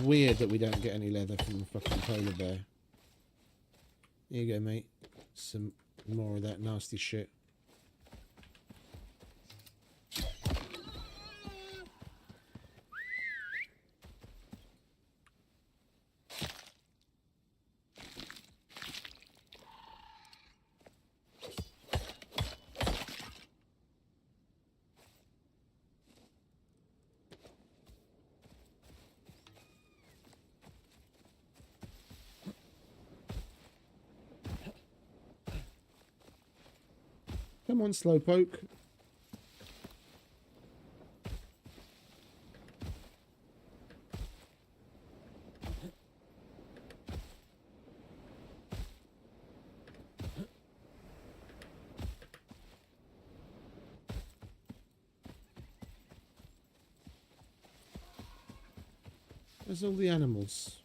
Weird that we don't get any leather from the fucking polar bear. Here you go, mate. Some more of that nasty shit. Come on, Slowpoke. Where's all the animals?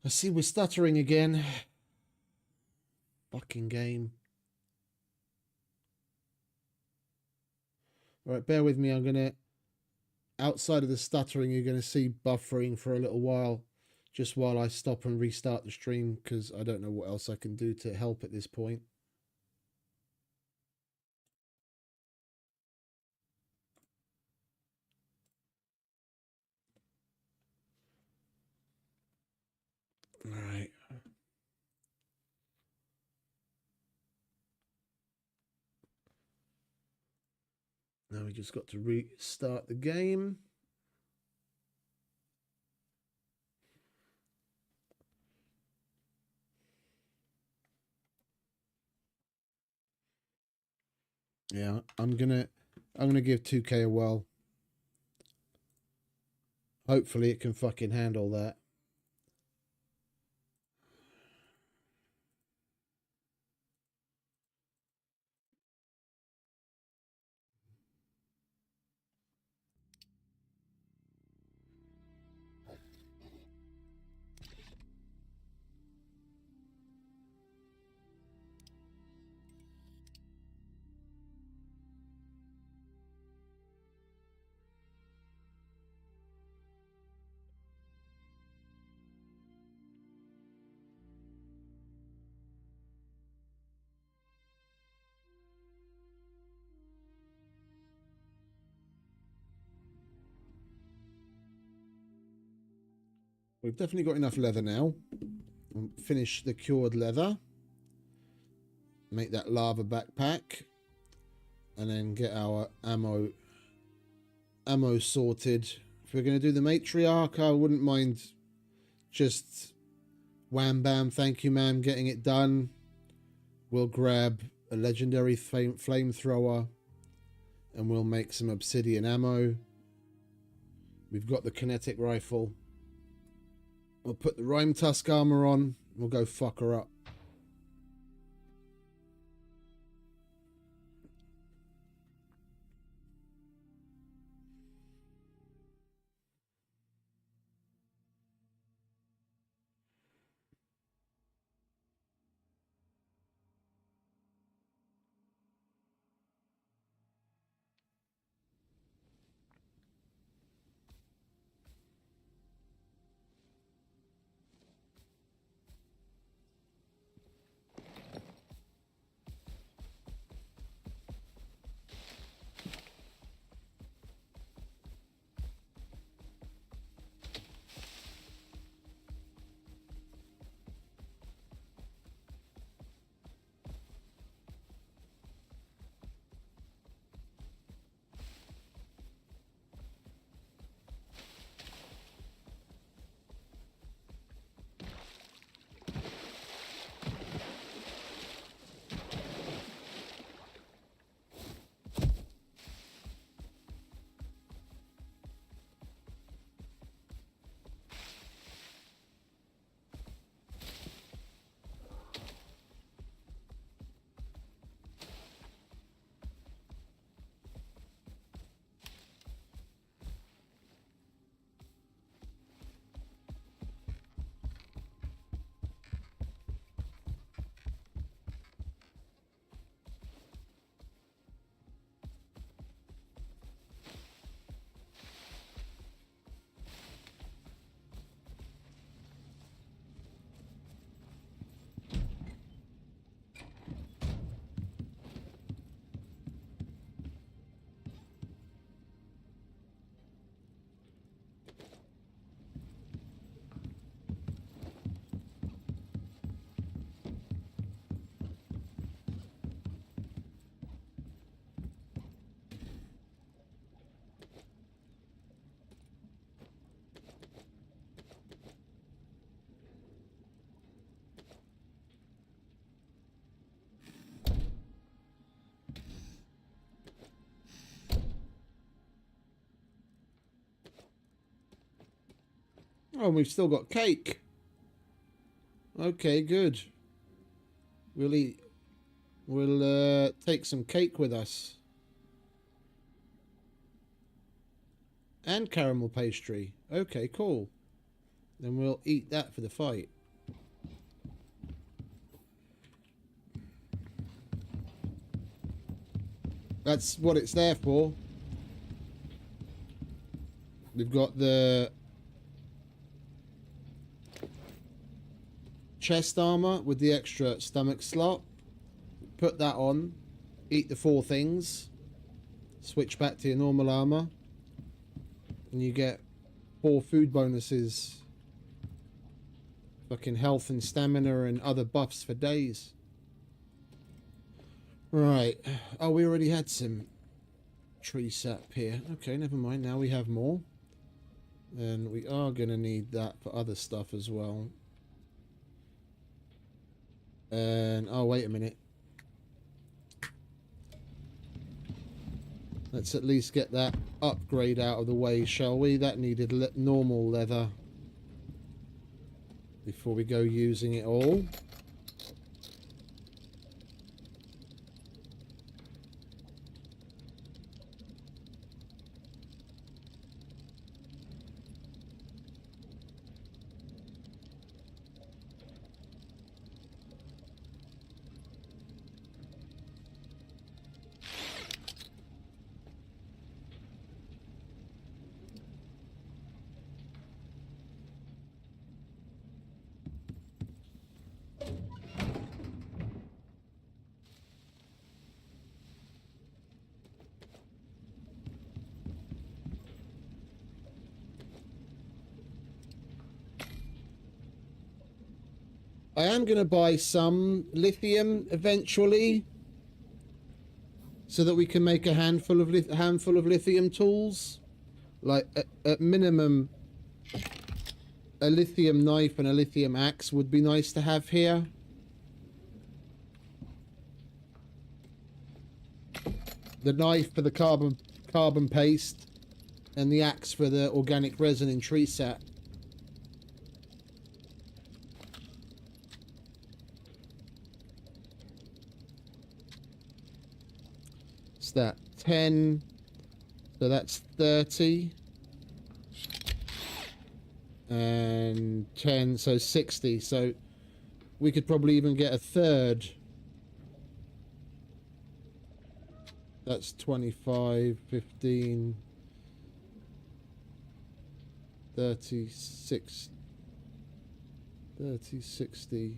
I see we're stuttering again. Fucking game. Alright, bear with me. I'm going to... Outside of the stuttering, you're going to see buffering for a little while. Just while I stop and restart the stream, because I don't know what else I can do to help at this point. Alright. Now we just got to restart the game. Yeah, I'm gonna give 2K a whirl. Hopefully it can fucking handle that. We've definitely got enough leather now. We'll finish the cured leather. Make that lava backpack. And then get our ammo sorted. If we're going to do the matriarch, I wouldn't mind just wham bam, thank you ma'am, getting it done. We'll grab a legendary flamethrower and we'll make some obsidian ammo. We've got the kinetic rifle. We'll put the rime tusk armor on. We'll go fuck her up. Oh, we've still got cake. Okay, good. We'll take some cake with us. And caramel pastry. Okay, cool. Then we'll eat that for the fight. That's what it's there for. We've got the chest armor with the extra stomach slot. Put that on. Eat the 4 things. Switch back to your normal armor. And you get 4 food bonuses. Fucking health and stamina and other buffs for days. Right. Oh, we already had some tree sap here. Okay, never mind. Now we have more. And we are going to need that for other stuff as well. And, oh, wait a minute. Let's at least get that upgrade out of the way, shall we? That needed normal leather before we go using it all. I am going to buy some lithium eventually, so that we can make a handful of lithium tools. Like at minimum, a lithium knife and a lithium axe would be nice to have here. The knife for the carbon paste, and the axe for the organic resin in tree sap. What's that? 10. So that's 30. And 10, so 60. So we could probably even get a third. That's 25, 15, 36, 30, 60,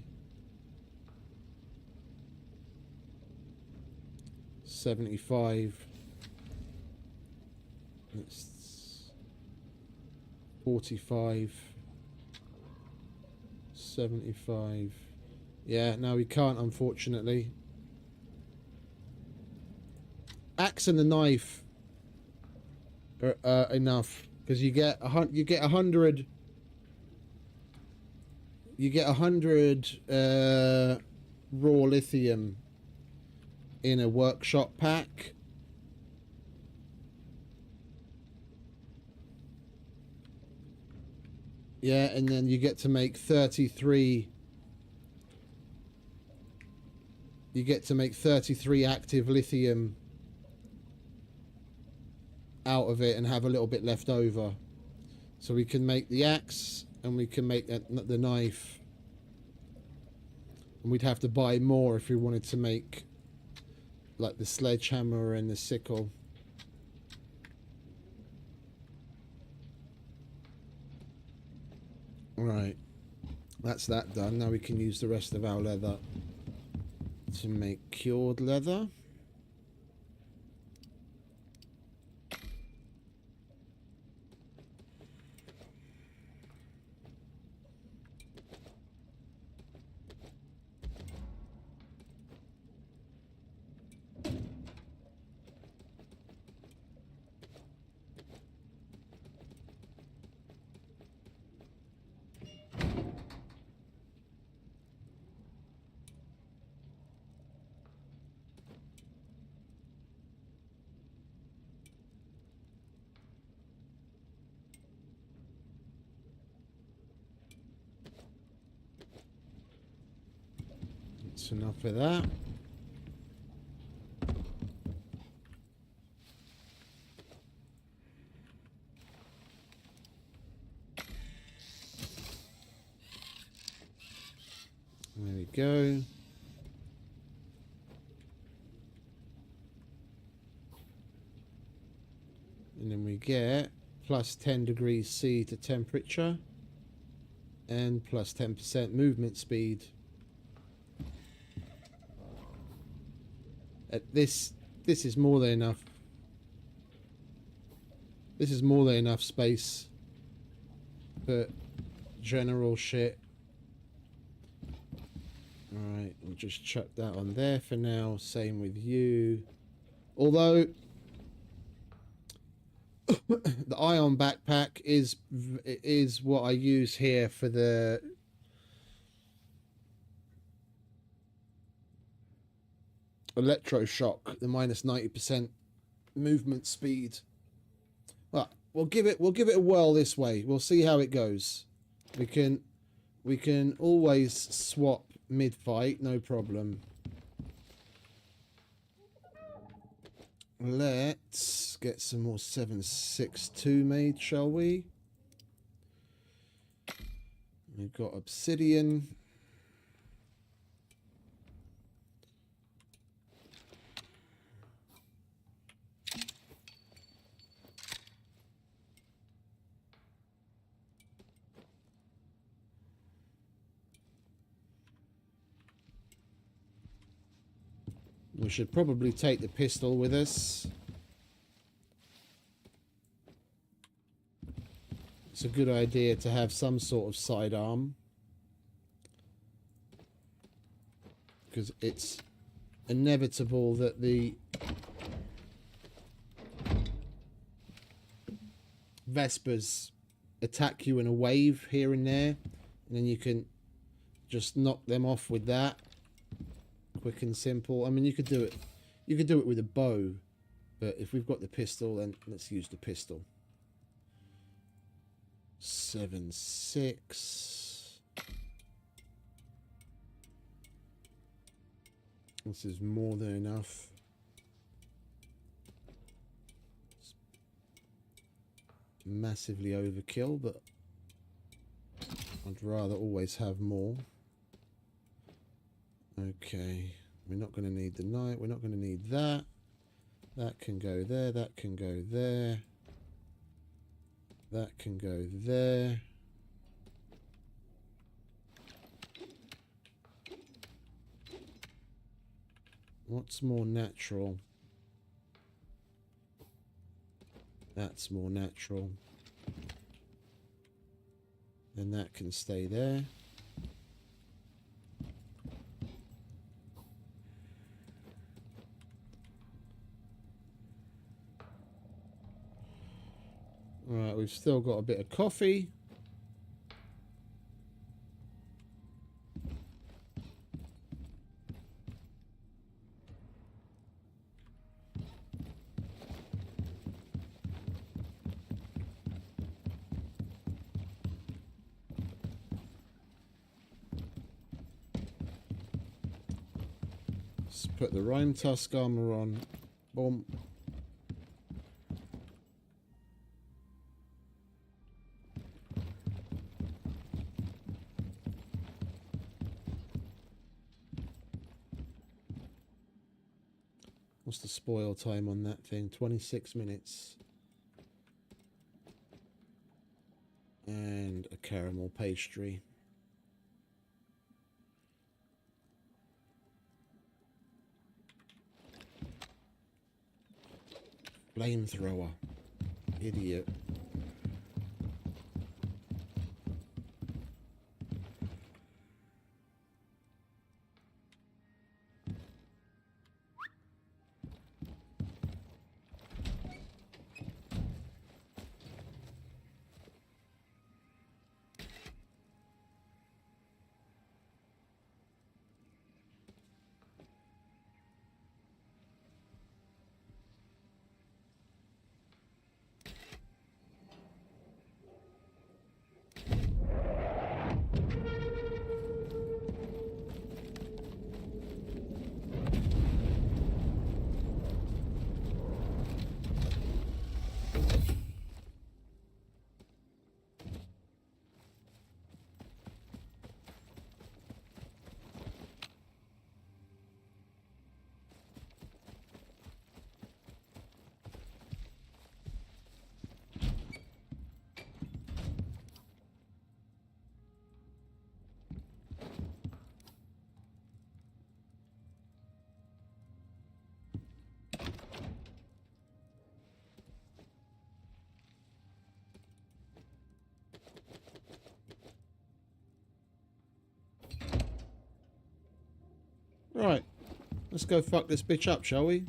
75. It's 45, 75. Yeah, no, we can't, unfortunately. Axe and the knife are enough, because you get 100 raw lithium in a workshop pack. Yeah, and then you get to make 33. You get to make 33 active lithium out of it and have a little bit left over. So we can make the axe and we can make the knife. And we'd have to buy more if we wanted to make like the sledgehammer and the sickle. Right, that's that done. Now we can use the rest of our leather to make cured leather. That's enough of that. There we go. And then we get plus 10 degrees C to temperature and plus 10% movement speed. This is more than enough. This is more than enough space for general shit. Alright, we'll just chuck that on there for now. Same with you. Although the ion backpack is what I use here for the electroshock, the minus 90% movement speed. Well, we'll give it a whirl this way. We'll see how it goes. We can always swap mid-fight, no problem. Let's get some more 762 made, shall we? We've got obsidian. We should probably take the pistol with us. It's a good idea to have some sort of sidearm. because it's inevitable that the Vespers attack you in a wave here and there, and then you can just knock them off with that. Quick and simple. I mean, you could do it with a bow, but if we've got the pistol, then let's use the pistol. 7.6. This is more than enough. It's massively overkill, but I'd rather always have more. Okay, we're not going to need the knight. We're not going to need that. That can go there. That can go there. That can go there. What's more natural? That's more natural. Then that can stay there. Alright, we've still got a bit of coffee. Let's put the Rhine Tusk armor on. Boom. What's the spoil time on that thing? 26 minutes. And a caramel pastry. Flamethrower. Idiot. Right, let's go fuck this bitch up, shall we?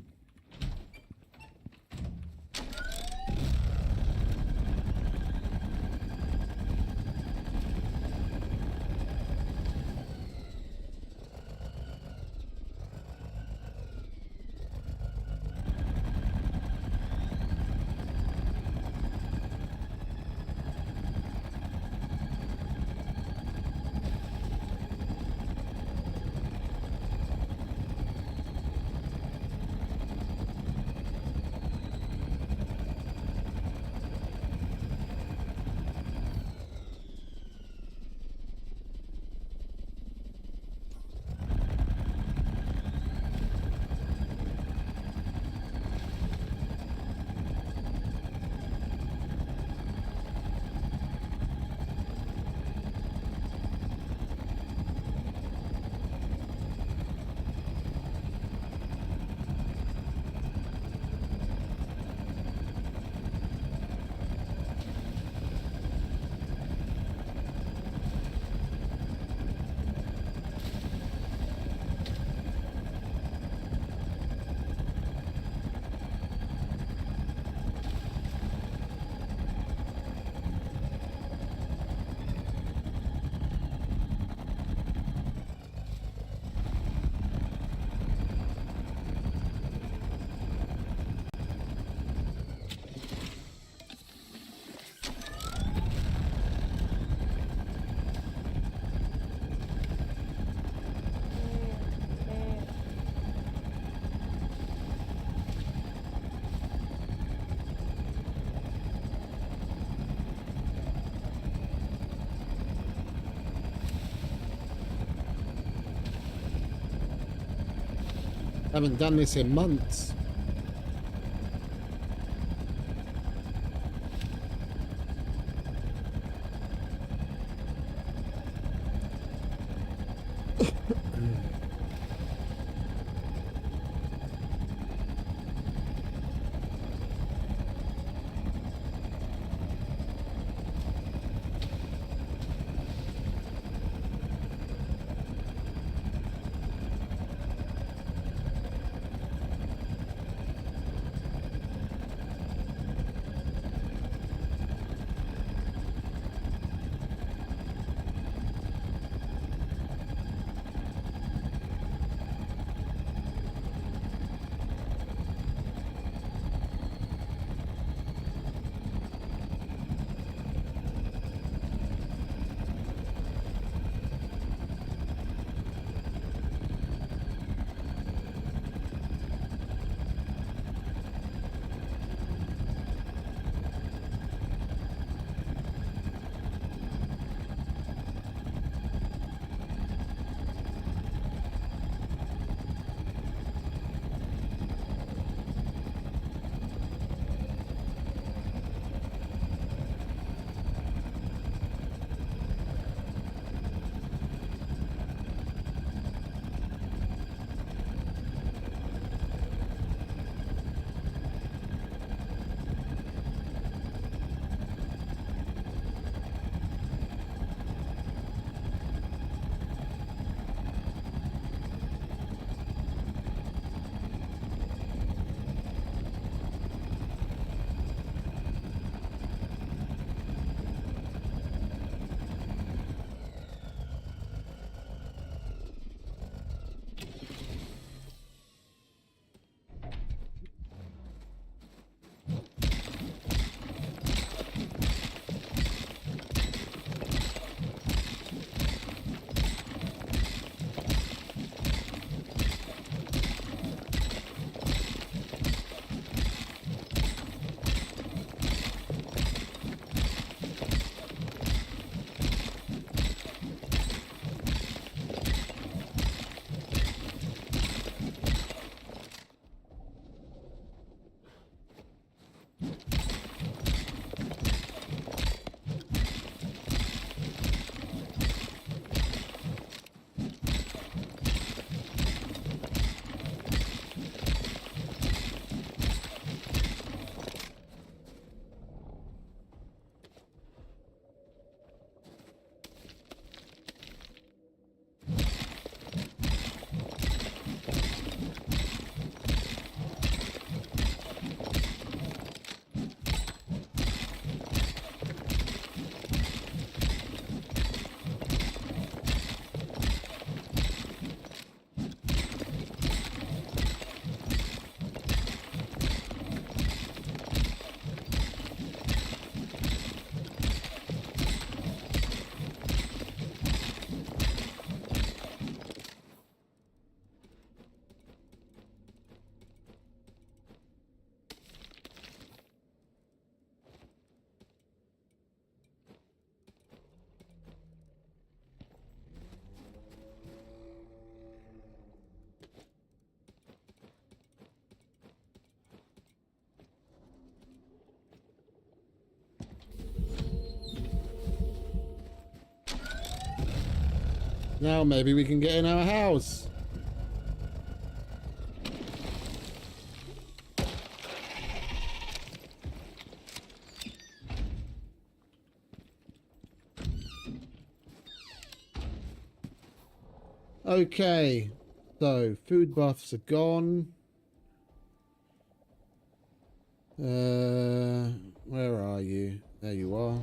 Haven't done this in months. Now maybe we can get in our house. Okay, so food buffs are gone. Where are you? There you are.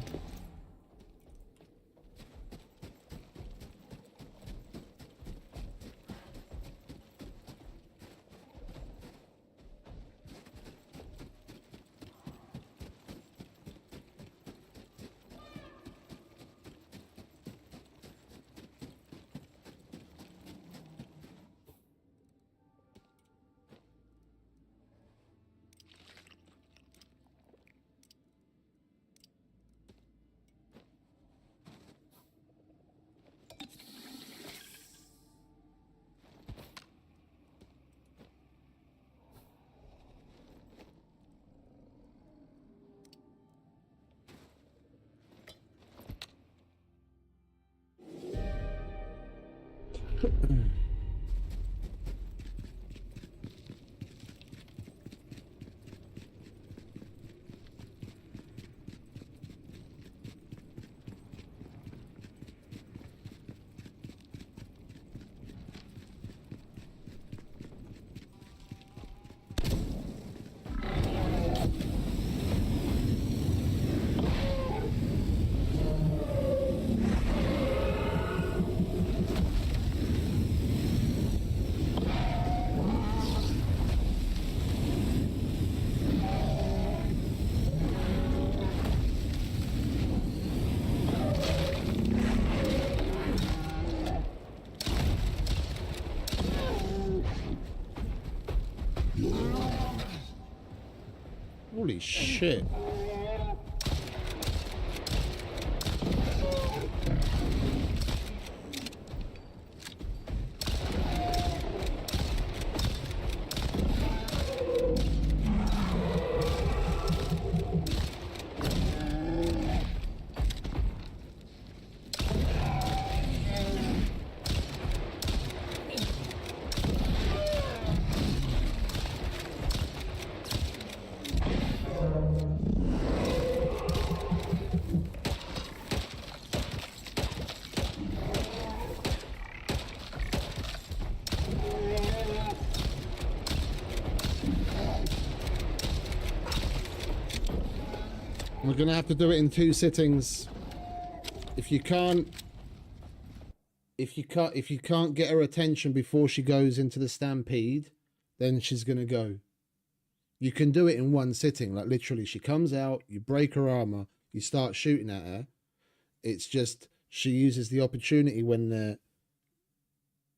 Holy shit. We're gonna have to do it in 2 sittings. If you can't get her attention before she goes into the stampede, then she's gonna go. You can do it in 1 sitting, like literally she comes out, you break her armor, you start shooting at her. It's just she uses the opportunity when the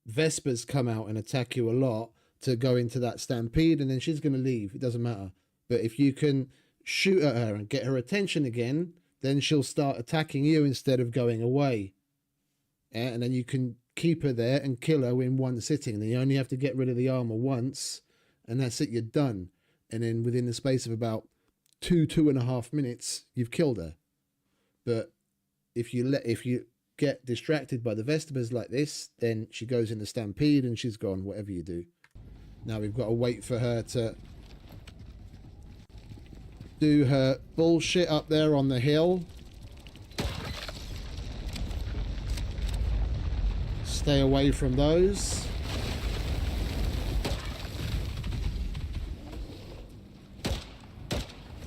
Vespers come out and attack you a lot to go into that stampede, and then she's gonna leave. It doesn't matter. But if you can shoot at her and get her attention again, then she'll start attacking you instead of going away. Yeah, and then you can keep her there and kill her in 1 sitting. Then you only have to get rid of the armor once, and that's it, you're done. And then within the space of about 2.5 minutes, you've killed her. But if you get distracted by the Vespers like this, then she goes in the stampede and she's gone, whatever you do. Now we've got to wait for her to do her bullshit up there on the hill. Stay away from those.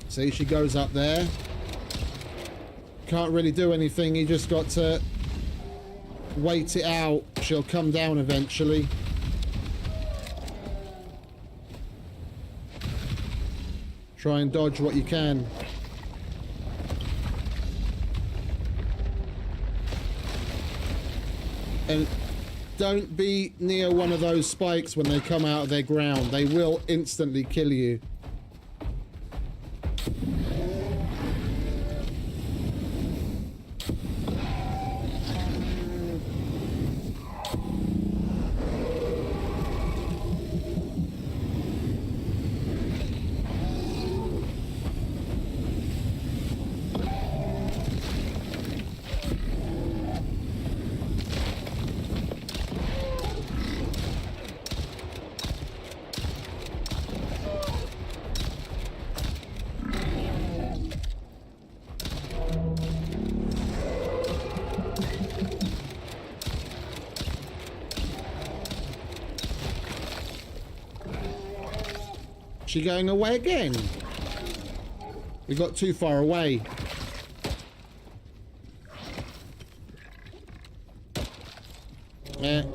See, she goes up there. Can't really do anything. You just got to wait it out. She'll come down eventually. Try and dodge what you can. And don't be near one of those spikes when they come out of their ground. They will instantly kill you. She going away again? We got too far away. Yeah.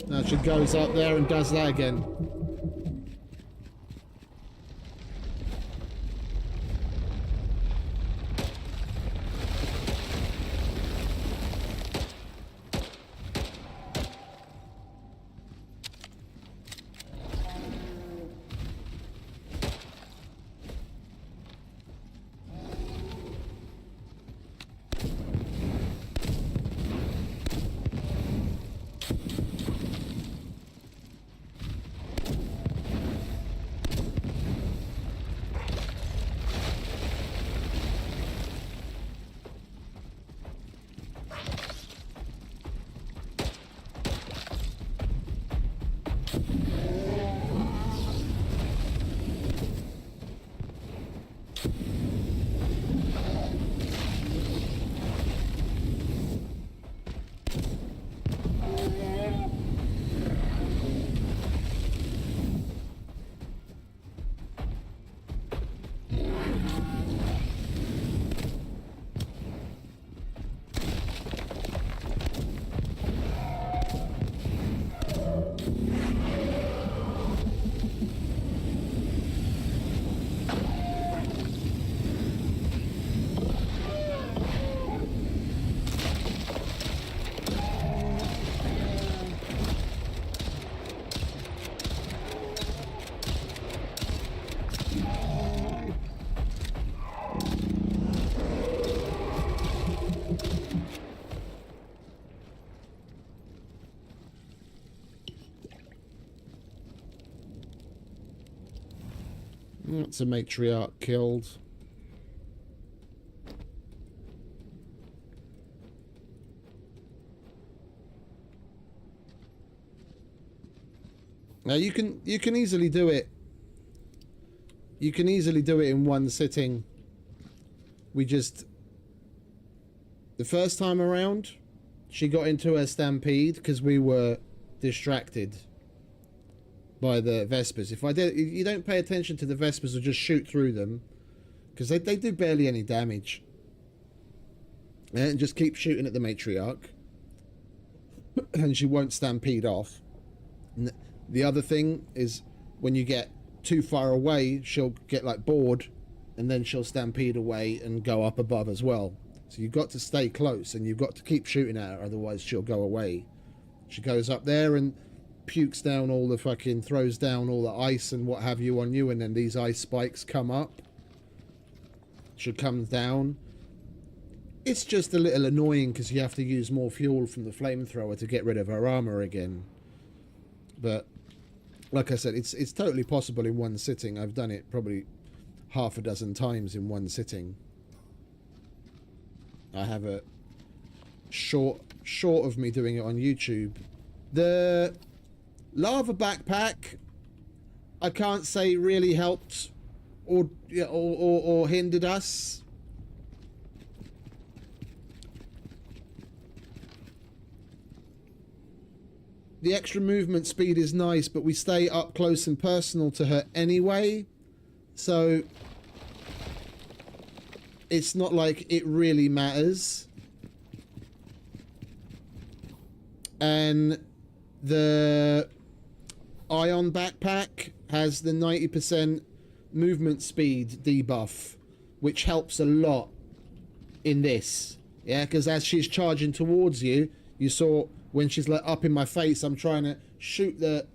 Now she goes up there and does that again. That's a matriarch killed. Now you can easily do it. You can easily do it in one sitting. We just, the first time around, she got into a stampede because we were distracted by the Vespers. If you don't pay attention to the Vespers or just shoot through them, because they do barely any damage, and just keep shooting at the matriarch, and she won't stampede off. And the other thing is, when you get too far away, she'll get like bored, and then she'll stampede away and go up above as well. So you've got to stay close, and you've got to keep shooting at her, otherwise she'll go away. She goes up there and pukes down all the fucking, throws down all the ice and what have you on you, and then these ice spikes come up. She comes down. It's just a little annoying because you have to use more fuel from the flamethrower to get rid of her armor again. But like I said, it's totally possible in one sitting. I've done it probably half a dozen times in one sitting. I have a short of me doing it on YouTube. The lava backpack, I can't say really helped or hindered us. The extra movement speed is nice, but we stay up close and personal to her anyway, so it's not like it really matters. And the Ion backpack has the 90% movement speed debuff, which helps a lot in this. Yeah, because as she's charging towards you, you saw when she's like up in my face, I'm trying to shoot the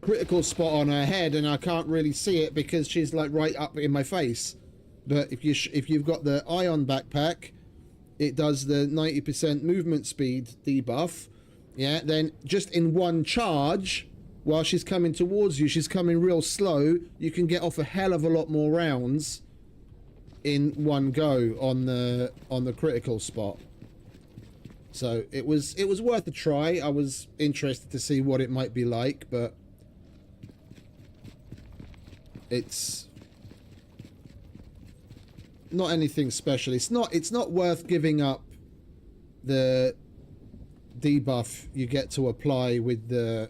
critical spot on her head, and I can't really see it because she's like right up in my face. But if you've got the Ion backpack, it does the 90% movement speed debuff. Yeah, then just in one charge, while she's coming towards you, she's coming real slow. You can get off a hell of a lot more rounds in one go on the critical spot. So it was worth a try. I was interested to see what it might be like, but it's not anything special. It's not worth giving up the debuff you get to apply with the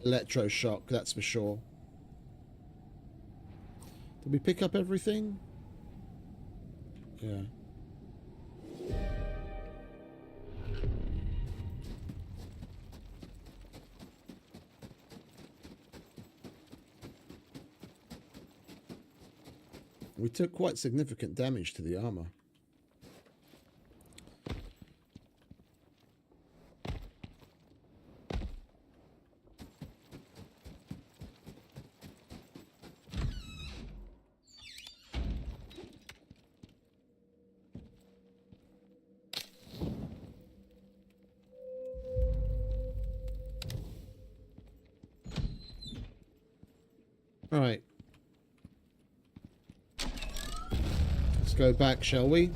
electroshock, that's for sure. Did we pick up everything? Yeah. We took quite significant damage to the armor. All right. Let's go back, shall we?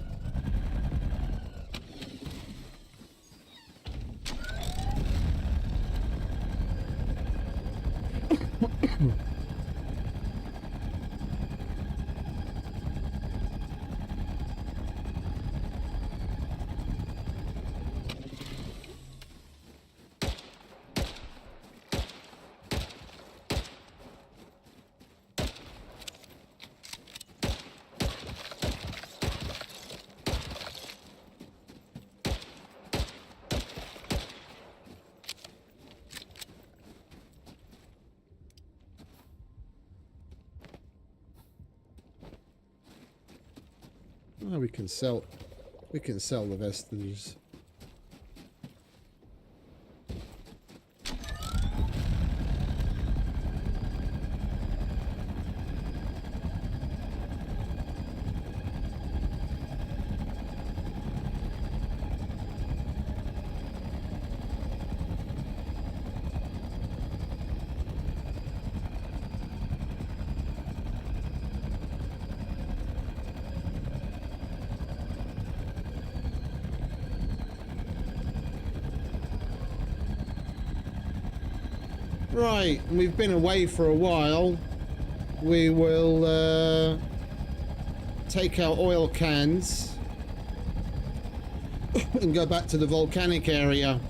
Oh, we can sell the vestiges. Right, we've been away for a while. We will take our oil cans and go back to the volcanic area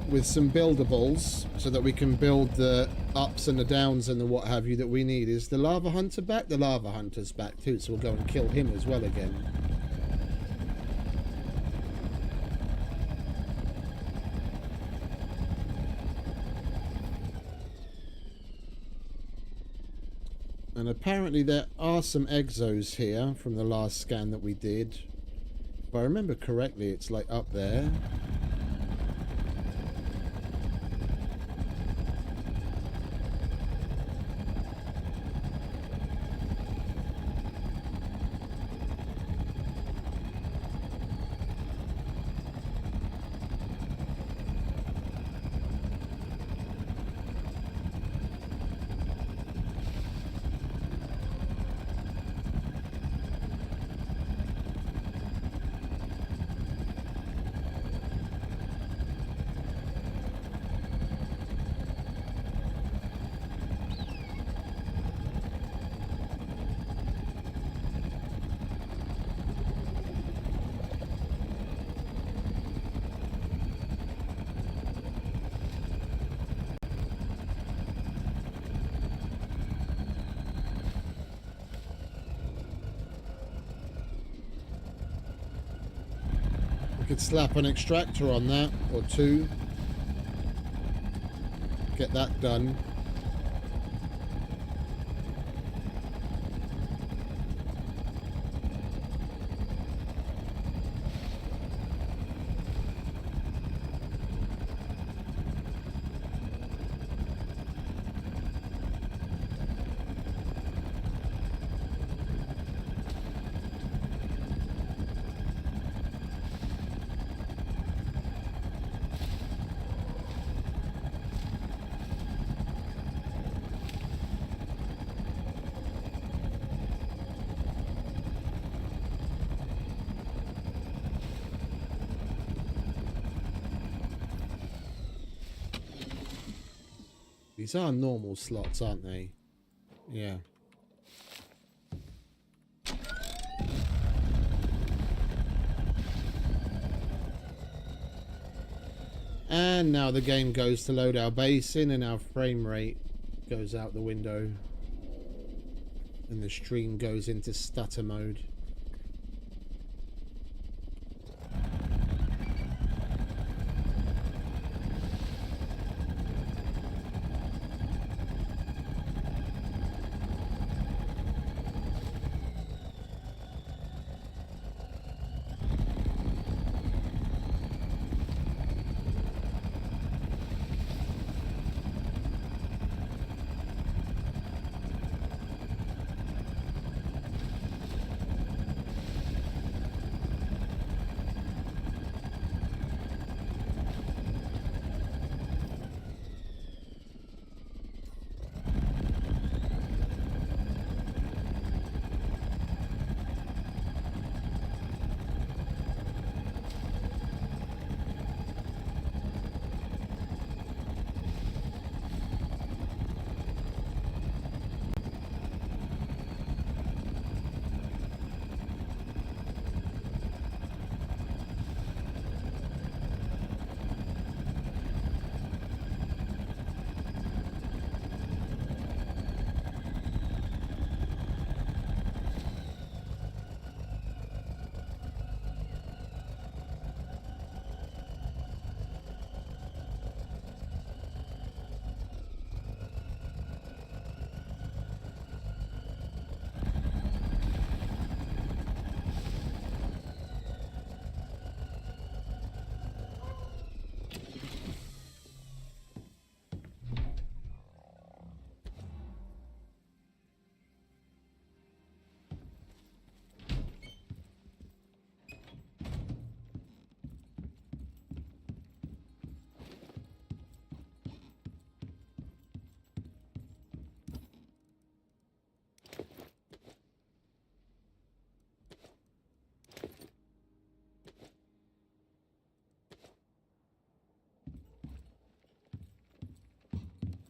with some buildables so that we can build the ups and the downs and the what have you that we need. Is the lava hunter back? The lava hunter's back too, so we'll go and kill him as well again. And apparently there are some exos here from the last scan that we did. If I remember correctly, it's like up there. We could slap an extractor on that, or two. Get that done. These are normal slots, aren't they? Yeah. And now the game goes to load our base in and our frame rate goes out the window. And the stream goes into stutter mode.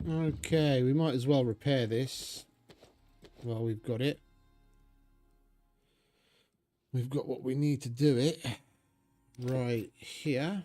Okay, we might as well repair this while we've got it. We've got what we need to do it right here.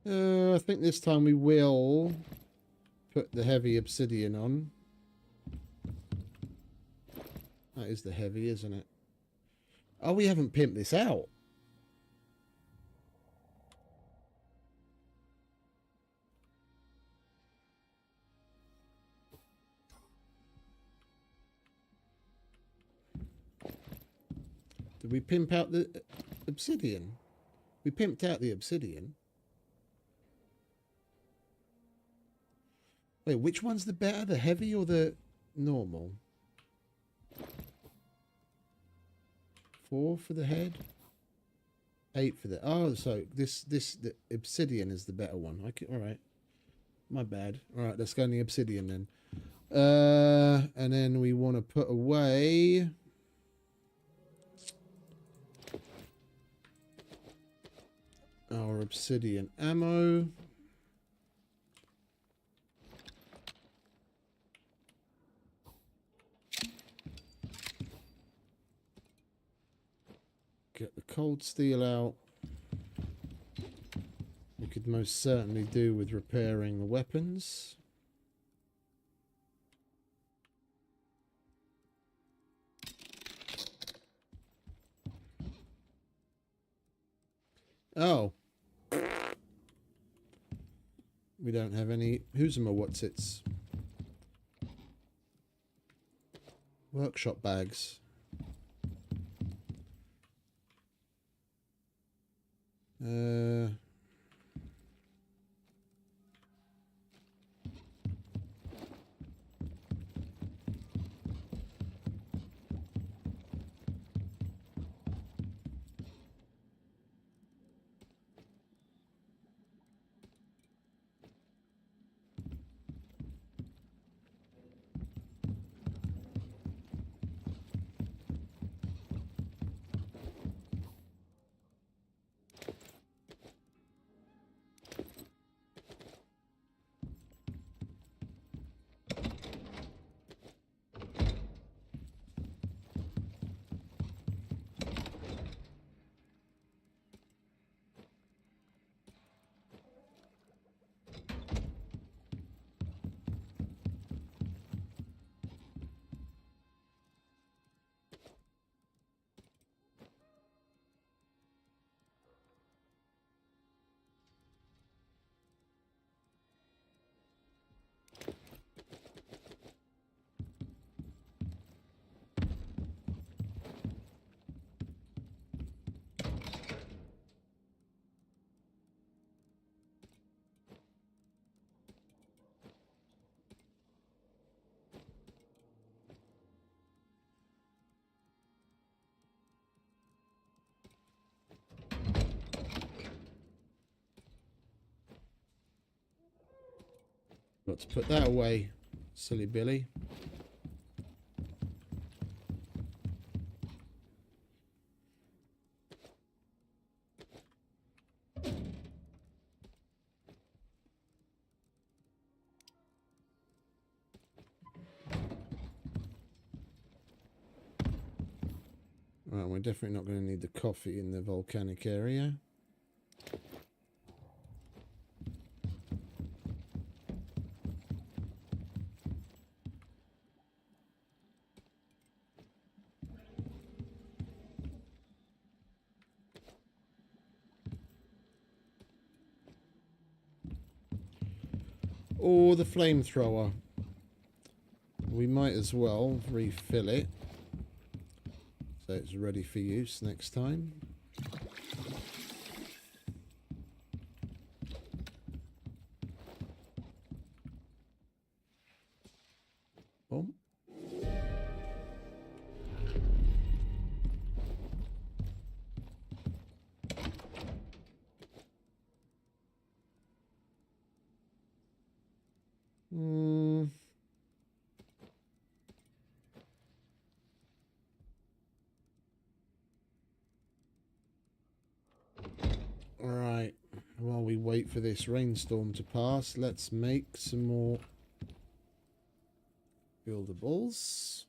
I think this time we will put the heavy obsidian on. That is the heavy, isn't it? Oh, we haven't pimped this out. Did we pimp out the obsidian? We pimped out the obsidian. Wait, which one's the better? The heavy or the normal? 4 for the head. 8 for the... Oh, so the obsidian is the better one. All right. My bad. All right, let's go in the obsidian then. And then we want to put away... our obsidian ammo. Get the cold steel out. We could most certainly do with repairing the weapons. Oh. We don't have any... Who's my what's-its? Workshop bags. Got to put that away, silly Billy. Right, we're definitely not going to need the coffee in the volcanic area. Or the flamethrower. We might as well refill it so it's ready for use next time. Hmm. All right. While we wait for this rainstorm to pass, let's make some more buildables.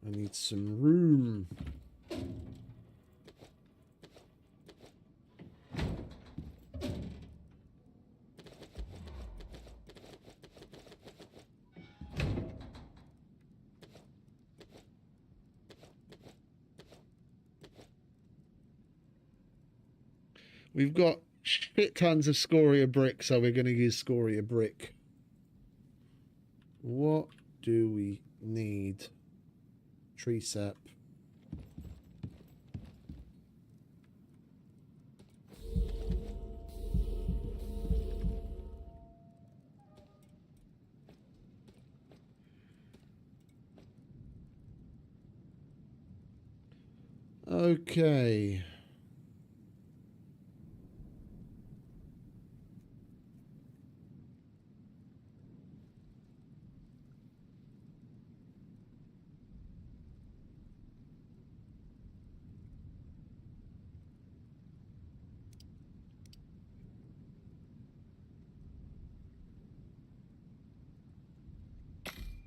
I need some room. We've got shit tons of scoria brick, so we're going to use scoria brick. What do we need? Tree sap. Okay.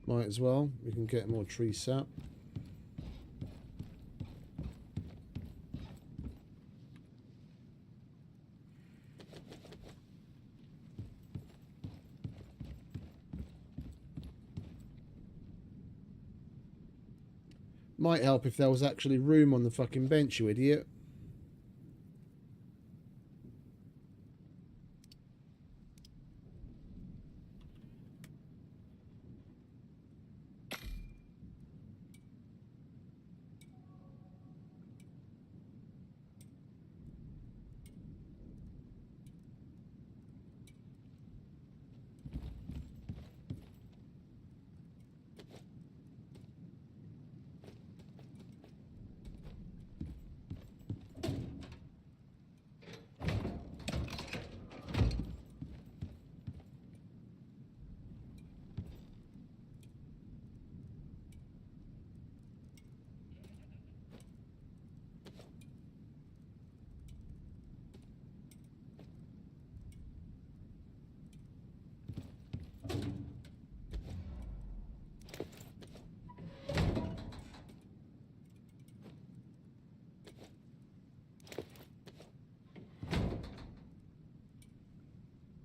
Might as well. We can get more tree sap. Might help if there was actually room on the fucking bench, you idiot.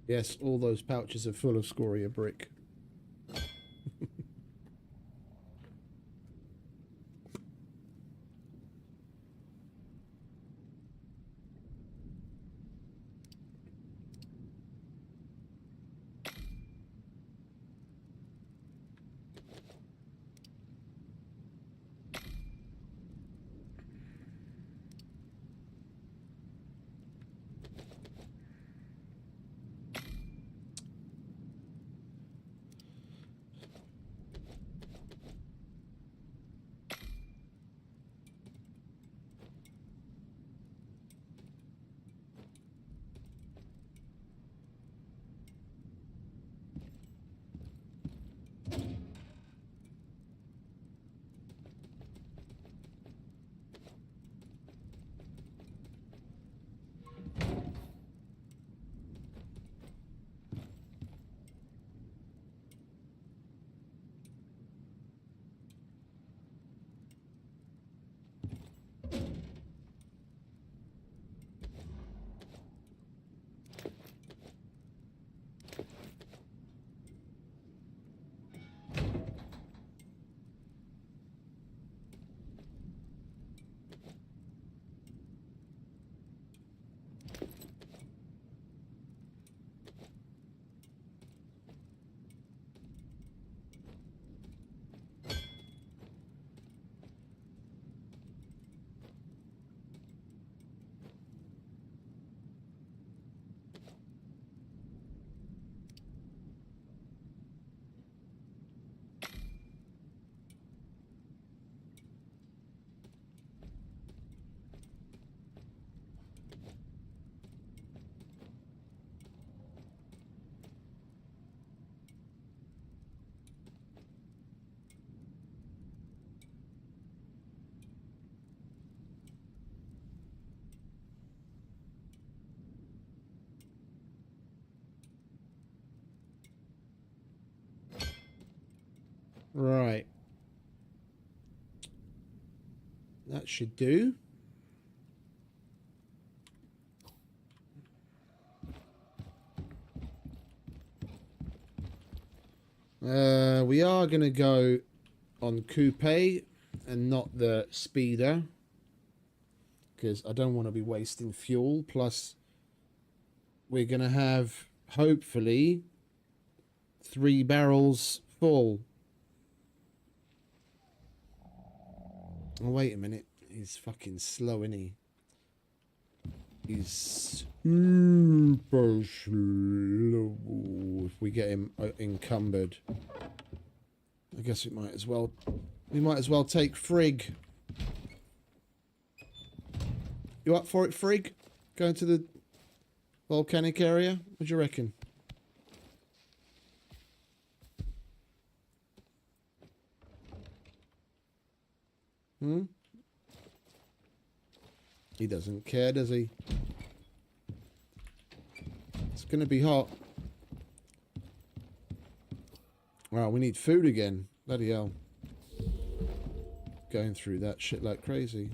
Yes, all those pouches are full of scoria brick. Right. That should do. We are going to go on coupe and not the speeder, because I don't want to be wasting fuel. Plus, we're going to have, hopefully, 3 barrels full. Oh, wait a minute. He's fucking slow, isn't he? He's super slow. If we get him encumbered, I guess we might as well take Frigg. You up for it, Frigg? Going to the volcanic area? What do you reckon? He doesn't care, does he? It's gonna be hot. Wow, we need food again. Bloody hell. Going through that shit like crazy.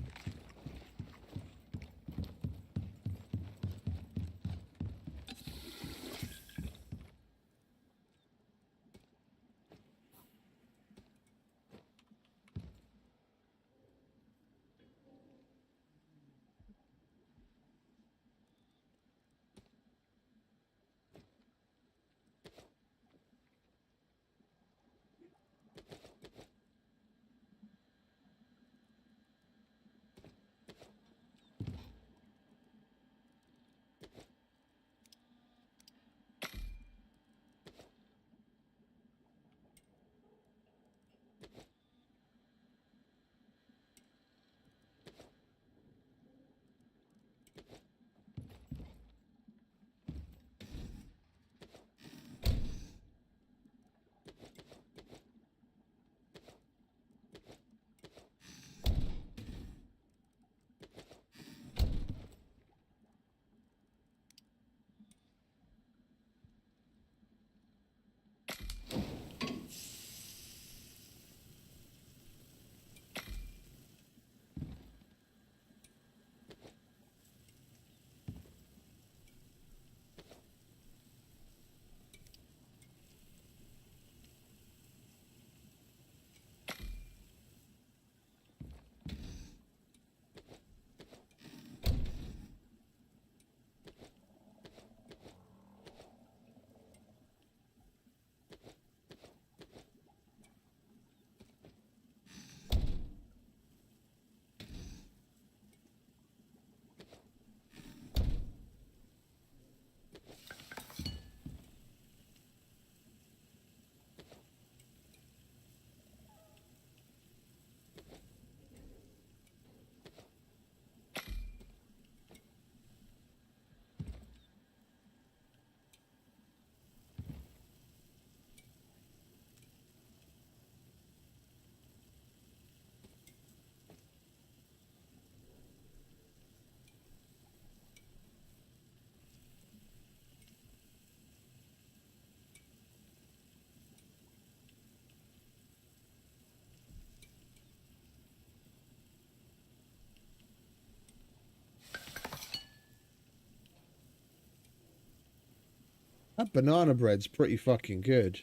That banana bread's pretty fucking good.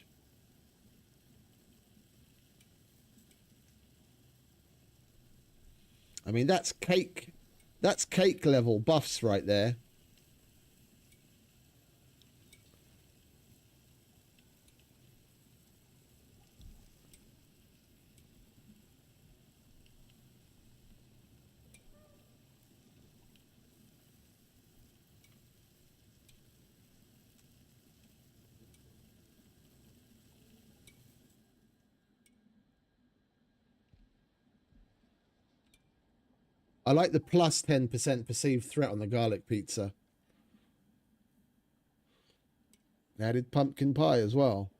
I mean, that's cake. That's cake level buffs right there. I like the plus 10% perceived threat on the garlic pizza. Added pumpkin pie as well.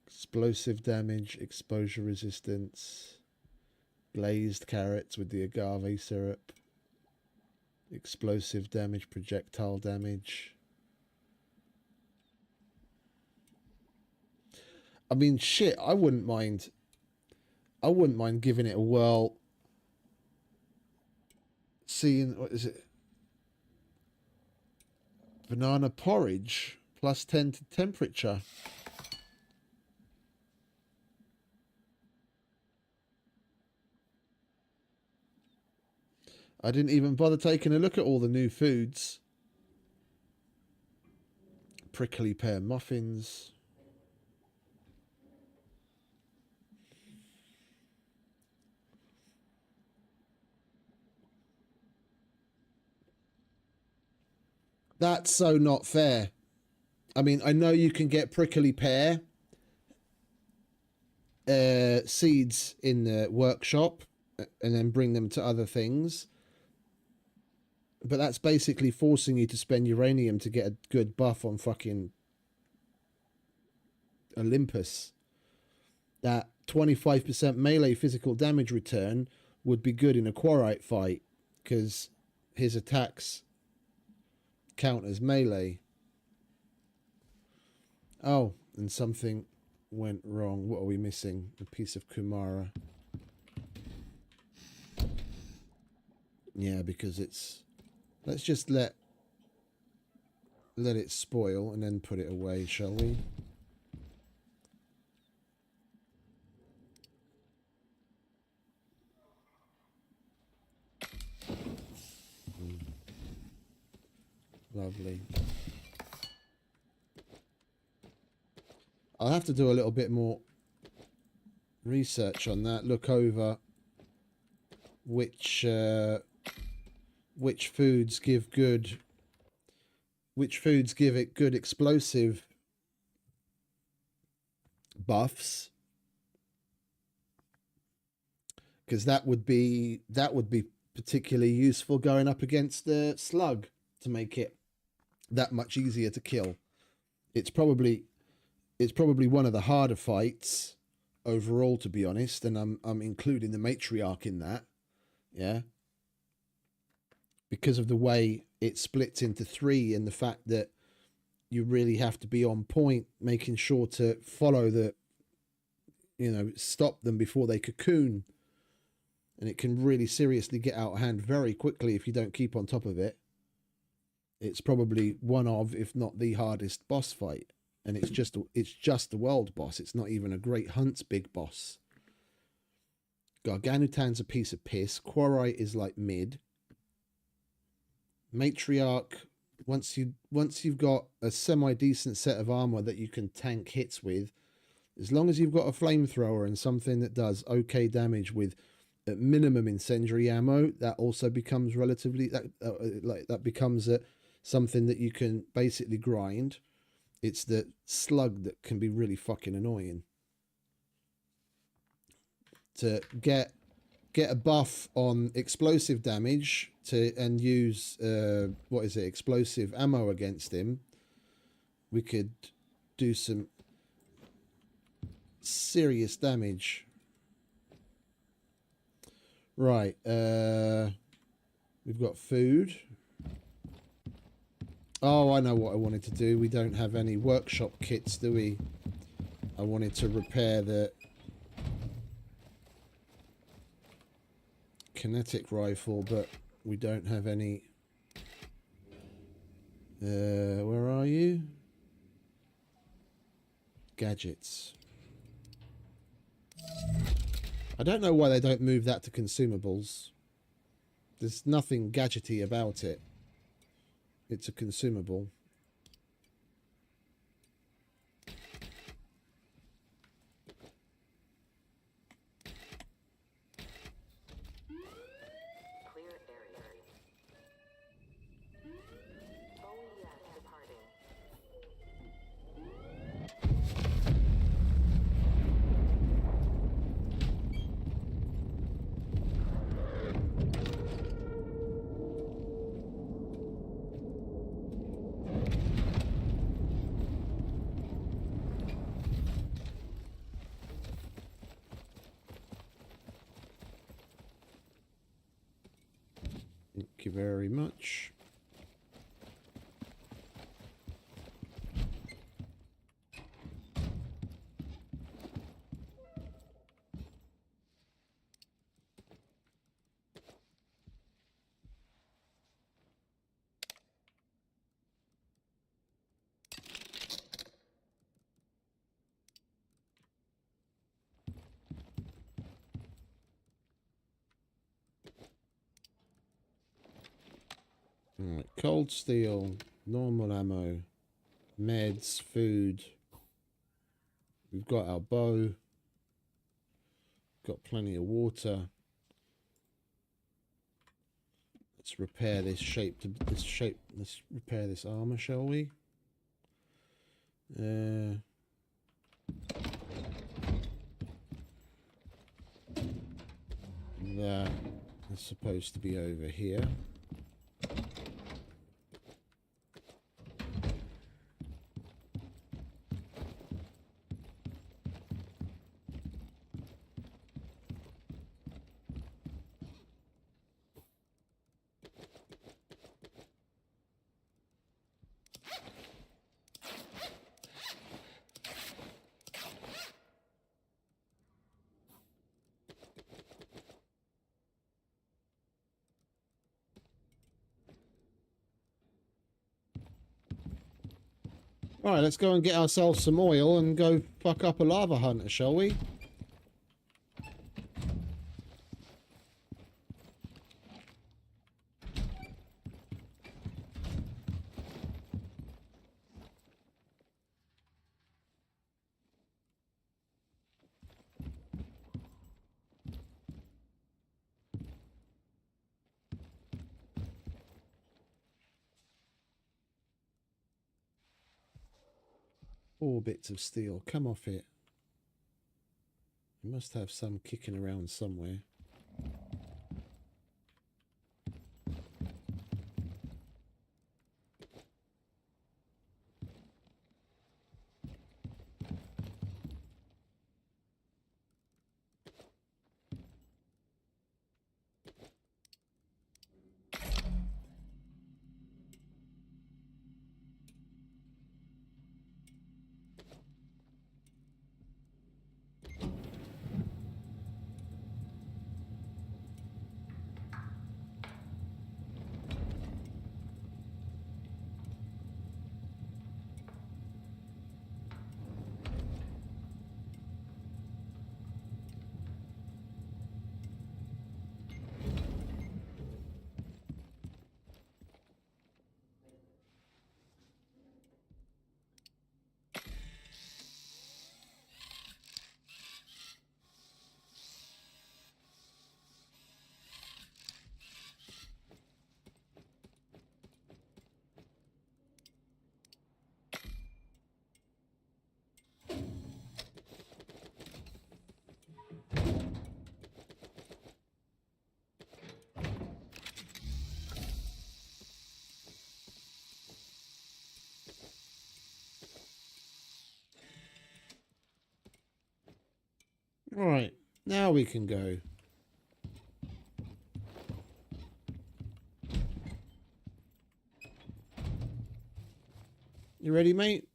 Explosive damage, exposure resistance, glazed carrots with the agave syrup, explosive damage, projectile damage. I mean, shit, I wouldn't mind giving it a whirl. Seeing, what is it? Banana porridge, +10 to temperature. I didn't even bother taking a look at all the new foods. Prickly pear muffins. That's so not fair. I mean, I know you can get prickly pear seeds in the workshop and then bring them to other things. But that's basically forcing you to spend uranium to get a good buff on fucking Olympus. That 25% melee physical damage return would be good in a Quarite fight because his attacks count as melee. Oh, and something went wrong. What are we missing? A piece of Kumara. Yeah, because it's... Let's just let it spoil and then put it away, shall we? Lovely. I'll have to do a little bit more research on that. Look over which foods give good, which foods give it good explosive buffs, because that would be particularly useful going up against the slug to make it that much easier to kill. It's probably one of the harder fights overall, to be honest, and I'm including the matriarch in that, yeah, because of the way it splits into three and the fact that you really have to be on point, making sure to follow the, you know, stop them before they cocoon, and it can really seriously get out of hand very quickly if you don't keep on top of it. It's probably one of, if not the hardest boss fight. And it's just the world boss. It's not even a Great Hunt's big boss. Garganutan's a piece of piss. Quarite is like mid. Matriarch, once you've got a semi-decent set of armor that you can tank hits with, as long as you've got a flamethrower and something that does okay damage with at minimum incendiary ammo, that also becomes relatively that becomes something that you can basically grind. It's the slug that can be really fucking annoying. To get a buff on explosive damage and use explosive ammo against him, we could do some serious damage. Right, we've got food. Oh, I know what I wanted to do. We don't have any workshop kits, do we? I wanted to repair the kinetic rifle, but we don't have any. Where are you? Gadgets. I don't know why they don't move that to consumables. There's nothing gadgety about it. It's a consumable.
Clear area. OES departing.
Thank you very much. Cold steel, normal ammo, meds, food. We've got our bow. Got plenty of water. Let's repair this shape to this shape. Let's repair this armor, shall we? That is supposed to be over here. Alright, let's go and get ourselves some oil and go fuck up a lava hunter, shall we? Four bits of steel. Come off it. You must have some kicking around somewhere. Right, now we can go. You ready, mate?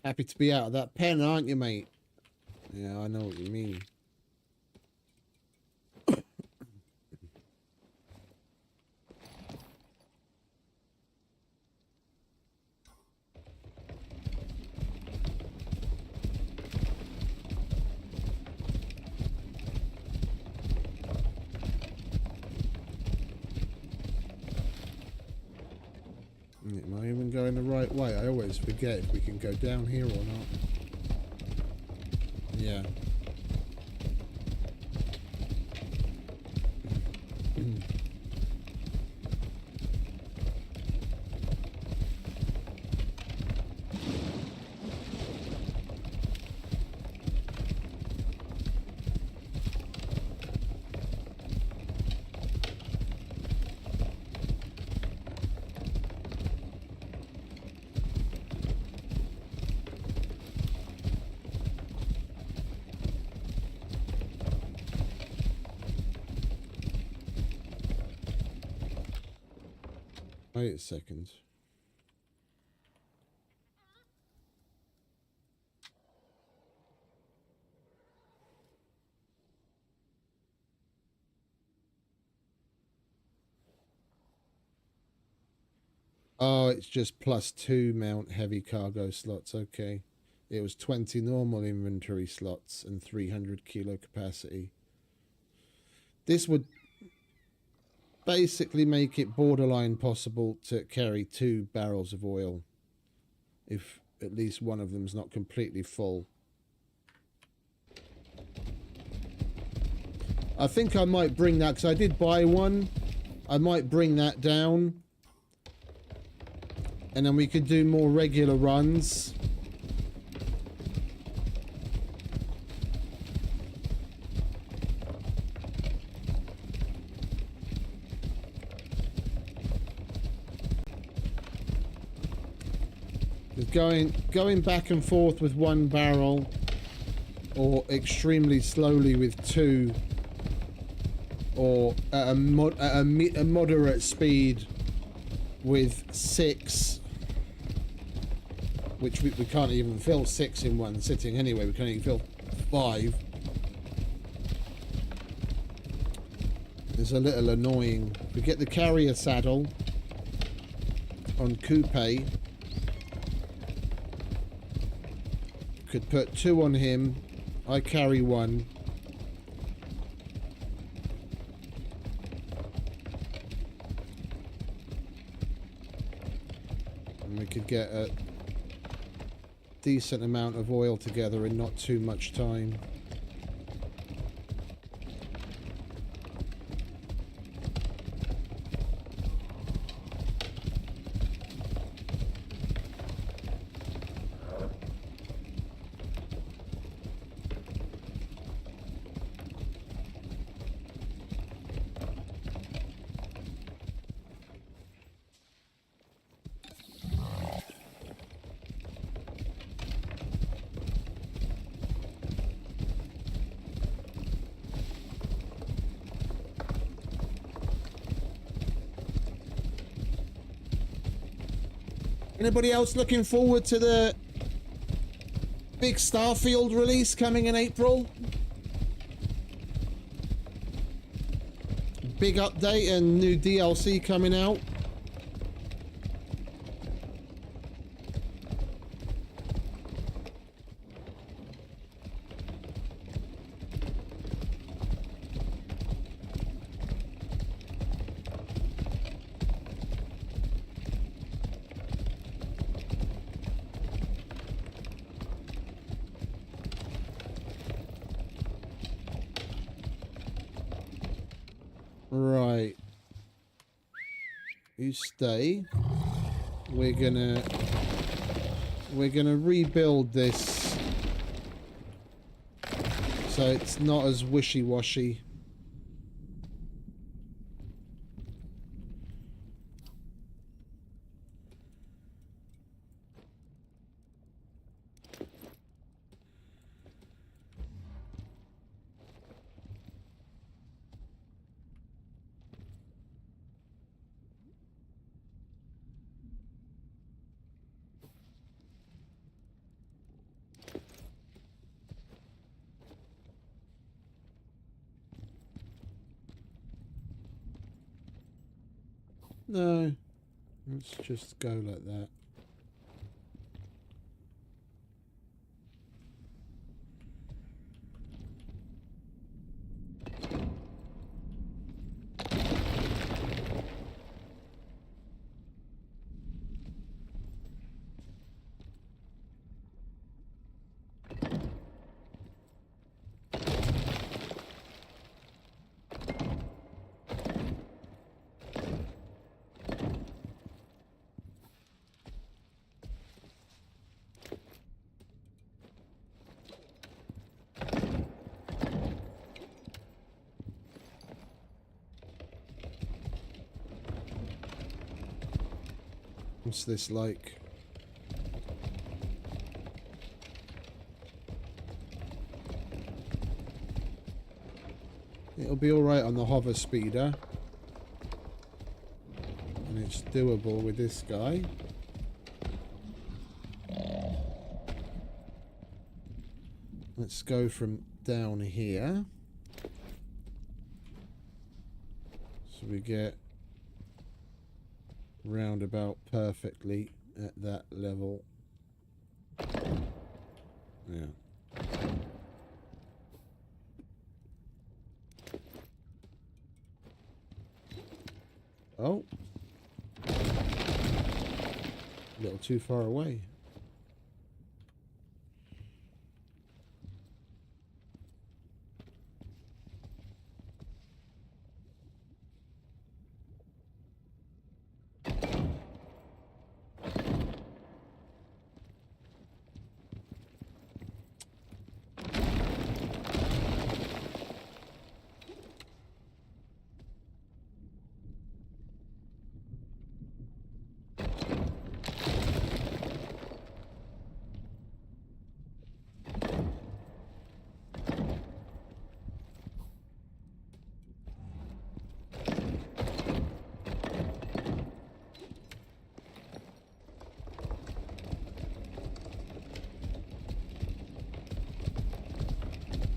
Happy to be out of that pen, aren't you, mate? Yeah, I know what you mean. Am I even going the right way? I always forget if we can go down here or not. Yeah. Wait a second. Oh, it's just +2 mount heavy cargo slots. Okay. It was 20 normal inventory slots and 300 kilo capacity. This would basically make it borderline possible to carry 2 barrels of oil if at least one of them's not completely full. I think I might bring that, because I did buy one. I might bring that down. And then we could do more regular runs. Going back and forth with 1 barrel, or extremely slowly with 2, or at a moderate speed with 6, which we can't even fill 6 in one sitting anyway. We can't even fill 5. It's a little annoying. We get the carrier saddle on coupe. Could put 2 on him. I carry 1. And we could get a decent amount of oil together in not too much time. Anybody else looking forward to the big Starfield release coming in April? Big update and new DLC coming out. Right. You stay. We're gonna rebuild this so it's not as wishy-washy. No, let's just go like that. What's this like? It'll be alright on the hover speeder. And it's doable with this guy. Let's go from down here. So we get roundabout perfectly at that level. Yeah. Oh. A little too far away.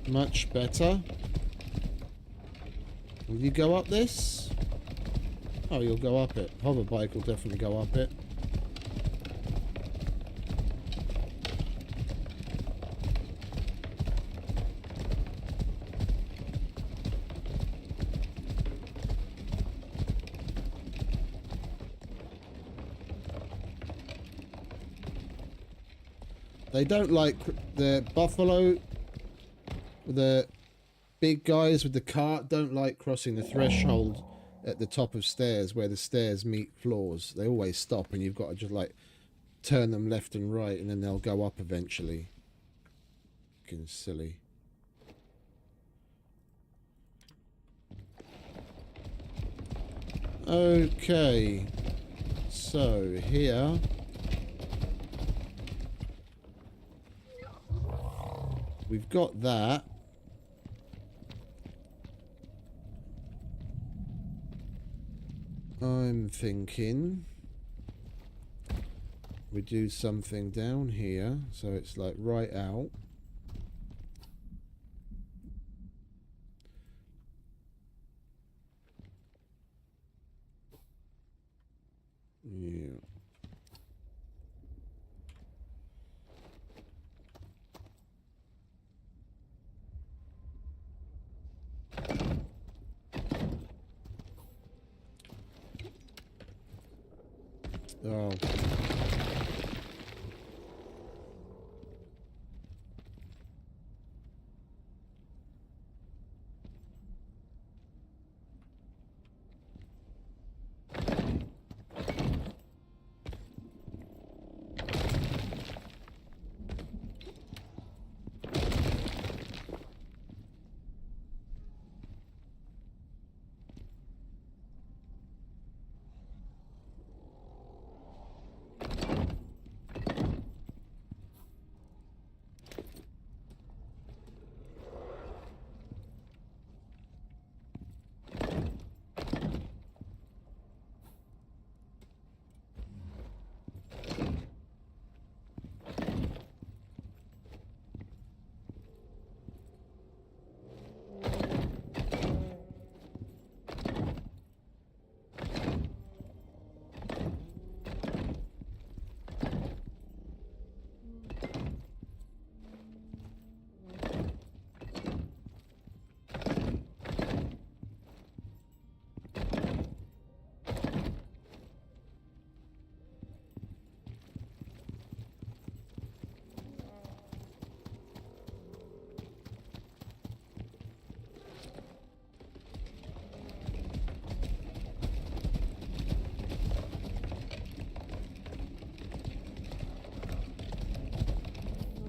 Much better. Will you go up this? Oh, you'll go up it. Hover bike will definitely go up it. They don't like the buffalo. The big guys with the cart don't like crossing the threshold at the top of stairs where the stairs meet floors. They always stop and you've got to just like turn them left and right and then they'll go up eventually. Fucking silly. Okay. So here... we've got that. I'm thinking we do something down here so it's like right out. Yeah. Oh.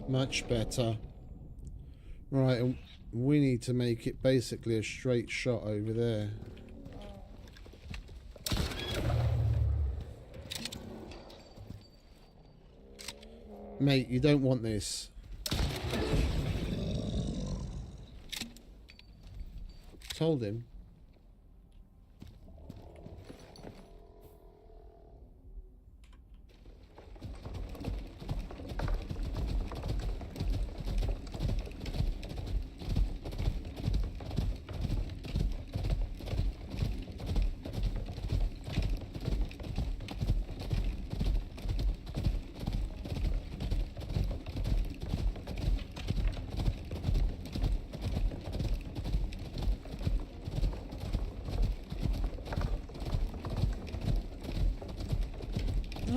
Much better. Right, and we need to make it basically a straight shot over there. Mate, you don't want this. Told him.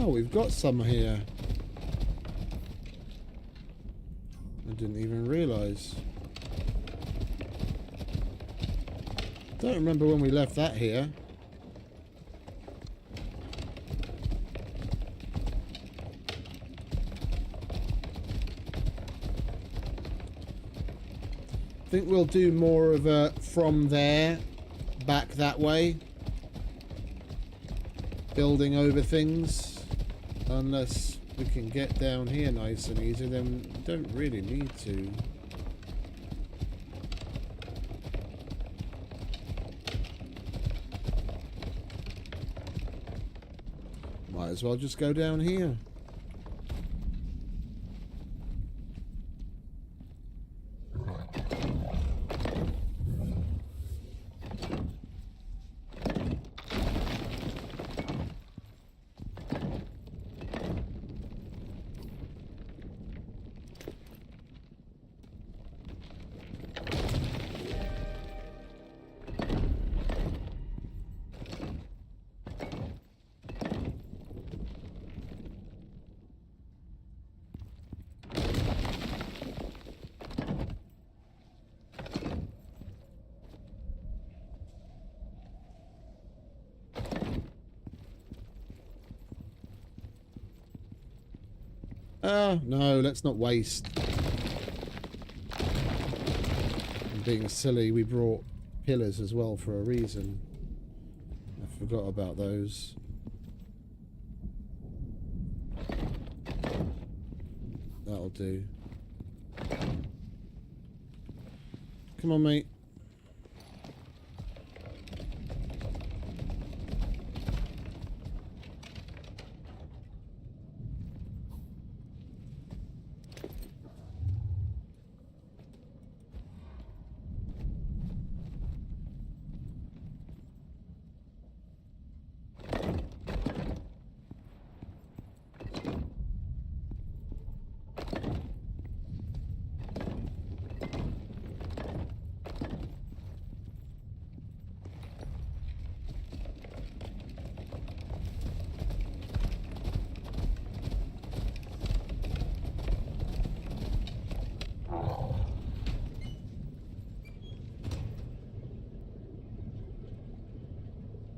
Oh, we've got some here. I didn't even realise. Don't remember when we left that here. I think we'll do more of a from there back that way, building over things, unless we can get down here nice and easy, then we don't really need to. Might as well just go down here. No, let's not waste. I'm being silly, we brought pillars as well for a reason. I forgot about those. That'll do. Come on, mate.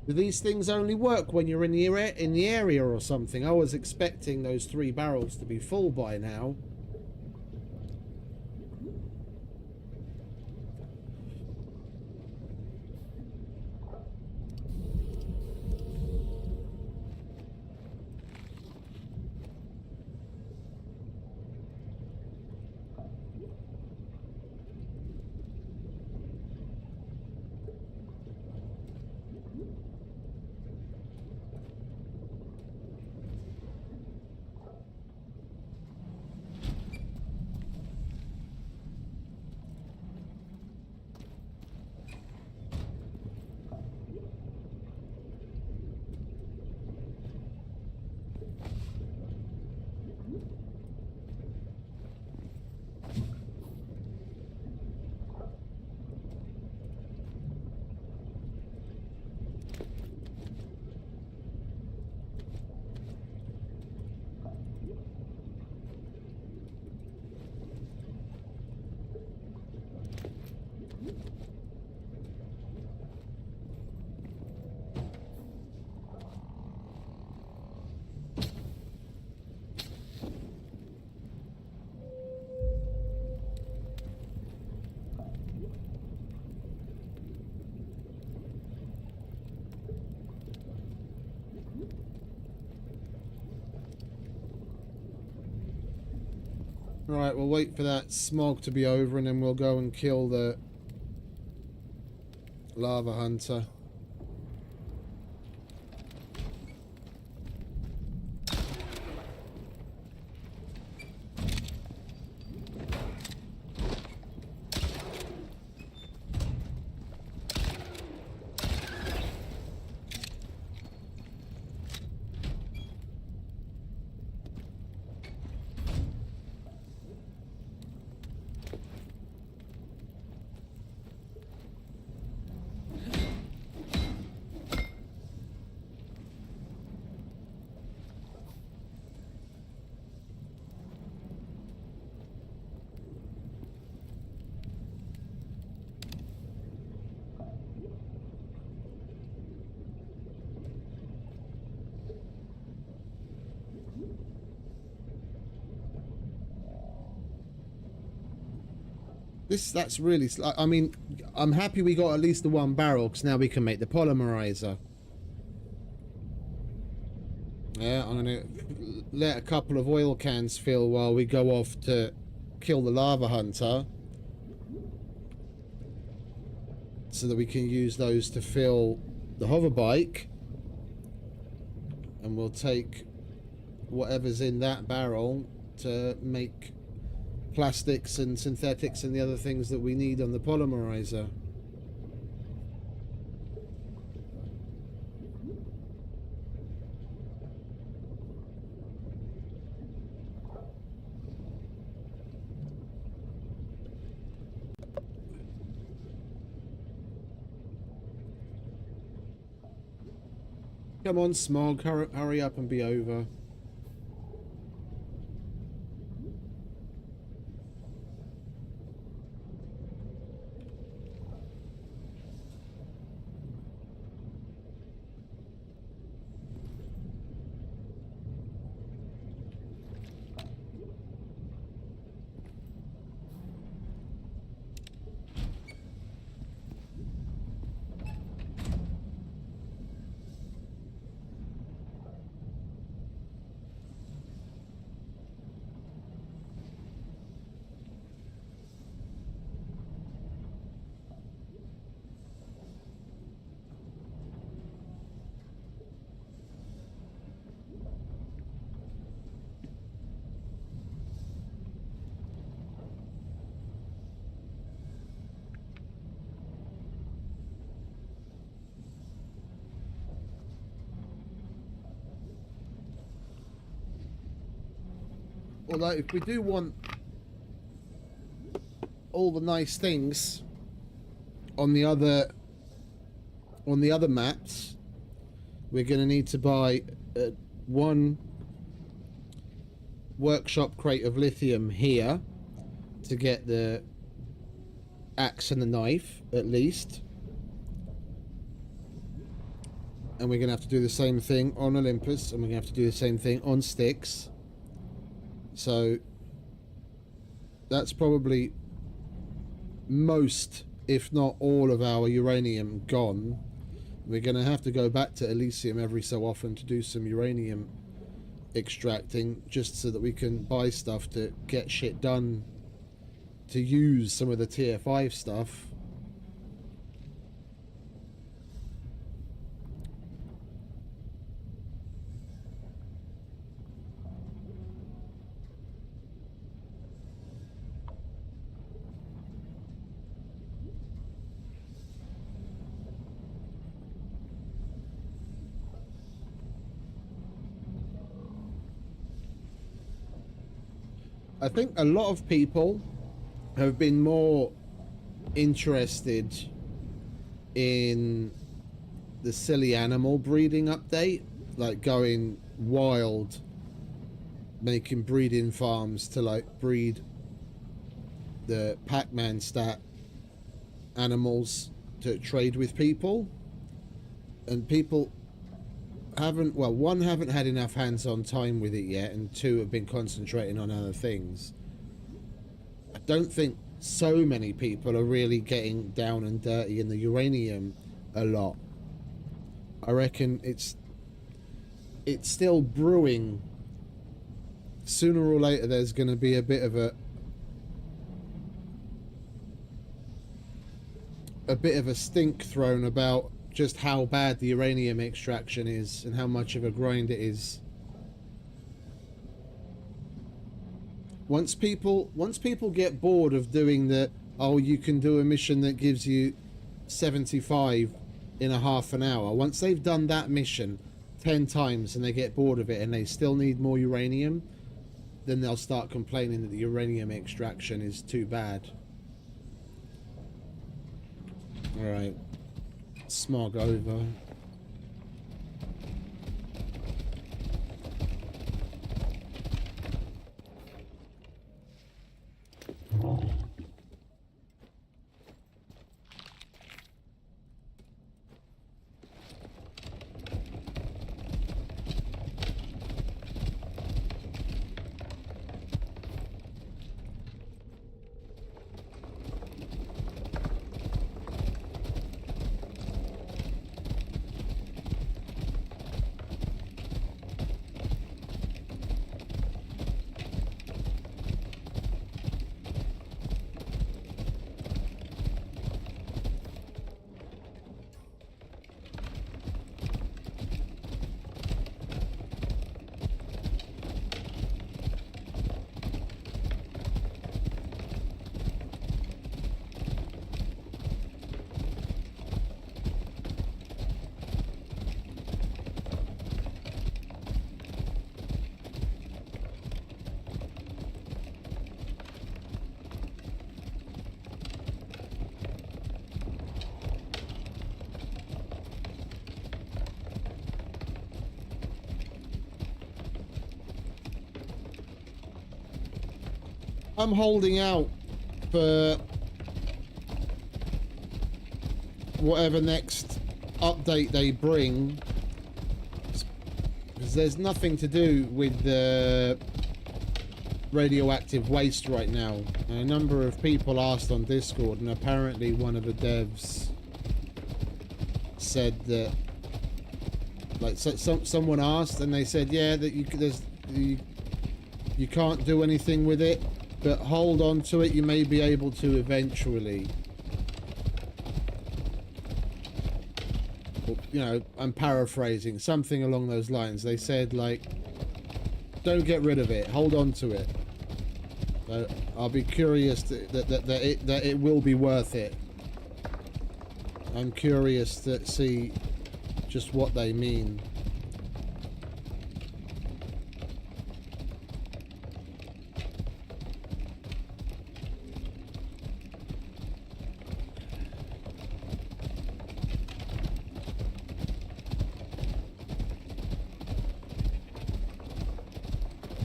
Do these things only work when you're in the area or something? I was expecting those 3 barrels to be full by now. Right, we'll wait for that smog to be over and then we'll go and kill the lava hunter. That's really... I mean, I'm happy we got at least the one barrel, because now we can make the polymerizer. Yeah, I'm going to let a couple of oil cans fill while we go off to kill the lava hunter, so that we can use those to fill the hover bike, and we'll take whatever's in that barrel to make plastics and synthetics and the other things that we need on the polymerizer. Come on, Smog, hurry up and be over. Although, if we do want all the nice things on the other maps, we're going to need to buy one workshop crate of lithium here to get the axe and the knife, at least. And we're going to have to do the same thing on Olympus, and we're going to have to do the same thing on Styx. So that's probably most, if not all, of our uranium gone. We're going to have to go back to Elysium every so often to do some uranium extracting, just so that we can buy stuff to get shit done, to use some of the tier 5 stuff. I think a lot of people have been more interested in the silly animal breeding update, like going wild, making breeding farms to like breed the Pac-Man stat animals to trade with people. And people haven't, well, one, haven't had enough hands-on time with it yet, and two, have been concentrating on other things. I don't think so many people are really getting down and dirty in the uranium a lot. I reckon it's still brewing. Sooner or later there's going to be a bit of a stink thrown about just how bad the uranium extraction is and how much of a grind it is. Once people get bored of doing the, oh, you can do a mission that gives you 75 in a half an hour. Once they've done that mission 10 times and they get bored of it and they still need more uranium, then they'll start complaining that the uranium extraction is too bad. Alright. Smog over. I'm holding out for whatever next update they bring, because there's nothing to do with the radioactive waste right now. And a number of people asked on Discord, and apparently one of the devs said that, like, someone asked and they said, yeah, that you can't do anything with it, but hold on to it, you may be able to eventually. You know, I'm paraphrasing, something along those lines. They said, like, don't get rid of it, hold on to it. I'll be curious that it will be worth it. I'm curious to see just what they mean.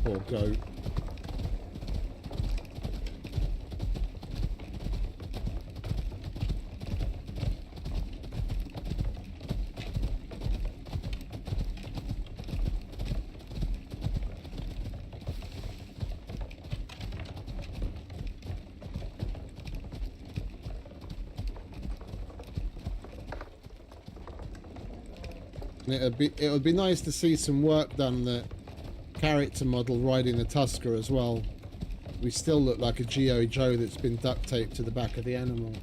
Poor goat. It would be nice to see some work done on the character model riding the Tusker as well. We still look like a G.I. Joe that's been duct taped to the back of the animal.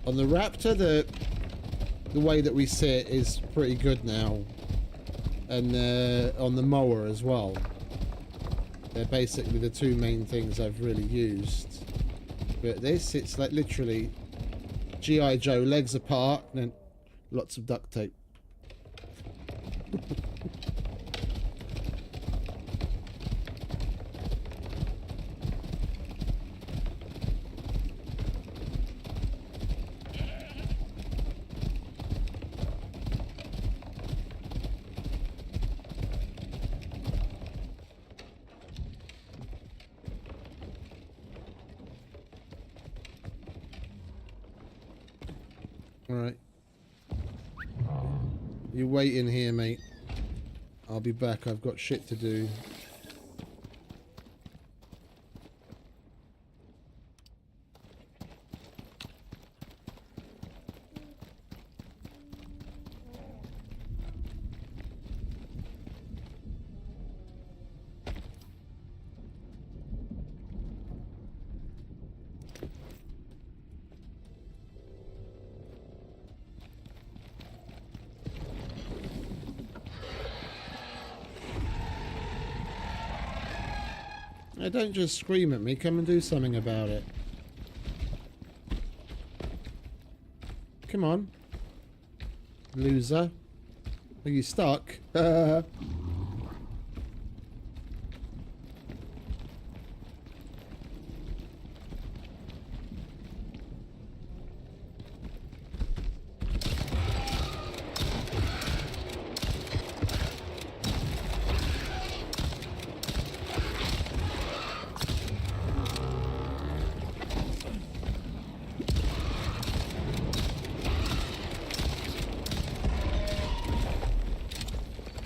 On the Raptor, the way that we see it is pretty good now, and on the mower as well. They're basically the two main things I've really used. But this, it's like literally G.I. Joe, legs apart, and then lots of duct tape. Alright. You wait in here, mate. I'll be back. I've got shit to do. Don't just scream at me, come and do something about it. Come on. Loser. Are you stuck?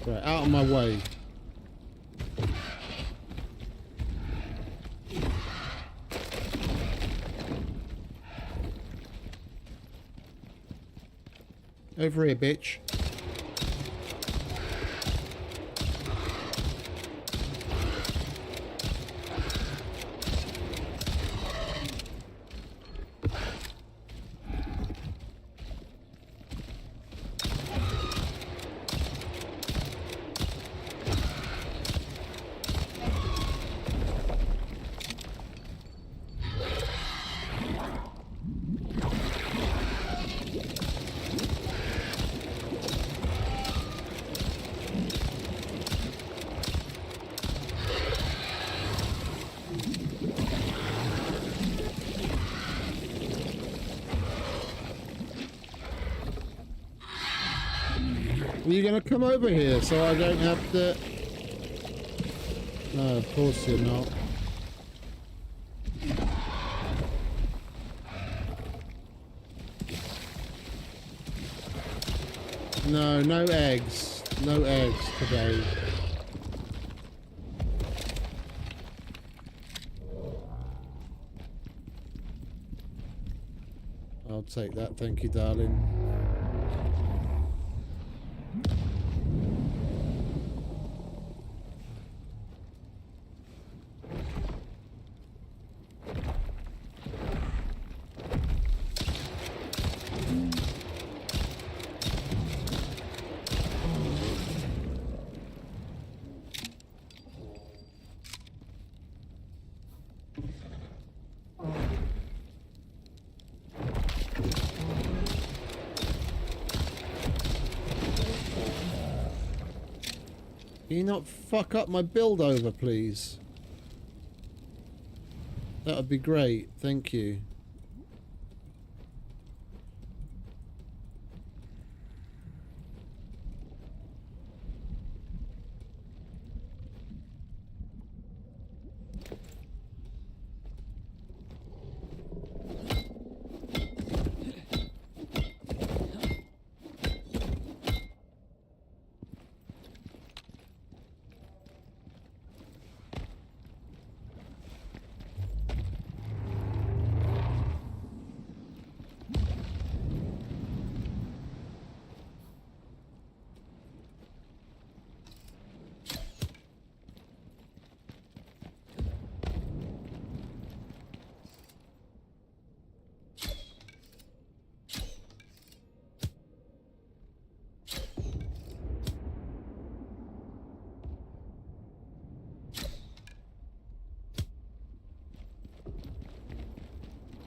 Right, out of my way. Over here, bitch. Are you going to come over here so I don't have to No, of course you're not. No, no eggs. No eggs today. I'll take that, thank you, darling. Can you not fuck up my build over, please? That would be great. Thank you.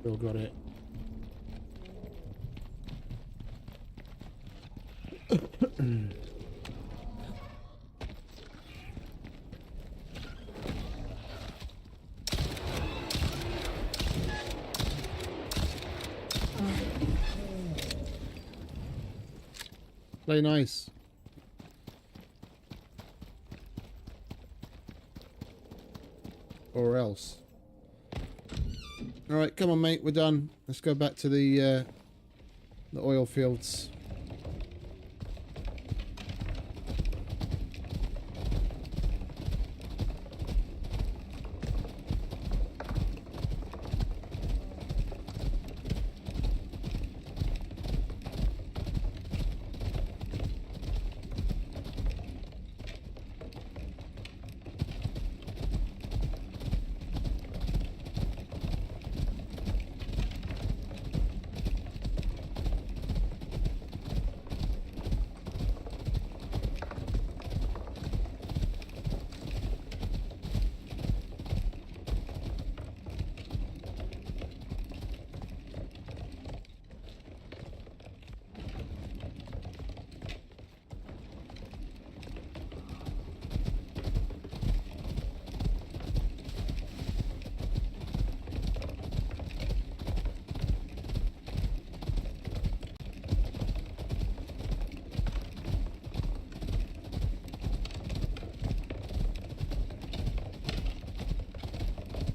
Still got it. Play nice. Or else. Alright, come on mate, we're done. Let's go back to the oil fields.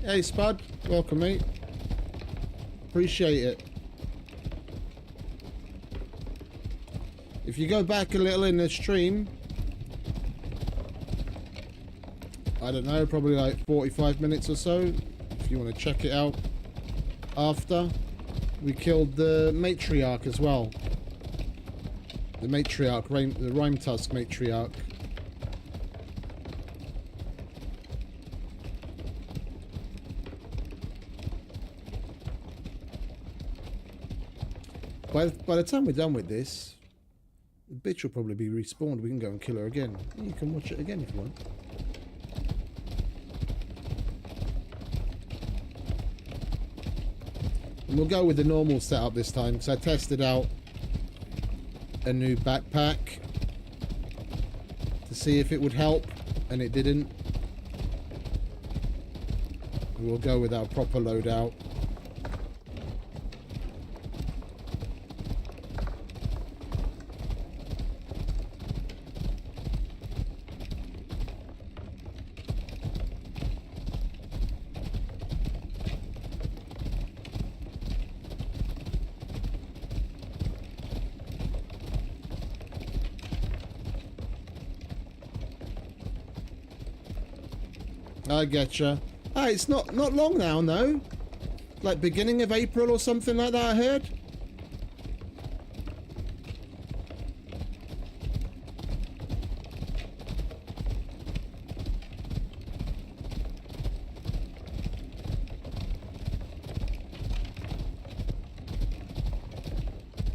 Hey Spud, welcome mate. Appreciate it. If you go back a little in the stream, I don't know, probably like 45 minutes or so, if you want to check it out after. We killed the matriarch as well. The matriarch, the Rime Tusk matriarch. By the time we're done with this, the bitch will probably be respawned. We can go and kill her again. You can watch it again if you want. And we'll go with the normal setup this time, because I tested out a new backpack to see if it would help, and it didn't. We'll go with our proper loadout. I getcha. Ah, it's not long now, no? Like beginning of April or something like that, I heard?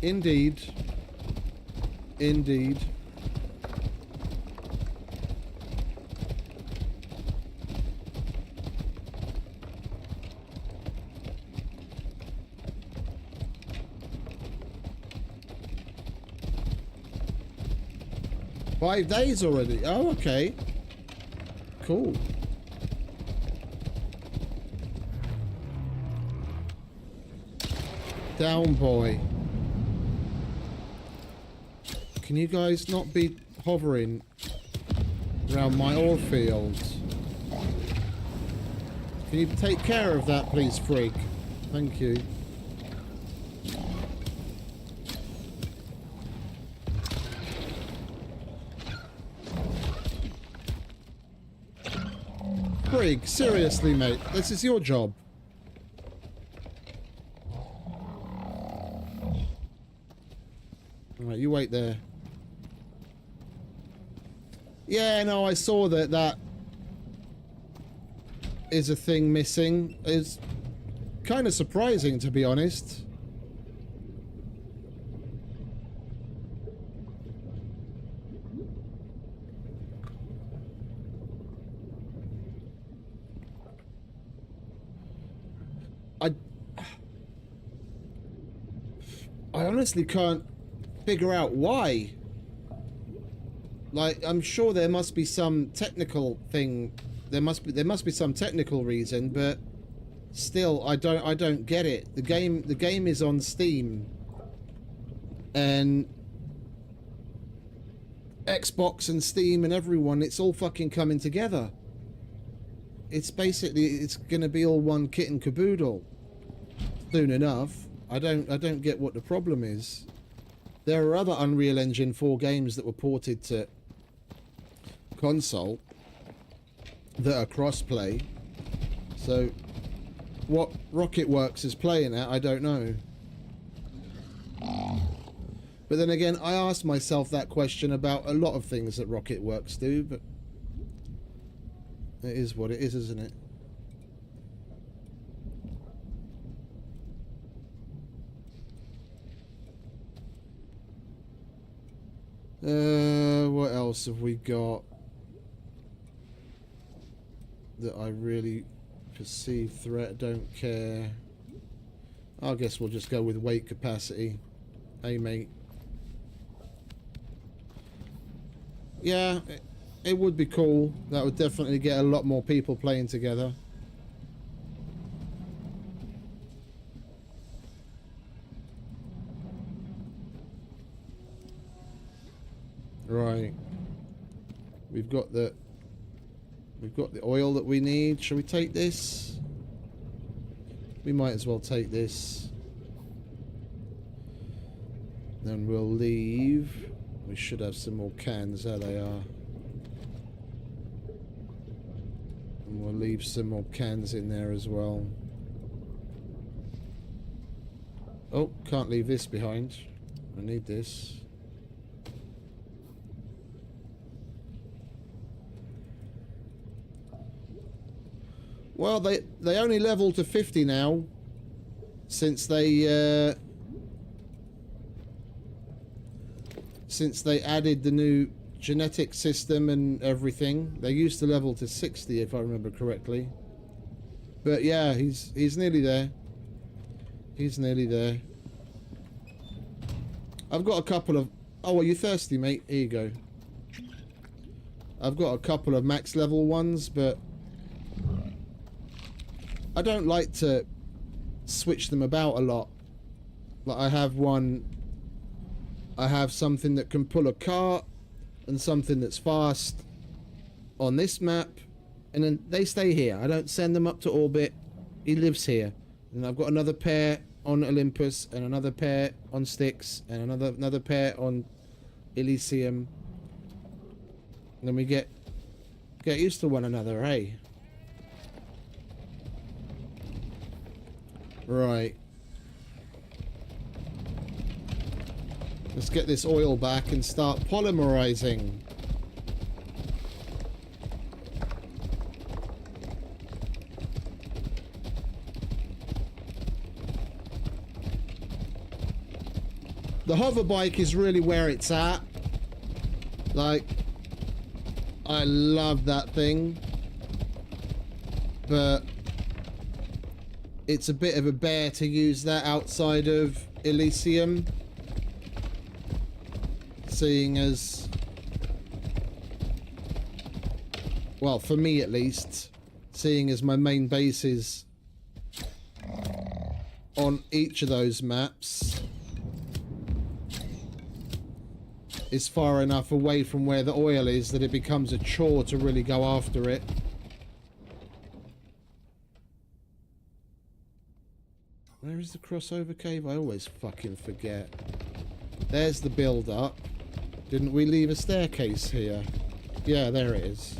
Indeed. Indeed. Five days already. Oh, okay. Cool. Down, boy. Can you guys not be hovering around my oil fields? Can you take care of that, please, Frig? Thank you. Frig, seriously, mate. This is your job. Alright, you wait there. Yeah, no, I saw that is a thing missing. It's kind of surprising, to be honest. I honestly can't figure out why. Like, I'm sure there must be some technical thing. There must be some technical reason, but still, I don't get it. The game is on Steam, and Xbox and Steam and everyone, it's all fucking coming together. It's gonna be all one kit and caboodle soon enough. I don't get what the problem is. There are other Unreal Engine 4 games that were ported to console that are cross-play. So what Rocketworks is playing at, I don't know. But then again, I asked myself that question about a lot of things that Rocketworks do, but it is what it is, isn't it? What else have we got that I really perceive threat? Don't care. I guess we'll just go with weight capacity. Hey, mate. Yeah, it would be cool. That would definitely get a lot more people playing together. Right. We've got the oil that we need. Shall we take this? We might as well take this. Then we'll leave. We should have some more cans. There they are. And we'll leave some more cans in there as well. Oh, can't leave this behind. I need this. Well, they only level to 50 now, since they added the new genetic system and everything. They used to level to 60, if I remember correctly. But yeah, he's nearly there. He's nearly there. I've got a couple of... Oh, are you thirsty, mate? Here you go. I've got a couple of max level ones, but I don't like to switch them about a lot. Like, I have something that can pull a cart and something that's fast on this map, and then they stay here. I don't send them up to orbit. He lives here. And I've got another pair on Olympus and another pair on Styx and another pair on Elysium. And then we get used to one another, eh? Right. Let's get this oil back and start polymerizing. The hover bike is really where it's at. Like, I love that thing. But it's a bit of a bear to use that outside of Elysium. Seeing as, well, for me at least, seeing as my main base is on each of those maps is far enough away from where the oil is that it becomes a chore to really go after it. Where is the crossover cave? I always fucking forget. There's the build-up. Didn't we leave a staircase here? Yeah, there it is.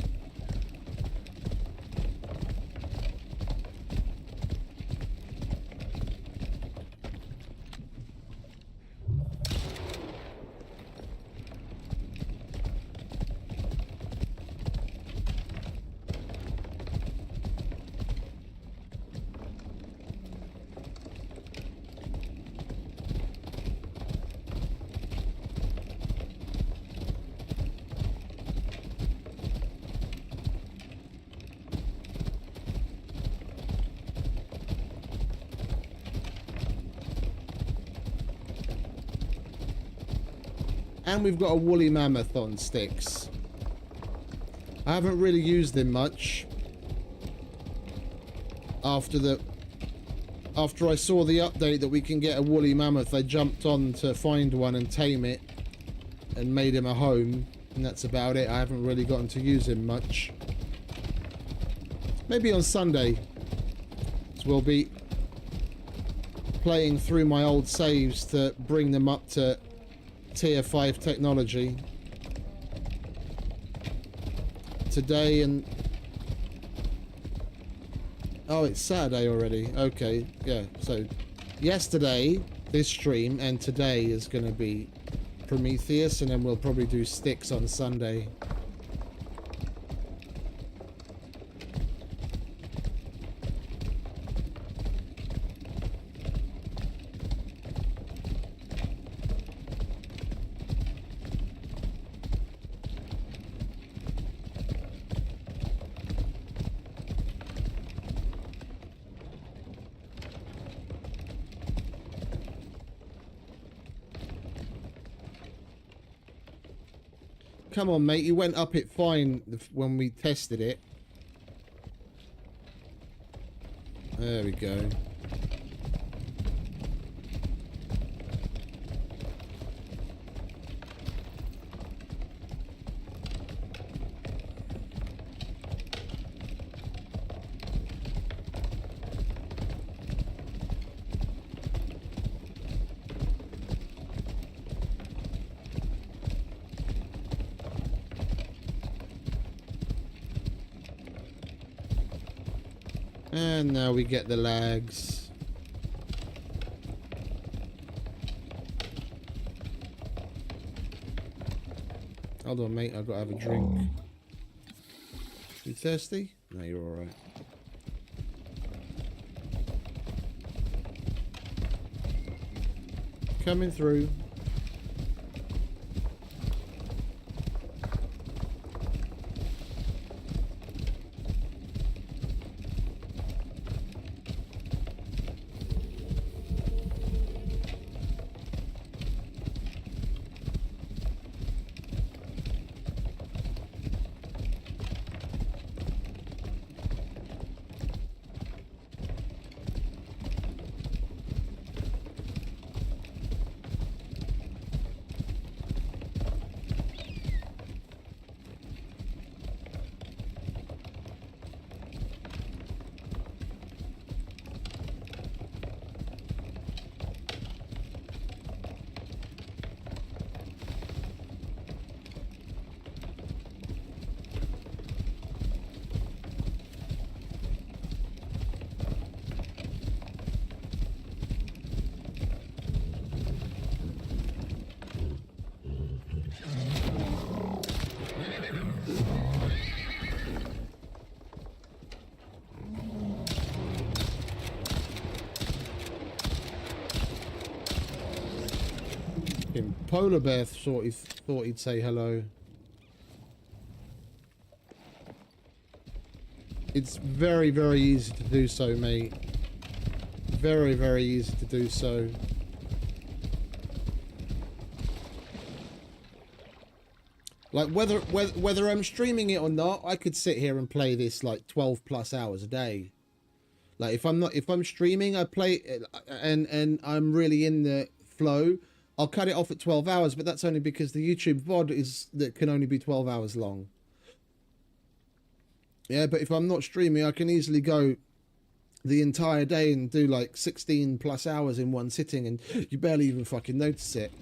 And we've got a woolly mammoth on sticks. I haven't really used him much. After I saw the update that we can get a woolly mammoth, I jumped on to find one and tame it and made him a home, and that's about it. I haven't really gotten to use him much. Maybe on Sunday, so we'll be playing through my old saves to bring them up to tier 5 technology. Today and... oh, it's Saturday already. Okay, yeah. So, yesterday, this stream, and today is going to be Prometheus, and then we'll probably do Styx on Sunday. Come on, mate. You went up it fine when we tested it. There we go. And now we get the lags. Hold on, mate. I've got to have a drink. You thirsty? No, you're alright. Coming through. Fucking polar bear thought he'd say hello. It's very, very easy to do so, mate. Very, very easy to do so. Like whether I'm streaming it or not, I could sit here and play this like 12 plus hours a day. Like if I'm streaming, I play it and I'm really in the flow, I'll cut it off at 12 hours, but that's only because the YouTube VOD that can only be 12 hours long. Yeah, but if I'm not streaming, I can easily go the entire day and do like 16 plus hours in one sitting, and you barely even fucking notice it.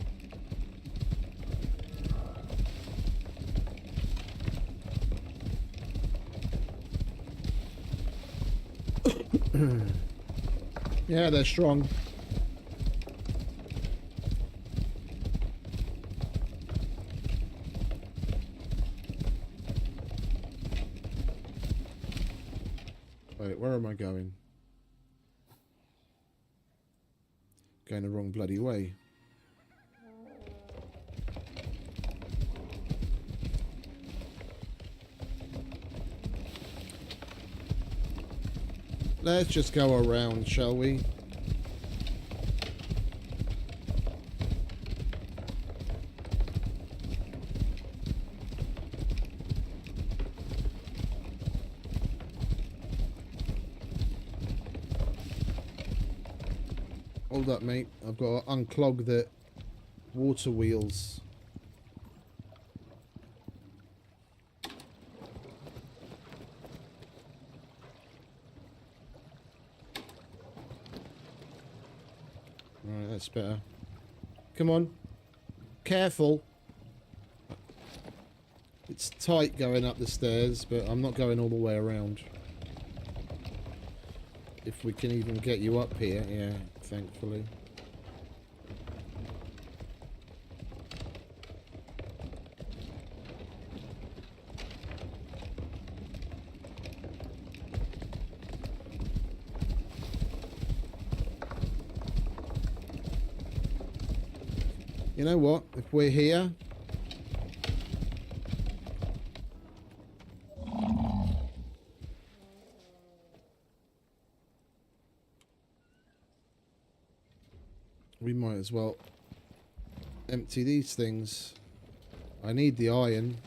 Yeah, they're strong. Wait, where am I going? Going the wrong bloody way. Let's just go around, shall we? Hold up, mate. I've got to unclog the water wheels. Right, that's better. Come on. Careful. It's tight going up the stairs, but I'm not going all the way around. If we can even get you up here, yeah, thankfully. You know what? If we're here... we might as well empty these things. I need the iron.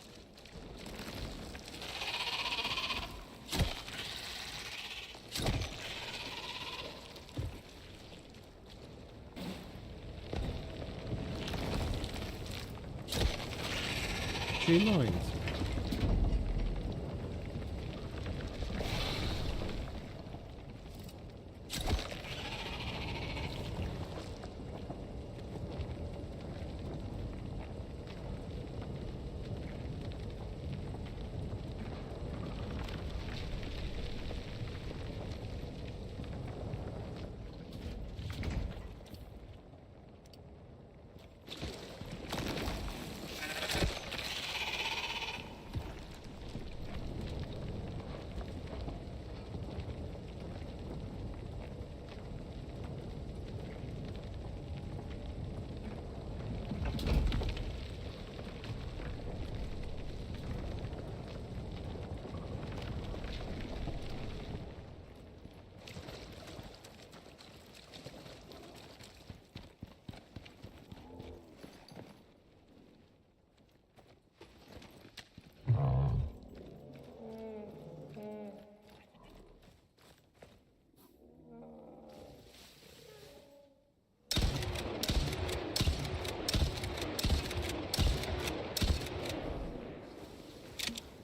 Do you mind?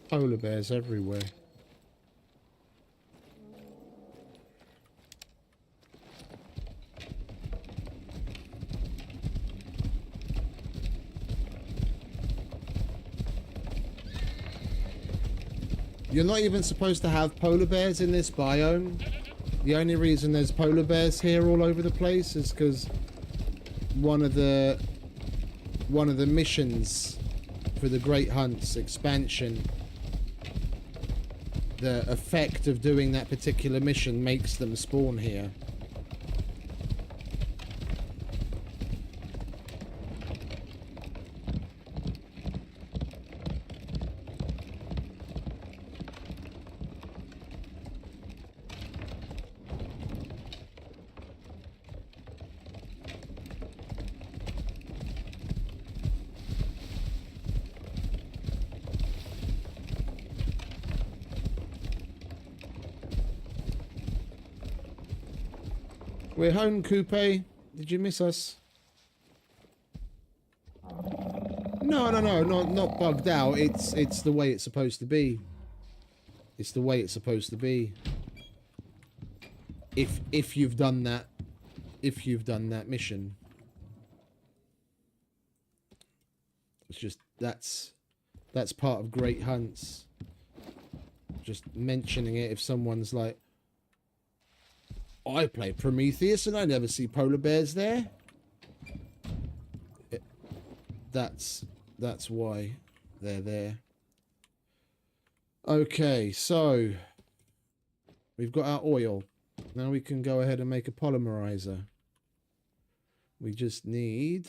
Polar bears everywhere. You're not even supposed to have polar bears in this biome. The only reason there's polar bears here all over the place is because one of the missions for the Great Hunts expansion, the effect of doing that particular mission makes them spawn here. We're home, Coupe. Did you miss us? No, not bugged out. It's the way it's supposed to be. It's the way it's supposed to be. If you've done that mission. It's just that's part of great hunts. Just mentioning it if someone's like, I play Prometheus and I never see polar bears there. That's why they're there. Okay, so we've got our oil. Now we can go ahead and make a polymerizer. We just need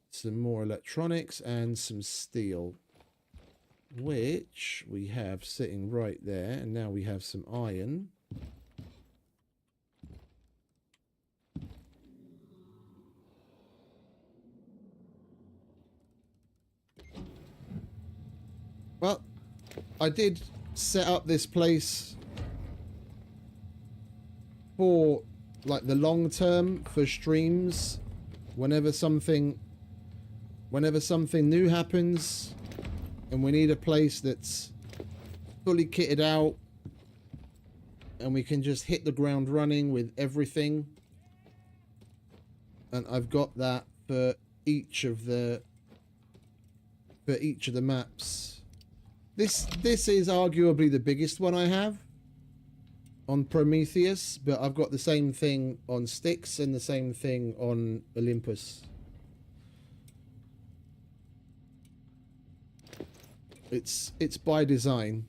some more electronics and some steel, which we have sitting right there. And now we have some iron. Well, I did set up this place for like the long term for streams. Whenever something new happens and we need a place that's fully kitted out and we can just hit the ground running with everything. And I've got that for each of the maps. This is arguably the biggest one I have on Prometheus, but I've got the same thing on Styx and the same thing on Olympus. It's by design.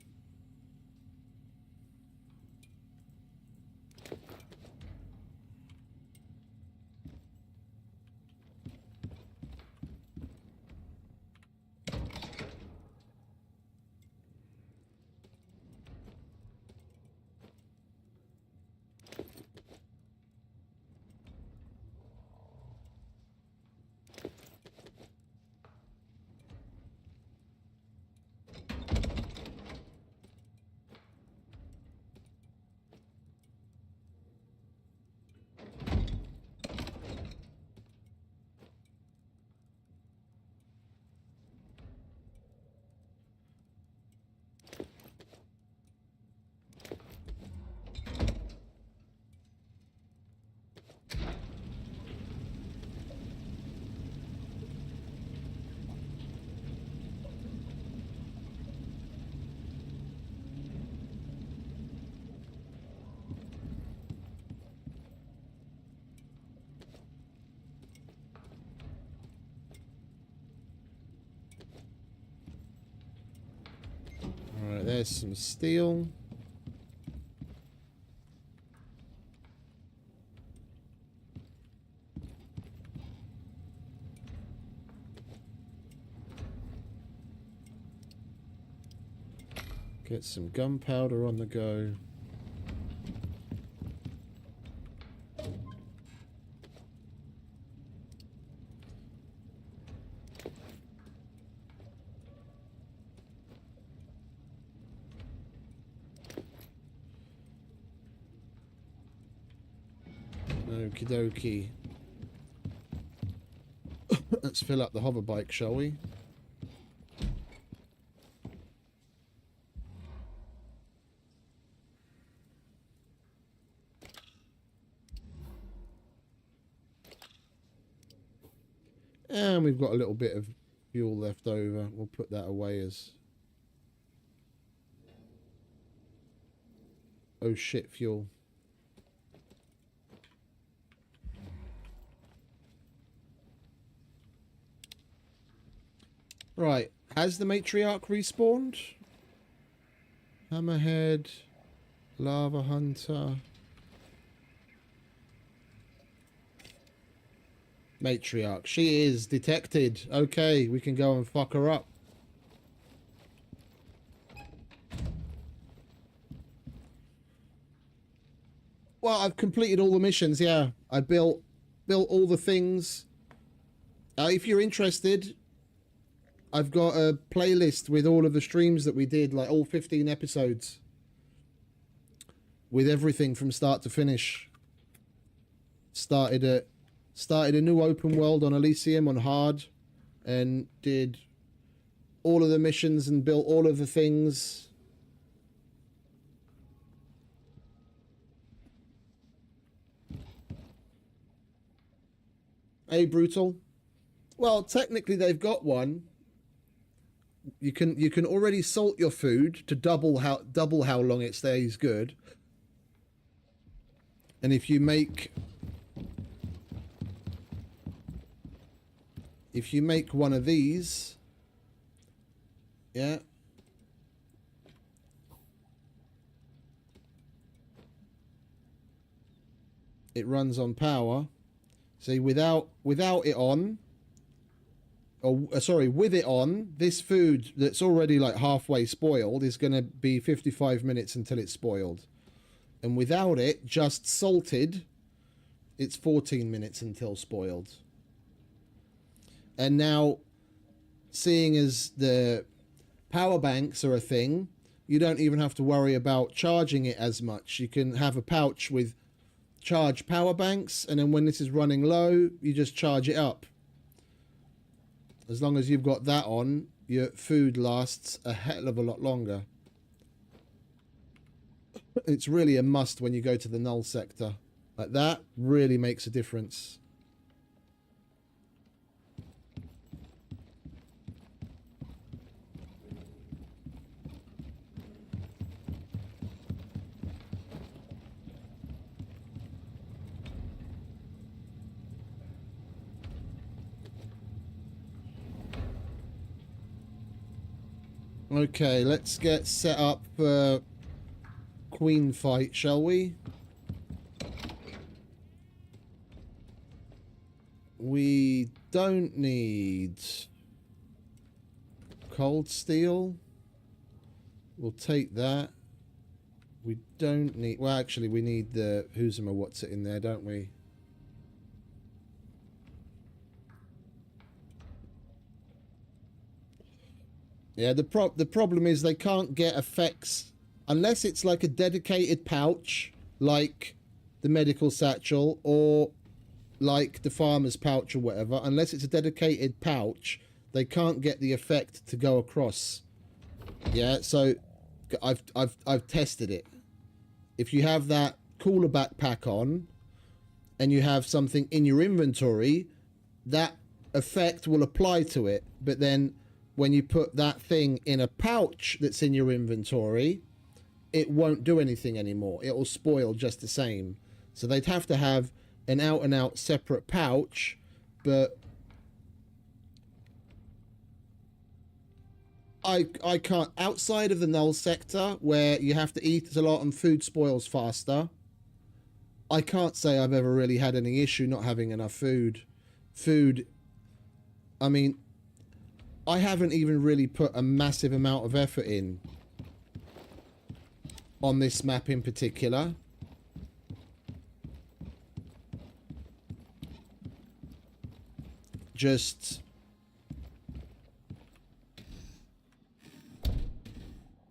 Alright, there's some steel. Get some gunpowder on the go. Okie dokie. Let's fill up the hover bike, shall we? And we've got a little bit of fuel left over. We'll put that away as... oh shit, fuel. Right, has the matriarch respawned? Hammerhead, Lava Hunter. Matriarch, she is detected. Okay, we can go and fuck her up. Well, I've completed all the missions, yeah. I built all the things. If you're interested, I've got a playlist with all of the streams that we did, like all 15 episodes. With everything from start to finish. started a new open world on Elysium on hard, and did all of the missions and built all of the things. Hey, Brutal. Well, technically they've got one. You can already salt your food to double how long it stays good. And if you make one of these, yeah, it runs on power. See, without it on, or sorry, with it on, this food that's already like halfway spoiled is going to be 55 minutes until it's spoiled. And without it, just salted, it's 14 minutes until spoiled. And now, seeing as the power banks are a thing, you don't even have to worry about charging it as much. You can have a pouch with charge power banks, and then when this is running low, you just charge it up. As long as you've got that on, your food lasts a hell of a lot longer. It's really a must when you go to the null sector. Like, that really makes a difference. Okay, let's get set up for Queen fight, shall we? We don't need cold steel. We'll take that. We don't need... Well, actually, we need the Who's'em what's it in there, don't we? Yeah, the problem is they can't get effects unless it's like a dedicated pouch, like the medical satchel, or like the farmer's pouch or whatever. Unless it's a dedicated pouch, they can't get the effect to go across. Yeah, so I've tested it. If you have that cooler backpack on, and you have something in your inventory, that effect will apply to it. But then when you put that thing in a pouch that's in your inventory, it won't do anything anymore. It will spoil just the same. So they'd have to have an out-and-out separate pouch, but I can't... Outside of the null sector, where you have to eat a lot and food spoils faster, I can't say I've ever really had any issue not having enough food. I mean, I haven't even really put a massive amount of effort in on this map in particular. Just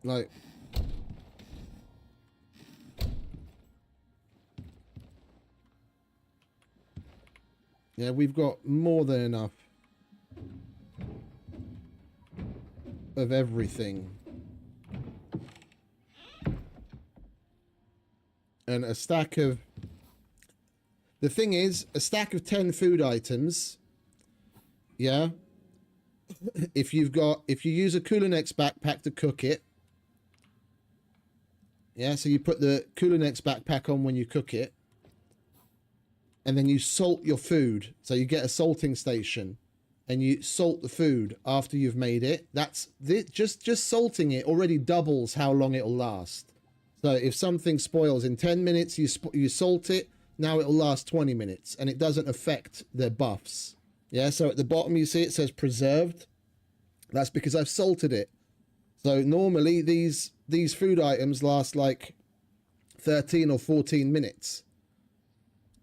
like, yeah, we've got more than enough of everything. And a stack of... The thing is, a stack of 10 food items, yeah, if you use a Coolernex backpack to cook it, yeah, so you put the Coolernex backpack on when you cook it, and then you salt your food. So you get a salting station, and you salt the food after you've made it. Just salting it already doubles how long it'll last. So if something spoils in 10 minutes, you salt it, now it'll last 20 minutes, and it doesn't affect the buffs. Yeah, so at the bottom you see it says preserved. That's because I've salted it. So normally these food items last like 13 or 14 minutes.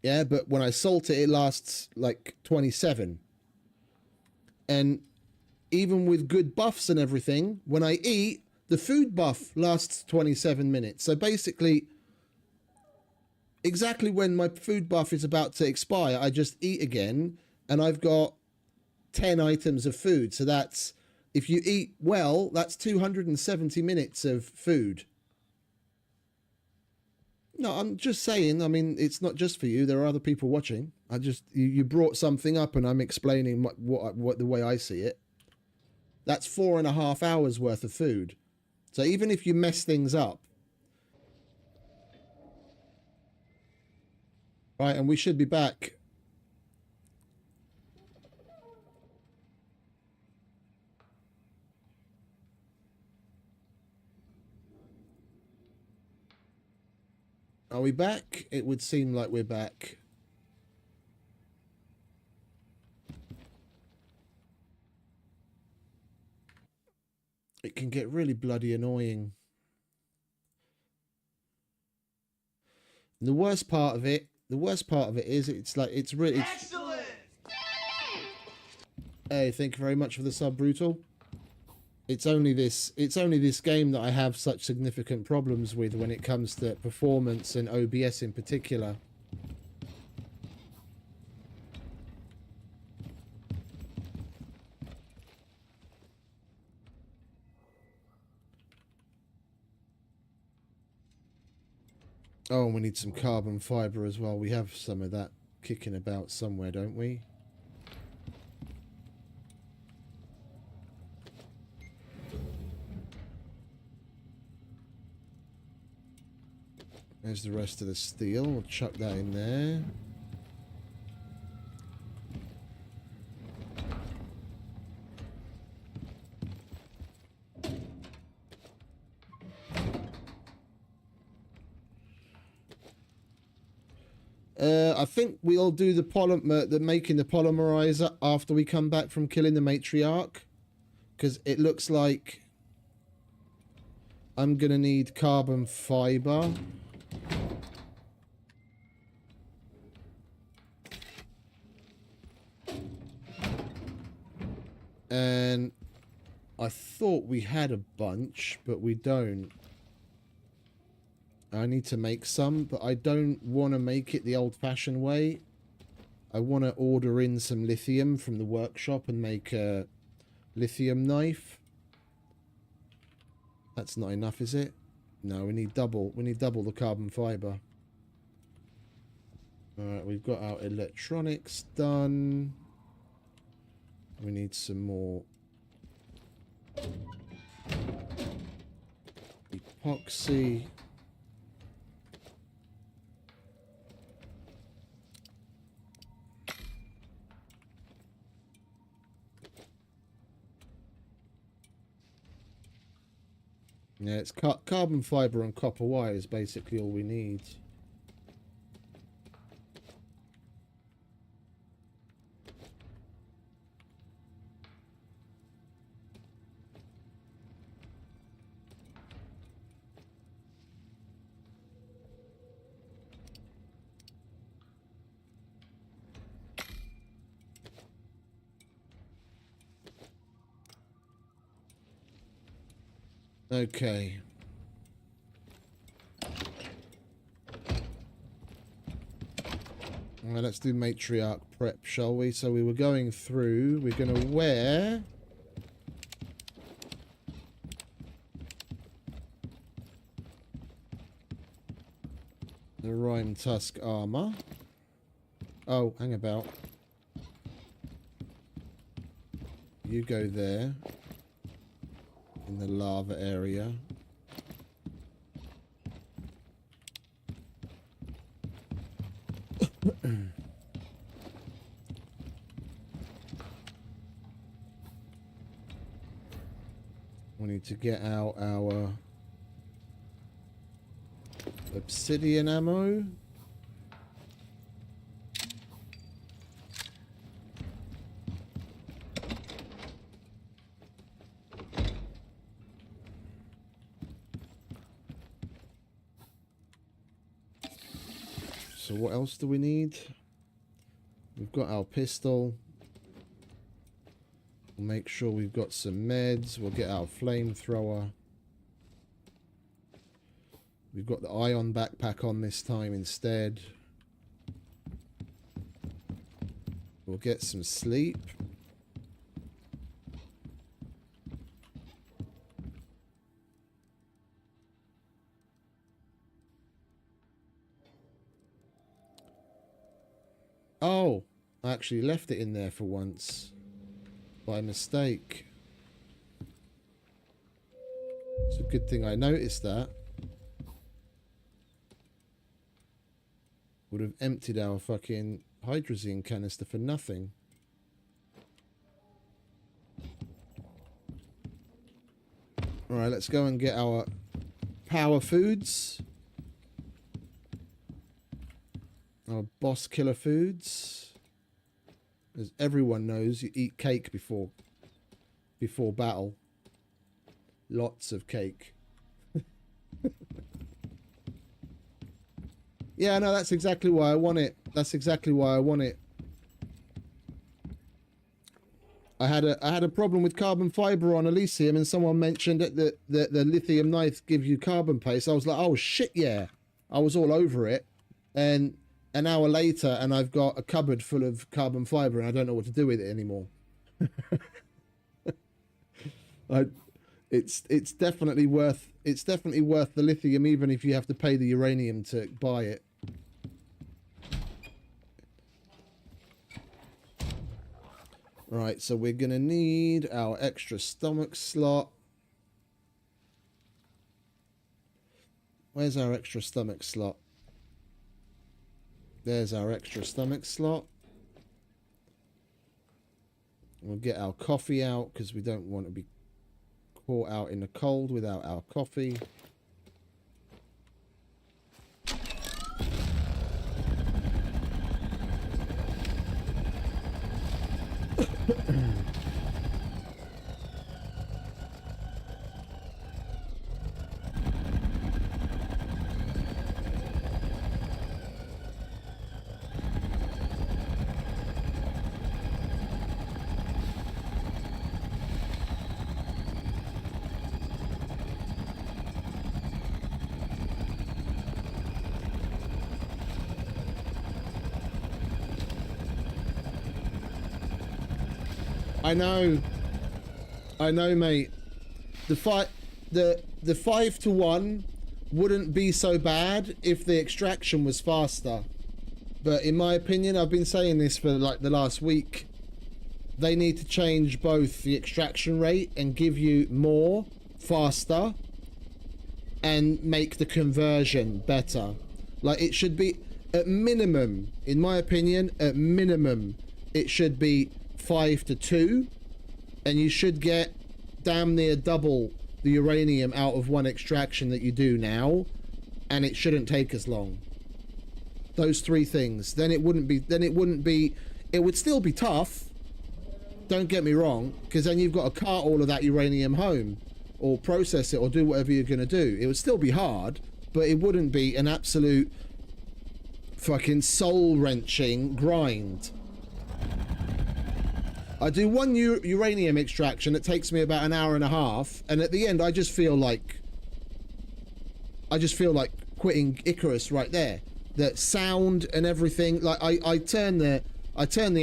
Yeah, but when I salt it, it lasts like 27. And even with good buffs and everything, when I eat, the food buff lasts 27 minutes. So basically, exactly when my food buff is about to expire, I just eat again, and I've got 10 items of food. So that's, if you eat well, that's 270 minutes of food. No, I'm just saying, I mean, it's not just for you. There are other people watching. I just, you brought something up and I'm explaining what the way I see it. That's 4.5 hours worth of food. So even if you mess things up. Right, and we should be back. Are we back? It would seem like we're back. It can get really bloody annoying. And the worst part of it is it's like, it's really...
Excellent!
Hey, thank you very much for the sub, Brutal. It's only this game that I have such significant problems with when it comes to performance and OBS in particular. Oh, and we need some carbon fiber as well. We have some of that kicking about somewhere, don't we? There's the rest of the steel. We'll chuck that in there. I think we'll do the making the polymerizer after we come back from killing the matriarch, because it looks like I'm gonna need carbon fiber. And I thought we had a bunch, but we don't. I need to make some, but I don't want to make it the old-fashioned way. I want to order in some lithium from the workshop and make a lithium knife. That's not enough, is it? No, we need double. We need double the carbon fiber. Alright, we've got our electronics done. We need some more epoxy. Yeah, it's carbon fiber and copper wire is basically all we need. Okay. Well, let's do matriarch prep, shall we? So we were going through. We're going to wear the Rime Tusk armor. Oh, hang about. You go there. In the lava area. We need to get out our obsidian ammo. So what else do we need? We've got our pistol. We'll make sure we've got some meds. We'll get our flamethrower. We've got the ion backpack on this time instead. We'll get some sleep. Oh, I actually left it in there for once. By mistake. It's a good thing I noticed that. Would have emptied our fucking hydrazine canister for nothing. Alright, let's go and get our power foods. Our boss killer foods. As everyone knows, you eat cake before battle. Lots of cake. Yeah, no, that's exactly why I want it. That's exactly why I want it. I had a problem with carbon fiber on Elysium, and someone mentioned that the lithium knife gives you carbon paste. I was like, oh shit, yeah. I was all over it, and an hour later, and I've got a cupboard full of carbon fiber, and I don't know what to do with it anymore. It's definitely worth the lithium, even if you have to pay the uranium to buy it. Right, so we're gonna need our extra stomach slot. Where's our extra stomach slot? There's our extra stomach slot. We'll get our coffee out because we don't want to be caught out in the cold without our coffee. I know, mate. The 5-to-1 wouldn't be so bad if the extraction was faster. But in my opinion, I've been saying this for like the last week. They need to change both the extraction rate and give you more faster and make the conversion better. Like, it should be at minimum, in my opinion, at minimum, it should be 5-to-2, and you should get damn near double the uranium out of one extraction that you do now, and it shouldn't take as long. Those three things. Then it would still be tough, don't get me wrong, because then you've got to cart all of that uranium home or process it or do whatever you're going to do. It would still be hard, but it wouldn't be an absolute fucking soul-wrenching grind. I do one uranium extraction. It takes me about an hour and a half, and at the end, I just feel like quitting Icarus right there. The sound and everything. Like I turned the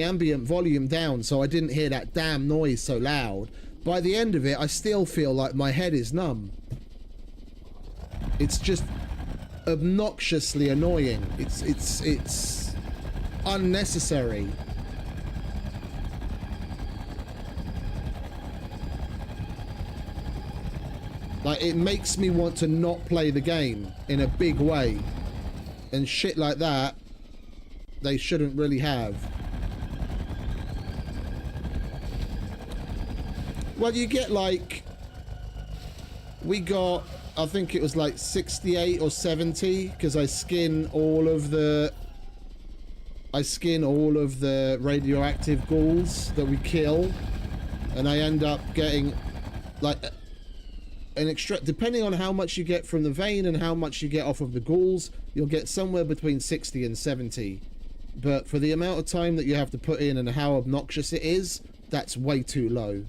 ambient volume down so I didn't hear that damn noise so loud. By the end of it, I still feel like my head is numb. It's just obnoxiously annoying. It's unnecessary. Like, it makes me want to not play the game in a big way. And shit like that, they shouldn't really have. Well, you get like... We got, I think it was like 68 or 70, because I skin all of the radioactive ghouls that we kill. And I end up getting like... an extra, depending on how much you get from the vein and how much you get off of the ghouls, you'll get somewhere between 60 and 70. But for the amount of time that you have to put in and how obnoxious it is, that's way too low.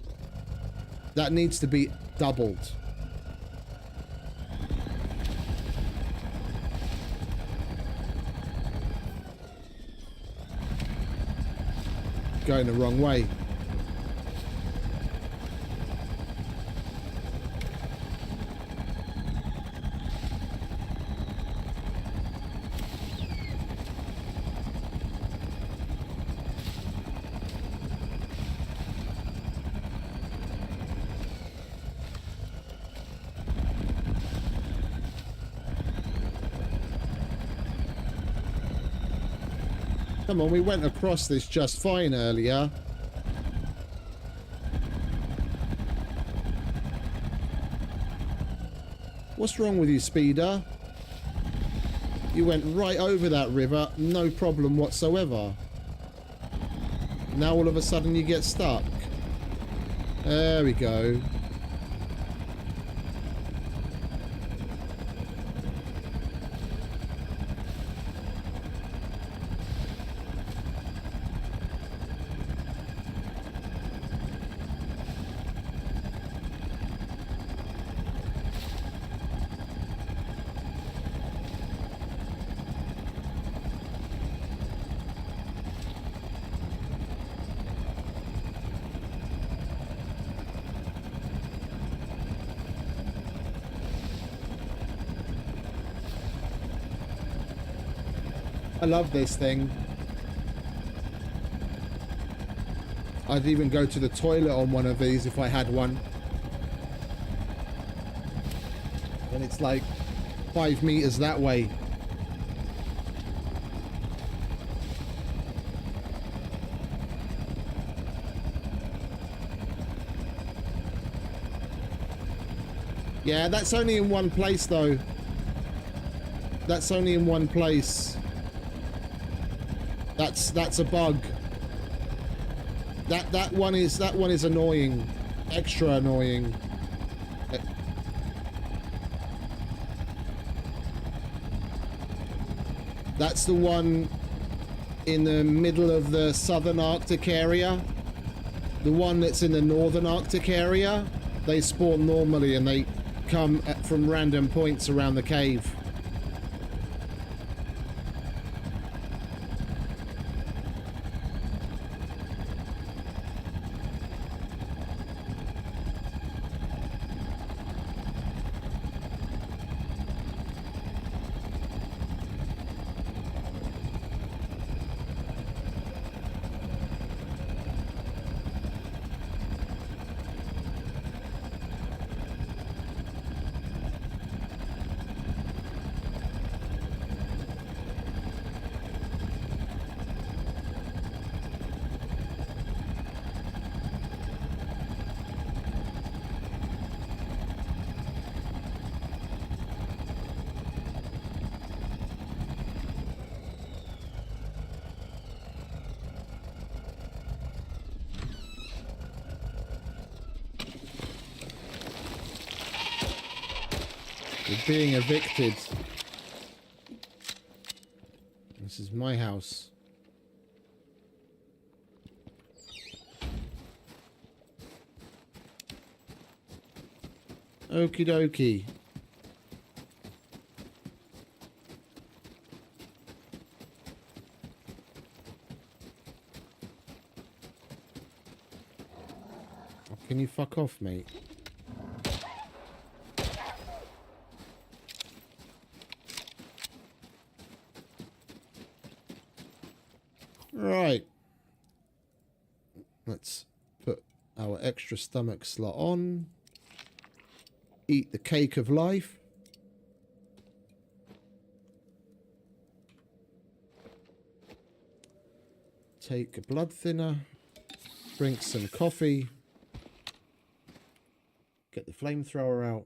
That needs to be doubled. going the wrong way. Come on, we went across this just fine earlier. What's wrong with you, Speeder? You went right over that river, no problem whatsoever. Now all of a sudden you get stuck. There we go. I love this thing. I'd even go to the toilet on one of these if I had one. And it's like 5 meters that way. Yeah, that's only in one place though. That's only in one place. That's a bug. That one is annoying. Extra annoying. That's the one in the middle of the southern Arctic area. The one that's in the northern Arctic area, they spawn normally and they come from random points around the cave. We're being evicted. This is my house. Okie dokie. Oh, can you fuck off, mate? Right. Let's put our extra stomach slot on. Eat the cake of life. Take a blood thinner. Drink some coffee. Get the flamethrower out.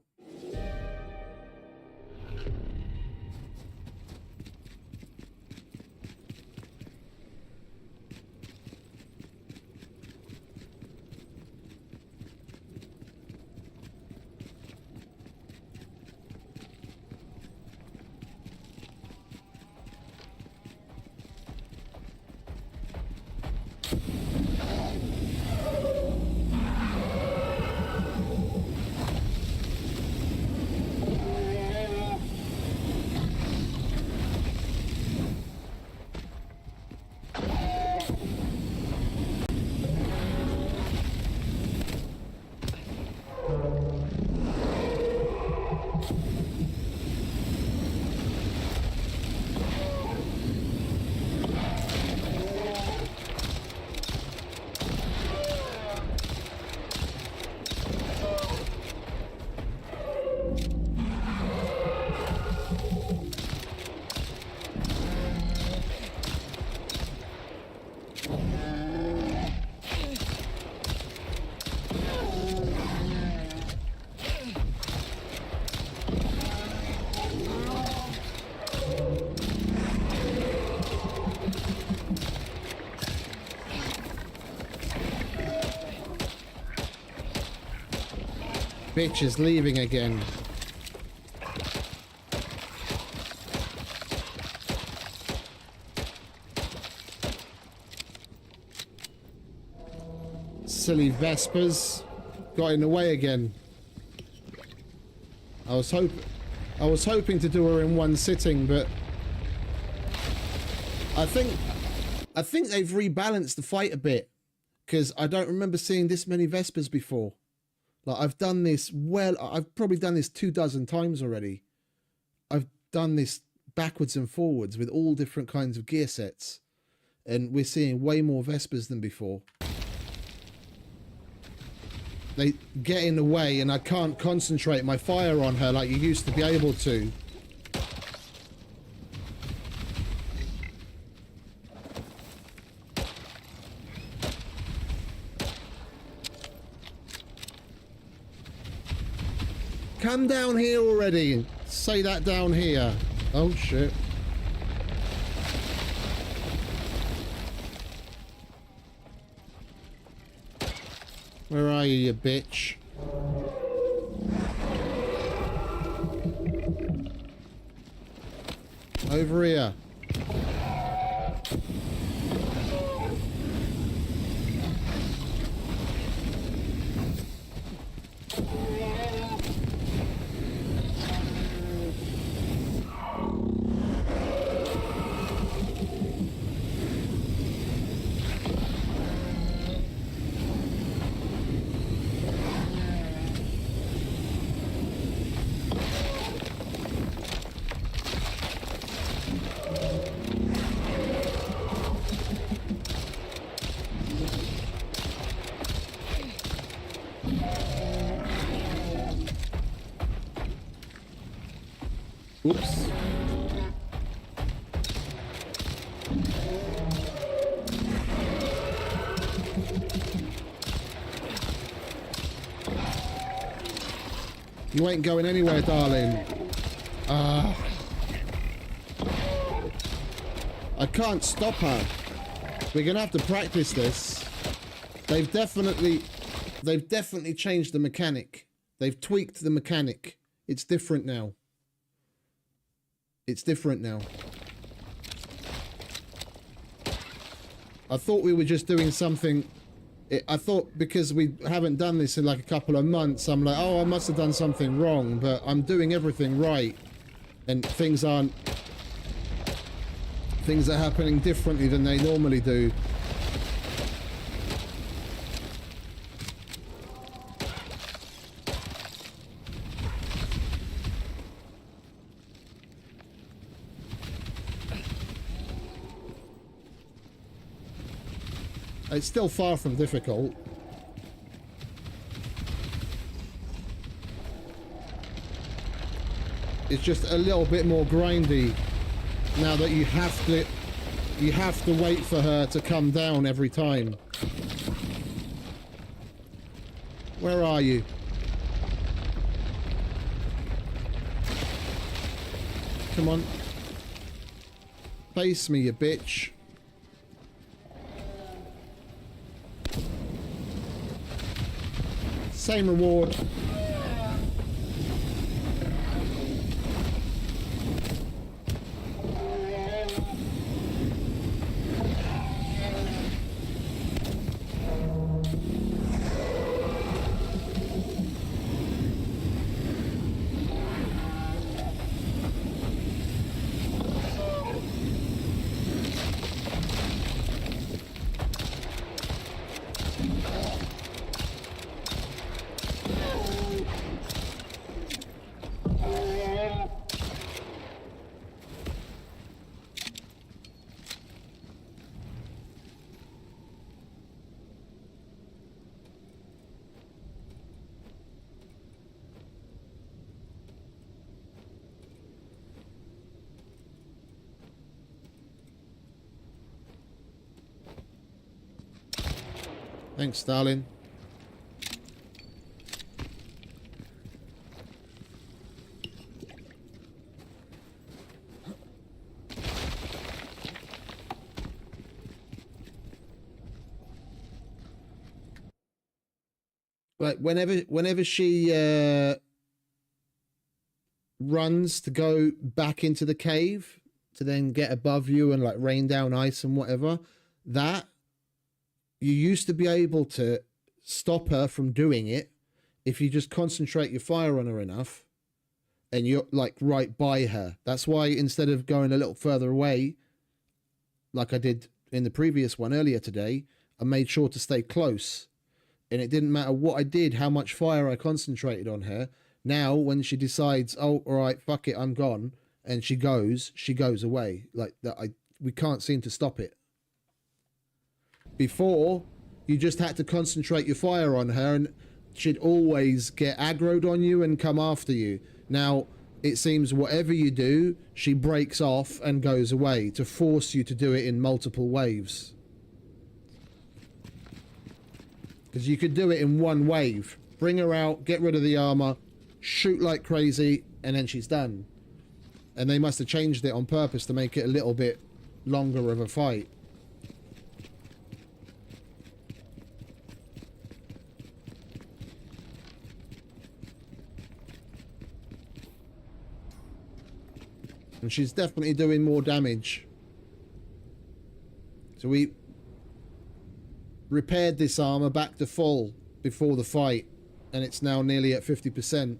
bitch is leaving again. Silly Vespers got in the way again. I was hoping to do her in one sitting, but I think they've rebalanced the fight a bit, because I don't remember seeing this many Vespers before. Like, I've done this, well, I've probably done this 24 times already. I've done this backwards and forwards with all different kinds of gear sets, and we're seeing way more Vespers than before. They get in the way and I can't concentrate my fire on her like you used to be able to. Come down here already. Say that down here. Oh shit. Where are you, you bitch? Over here. Oops. You ain't going anywhere, darling. I can't stop her. We're gonna have to practice this. They've definitely changed the mechanic. They've tweaked the mechanic. It's different now. It's different now. I thought we were just doing something. I thought because we haven't done this in like a couple of months, I'm like, oh, I must have done something wrong, but I'm doing everything right. And things are happening differently than they normally do. It's still far from difficult. It's just a little bit more grindy now that you have to wait for her to come down every time. Where are you? Come on. Face me, you bitch. Same reward. Thanks, Stalin. Like whenever she runs to go back into the cave to then get above you and like rain down ice and whatever, that you used to be able to stop her from doing it if you just concentrate your fire on her enough and you're like right by her. That's why instead of going a little further away, like I did in the previous one earlier today, I made sure to stay close. And it didn't matter what I did, how much fire I concentrated on her. Now, when she decides, oh, all right, fuck it, I'm gone, and she goes away. Like that, we can't seem to stop it. Before, you just had to concentrate your fire on her, and she'd always get aggroed on you and come after you. Now, it seems whatever you do, she breaks off and goes away to force you to do it in multiple waves. Because you could do it in one wave. Bring her out, get rid of the armor, shoot like crazy, and then she's done. And they must have changed it on purpose to make it a little bit longer of a fight. And she's definitely doing more damage. So we repaired this armor back to full before the fight, and it's now nearly at 50%.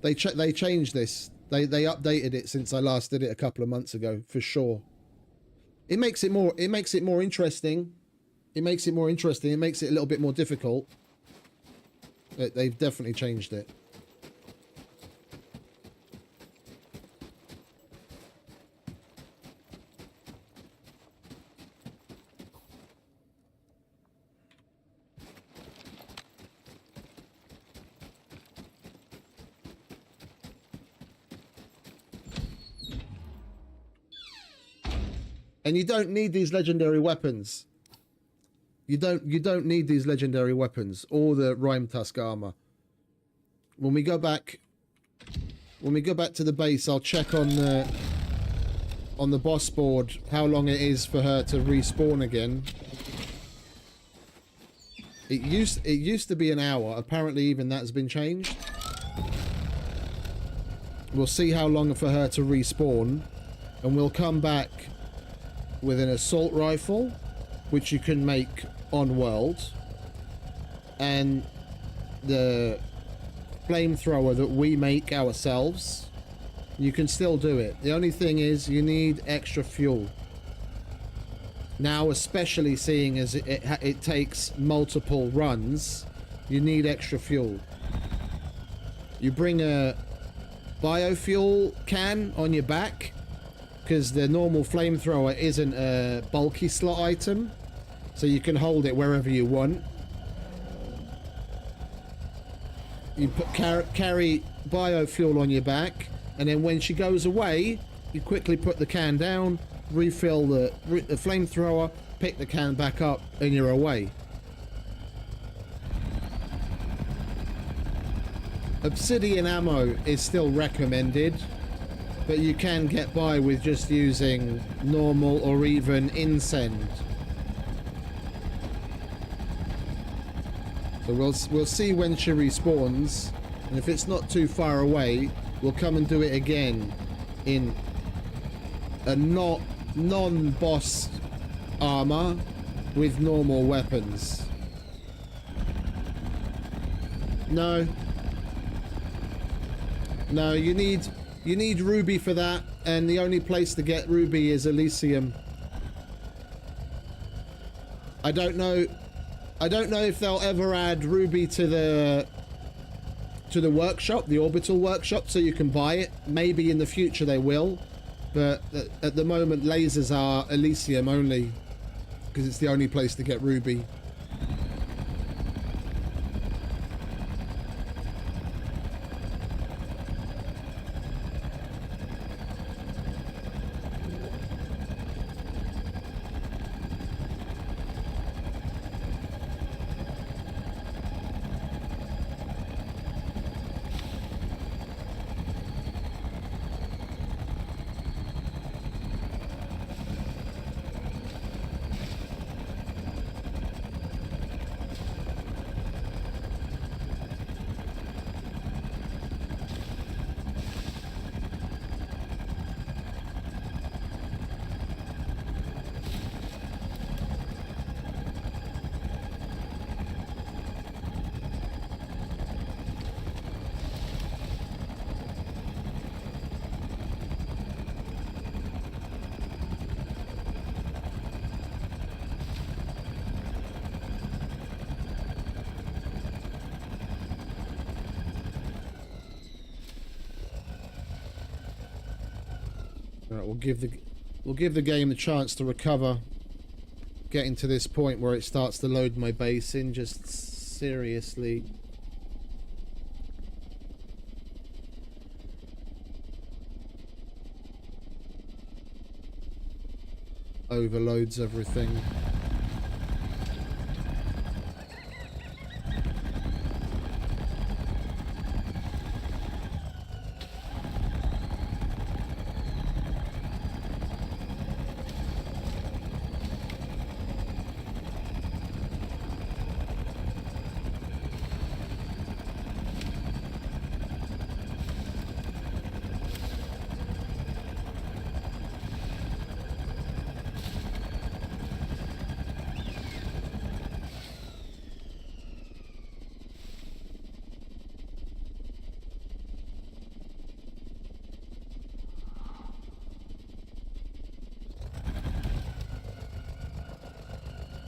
They changed this. They updated it since I last did it a couple of months ago, for sure. It makes it more interesting. It makes it more interesting. It makes it a little bit more difficult. They've definitely changed it. And you don't need these legendary weapons. You don't need these legendary weapons or the Rime Tusk armor. When we go back to the base, I'll check on the boss board how long it is for her to respawn again. It used to be an hour. Apparently even that's been changed. We'll see how long for her to respawn, and we'll come back with an assault rifle, which you can make on world, and the flamethrower that we make ourselves. You can still do it. The only thing is you need extra fuel. Now, especially seeing as it takes multiple runs, you need extra fuel. You bring a biofuel can on your back, because the normal flamethrower isn't a bulky slot item, so you can hold it wherever you want. You carry biofuel on your back, and then when she goes away, you quickly put the can down, refill the flamethrower, pick the can back up, and you're away. Obsidian ammo is still recommended, but you can get by with just using normal or even incend. So we'll see when she respawns, and if it's not too far away, we'll come and do it again in a non-boss armor with normal weapons. No, you need ruby for that, and the only place to get ruby is Elysium. I don't know if they'll ever add ruby to the workshop, the orbital workshop, so you can buy it. Maybe in the future they will, but at the moment lasers are Elysium only, because it's the only place to get ruby. Right, we'll give the game the chance to recover. Getting to this point where it starts to load my base in, just seriously. Overloads everything.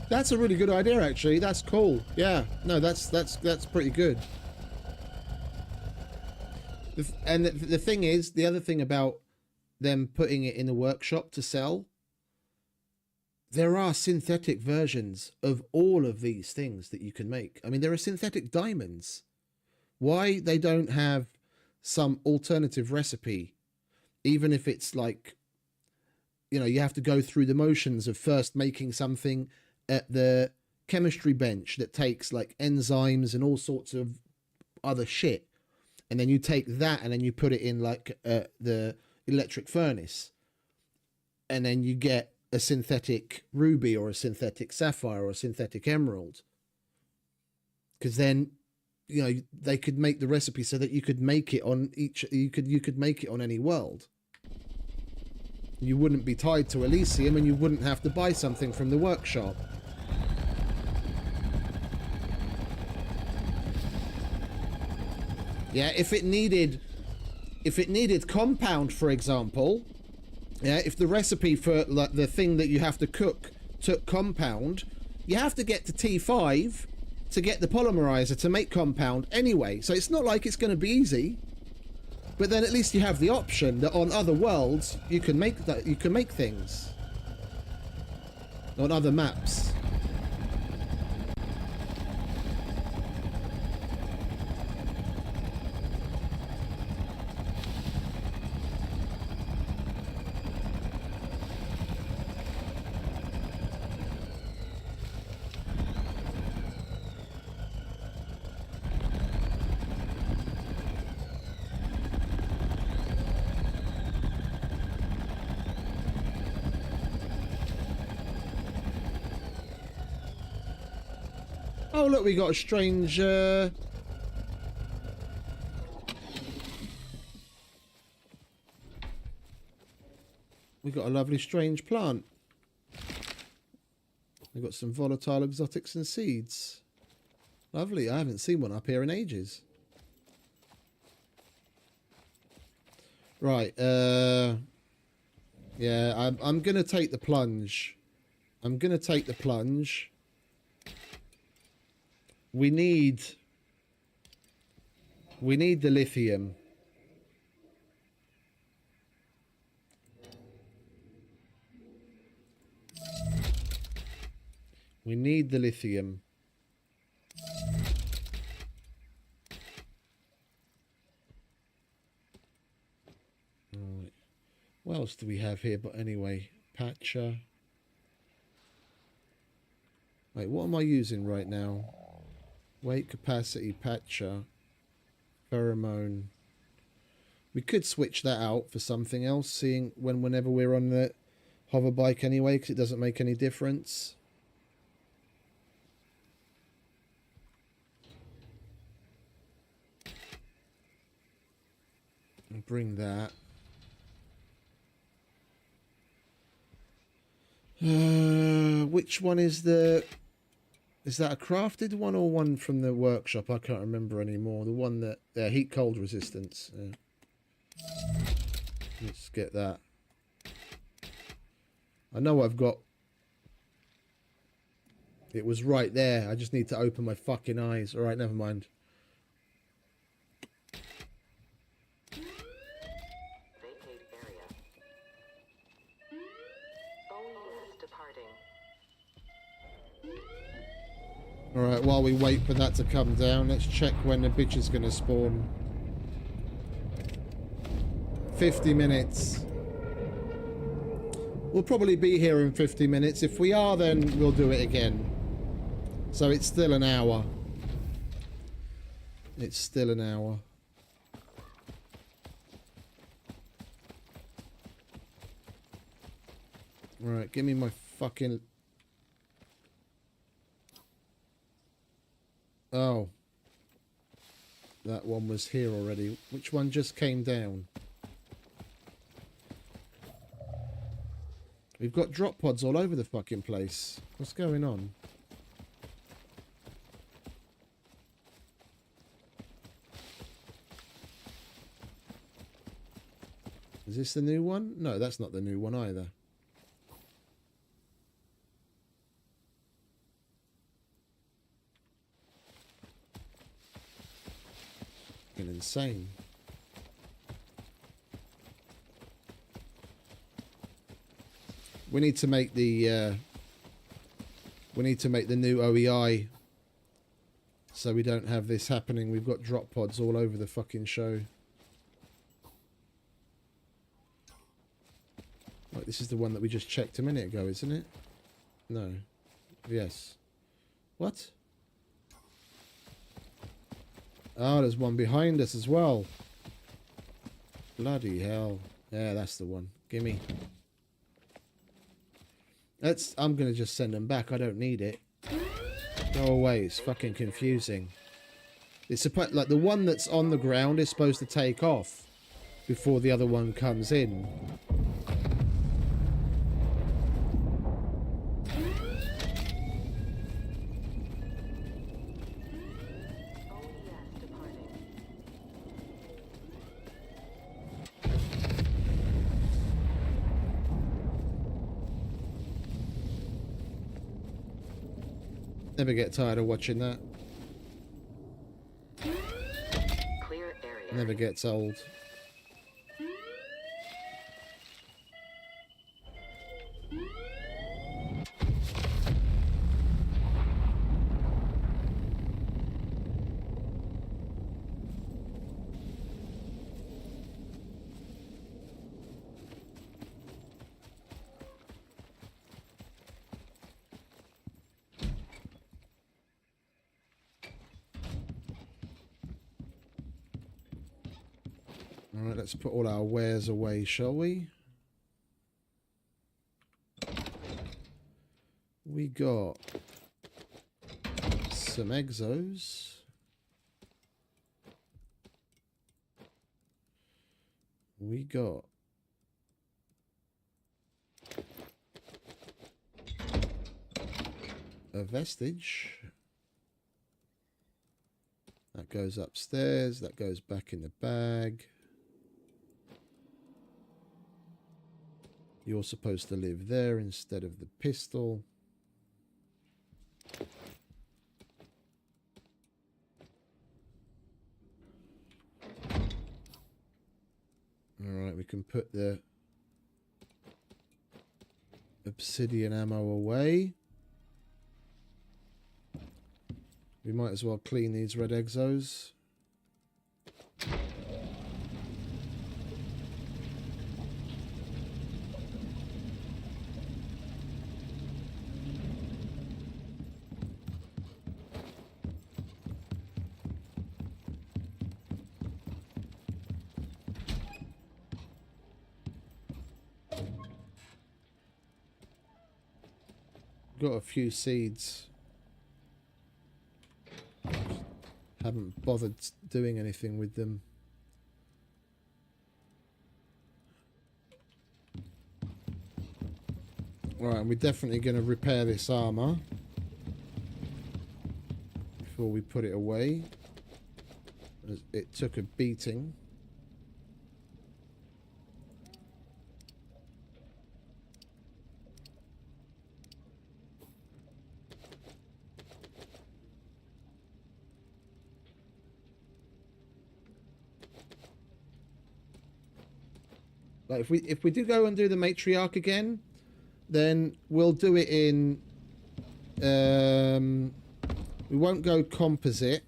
That's a really good idea, actually. That's cool. Yeah, no, that's pretty good. And the thing is, the other thing about them putting it in a workshop to sell, there are synthetic versions of all of these things that you can make. I mean, there are synthetic diamonds. Why they don't have some alternative recipe, even if it's like, you know, you have to go through the motions of first making something at the chemistry bench that takes like enzymes and all sorts of other shit, and then you take that and then you put it in like the electric furnace, and then you get a synthetic ruby or a synthetic sapphire or a synthetic emerald, because then, you know, they could make the recipe so that you could make it on each, you could make it on any world. You wouldn't be tied to Elysium, and you wouldn't have to buy something from the workshop. Yeah, if it needed compound, for example, yeah, if the recipe for like the thing that you have to cook took compound, you have to get to T5 to get the polymerizer to make compound anyway. So it's not like it's going to be easy. But then at least you have the option that on other worlds you can make that, you can make things on other maps. Oh, look, we got a strange... We got a lovely strange plant. We got some volatile exotics and seeds. Lovely. I haven't seen one up here in ages. Right. Yeah, I'm going to take the plunge. I'm going to take the plunge. We need the lithium. We need the lithium. Right. What else do we have here? But anyway, patcher. Wait, what am I using right now? Weight capacity, patcher, pheromone. We could switch that out for something else, seeing whenever we're on the hover bike anyway, because it doesn't make any difference. And bring that. Which one is the... Is that a crafted one or one from the workshop? I can't remember anymore. The one that... heat cold resistance. Yeah. Let's get that. I know I've got... It was right there. I just need to open my fucking eyes. Alright, never mind.
Vacate area.
Alright, while we wait for that to come down, let's check when the bitch is going to spawn. 50 minutes. We'll probably be here in 50 minutes. If we are, then we'll do it again. So it's still an hour. It's still an hour. Alright, give me my fucking... Oh. That one was here already. Which one just came down? We've got drop pods all over the fucking place. What's going on? Is this the new one? No, that's not the new one either. Fucking insane. We need to make the new OEI so we don't have this happening. We've got drop pods all over the fucking show. Like, this is the one that we just checked a minute ago, isn't it? No. Yes. What? Oh, there's one behind us as well. Bloody hell. Yeah, that's the one. Gimme. I'm gonna just send them back. I don't need it. Go away. It's fucking confusing. It's like the one that's on the ground is supposed to take off before the other one comes in. Never get tired of watching that.
Clear area.
Never gets old. Alright, let's put all our wares away, shall we? We got some exos. We got a vestige. That goes upstairs, that goes back in the bag. You're supposed to live there instead of the pistol. Alright, we can put the obsidian ammo away. We might as well clean these red exos. Got a few seeds. Haven't bothered doing anything with them. Right, and we're definitely going to repair this armor before we put it away. It took a beating. Like if we do go and do the matriarch again, then we'll do it in We won't go composite.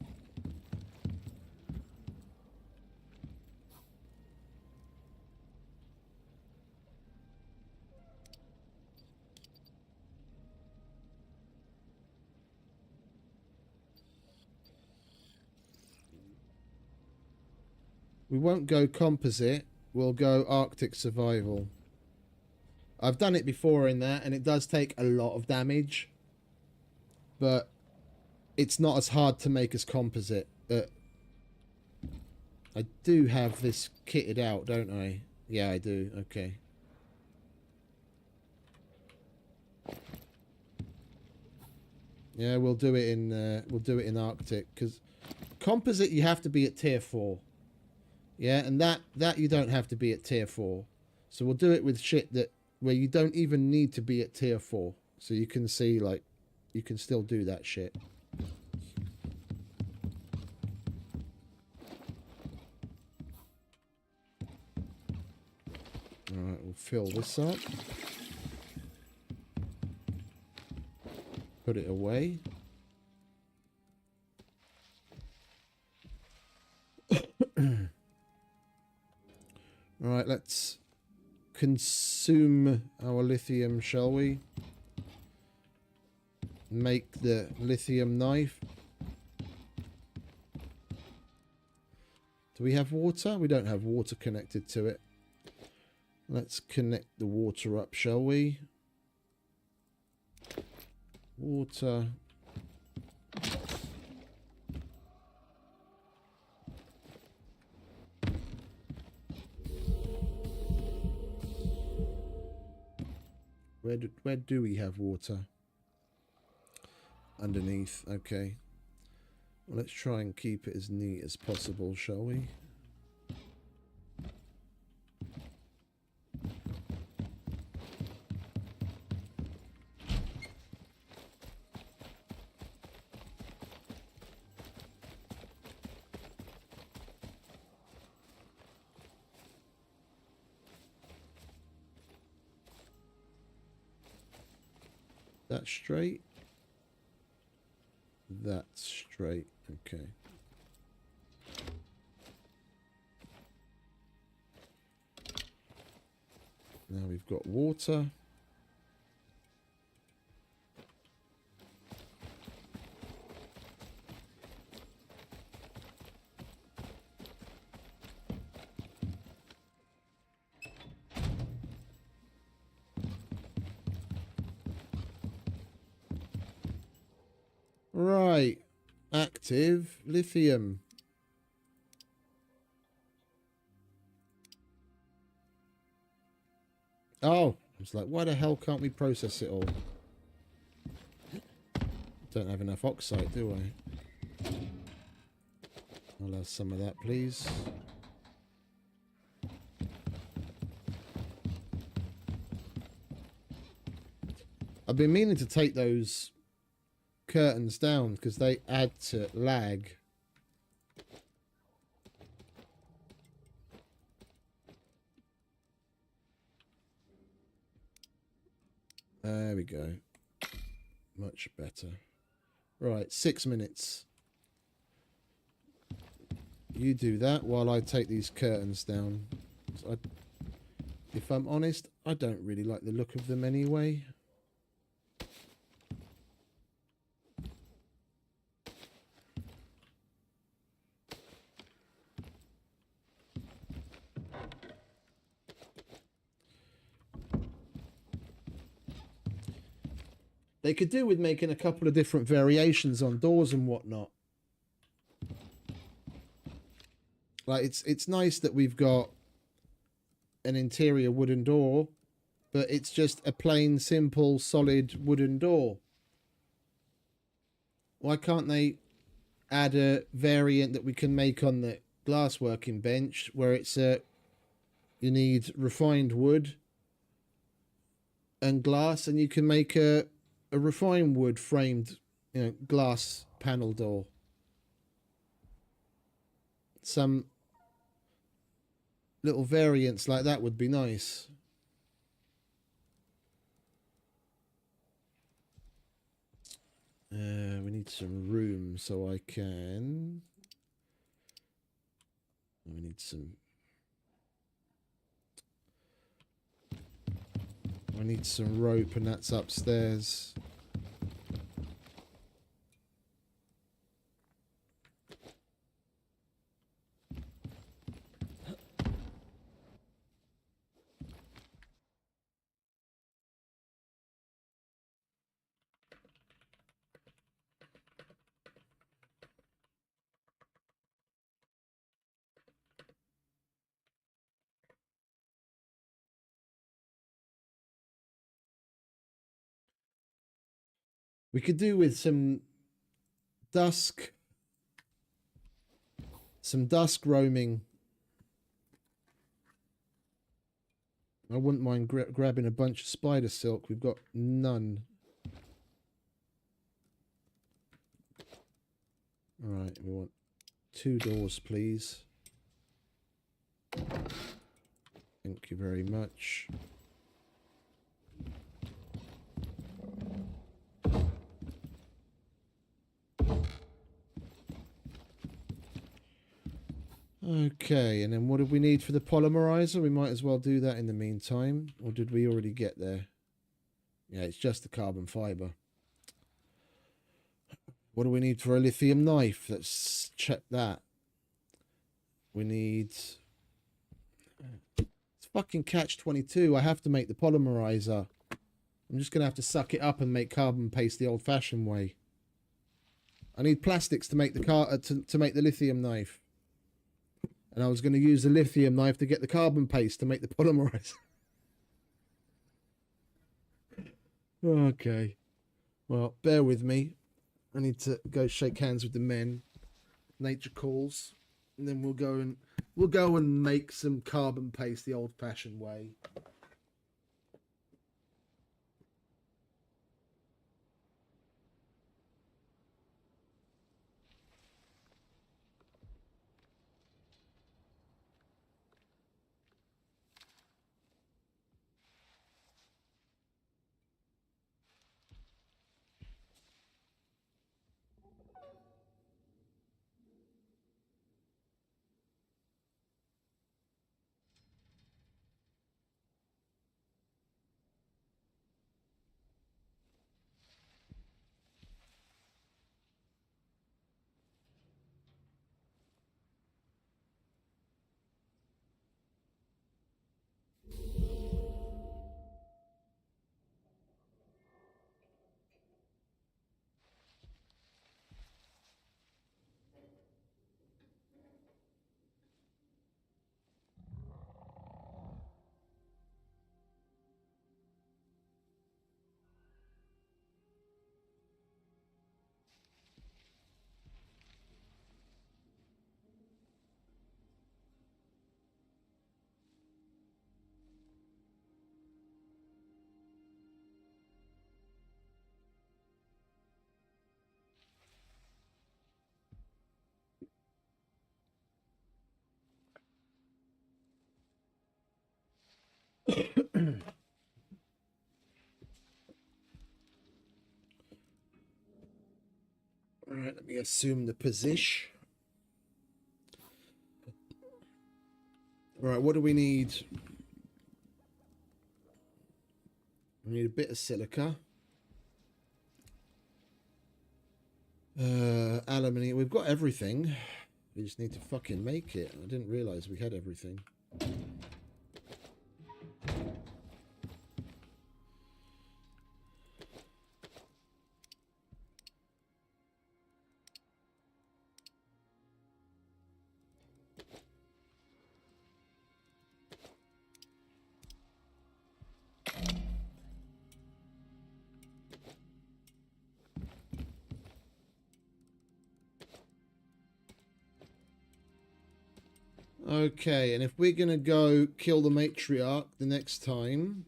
We won't go composite. We'll go Arctic survival. I've done it before in that, and it does take a lot of damage. But it's not as hard to make as composite. I do have this kitted out, don't I? Yeah, I do. Okay. Yeah, we'll do it in Arctic, because composite you have to be at tier 4. Yeah, and that you don't have to be at tier 4. So we'll do it with shit where you don't even need to be at tier 4. So you can see, like, you can still do that shit. Alright, we'll fill this up. Put it away. Alright, let's consume our lithium, shall we? Make the lithium knife. Do we have water? We don't have water connected to it. Let's connect the water up, shall we? Water. Where do we have water? Underneath, okay. Well, let's try and keep it as neat as possible, shall we? That's straight. That's straight. Okay. Now we've got water. Right, active lithium. Oh, I was like, why the hell can't we process it all? Don't have enough oxide, do I? I'll have some of that, please. I've been meaning to take those curtains down because they add to lag. There we go. Much better. Right, 6 minutes. You do that while I take these curtains down. So if I'm honest, I don't really like the look of them anyway. They could do with making a couple of different variations on doors and whatnot. Like, it's nice that we've got an interior wooden door, but it's just a plain, simple, solid wooden door. Why can't they add a variant that we can make on the glass working bench where it's you need refined wood and glass, and you can make a refined wood framed, glass panel door. Some little variants like that would be nice. We need some room so I can... We need some... I need some rope, and that's upstairs. We could do with some dusk roaming. I wouldn't mind grabbing a bunch of spider silk. We've got none. All right, we want 2 doors, please. Thank you very much. Okay, and then what did we need for the polymerizer? We might as well do that in the meantime. Or did we already get there? Yeah, it's just the carbon fiber. What do we need for a lithium knife? Let's check that. We need... It's fucking catch-22. I have to make the polymerizer. I'm just going to have to suck it up and make carbon paste the old-fashioned way. I need plastics to make the to make the lithium knife. And I was going to use the lithium knife to get the carbon paste to make the polymerizer. Okay. Well, bear with me. I need to go shake hands with the men. Nature calls. And then we'll go and make some carbon paste the old-fashioned way. All right, let me assume the position. All right, what do we need? We need a bit of silica. Aluminium. We've got everything. We just need to fucking make it. I didn't realize we had everything. Okay, and if we're going to go kill the matriarch the next time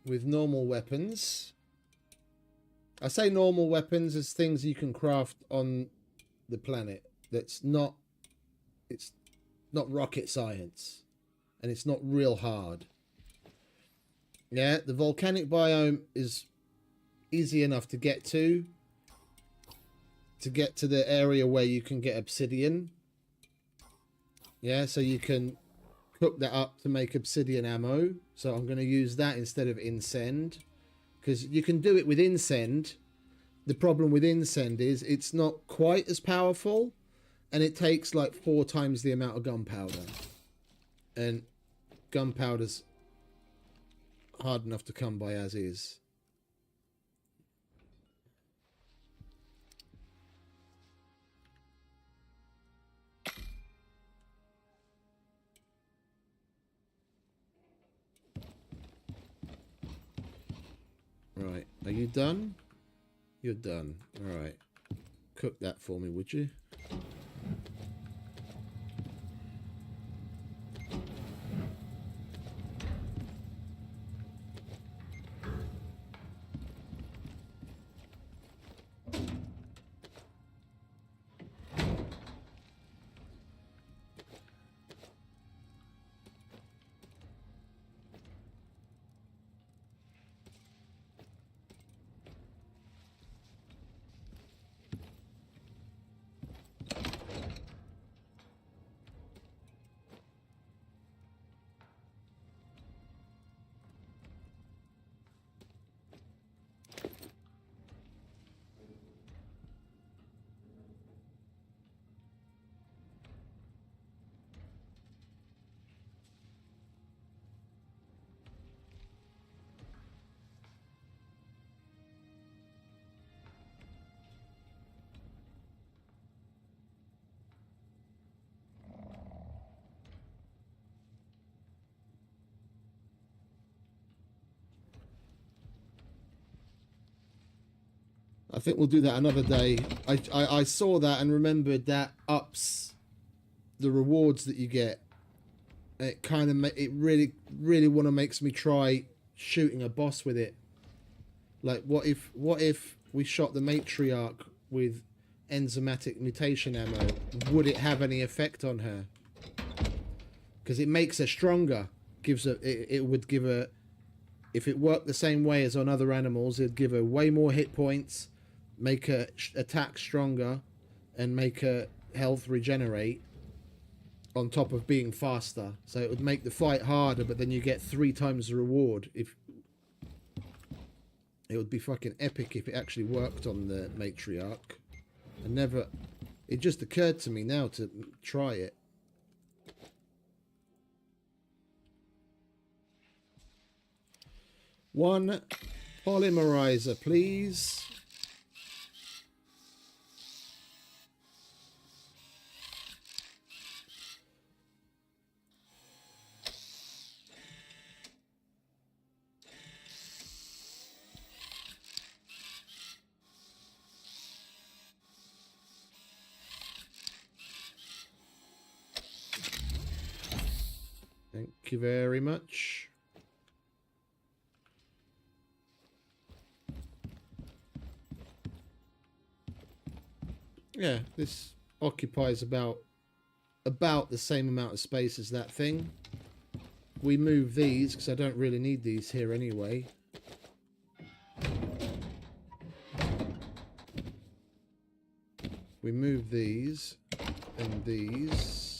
with normal weapons, I say normal weapons as things you can craft on the planet. It's not rocket science, and it's not real hard. Yeah, the volcanic biome is easy enough to get to. To get to the area where you can get obsidian. Yeah, so you can cook that up to make obsidian ammo. So I'm going to use that instead of Incend. Because you can do it with Incend. The problem with Incend is it's not quite as powerful. And it takes like 4 times the amount of gunpowder. And gunpowder's hard enough to come by as is. Right, are you done? You're done. All right. Cook that for me, would you? I think we'll do that another day. I saw that and remembered that ups the rewards that you get. It kind of it really want to makes me try shooting a boss with it. Like what if we shot the matriarch with enzymatic mutation ammo? Would it have any effect on her? Because it makes her stronger. It would give her, if it worked the same way as on other animals, it'd give her way more hit points, make her attack stronger, and make her health regenerate on top of being faster. So it would make the fight harder, but then you get 3 times the reward. If it would be fucking epic if it actually worked on the matriarch. It just occurred to me now to try it. One polymerizer, please. Thank you very much. Yeah, this occupies about the same amount of space as that thing. We move these because I don't really need these here anyway. We move these and these.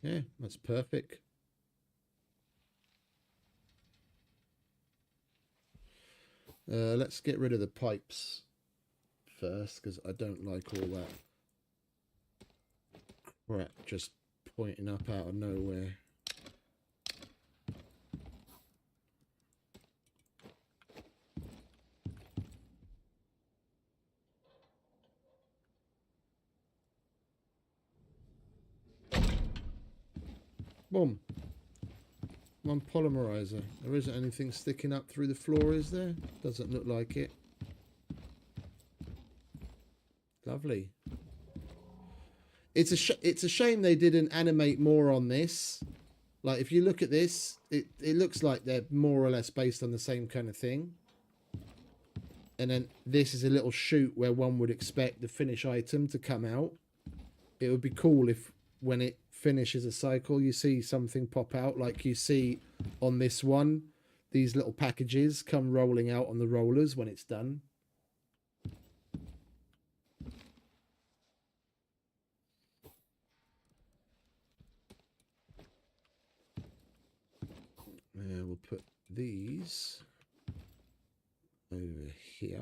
Yeah, that's perfect. Let's get rid of the pipes first, because I don't like all that crap just pointing up out of nowhere. Boom. One polymerizer. There isn't anything sticking up through the floor, is there? Doesn't look like it. Lovely. It's a shame they didn't animate more on this. Like, if you look at this, it looks like they're more or less based on the same kind of thing. And then this is a little chute where one would expect the finish item to come out. It would be cool if when it finishes a cycle, you see something pop out like you see on this one. These little packages come rolling out on the rollers when it's done. We'll put these over here.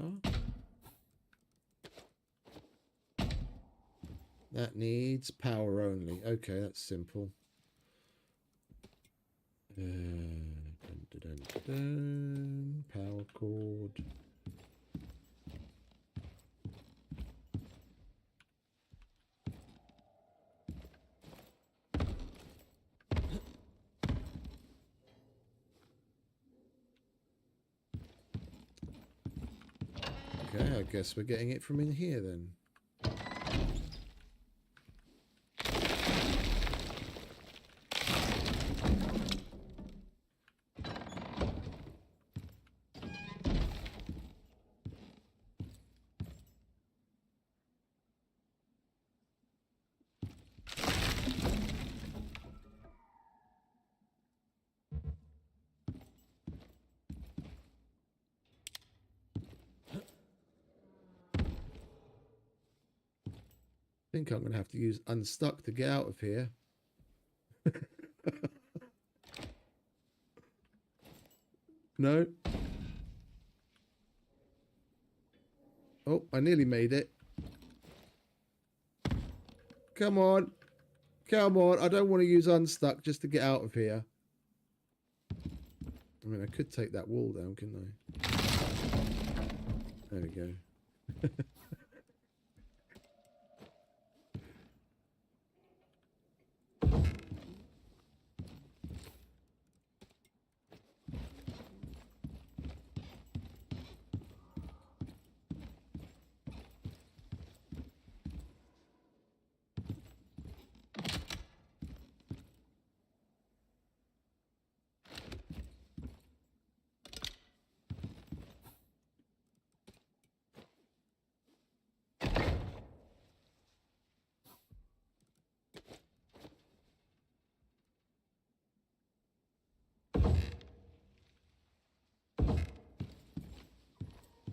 That needs power only. Okay, that's simple. Power cord. Okay, I guess we're getting it from in here then. I think I'm going to have to use unstuck to get out of here. No. Oh, I nearly made it. Come on. Come on. I don't want to use unstuck just to get out of here. I mean, I could take that wall down, couldn't I? There we go.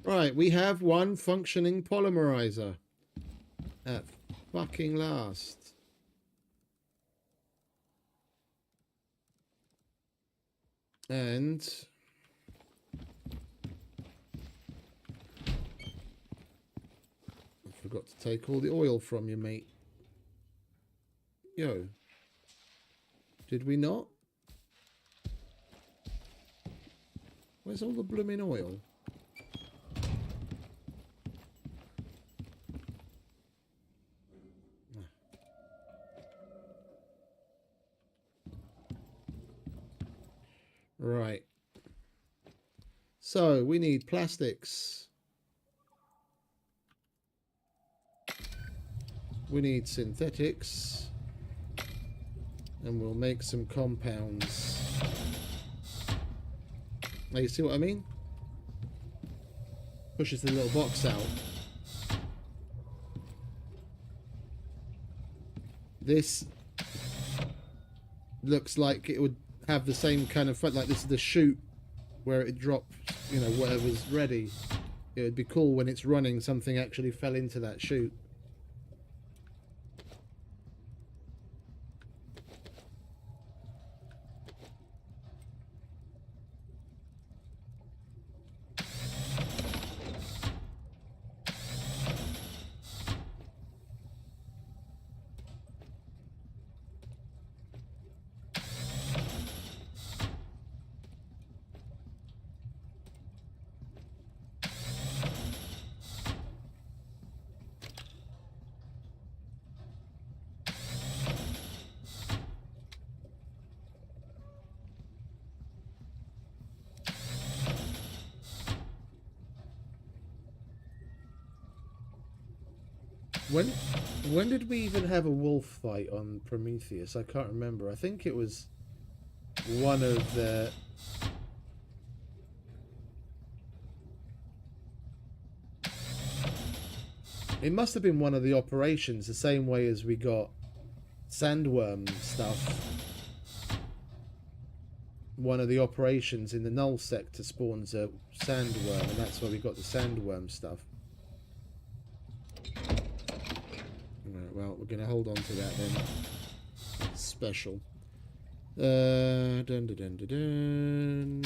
Right, we have one functioning polymerizer. At fucking last. And I forgot to take all the oil from you, mate. Yo. Did we not? Where's all the blooming oil? Right. So we need plastics. We need synthetics. And we'll make some compounds. Now you see what I mean? Pushes the little box out. This looks like it would have the same kind of fun, like this is the chute where it drops, you know, whatever's ready. It would be cool when it's running, something actually fell into that chute. When when did we even have a wolf fight on Prometheus? I can't remember. I think it was one of the... It must have been one of the operations, the same way as we got sandworm stuff. One of the operations in the null sector spawns a sandworm, and that's where we got the sandworm stuff. Right, well, we're going to hold on to that then. That's special. Dun, dun, dun, dun, dun.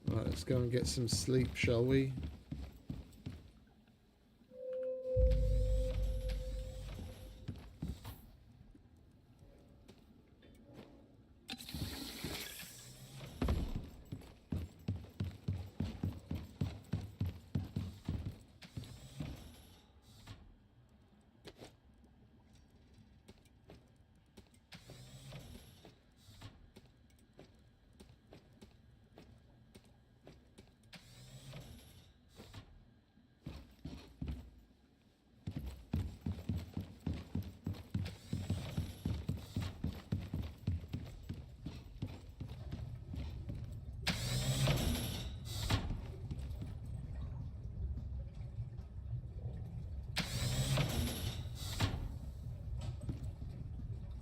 Right, let's go and get some sleep, shall we?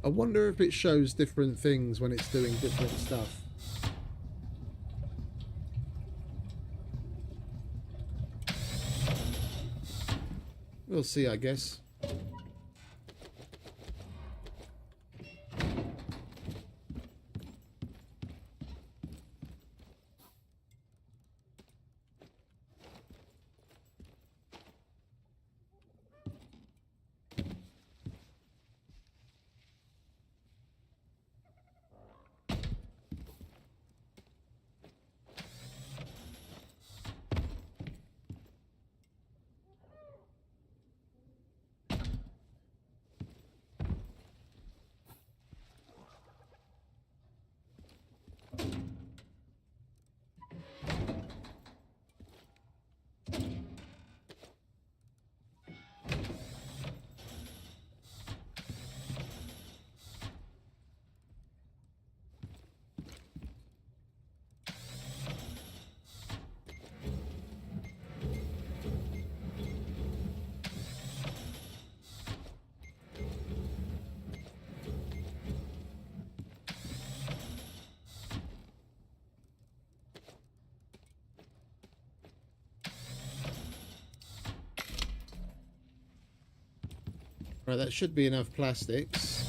I wonder if it shows different things when it's doing different stuff. We'll see, I guess. Right, that should be enough plastics.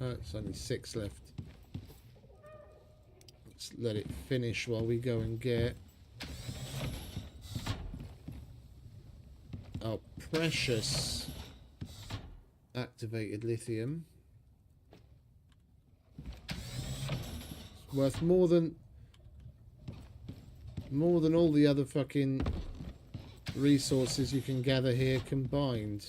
Oh, it's only 6 left. Let's let it finish while we go and get our precious activated lithium. It's worth more than all the other fucking resources you can gather here combined.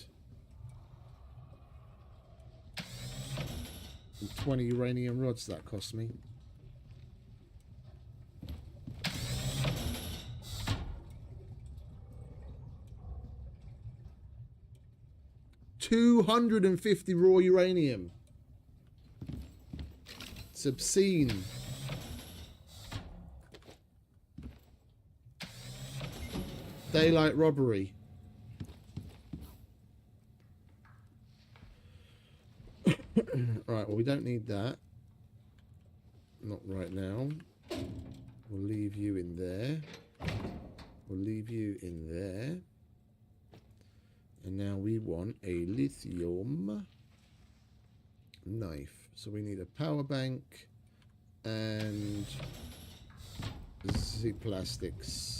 And 20 uranium rods that cost me. $250 raw uranium. It's obscene. Daylight robbery. Right, well, we don't need that. Not right now. We'll leave you in there. We'll leave you in there. And now we want a lithium knife. So we need a power bank and the plastics.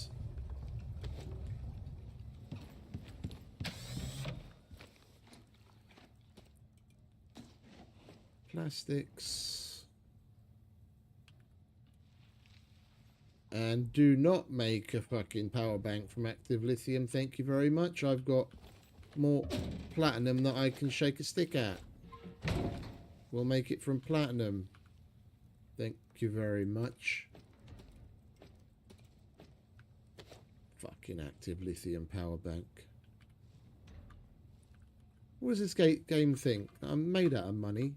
Plastics And do not make a fucking power bank from active lithium. Thank you very much. I've got more platinum that I can shake a stick at. We'll make it from platinum. Thank you very much. Fucking active lithium power bank. What does this game think? I'm made out of money.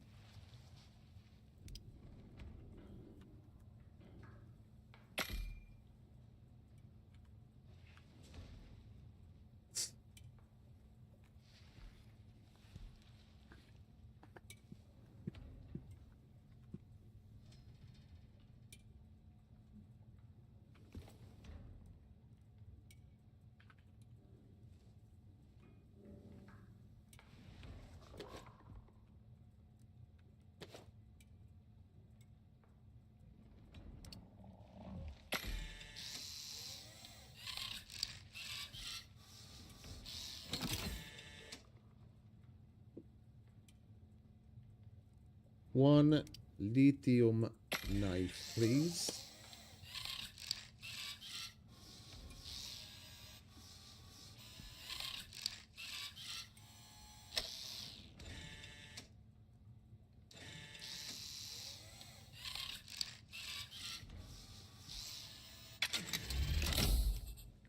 One lithium knife, please.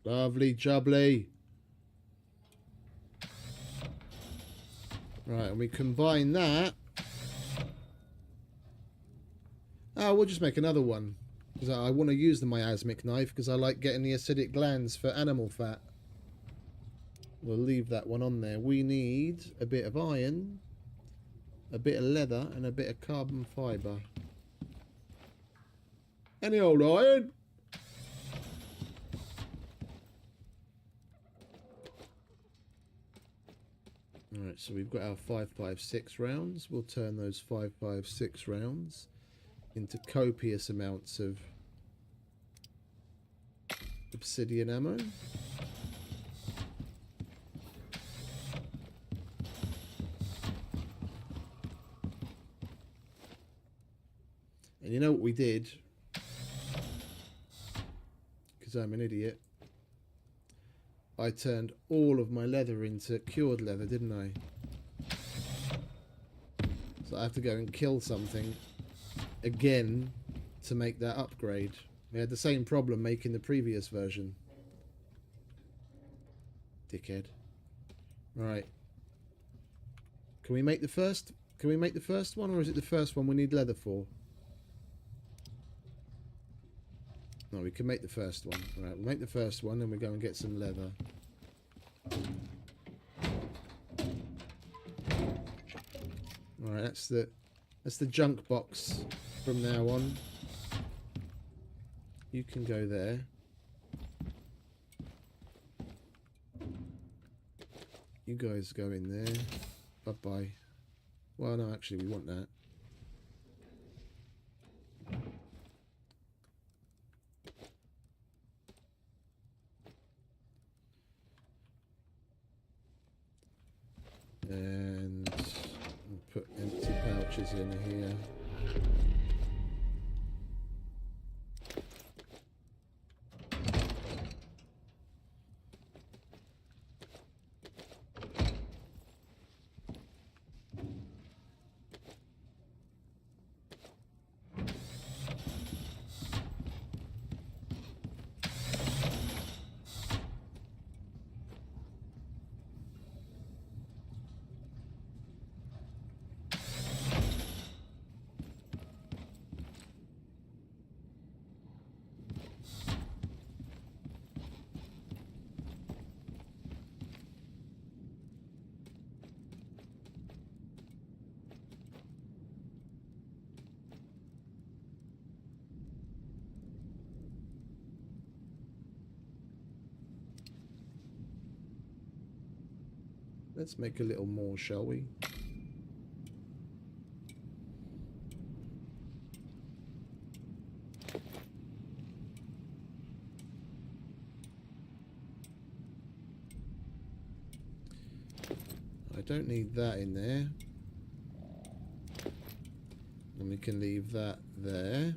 Lovely jubbly. Right, and we combine that. Oh, we'll just make another one. Because I want to use the miasmic knife because I like getting the acidic glands for animal fat. We'll leave that one on there. We need a bit of iron, a bit of leather, and a bit of carbon fibre. Any old iron? Alright, so we've got our 5.56 rounds. We'll turn those 5.56 rounds into copious amounts of obsidian ammo. And you know what we did? Because I'm an idiot. I turned all of my leather into cured leather, didn't I? So I have to go and kill something again to make that upgrade. We had the same problem making the previous version. Dickhead. Right. Can we make the first? Can we make the first one, or is it the first one we need leather for? No, we can make the first one. Right, we'll make the first one, and we go and get some leather. Alright, that's the junk box from now on. You can go there. You guys go in there. Bye-bye. Well, no, actually, we want that. And we'll put empty pouches in here. Let's make a little more, shall we? I don't need that in there. And we can leave that there.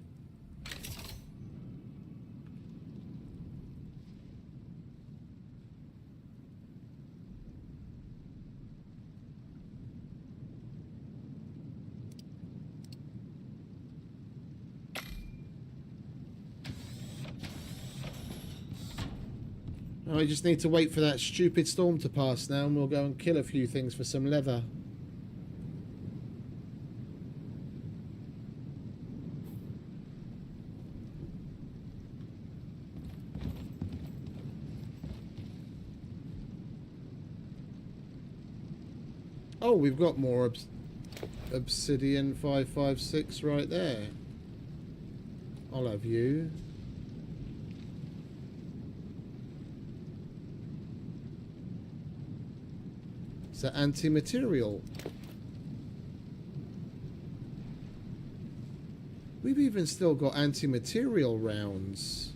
I just need to wait for that stupid storm to pass now, and we'll go and kill a few things for some leather. Oh, we've got more obsidian 556 right there. I'll have you. It's an anti-material. We've even still got anti-material rounds.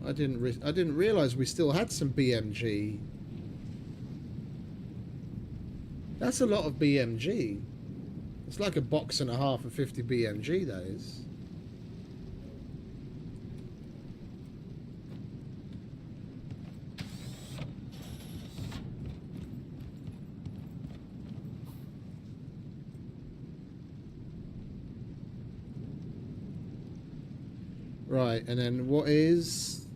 I didn't realize we still had some BMG. That's a lot of BMG. It's like a box and a half of 50 BMG, that is. Right, and then what is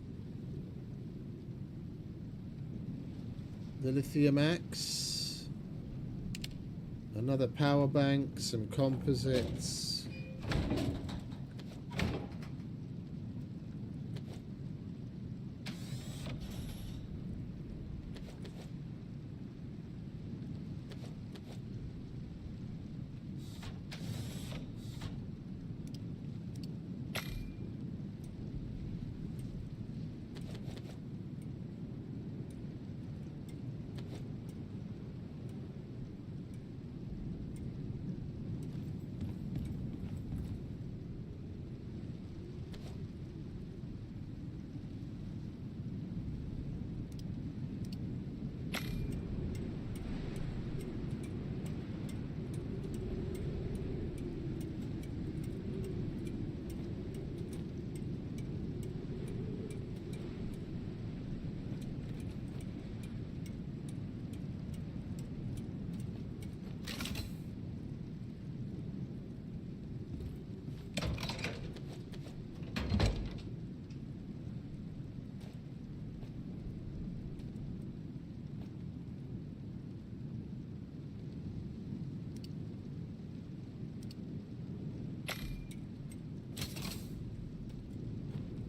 the lithium axe? Another power bank, some composites.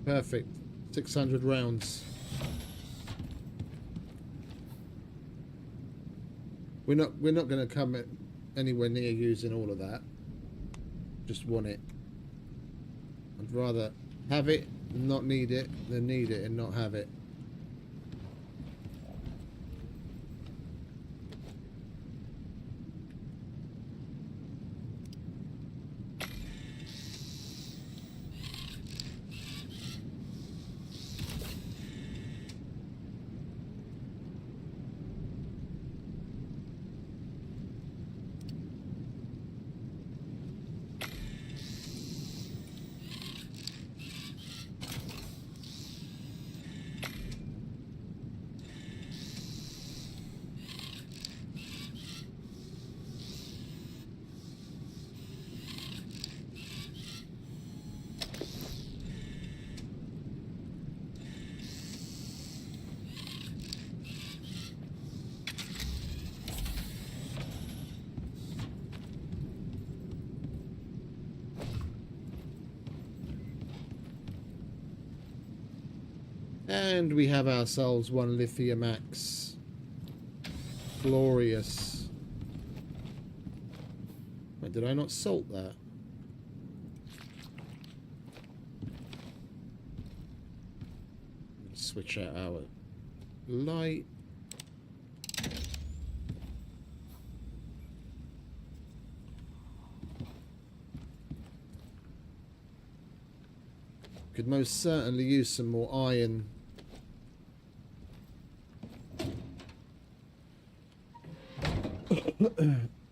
Perfect. 600 rounds. We're not going to come anywhere near using all of that. Just want it. I'd rather have it, not need it, than need it and not have it. And we have ourselves one lithium axe. Glorious. Wait, did I not salt that? Switch out our light. Could most certainly use some more iron.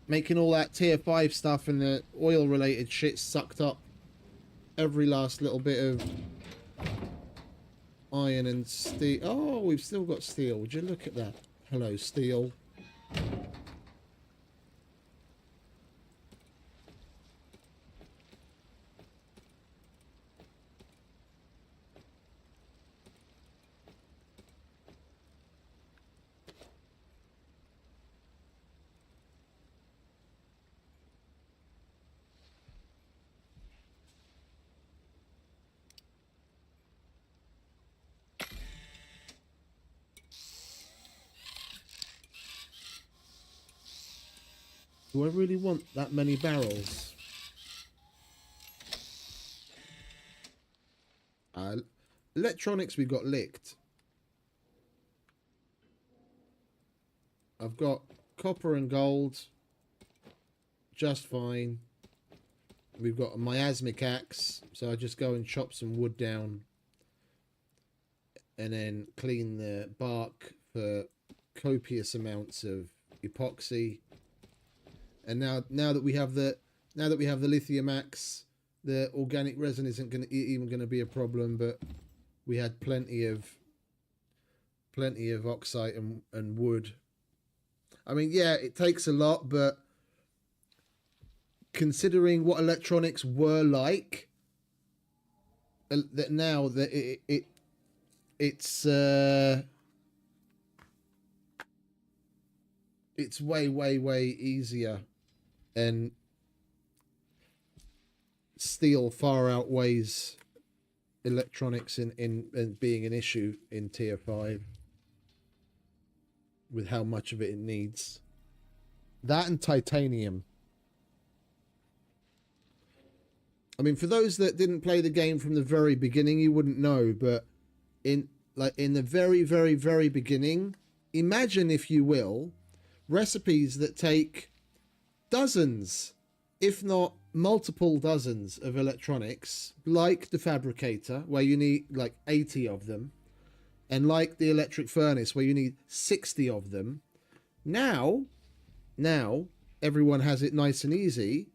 Making all that tier 5 stuff and the oil related shit sucked up every last little bit of iron and steel. Oh, we've still got steel. Would you look at that? Hello, steel. Do I really want that many barrels? Electronics, we got licked. I've got copper and gold. Just fine. We've got a miasmic axe, so I just go and chop some wood down and then clean the bark for copious amounts of epoxy. And now that we have the lithium axe, the organic resin isn't even going to be a problem. But we had plenty of oxide and wood. I mean, yeah, it takes a lot, but considering what electronics were like, that now that it's way easier, and steel far outweighs electronics in being an issue in tier 5 with how much of it needs. That and titanium. I mean, for those that didn't play the game from the very beginning, you wouldn't know, but in the very beginning, imagine, if you will, recipes that take dozens, if not multiple dozens of electronics, like the fabricator, where you need like 80 of them, and like the electric furnace, where you need 60 of them. Now everyone has it nice and easy,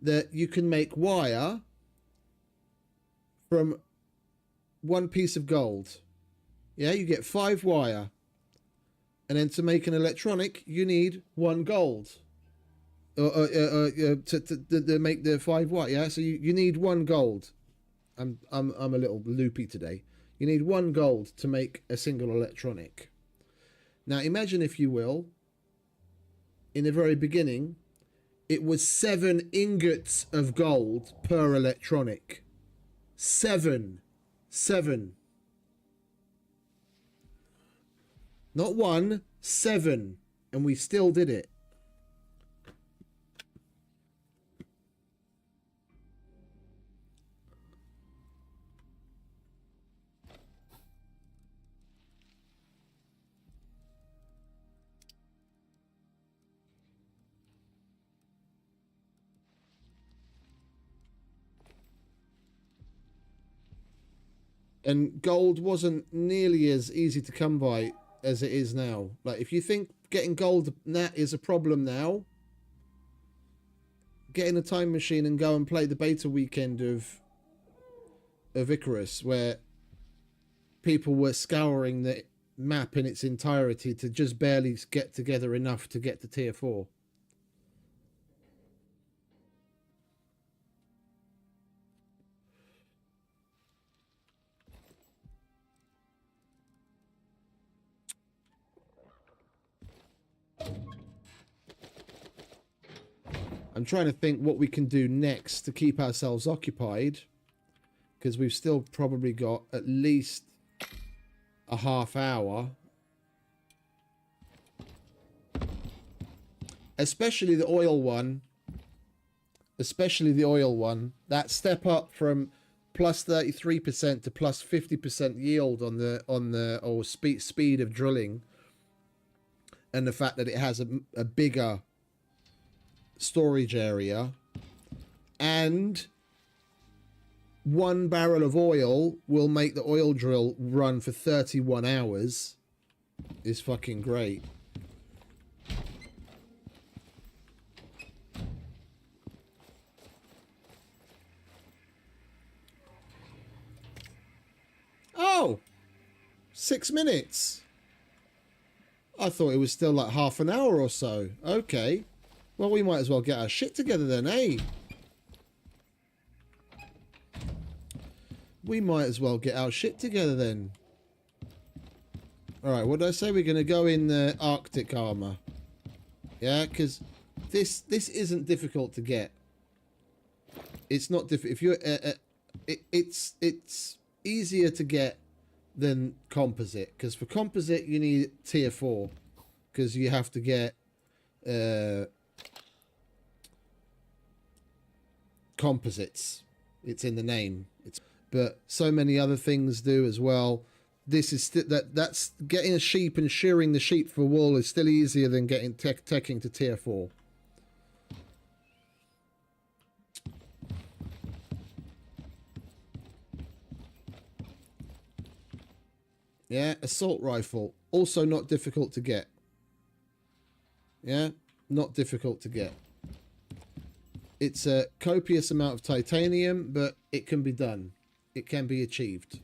that you can make wire from one piece of gold. Yeah, you get 5 wire. And then to make an electronic, you need 1 gold. To make the 5 wire, yeah? So you need 1 gold. I'm a little loopy today. You need 1 gold to make a single electronic. Now imagine, if you will, in the very beginning, it was 7 ingots of gold per electronic. 7. Not 1, 7. And we still did it. And gold wasn't nearly as easy to come by as it is now. Like, if you think getting gold is a problem now, get in a time machine and go and play the beta weekend of Icarus, where people were scouring the map in its entirety to just barely get together enough to get to tier 4. I'm trying to think what we can do next to keep ourselves occupied, because we've still probably got at least a half hour. Especially the oil one. That step up from plus 33% to plus 50% yield on the speed of drilling, and the fact that it has a bigger storage area, and 1 barrel of oil will make the oil drill run for 31 hours is fucking great. Oh, 6 minutes. I thought it was still like half an hour or so. Okay. Well, we might as well get our shit together then, eh? We might as well get our shit together then. Alright, what did I say? We're going to go in the Arctic armor. Yeah, because this isn't difficult to get. It's not difficult. If you're... it's easier to get than composite. Because for composite, you need tier 4. Because you have to get composites. It's in the name. But so many other things do as well. This is that's getting a sheep and shearing the sheep for wool is still easier than getting teching to tier 4. Yeah, assault rifle, also not difficult to get. Yeah, not difficult to get. It's a copious amount of titanium, but it can be done. It can be achieved.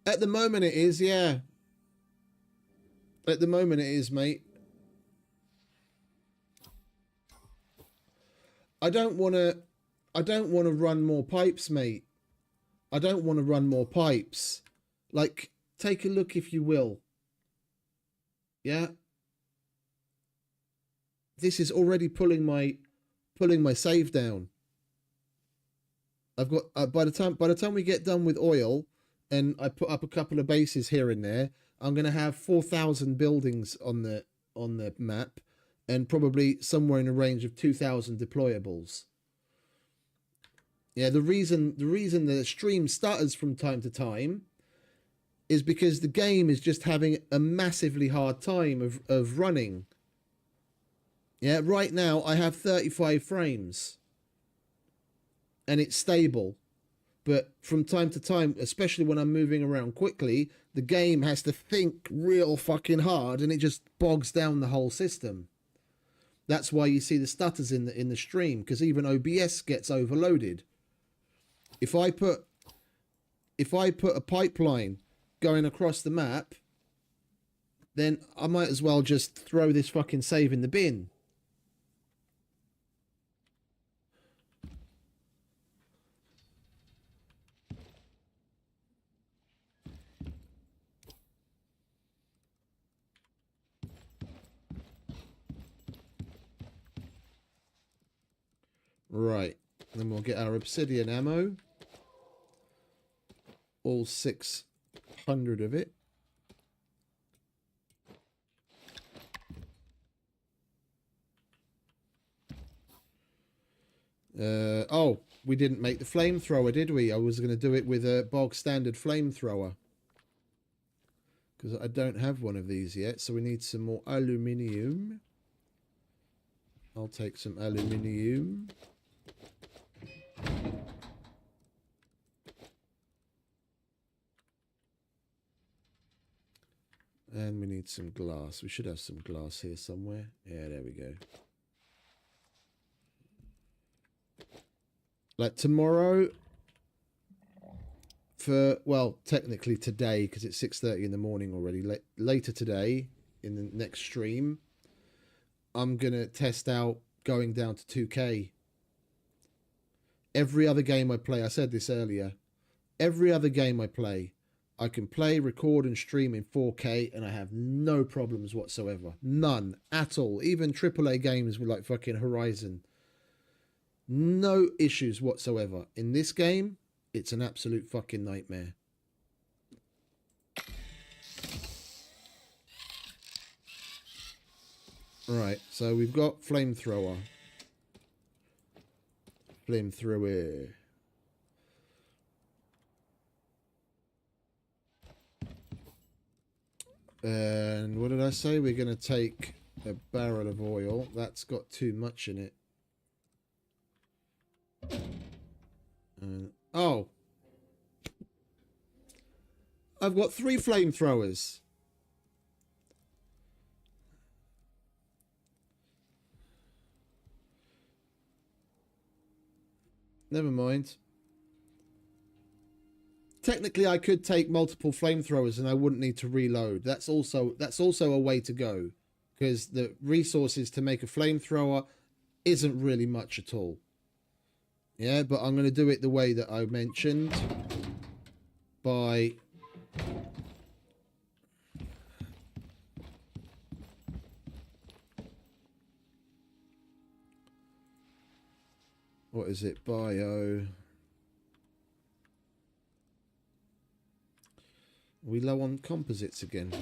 At the moment it is, yeah. At the moment it is, mate. I don't want to run more pipes, mate. I don't want to run more pipes. Like, take a look if you will. Yeah. This is already pulling my save down. I've got by the time we get done with oil and I put up a couple of bases here and there, I'm going to have 4,000 buildings on the map and probably somewhere in the range of 2,000 deployables. Yeah, the reason the stream stutters from time to time is because the game is just having a massively hard time of running. Yeah, right now I have 35 frames and it's stable. But from time to time, especially when I'm moving around quickly, the game has to think real fucking hard and it just bogs down the whole system. That's why you see the stutters in the stream, because even OBS gets overloaded. If I put a pipeline going across the map, then I might as well just throw this fucking save in the bin. Right, then we'll get our obsidian ammo. All 600 of it. Oh, we didn't make the flamethrower, did we? I was going to do it with a bog standard flamethrower. Because I don't have one of these yet, so we need some more aluminium. I'll take some aluminium. And we need some glass. We should have some glass here somewhere. Yeah, there we go. Like tomorrow, well, technically today, because it's 6:30 in the morning already. Later today, in the next stream, I'm going to test out going down to 2K. Every other game I play, I said this earlier, every other game I play, I can play, record and stream in 4K and I have no problems whatsoever. None at all. Even AAA games with like fucking Horizon. No issues whatsoever. In this game, it's an absolute fucking nightmare. Right, so we've got flamethrower. Flamethrower. And what did I say? We're going to take a barrel of oil. That's got too much in it. Oh. I've got 3 flamethrowers. Never mind. Technically, I could take multiple flamethrowers and I wouldn't need to reload. That's also a way to go, because the resources to make a flamethrower isn't really much at all. Yeah, but I'm going to do it the way that I mentioned by what is it? we low on composites again?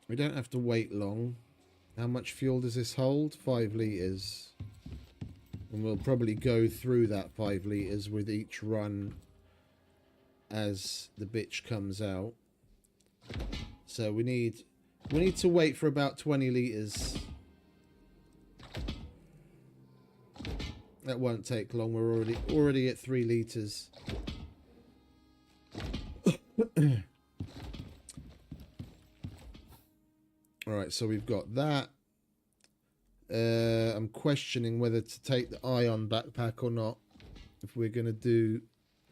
We don't have to wait long. How much fuel does this hold? 5 litres. And we'll probably go through that 5 litres with each run as the bitch comes out. So we need to wait for about 20 litres. That won't take long. We're already at 3 litres. Alright, so we've got that. I'm questioning whether to take the ion backpack or not. If we're going to do...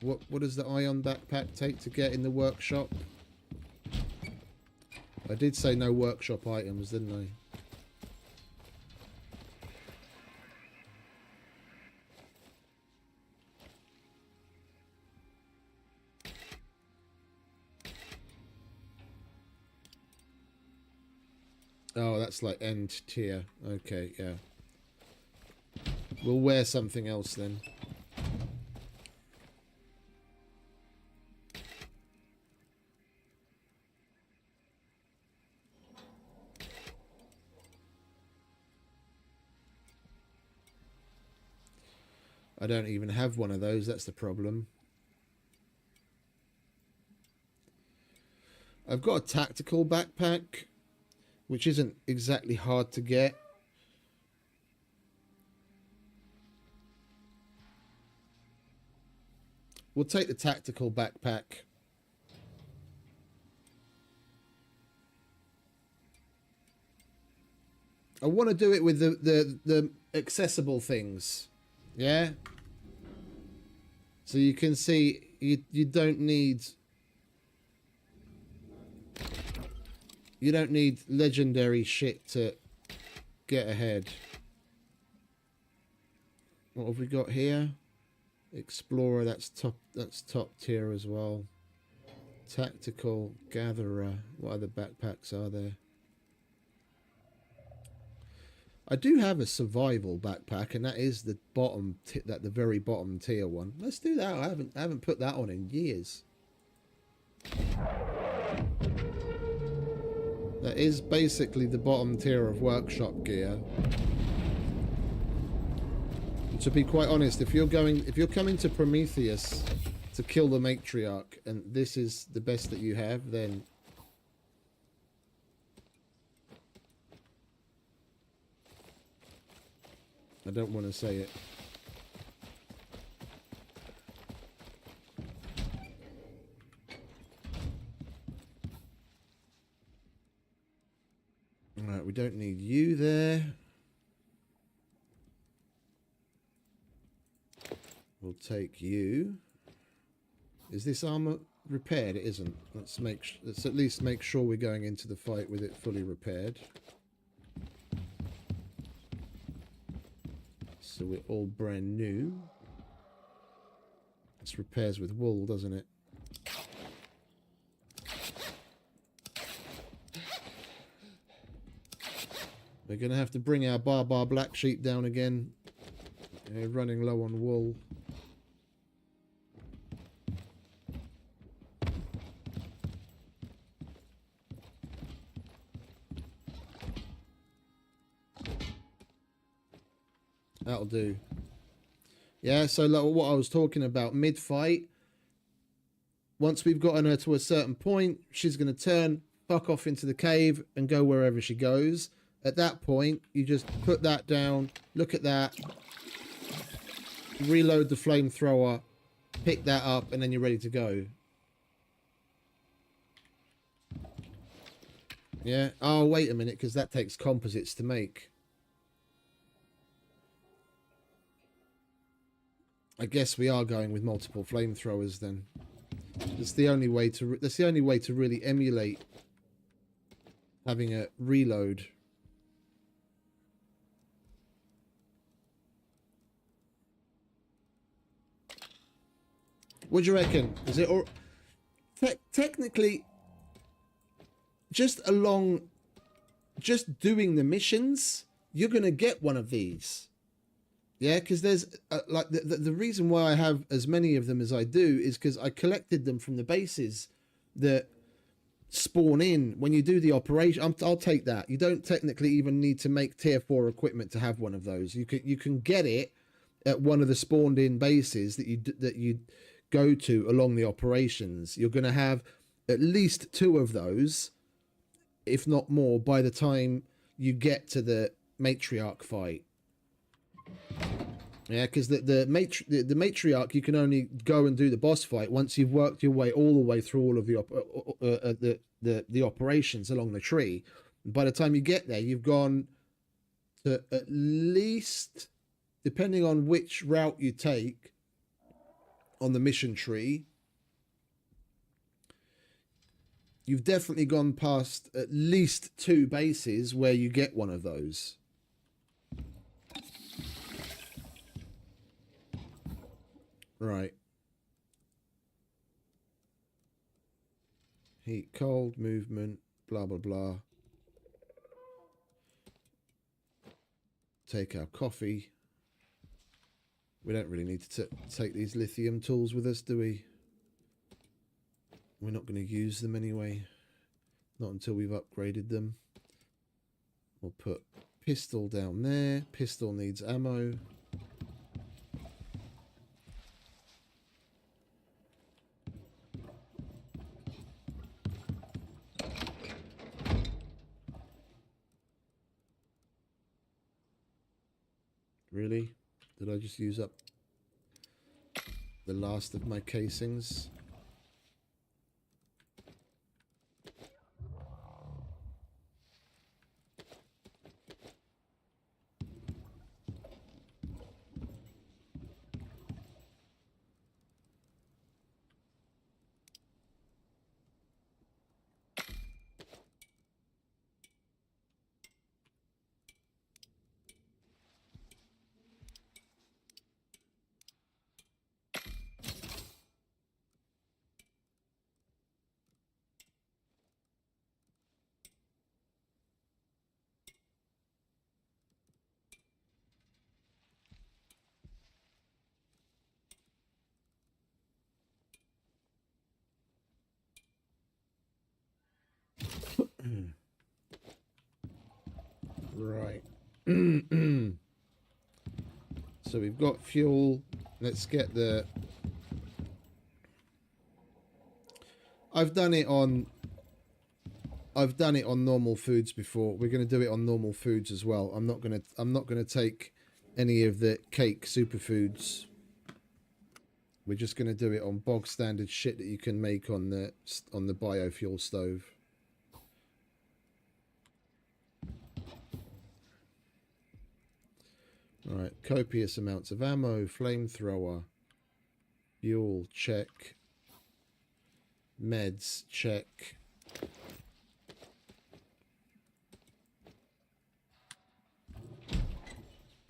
What does the ion backpack take to get in the workshop? I did say no workshop items, didn't I? Oh, that's like end tier. Okay, yeah. We'll wear something else then. I don't even have one of those, that's the problem. I've got a tactical backpack, which isn't exactly hard to get. We'll take the tactical backpack. I want to do it with the accessible things. Yeah? So you can see you don't need... You don't need legendary shit to get ahead. What have we got here? Explorer, that's top tier as well. Tactical, gatherer. What other backpacks are there? I do have a survival backpack, and that is the the very bottom tier one. Let's do that. I haven't put that on in years. That is basically the bottom tier of workshop gear. And to be quite honest, if you're coming to Prometheus to kill the matriarch, and this is the best that you have, then I don't want to say it. Alright, we don't need you there. We'll take you. Is this armor repaired? It isn't. Let's at least make sure we're going into the fight with it fully repaired. So we're all brand new. This repairs with wool, doesn't it? We're going to have to bring our Barbar Black Sheep down again. Running low on wool. That'll do. Yeah, so like what I was talking about, mid-fight, once we've gotten her to a certain point, she's going to turn, fuck off into the cave and go wherever she goes. At that point, you just put that down, look at that, reload the flamethrower, pick that up, and then you're ready to go. Yeah? Oh, wait a minute, because that takes composites to make. I guess we are going with multiple flamethrowers then. That's the only way to really emulate having a reload. What do you reckon? Is it technically, just doing the missions, you're gonna get one of these. Yeah, because there's like the reason why I have as many of them as I do is because I collected them from the bases that spawn in when you do the operation. I'll take that. You don't technically even need to make tier 4 equipment to have one of those. You can get it at one of the spawned in bases that you go to along the operations. You're going to have at least 2 of those, if not more, by the time you get to the matriarch fight. Yeah, because the matriarch, you can only go and do the boss fight once you've worked your way all the way through all of the operations along the tree. By the time you get there, you've gone to at least, depending on which route you take on the mission tree, you've definitely gone past at least 2 bases where you get one of those. Right. Heat, cold, movement, blah, blah, blah. Take our coffee. We don't really need to take these lithium tools with us, do we? We're not going to use them anyway. Not until we've upgraded them. We'll put pistol down there. Pistol needs ammo. Really? Did I just use up the last of my casings? Right. So we've got fuel. Let's get the... I've done it on normal foods before. We're going to do it on normal foods as well. I'm not going to take any of the cake superfoods. We're just going to do it on bog standard shit that you can make on the biofuel stove. All right, copious amounts of ammo, flamethrower, fuel, check. Meds, check.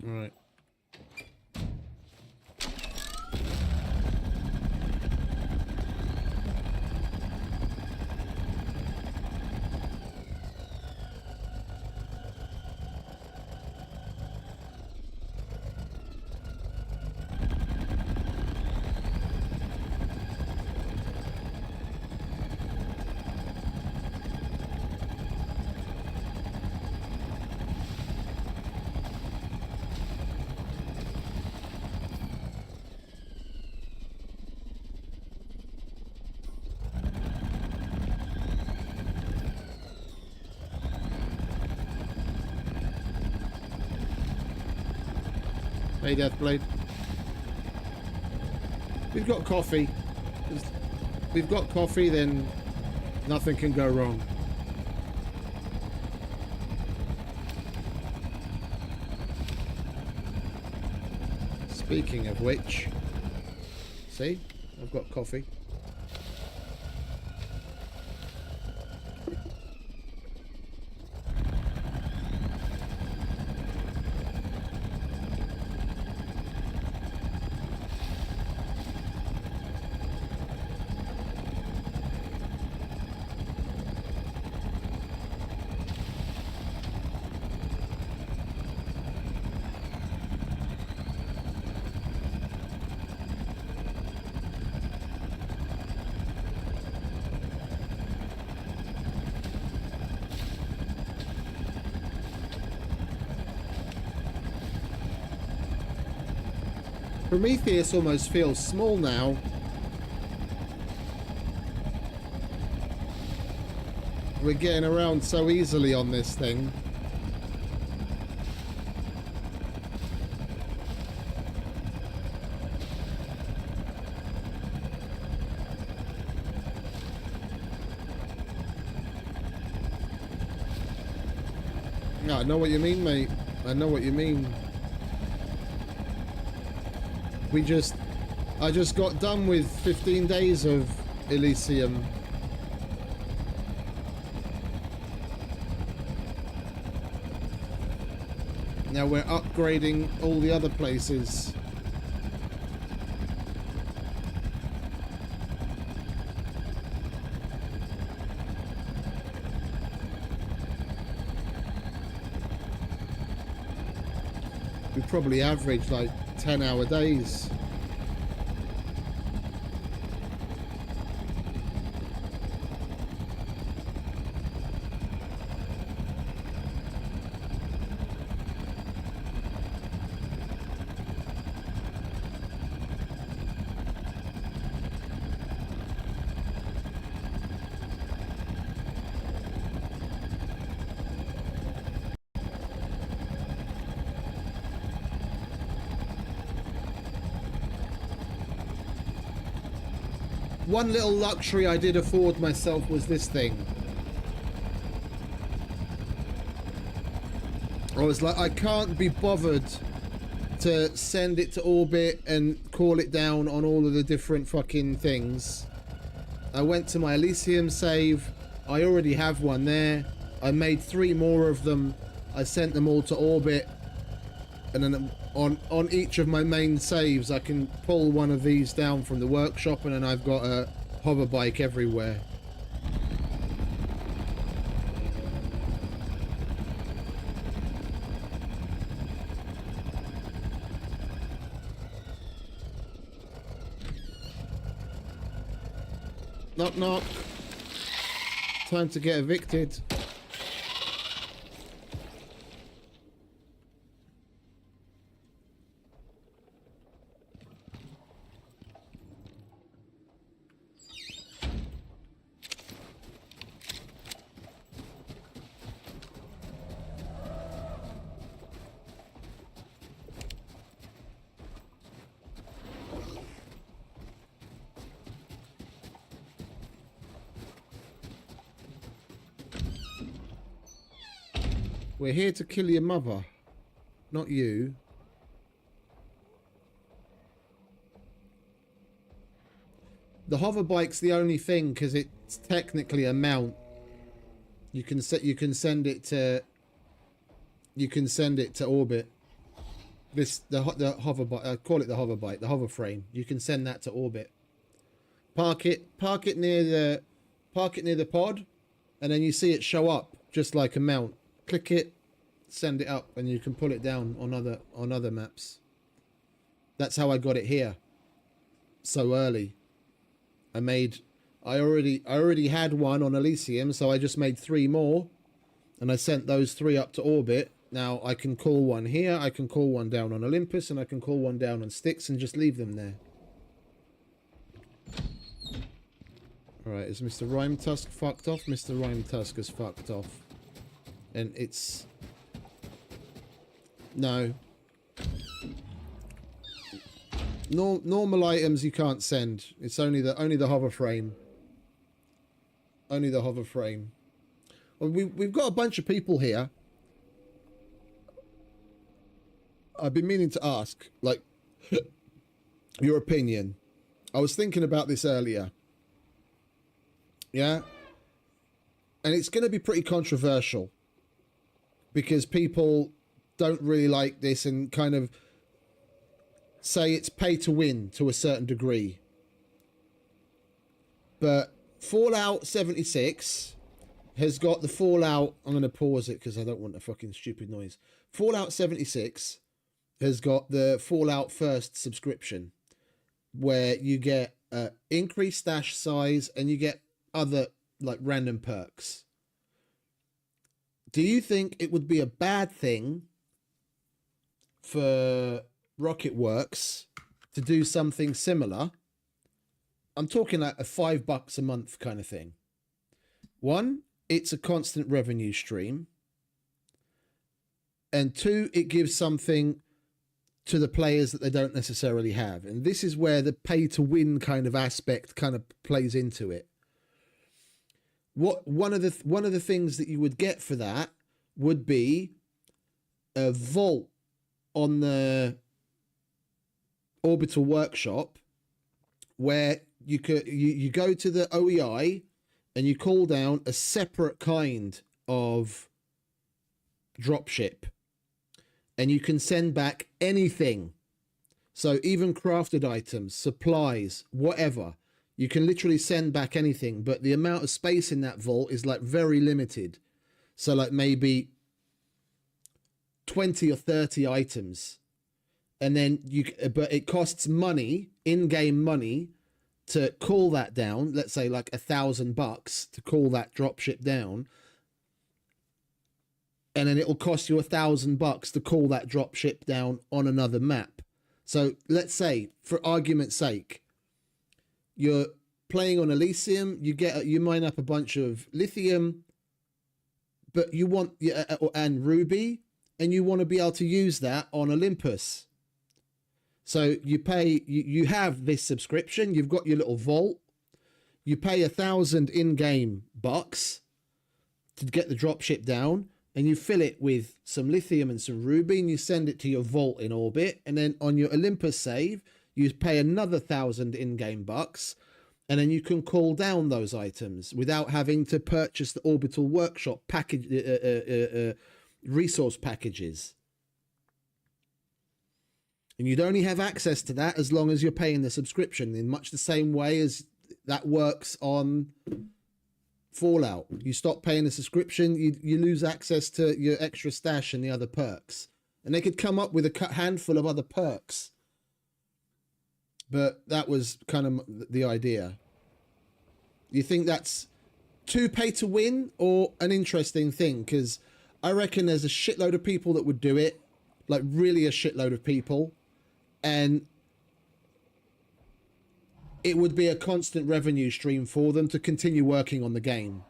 All right. Hey, Deathblade. We've got coffee. If we've got coffee, then nothing can go wrong. Speaking of which, see, I've got coffee. Prometheus almost feels small now. We're getting around so easily on this thing. Yeah, I know what you mean, mate. I know what you mean. I just got done with 15 days of Elysium. Now we're upgrading all the other places. We probably average like 10-hour days. One little luxury I did afford myself was this thing. I was like, I can't be bothered to send it to orbit and call it down on all of the different fucking things. I went to my Elysium save. I already have one there. I made 3 more of them. I sent them all to orbit. And then on each of my main saves, I can pull one of these down from the workshop, and then I've got a hover bike everywhere. Knock knock. Time to get evicted. We're here to kill your mother, not you. The hover bike's the only thing because it's technically a mount. You can send it to orbit. The hover bike. I call it the hover bike, the hover frame. You can send that to orbit. Park it near the pod, and then you see it show up just like a mount. Click it, send it up, and you can pull it down on other maps. That's how I got it here so early. I already had one on Elysium, so I just made 3 more, and I sent those 3 up to orbit. Now I can call one here, I can call one down on Olympus, and I can call one down on Styx and just leave them there. Alright, is Mr. Rhyme Tusk fucked off? Mr. Rhyme Tusk is fucked off. And it's... No. Normal items you can't send. It's only the hover frame. Only the hover frame. Well, we've got a bunch of people here. I've been meaning to ask, like, your opinion. I was thinking about this earlier. Yeah? And it's going to be pretty controversial. Because people don't really like this and kind of say it's pay to win to a certain degree. But Fallout 76 has got the Fallout... I'm going to pause it because I don't want a fucking stupid noise. Fallout 76 has got the Fallout First subscription, where you get increased stash size and you get other like random perks. Do you think it would be a bad thing for Rocketworks to do something similar, I'm talking like a $5 a month kind of thing. One, it's a constant revenue stream. And two, it gives something to the players that they don't necessarily have. And this is where the pay to win kind of aspect kind of plays into it. One of the things that you would get for that would be a vault on the orbital workshop where you go to the OEI and you call down a separate kind of dropship, and you can send back anything. So even crafted items, supplies, whatever, you can literally send back anything, but the amount of space in that vault is like very limited. So like maybe 20 or 30 items. And then but it costs money, in-game money, to call that down. Let's say like $1,000 to call that dropship down. And then it'll cost you $1,000 to call that dropship down on another map. So let's say, for argument's sake, you're playing on Elysium, you mine up a bunch of lithium, but you want and ruby, and you want to be able to use that on Olympus. So you pay, you have this subscription, you've got your little vault, you pay 1,000 in-game bucks to get the dropship down, and you fill it with some lithium and some ruby, and you send it to your vault in orbit, and then on your Olympus save, you pay another 1,000 in-game bucks, and then you can call down those items without having to purchase the orbital workshop package, resource packages. And you'd only have access to that as long as you're paying the subscription, in much the same way as that works on Fallout. You stop paying the subscription, you lose access to your extra stash and the other perks. And they could come up with a handful of other perks. But that was kind of the idea. You think that's too pay to win or an interesting thing? Because I reckon there's a shitload of people that would do it. Like really a shitload of people. And it would be a constant revenue stream for them to continue working on the game.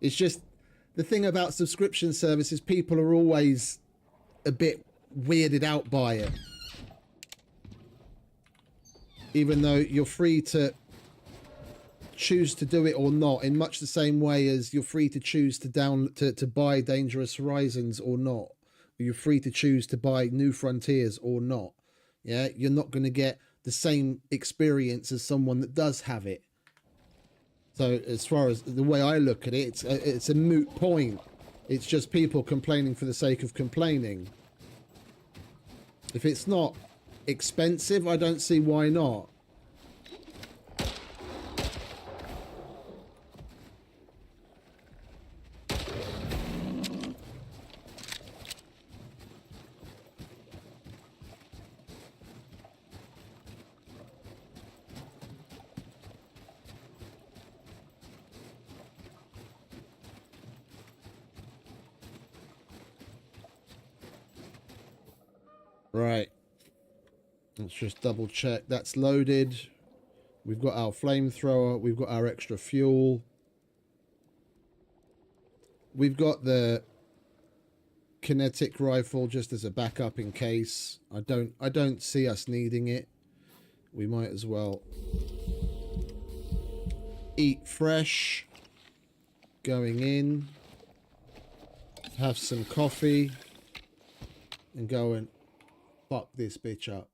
It's just the thing about subscription services, people are always a bit weirded out by it. Even though you're free to choose to do it or not, in much the same way as you're free to choose to buy Dangerous Horizons or not, or you're free to choose to buy New Frontiers or not. Yeah, you're not going to get the same experience as someone that does have it. So as far as the way I look at it, it's a moot point. It's just people complaining for the sake of complaining. If it's not expensive, I don't see why not. Right. Let's just double check. That's loaded. We've got our flamethrower. We've got our extra fuel. We've got the kinetic rifle just as a backup in case. I don't see us needing it. We might as well eat fresh. Going in. Have some coffee. And go and fuck this bitch up.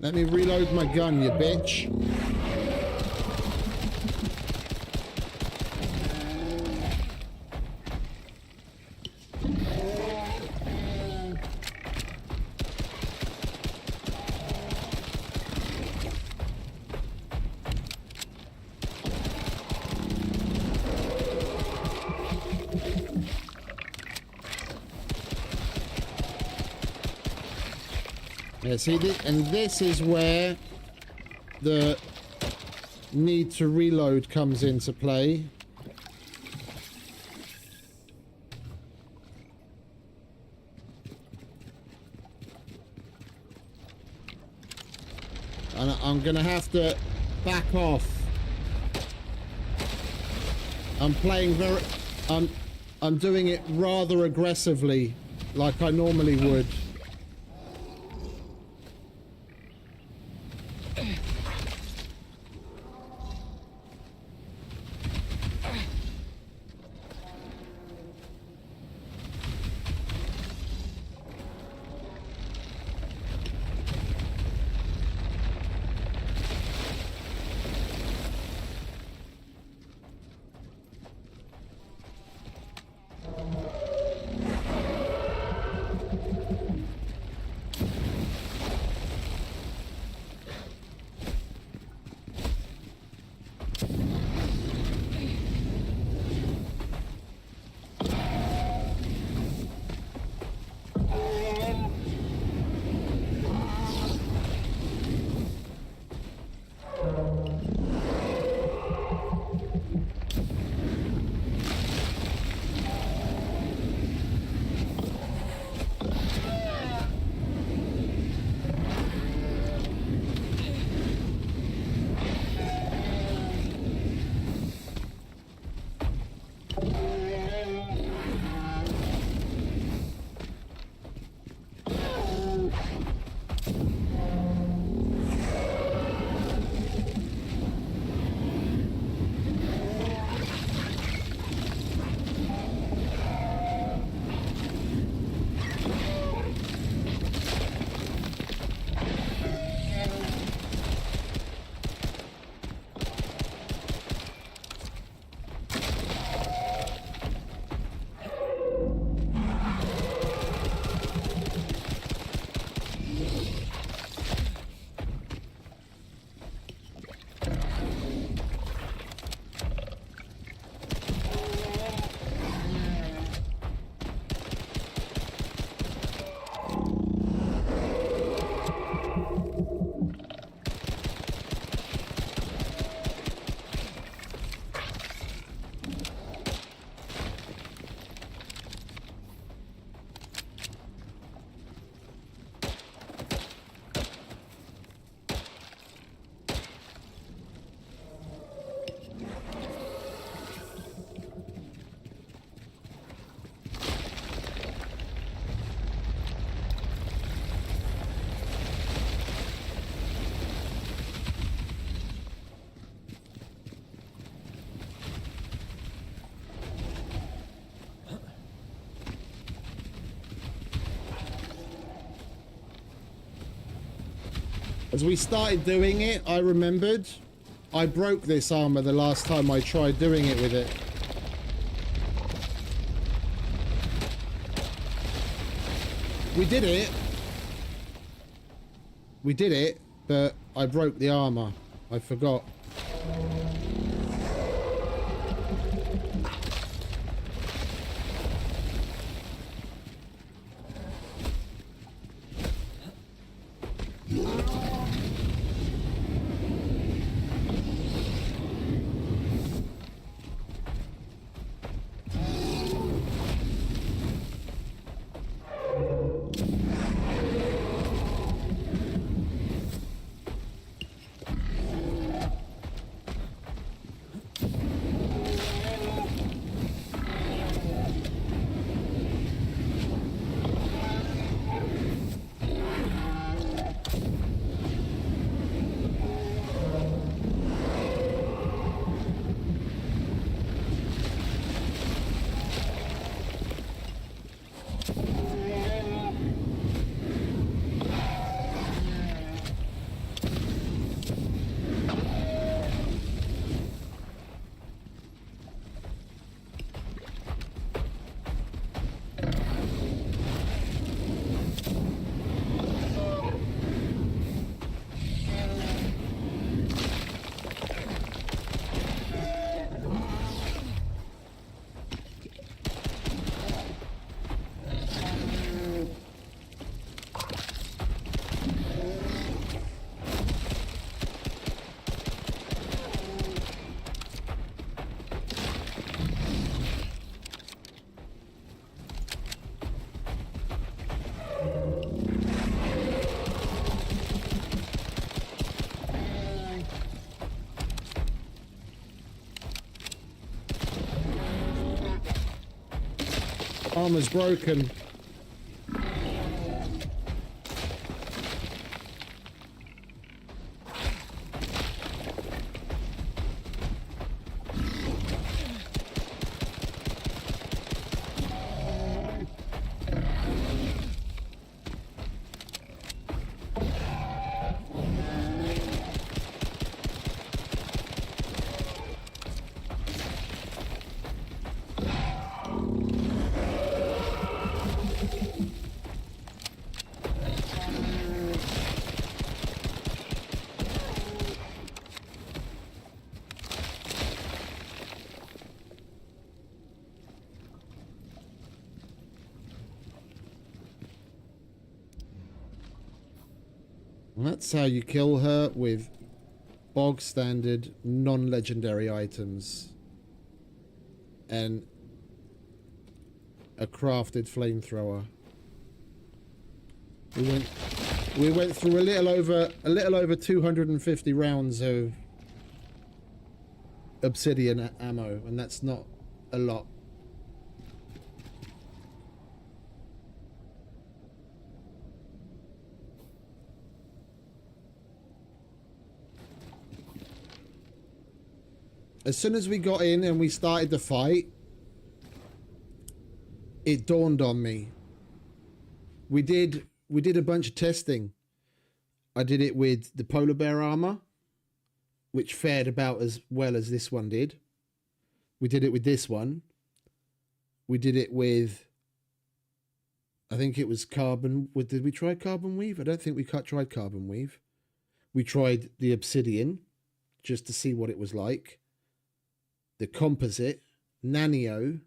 Let me reload my gun, you bitch. Yeah, see, and this is where the need to reload comes into play. And I'm gonna have to back off. I'm playing I'm doing it rather aggressively, like I normally would. As we started doing it, I remembered I broke this armor the last time I tried doing it with it. We did it. We did it, but I broke the armor. I forgot. Armor's broken. And that's how you kill her, with bog standard non-legendary items and a crafted flamethrower. We went through a little over 250 rounds of obsidian ammo, and that's not a lot. As soon as we got in and we started the fight, it dawned on me. We did a bunch of testing. I did it with the polar bear armor, which fared about as well as this one did. We did it with this one. We did it with, I think it was carbon. Did we try carbon weave? I don't think we tried carbon weave. We tried the obsidian just to see what it was like. The composite, nanio,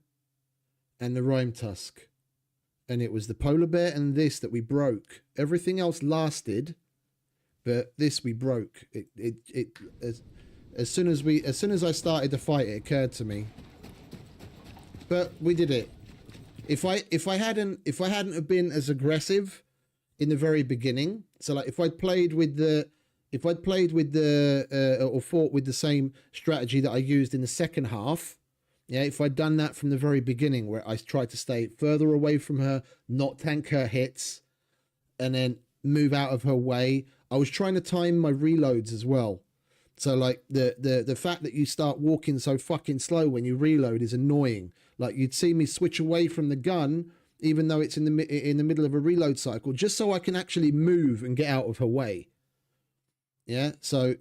and the rime tusk. And it was the polar bear and this that we broke. Everything else lasted, but this we broke. As soon as I started the fight, it occurred to me. But we did it. If I hadn't have been as aggressive in the very beginning, so like if I'd played with the or fought with the same strategy that I used in the second half, yeah, if I'd done that from the very beginning, where I tried to stay further away from her, not tank her hits, and then move out of her way, I was trying to time my reloads as well. So like the fact that you start walking so fucking slow when you reload is annoying. Like you'd see me switch away from the gun, even though it's in the middle of a reload cycle, just so I can actually move and get out of her way. Yeah, so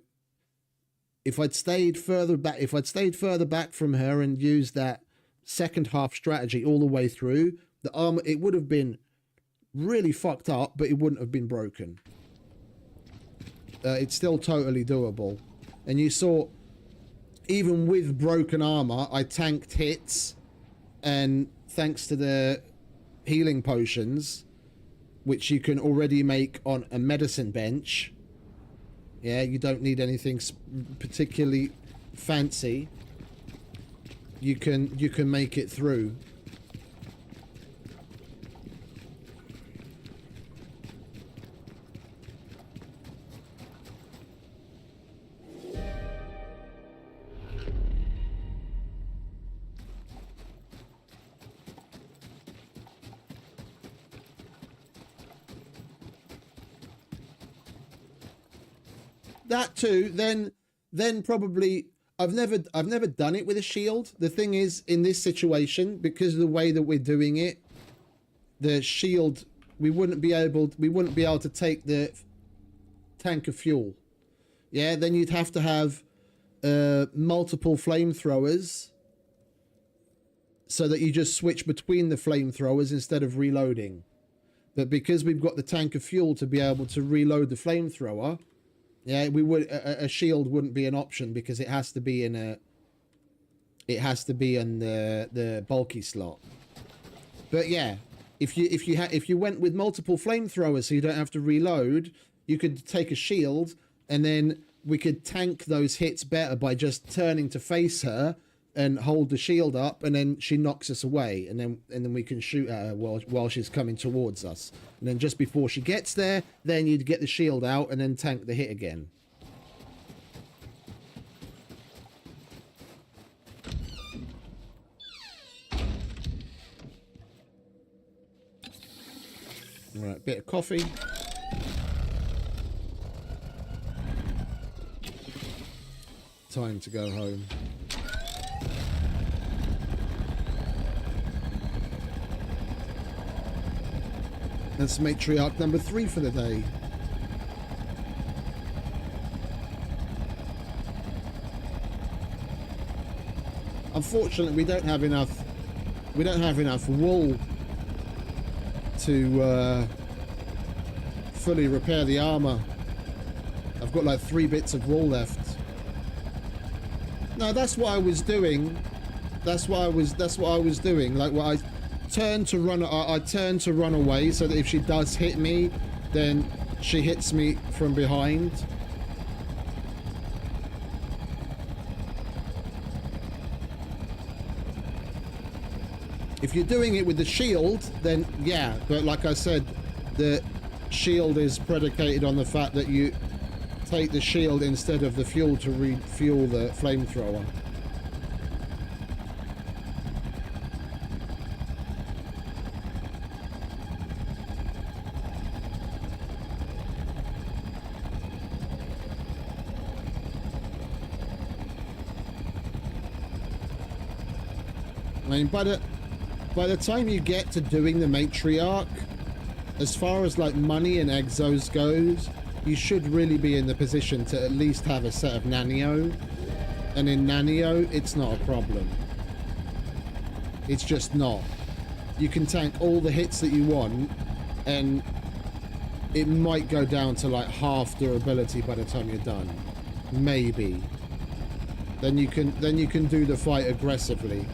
if I'd stayed further back from her and used that second half strategy all the way through, the armor, it would have been really fucked up, but it wouldn't have been broken. It's still totally doable. And you saw, even with broken armor, I tanked hits, and thanks to the healing potions, which you can already make on a medicine bench. Yeah, you don't need anything particularly fancy. You can make it through. That too, then probably I've never done it with a shield. The thing is, in this situation, because of the way that we're doing it, the shield, we wouldn't be able to take the tank of fuel. Yeah, then you'd have to have multiple flamethrowers, so that you just switch between the flamethrowers instead of reloading. But because we've got the tank of fuel to be able to reload the flamethrower, yeah, we would a shield wouldn't be an option, because it has to be in the bulky slot. But yeah, if you went with multiple flamethrowers, so you don't have to reload, you could take a shield, and then we could tank those hits better by just turning to face her and hold the shield up, and then she knocks us away, and then we can shoot at her while she's coming towards us. And then just before she gets there, then you'd get the shield out and then tank the hit again. Right, bit of coffee. Time to go home. That's matriarch number 3 for the day. Unfortunately, we don't have enough wool to fully repair the armor. I've got like 3 bits of wool left. No, that's what I was doing. That's what I was doing. Like, what I turned to run away so that if she does hit me, then she hits me from behind. If you're doing it with the shield, then yeah, but like I said, the shield is predicated on the fact that you take the shield instead of the fuel to refuel the flamethrower. I mean, by the time you get to doing the matriarch, as far as like money and exos goes, you should really be in the position to at least have a set of nanio. And in nanio, it's not a problem. It's just not. You can tank all the hits that you want, and it might go down to like half durability by the time you're done. Maybe. Then you can do the fight aggressively.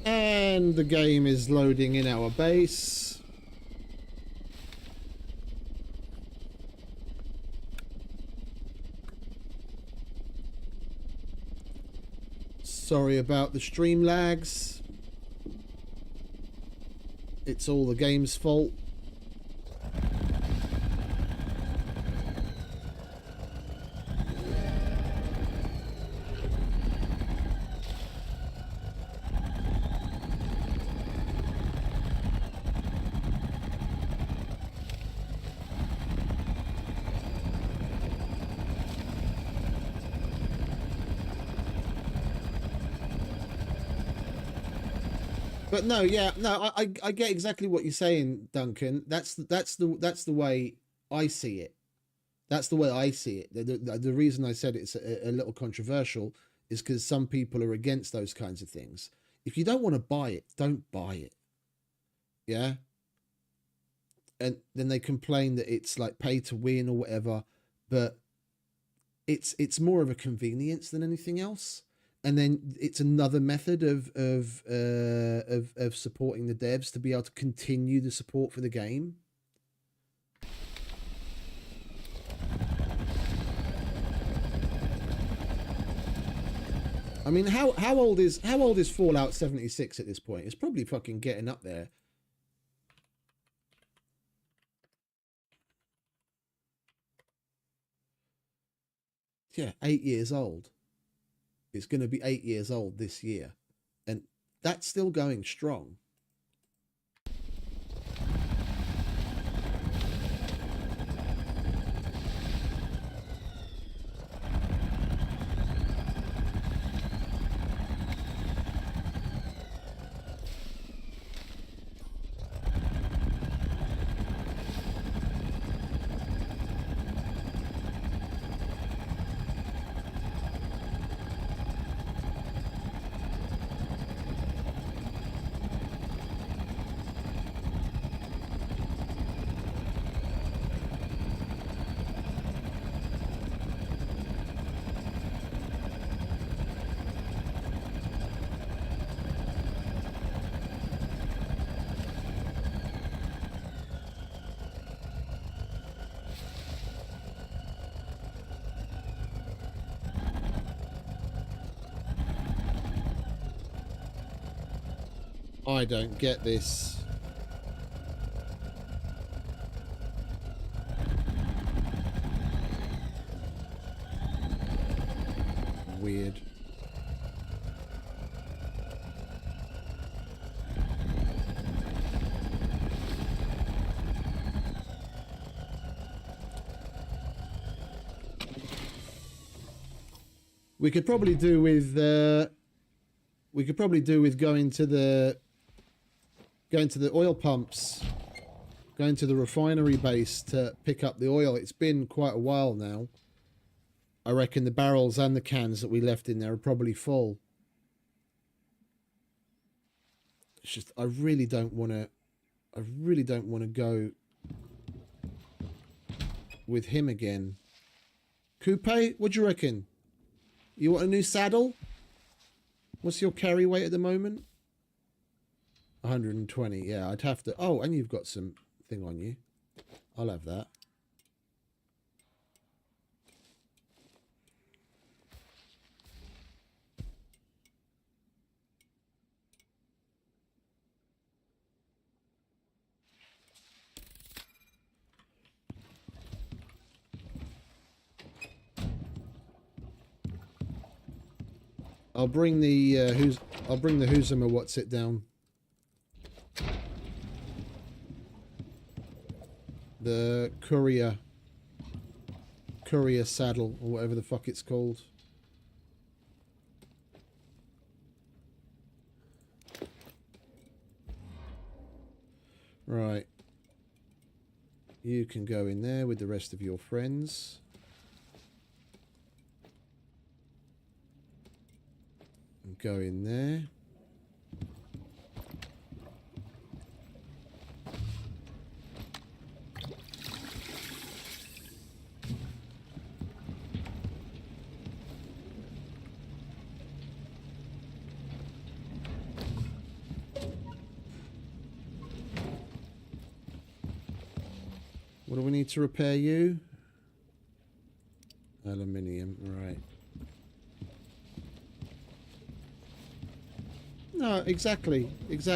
And the game is loading in our base. Sorry about the stream lags. It's all the game's fault. But no, yeah, no, I get exactly what you're saying, Duncan. That's the way I see it. That's the way I see it. The reason I said it's a little controversial is because some people are against those kinds of things. If you don't want to buy it, don't buy it. Yeah. And then they complain that it's like pay to win or whatever, but it's more of a convenience than anything else. And then it's another method of supporting the devs to be able to continue the support for the game. I mean, how old is Fallout 76 at this point? It's probably fucking getting up there. Yeah, 8 years old. It's going to be 8 years old this year. And that's still going strong. I don't get this. Weird. We could probably do with going to the oil pumps, going to the refinery base to pick up the oil. It's been quite a while now. I reckon the barrels and the cans that we left in there are probably full. It's just I really don't want to go with him again. Coupe, what do you reckon? You want a new saddle? What's your carry weight at the moment? 120. Yeah, I'd have to. Oh, and you've got some thing on you. I'll have that. I'll bring the Huzuma what's it down. The courier saddle or whatever the fuck it's called. Right. You can go in there with the rest of your friends. And go in there. What do we need to repair you? Aluminium, right. No, exactly. That's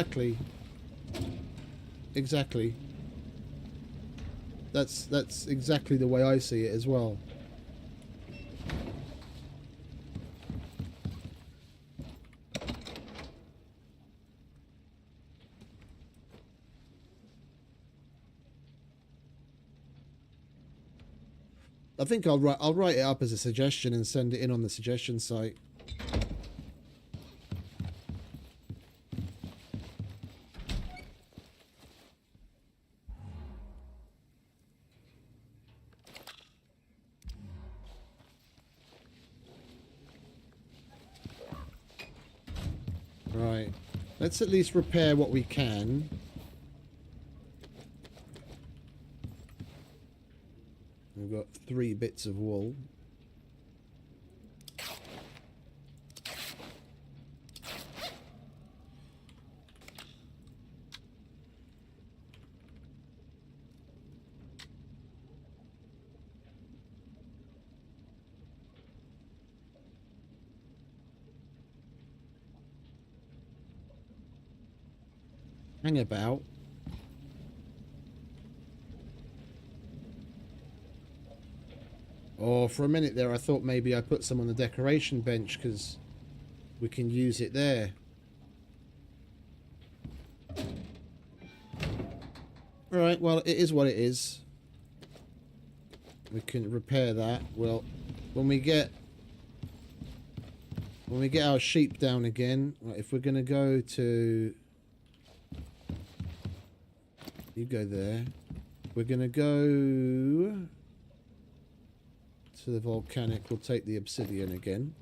exactly the way I see it as well. I think I'll write it up as a suggestion and send it in on the suggestion site. Right. Let's at least repair what we can. We've got 3 bits of wool. Hang about. Oh, for a minute there I thought maybe I put some on the decoration bench because we can use it there. Alright, well it is what it is. We can repair that. Well, when we get our sheep down again, right, if we're going to go to... You go there. We're going to go to the volcanic. We'll take the obsidian again.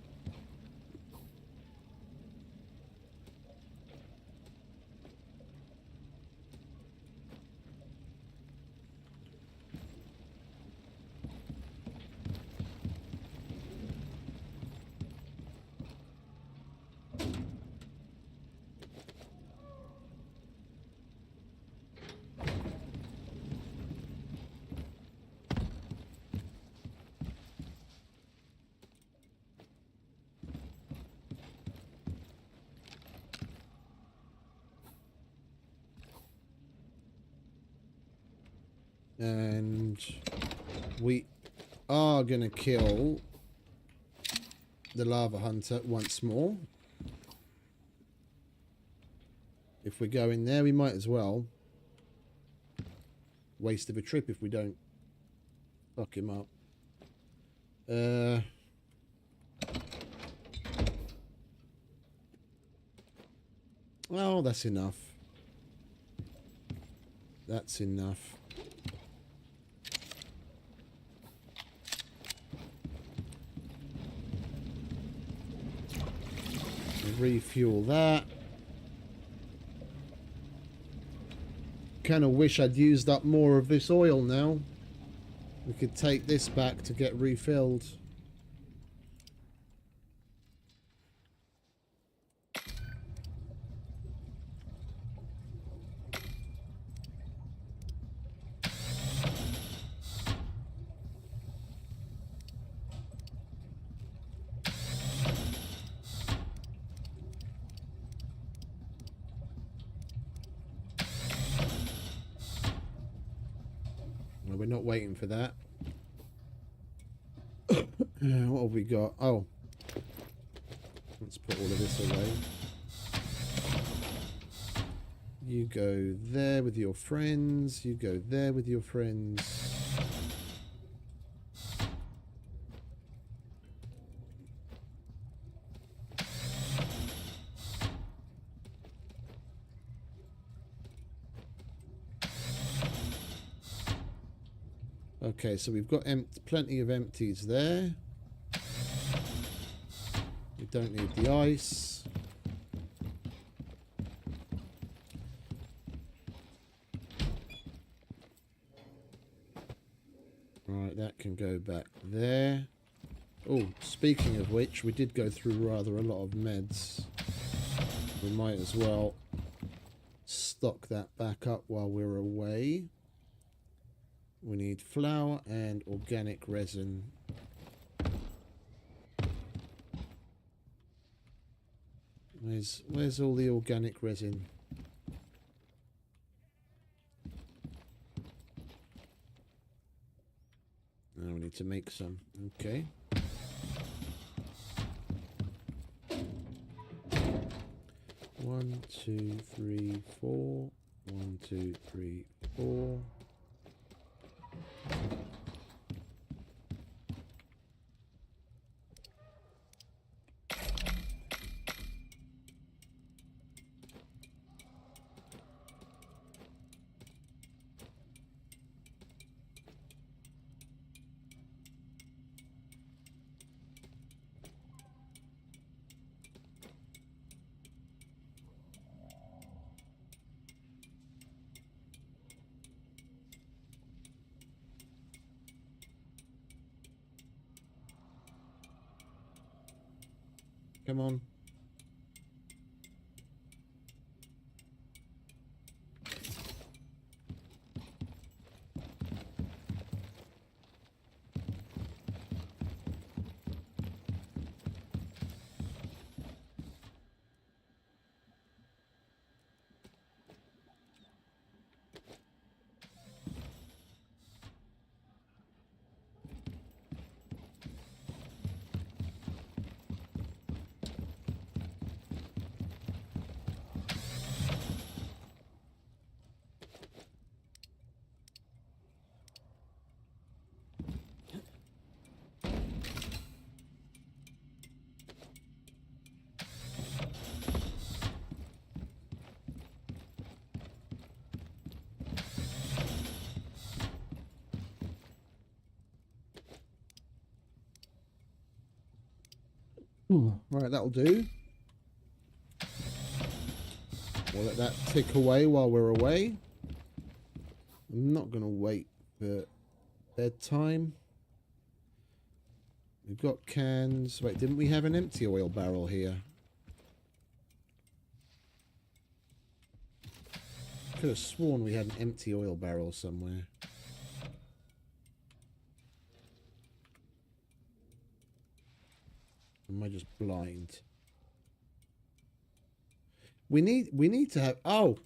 And we are going to kill the lava hunter once more. If we go in there, we might as well. Waste of a trip if we don't fuck him up. Oh, that's enough. That's enough. Refuel that. Kind of wish I'd used up more of this oil now. We could take this back to get refilled. Well, we're not waiting for that. What have we got? Oh. Let's put all of this away. You go there with your friends. You go there with your friends. Okay, so we've got plenty of empties there. We don't need the ice. Right, that can go back there. Oh, speaking of which, we did go through rather a lot of meds. We might as well stock that back up while we're away. We need flour and organic resin. Where's all the organic resin? Now we need to make some. Okay. One, two, three, four. 1, 2, 3, 4. Come on. Right, that'll do. We'll let that tick away while we're away. I'm not going to wait for bedtime. We've got cans. Wait, didn't we have an empty oil barrel here? Could have sworn we had an empty oil barrel somewhere. Am I just blind? We need to have... Oh!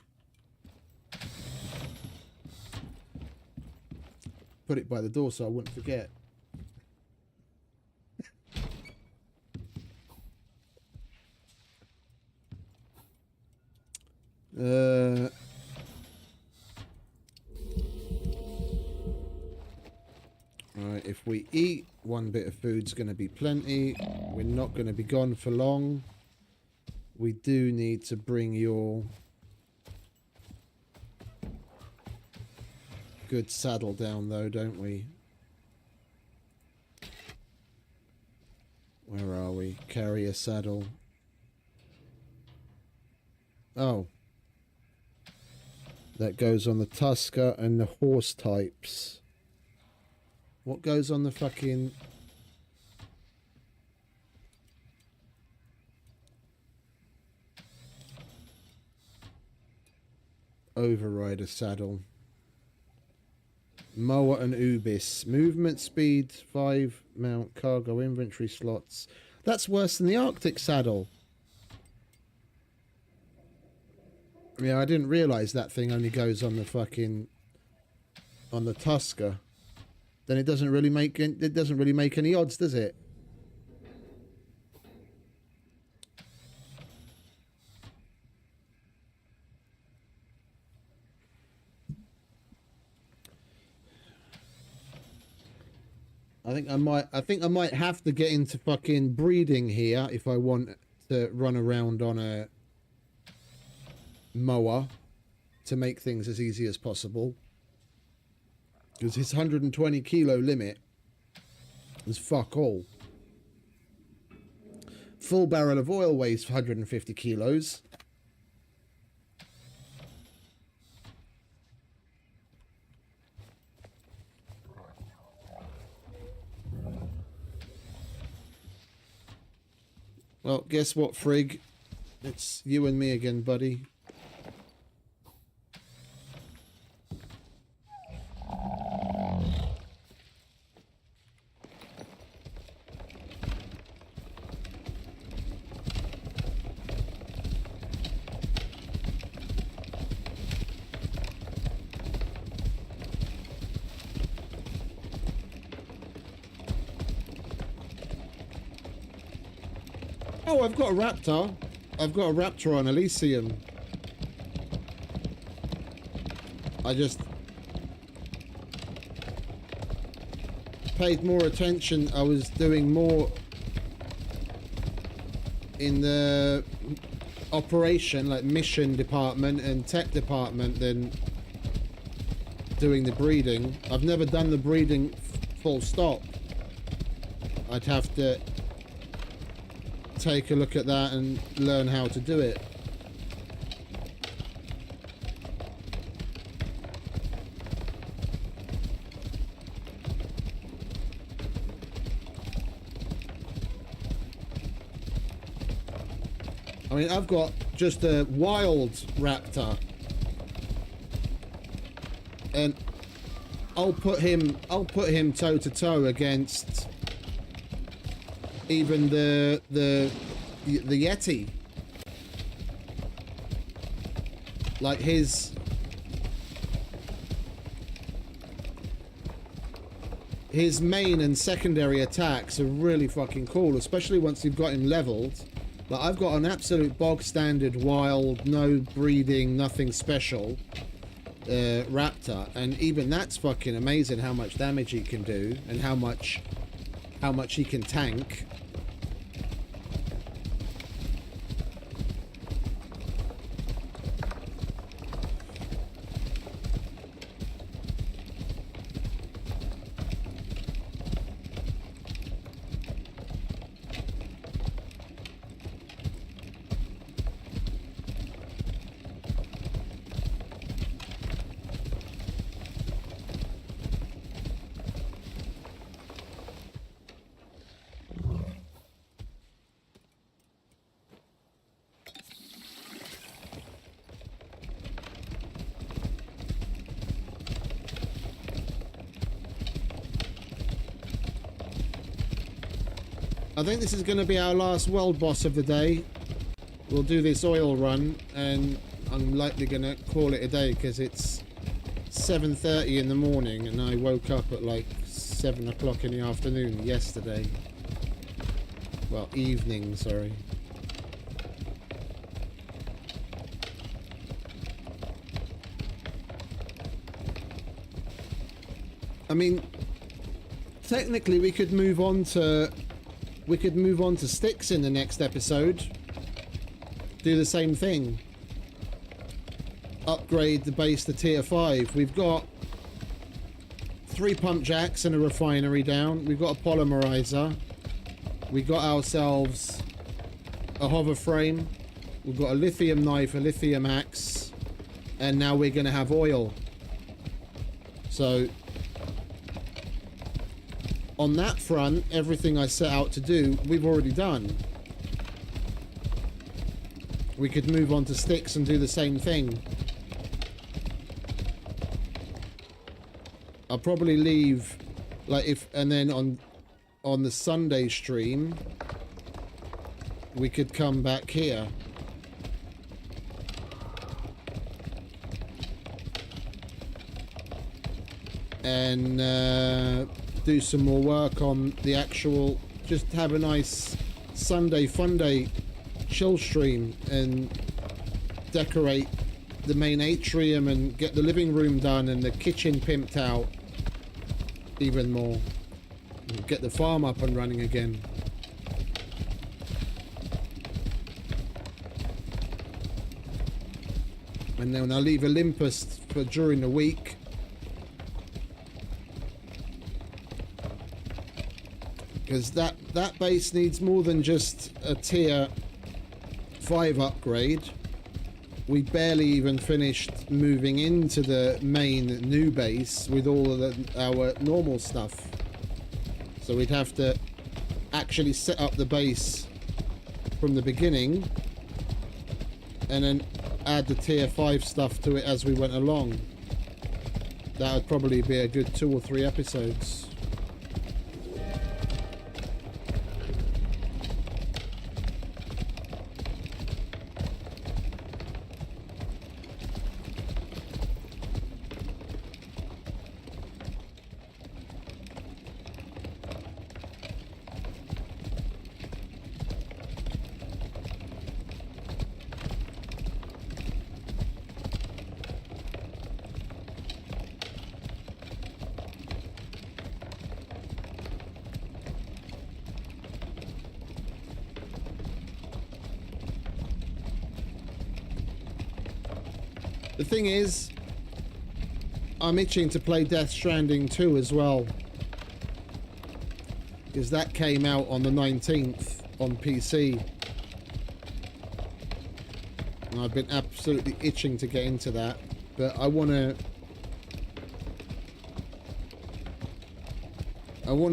put it by the door so I wouldn't forget. Right, if we eat, one bit of food's going to be plenty. We're not going to be gone for long. We do need to bring your good saddle down, though, don't we? Where are we? Carry a saddle. Oh. That goes on the Tusker and the horse types. What goes on the fucking... Overrider saddle? Moa and Ubis. Movement speed, 5 mount, cargo, inventory slots. That's worse than the Arctic saddle. Yeah, I didn't realise that thing only goes on the fucking... on the Tusker. Then it doesn't really make any odds, does it? I think I might have to get into fucking breeding here if I want to run around on a mower to make things as easy as possible. Because his 120 kilo limit is fuck all. Full barrel of oil weighs 150 kilos. Well, guess what, Frig? It's you and me again, buddy. Oh, I've got a raptor. I've got a raptor on Elysium. I just paid more attention. I was doing more in the operation, like mission department and tech department, than doing the breeding. I've never done the breeding full stop. I'd have to take a look at that and learn how to do it. I mean, I've got just a wild raptor, and I'll put him toe to toe against even the Yeti. Like his main and secondary attacks are really fucking cool, especially once you've got him leveled. Like, I've got an absolute bog standard wild, no breeding, nothing special raptor, and even that's fucking amazing how much damage he can do and how much he can tank. I think this is going to be our last world boss of the day. We'll do this oil run, and I'm likely going to call it a day because it's 7:30 in the morning, and I woke up at like 7 o'clock in the afternoon yesterday. Well, evening, sorry. I mean, technically we could move on to sticks in the next episode. Do the same thing. Upgrade the base to tier 5. We've got 3 pump jacks and a refinery down. We've got a polymerizer. We got ourselves a hover frame. We've got a lithium knife, a lithium axe, and now we're going to have oil. So on that front, everything I set out to do, we've already done. We could move on to sticks and do the same thing. I'll probably leave, like, and then on the Sunday stream, we could come back here. And do some more work on the actual, just have a nice Sunday fun day chill stream and decorate the main atrium and get the living room done and the kitchen pimped out even more. Get the farm up and running again. And then I'll leave Olympus for during the week. Because that base needs more than just a tier 5 upgrade. We barely even finished moving into the main new base with all of our normal stuff. So we'd have to actually set up the base from the beginning and then add the tier 5 stuff to it as we went along. That would probably be a good 2 or 3 episodes. The thing is, I'm itching to play Death Stranding 2 as well, because that came out on the 19th on PC. And I've been absolutely itching to get into that, but I want to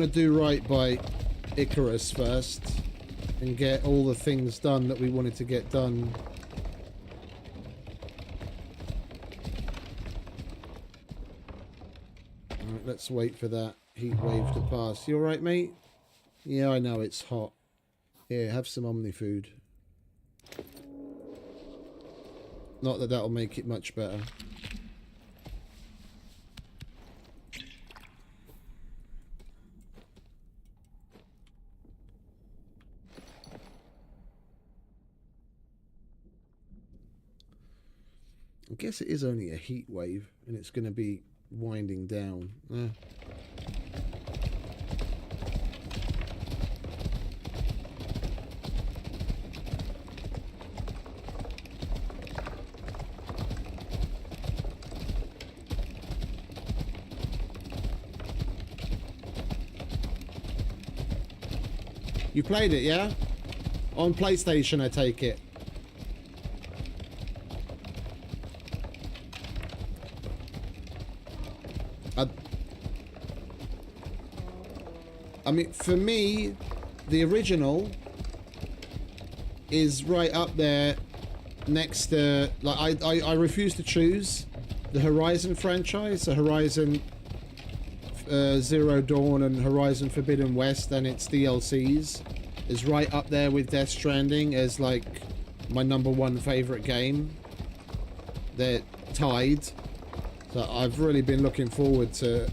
do right by Icarus first and get all the things done that we wanted to get done. Let's wait for that heat wave to pass. You alright, mate? Yeah, I know, it's hot. Here, have some Omni food. Not that that'll make it much better. I guess it is only a heat wave, and it's going to be winding down. You played it, yeah? On PlayStation, I take it. I mean, for me, the original is right up there next to, like, I refuse to choose the Horizon franchise, the Horizon Zero Dawn and Horizon Forbidden West and its DLCs is right up there with Death Stranding as, like, my #1 favorite game. They're tied. So I've really been looking forward to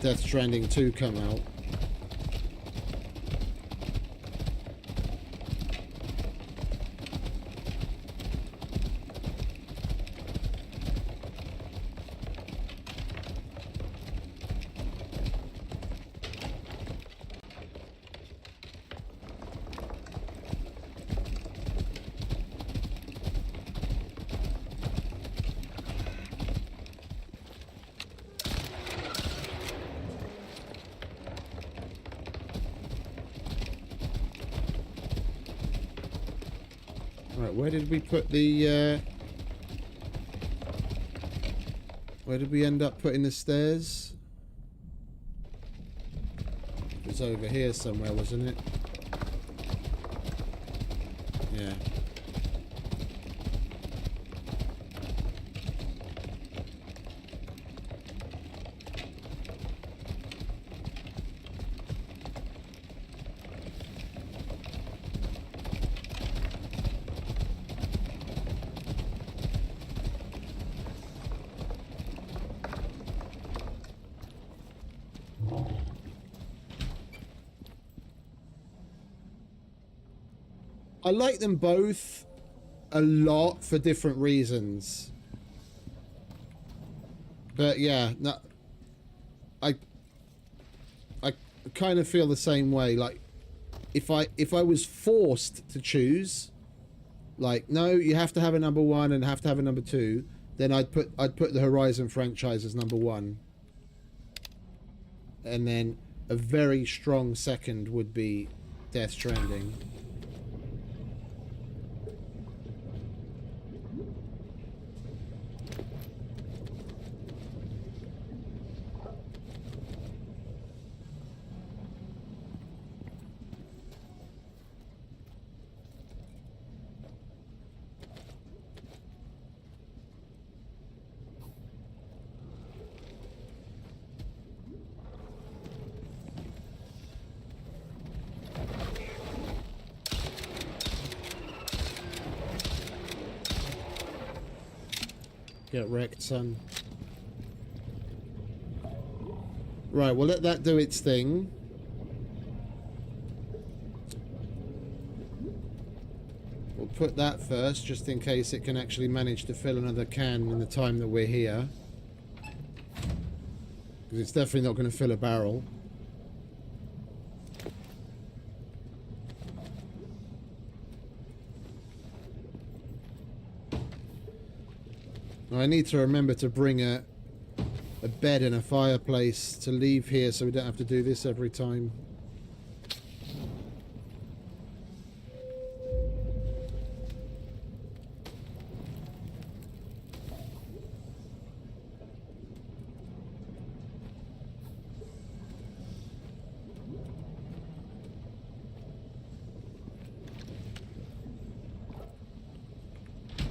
Death Stranding 2 come out. Right, where did we put the, where did we end up putting the stairs? It was over here somewhere, wasn't it? Yeah. I like them both a lot for different reasons. But yeah, no, I kind of feel the same way. Like if I was forced to choose, like no, you have to have a number 1 and have to have a number 2, then I'd put the Horizon franchise as number 1. And then a very strong second would be Death Stranding. Get wrecked, son. Right, we'll let that do its thing. We'll put that first, just in case it can actually manage to fill another can in the time that we're here. Because it's definitely not going to fill a barrel. I need to remember to bring a bed and a fireplace to leave here so we don't have to do this every time.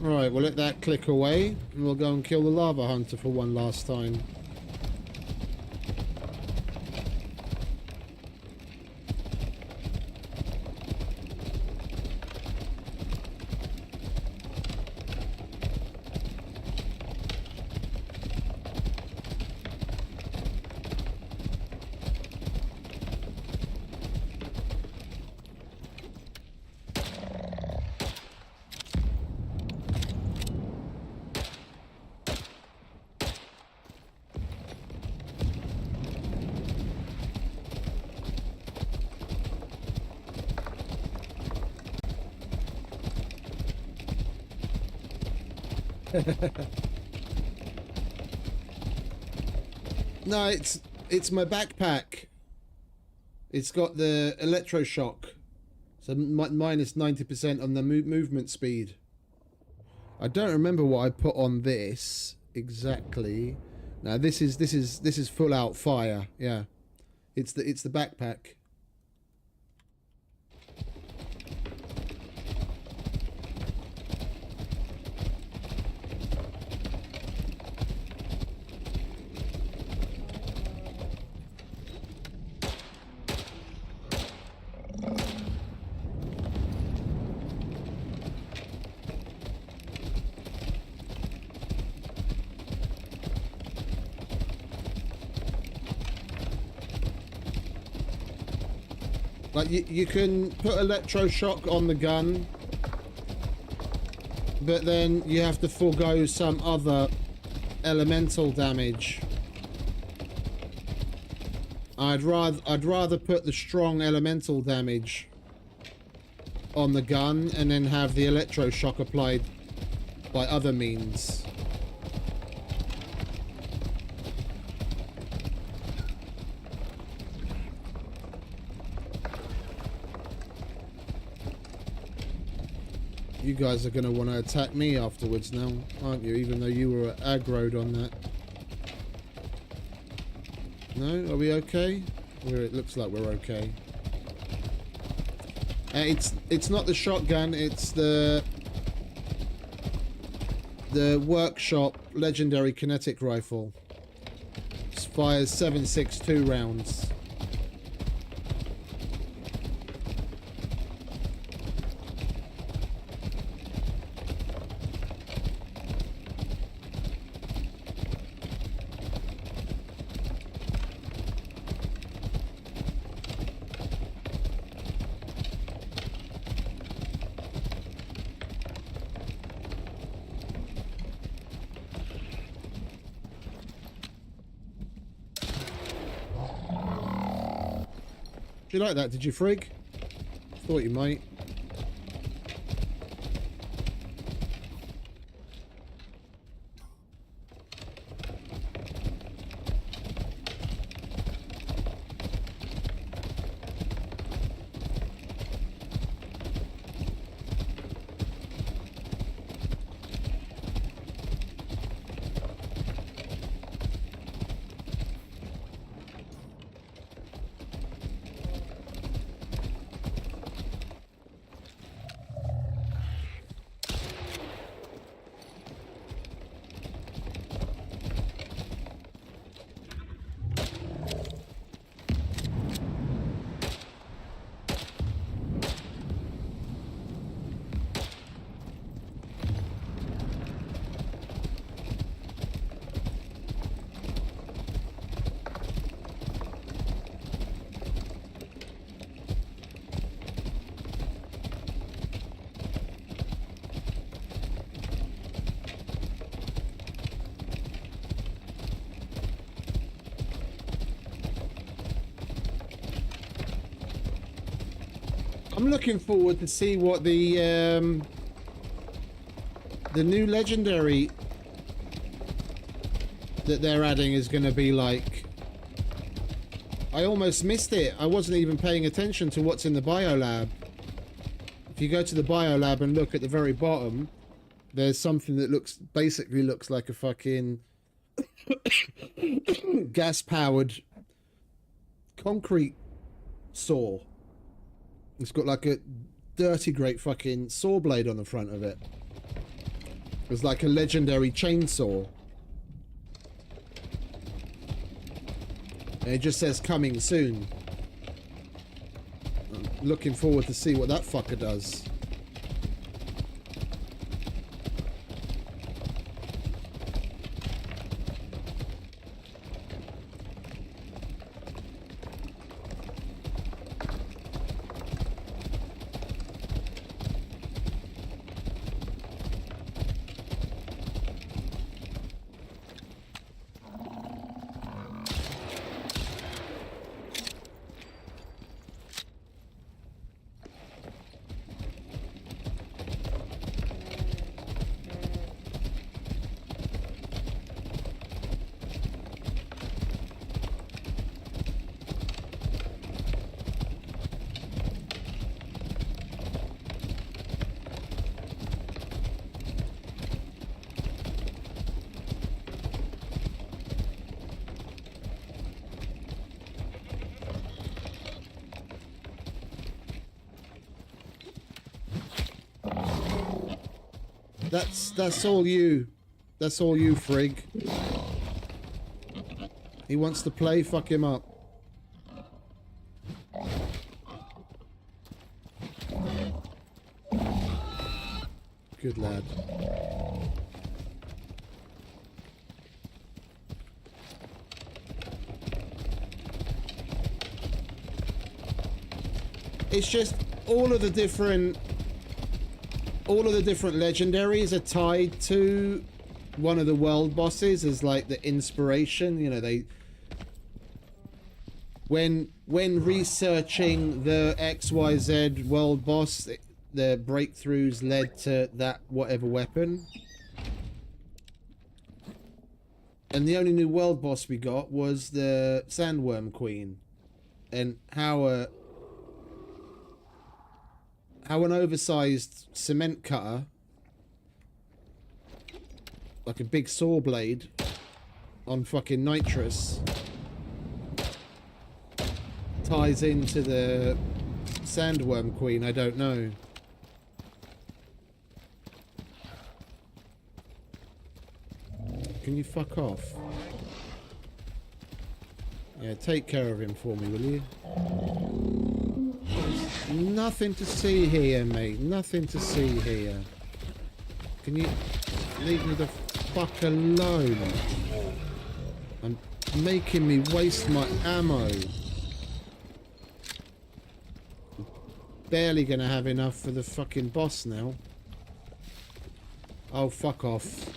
Alright, we'll let that click away and we'll go and kill the lava hunter for one last time. No, it's my backpack. It's got the electroshock, so minus 90% on the movement speed. I don't remember what I put on this exactly. No, this is full out fire. Yeah, it's the backpack. Like, you can put electroshock on the gun, but then you have to forego some other elemental damage. I'd rather put the strong elemental damage on the gun and then have the electroshock applied by other means. You guys are going to want to attack me afterwards now, aren't you? Even though you were aggroed on that. No? Are we okay? It looks like we're okay. It's not the shotgun, it's the workshop legendary kinetic rifle. It fires 7.62 rounds. Did you like that? Did you, Frig? Thought you might. I'm looking forward to see what the new legendary that they're adding is going to be like. I almost missed it. I wasn't even paying attention to what's in the biolab. If you go to the biolab and look at the very bottom, there's something that basically looks like a fucking gas-powered concrete saw. It's got like a dirty great fucking saw blade on the front of it. It's like a legendary chainsaw. And it just says coming soon. I'm looking forward to see what that fucker does. That's all you. That's all you, Frig. He wants to play, fuck him up. Good lad. It's just all of the different legendaries are tied to one of the world bosses as like the inspiration. You know, they when researching the XYZ world boss, the breakthroughs led to that whatever weapon. And the only new world boss we got was the Sandworm Queen. And how an oversized cement cutter, like a big saw blade on fucking nitrous, ties into the Sandworm Queen, I don't know. Can you fuck off? Yeah, take care of him for me, will you? Nothing to see here, mate. Nothing to see here. Can you leave me the fuck alone? I'm making me waste my ammo. Barely gonna have enough for the fucking boss now. Oh, fuck off.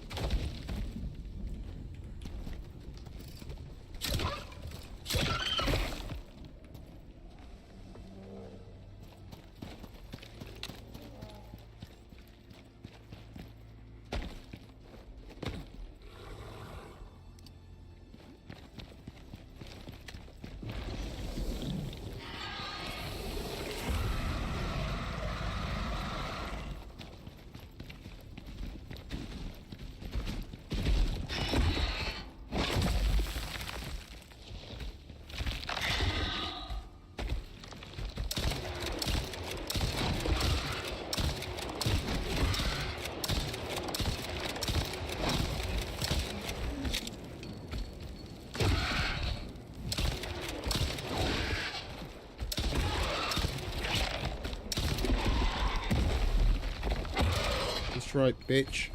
That's right, bitch.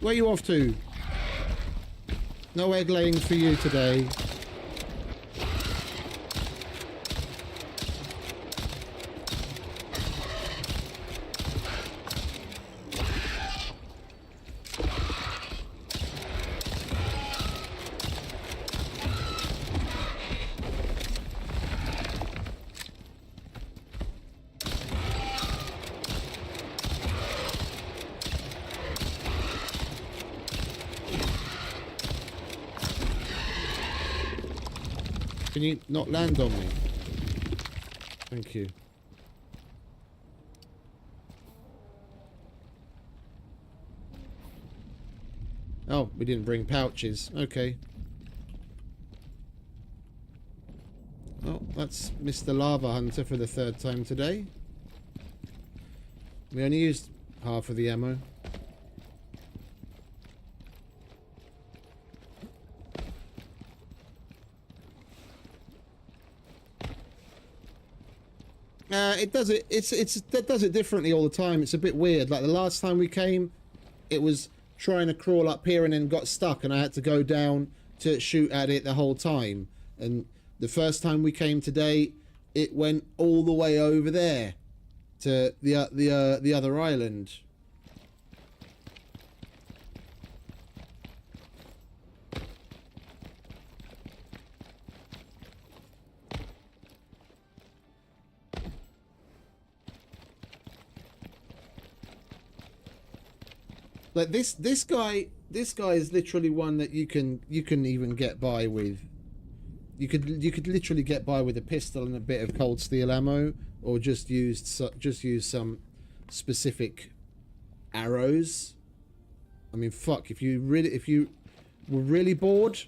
Where are you off to? No egg laying for you today. Can you not land on me? Thank you. Oh, we didn't bring pouches. Okay. Oh, that's Mr. Lava Hunter for the third time today. We only used half of the ammo. It does it. That does it differently all the time. It's a bit weird. Like the last time we came, it was trying to crawl up here and then got stuck, and I had to go down to shoot at it the whole time. And the first time we came today, it went all the way over there to the other island. Like this guy is literally one that you can even get by with. You could literally get by with a pistol and a bit of cold steel ammo, or just use some specific arrows. I mean, fuck, if you were really bored,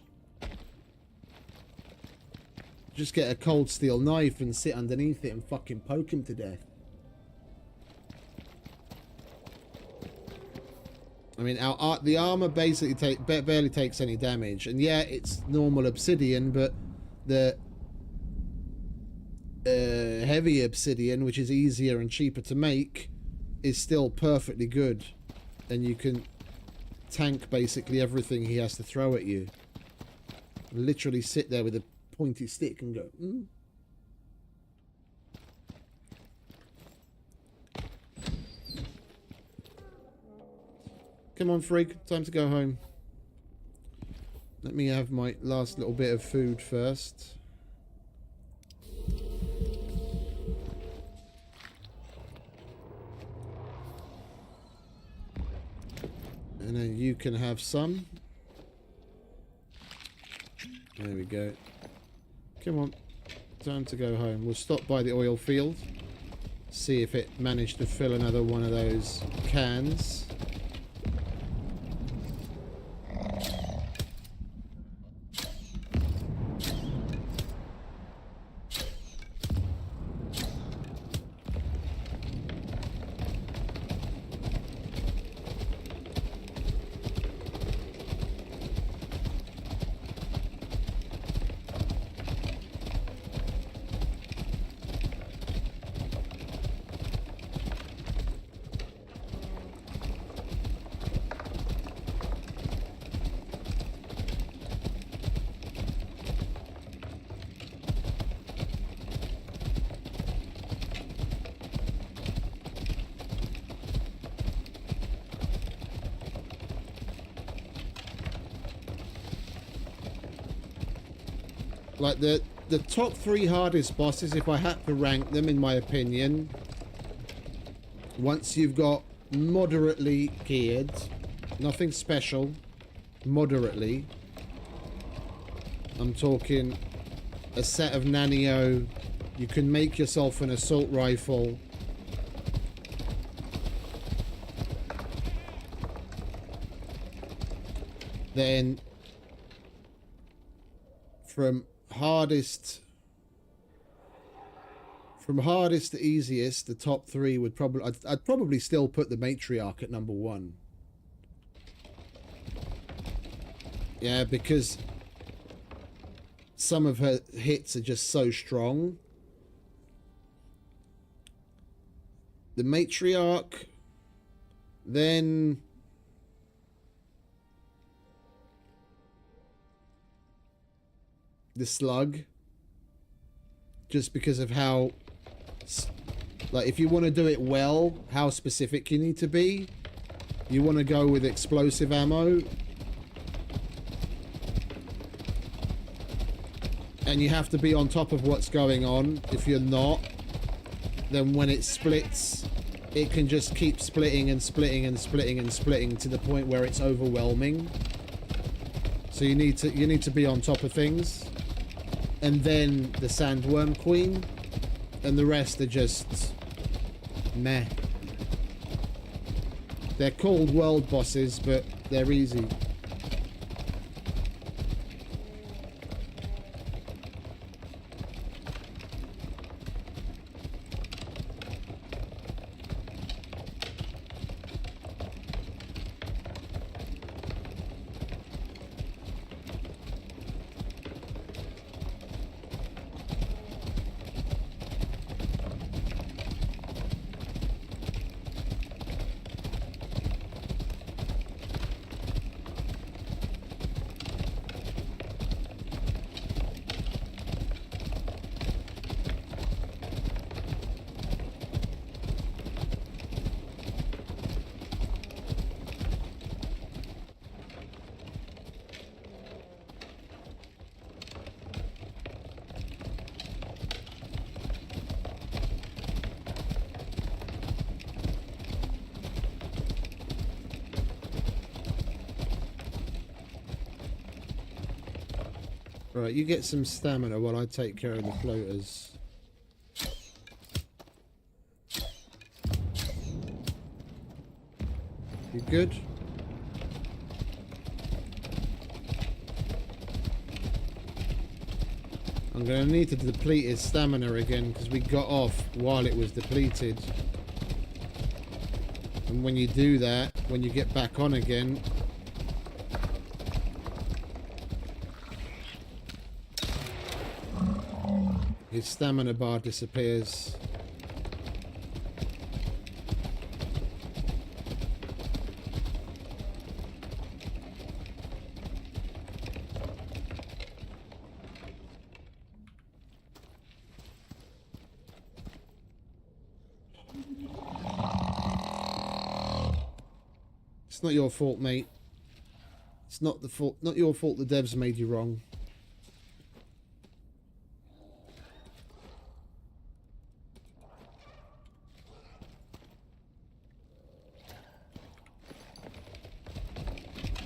just get a cold steel knife and sit underneath it and fucking poke him to death. I mean, the armor basically barely takes any damage, and yeah, it's normal obsidian, but the heavy obsidian, which is easier and cheaper to make, is still perfectly good. And you can tank basically everything he has to throw at you. Literally sit there with a pointy stick and go, mm. Come on, freak. Time to go home. Let me have my last little bit of food first. And then you can have some. There we go. Come on. Time to go home. We'll stop by the oil field. See if it managed to fill another one of those cans. Like the top 3 hardest bosses, if I had to rank them, in my opinion, once you've got moderately geared, nothing special, moderately, I'm talking a set of Nanio, you can make yourself an assault rifle, then from hardest to easiest, the top 3 would probably... I'd probably still put the Matriarch at number 1. Yeah, because some of her hits are just so strong. The Matriarch, then... the Slug, just because of how, like, if you want to do it well, how specific you need to be. You want to go with explosive ammo, and you have to be on top of what's going on. If you're not, then when it splits, it can just keep splitting and splitting and splitting and splitting to the point where it's overwhelming. So you need to be on top of things. And then the Sandworm Queen, and the rest are just meh. They're called world bosses, but they're easy. Right, you get some stamina while I take care of the floaters. You good? I'm going to need to deplete his stamina again because we got off while it was depleted. And when you do that, when you get back on again, His stamina bar disappears. It's not your fault, mate. It's not your fault the devs made you wrong.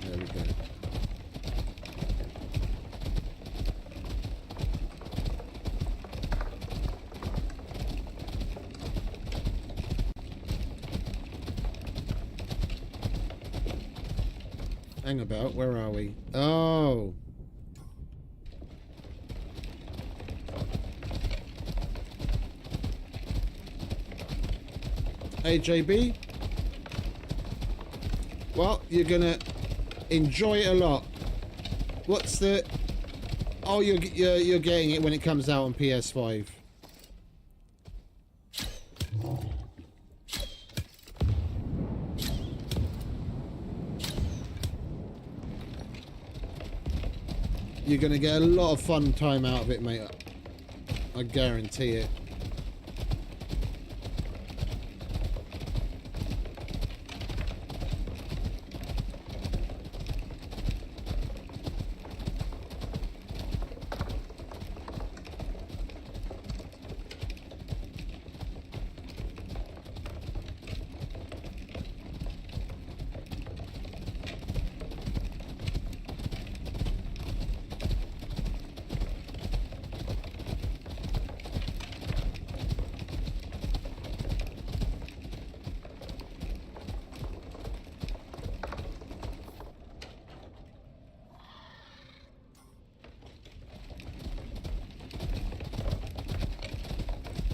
There we go. Hang about, where are we? Oh. Hey, JB. Well, you're gonna enjoy it a lot. What's the... Oh, you're getting it when it comes out on PS5. You're going to get a lot of fun time out of it, mate. I guarantee it.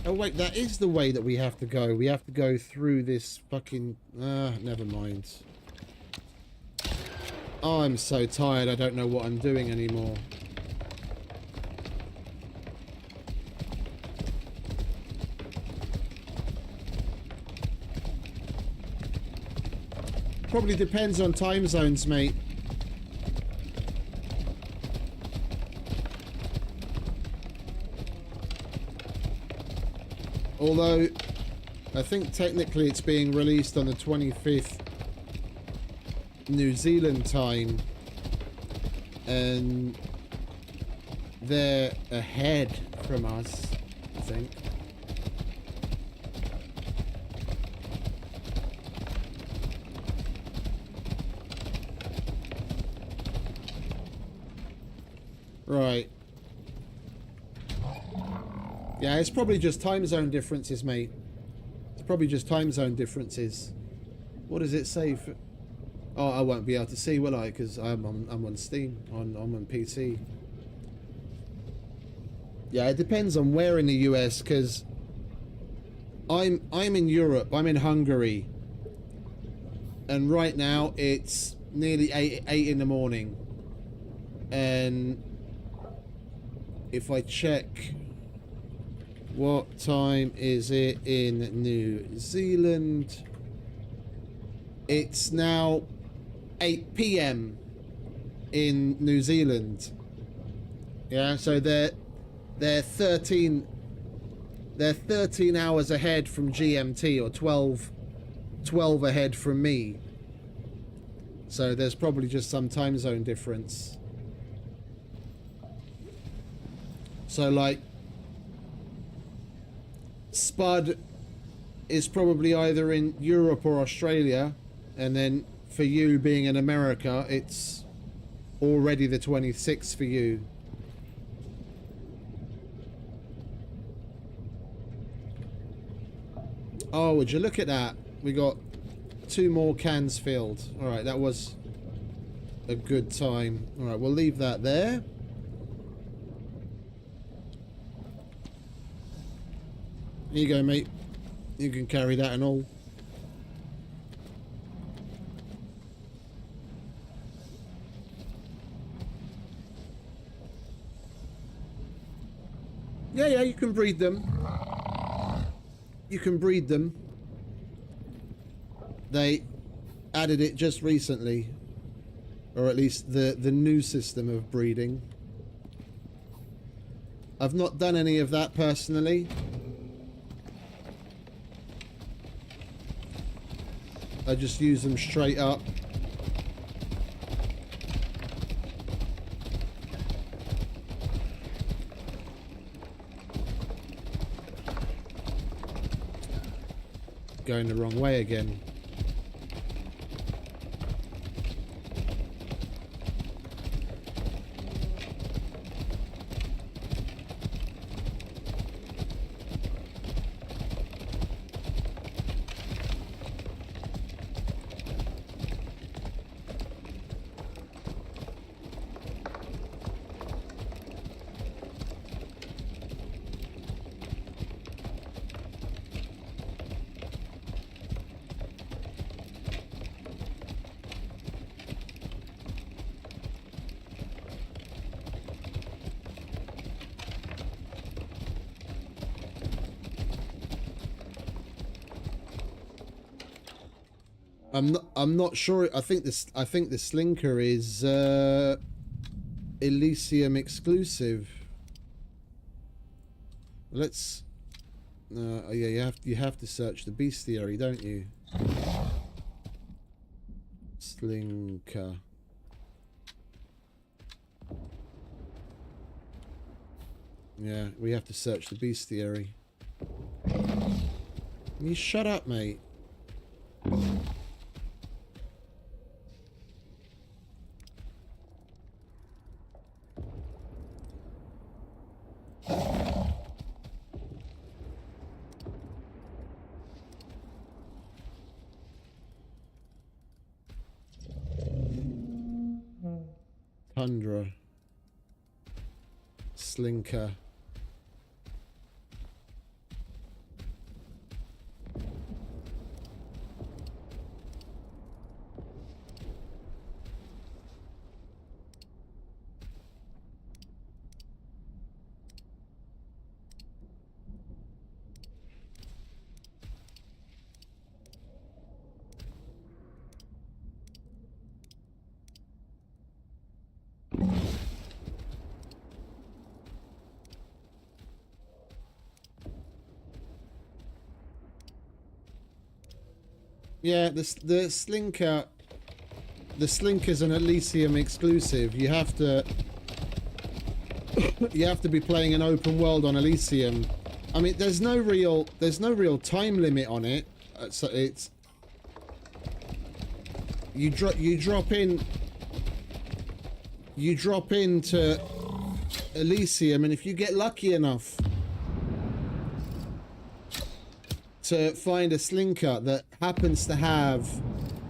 Oh wait, that is the way that we have to go. We have to go through this fucking... never mind. Oh, I'm so tired, I don't know what I'm doing anymore. Probably depends on time zones, mate. Although, I think technically it's being released on the 25th New Zealand time. And they're ahead from us, I think. Right. Yeah, it's probably just time zone differences, mate. It's probably just time zone differences. What does it say for... Oh, I won't be able to see, will I? Because I'm on Steam. I'm on PC. Yeah, it depends on where in the US, because I'm in Europe. I'm in Hungary. And right now it's nearly 8 in the morning. And if I check... What time is it in New Zealand? It's now 8 PM in New Zealand. Yeah, so they're 13 hours ahead from GMT, or 12 ahead from me. So there's probably just some time zone difference. So like Spud is probably either in Europe or Australia, and then for you being in America, it's already the 26th for you. Oh, would you look at that? We got 2 more cans filled. Alright, that was a good time. Alright, we'll leave that there. Here you go, mate. You can carry that and all. Yeah, you can breed them. You can breed them. They added it just recently. Or at least the new system of breeding. I've not done any of that personally. I just use them straight up. Going the wrong way again. I'm not sure. I think the Slinker is Elysium exclusive. Let's yeah, you have to search the bestiary, don't you? Slinker. Yeah, we have to search the bestiary. You shut up, mate. Tundra. Slinker. Yeah, the Slinker. The Slinker's an Elysium exclusive. You have to be playing an open world on Elysium. I mean, there's no real time limit on it. So it's you drop into Elysium, and if you get lucky enough to find a Slinker that happens to have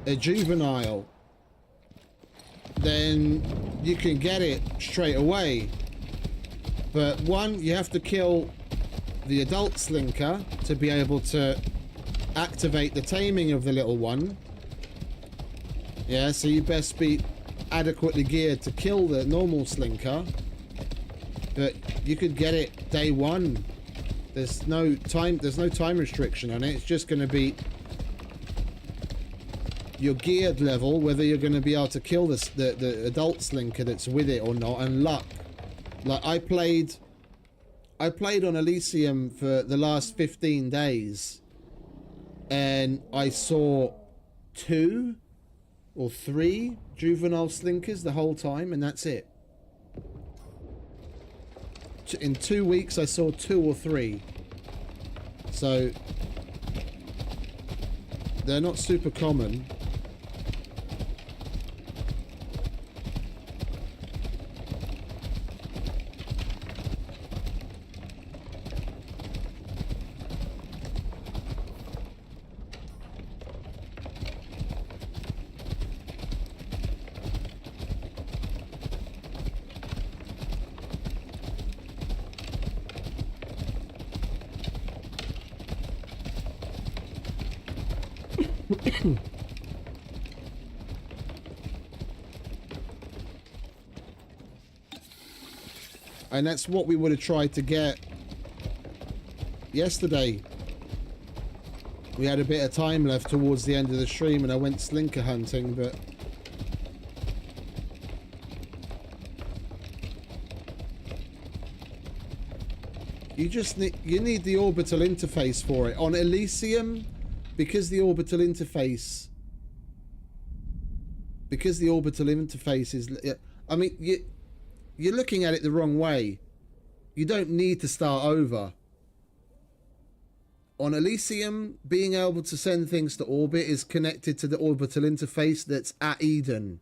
a juvenile, then you can get it straight away. But one, you have to kill the adult Slinker to be able to activate the taming of the little one. Yeah, so you best be adequately geared to kill the normal Slinker. But you could get it day one. There's no time restriction on it. It's just going to be your geared level, whether you're going to be able to kill the adult Slinker that's with it or not, and luck. Like I played on Elysium for the last 15 days, and I saw 2 or 3 juvenile Slinkers the whole time, and that's it. In 2 weeks I saw 2 or 3. So they're not super common. And that's what we would have tried to get yesterday. We had a bit of time left towards the end of the stream and I went slinker hunting, but you need the orbital interface for it. On Elysium, because the orbital interface is, I mean, you're looking at it the wrong way. You don't need to start over. On Elysium, being able to send things to orbit is connected to the orbital interface that's at Eden.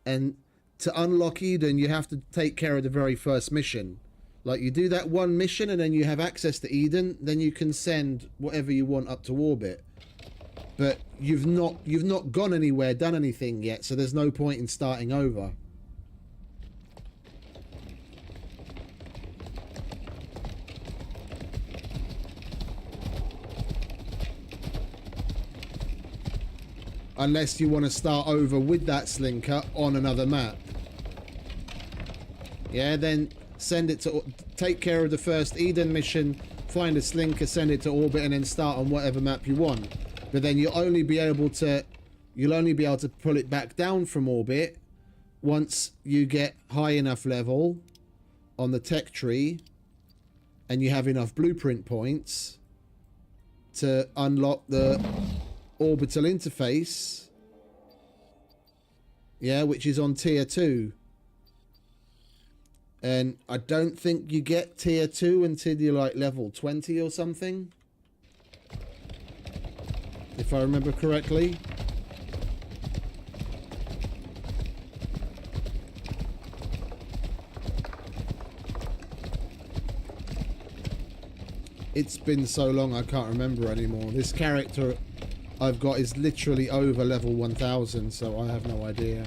And to unlock Eden, you have to take care of the very first mission. Like, you do that one mission and then you have access to Eden, then you can send whatever you want up to orbit. But you've not gone anywhere, done anything yet, so there's no point in starting over. Unless you want to start over with that slinker on another map. Yeah, then send it to... Take care of the first Eden mission, find a slinker, send it to orbit, and then start on whatever map you want. But then you'll only be able to pull it back down from orbit once you get high enough level on the tech tree and you have enough blueprint points to unlock the orbital interface, yeah, which is on tier 2. And I don't think you get tier 2 until you're like level 20 or something, if I remember correctly. It's been so long I can't remember anymore. This character I've got is literally over level 1000, so I have no idea.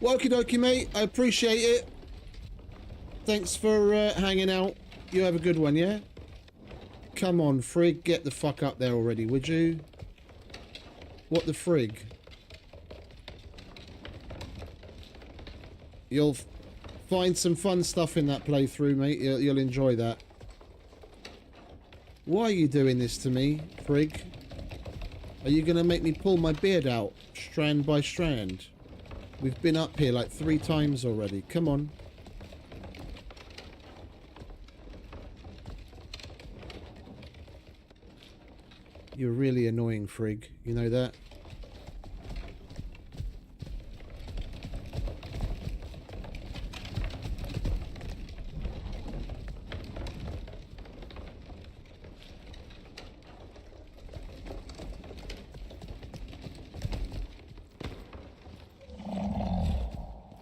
Okie dokie, mate. I appreciate it. Thanks for hanging out. You have a good one, yeah? Come on, frig. Get the fuck up there already, would you? What the frig? You'll find some fun stuff in that playthrough, mate. You'll enjoy that. Why are you doing this to me, frig? Are you going to make me pull my beard out, strand by strand? We've been up here like 3 times already. Come on. You're really annoying, frig. You know that?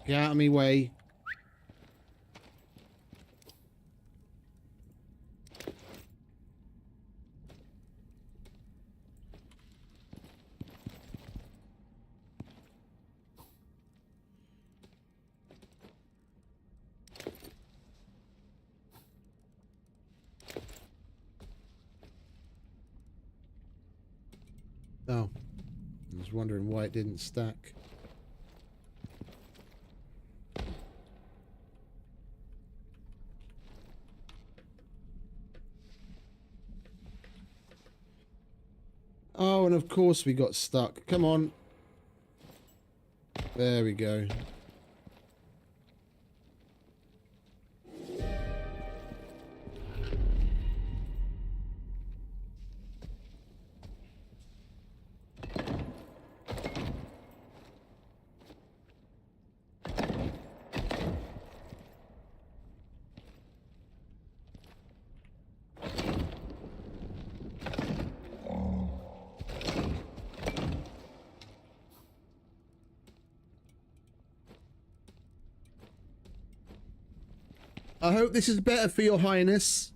Get out of me way. Oh, I was wondering why it didn't stack. Oh, and of course we got stuck. Come on. There we go. I hope this is better for your highness.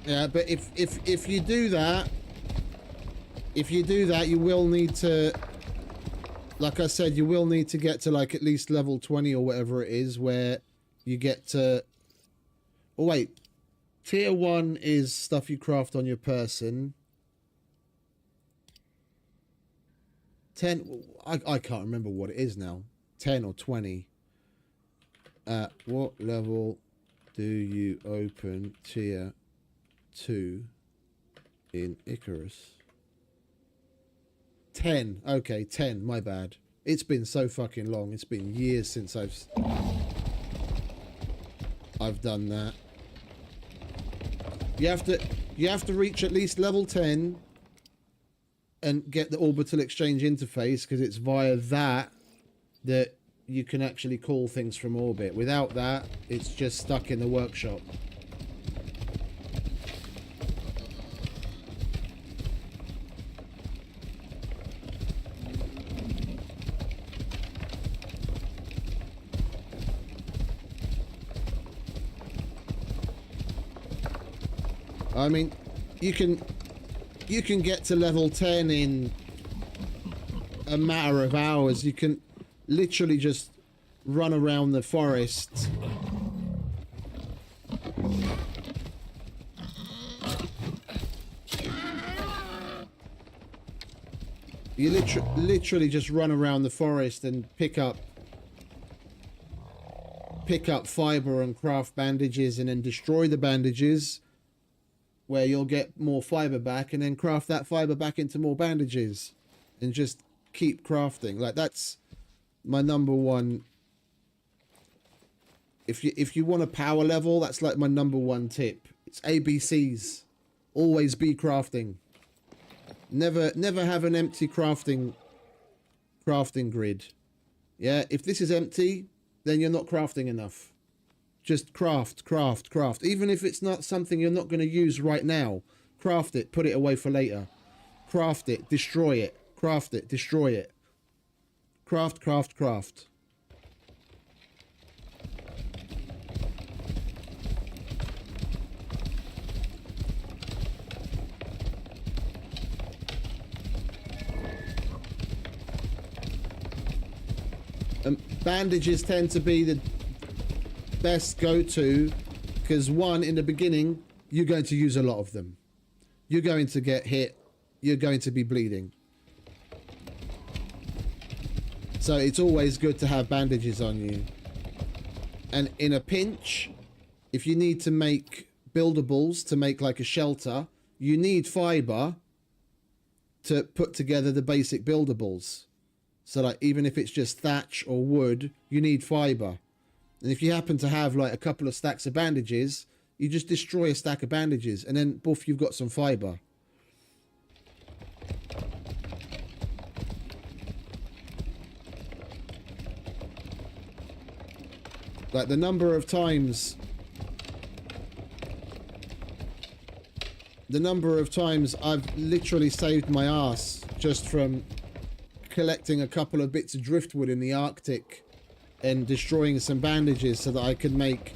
Yeah, but if you do that, you will need to, like I said, you will need to get to like at least level 20 or whatever it is, where you get to. Oh wait, tier 1 is stuff you craft on your person. 10, I can't remember what it is now. 10 or 20. At what level do you open tier 2 in Icarus? 10. Okay, 10. My bad. It's been so fucking long. It's been years since I've done that. You have to reach at least level 10 and get the orbital exchange interface, because it's via that you can actually call things from orbit. Without that, it's just stuck in the workshop. I mean, you can get to level 10 in a matter of hours. You can literally just run around the forest. You literally just run around the forest and pick up fiber and craft bandages, and then destroy the bandages, where you'll get more fiber back, and then craft that fiber back into more bandages, and just keep crafting. Like, that's my number one. If you want a power level, that's like my number one tip. It's ABCs. Always be crafting. Never have an empty crafting grid. Yeah, if this is empty, then you're not crafting enough. Just craft. Even if it's not something you're not going to use right now, craft it, put it away for later. Craft it, destroy it. Craft it, destroy it. Craft. Bandages tend to be the best go-to, because one, in the beginning, you're going to use a lot of them. You're going to get hit. You're going to be bleeding. So it's always good to have bandages on you. And in a pinch, if you need to make buildables to make like a shelter, you need fiber to put together the basic buildables. So like, even if it's just thatch or wood, you need fiber. And if you happen to have like a couple of stacks of bandages, you just destroy a stack of bandages, and then boof, you've got some fiber. Like, the number of times I've literally saved my ass just from collecting a couple of bits of driftwood in the Arctic and destroying some bandages so that I could make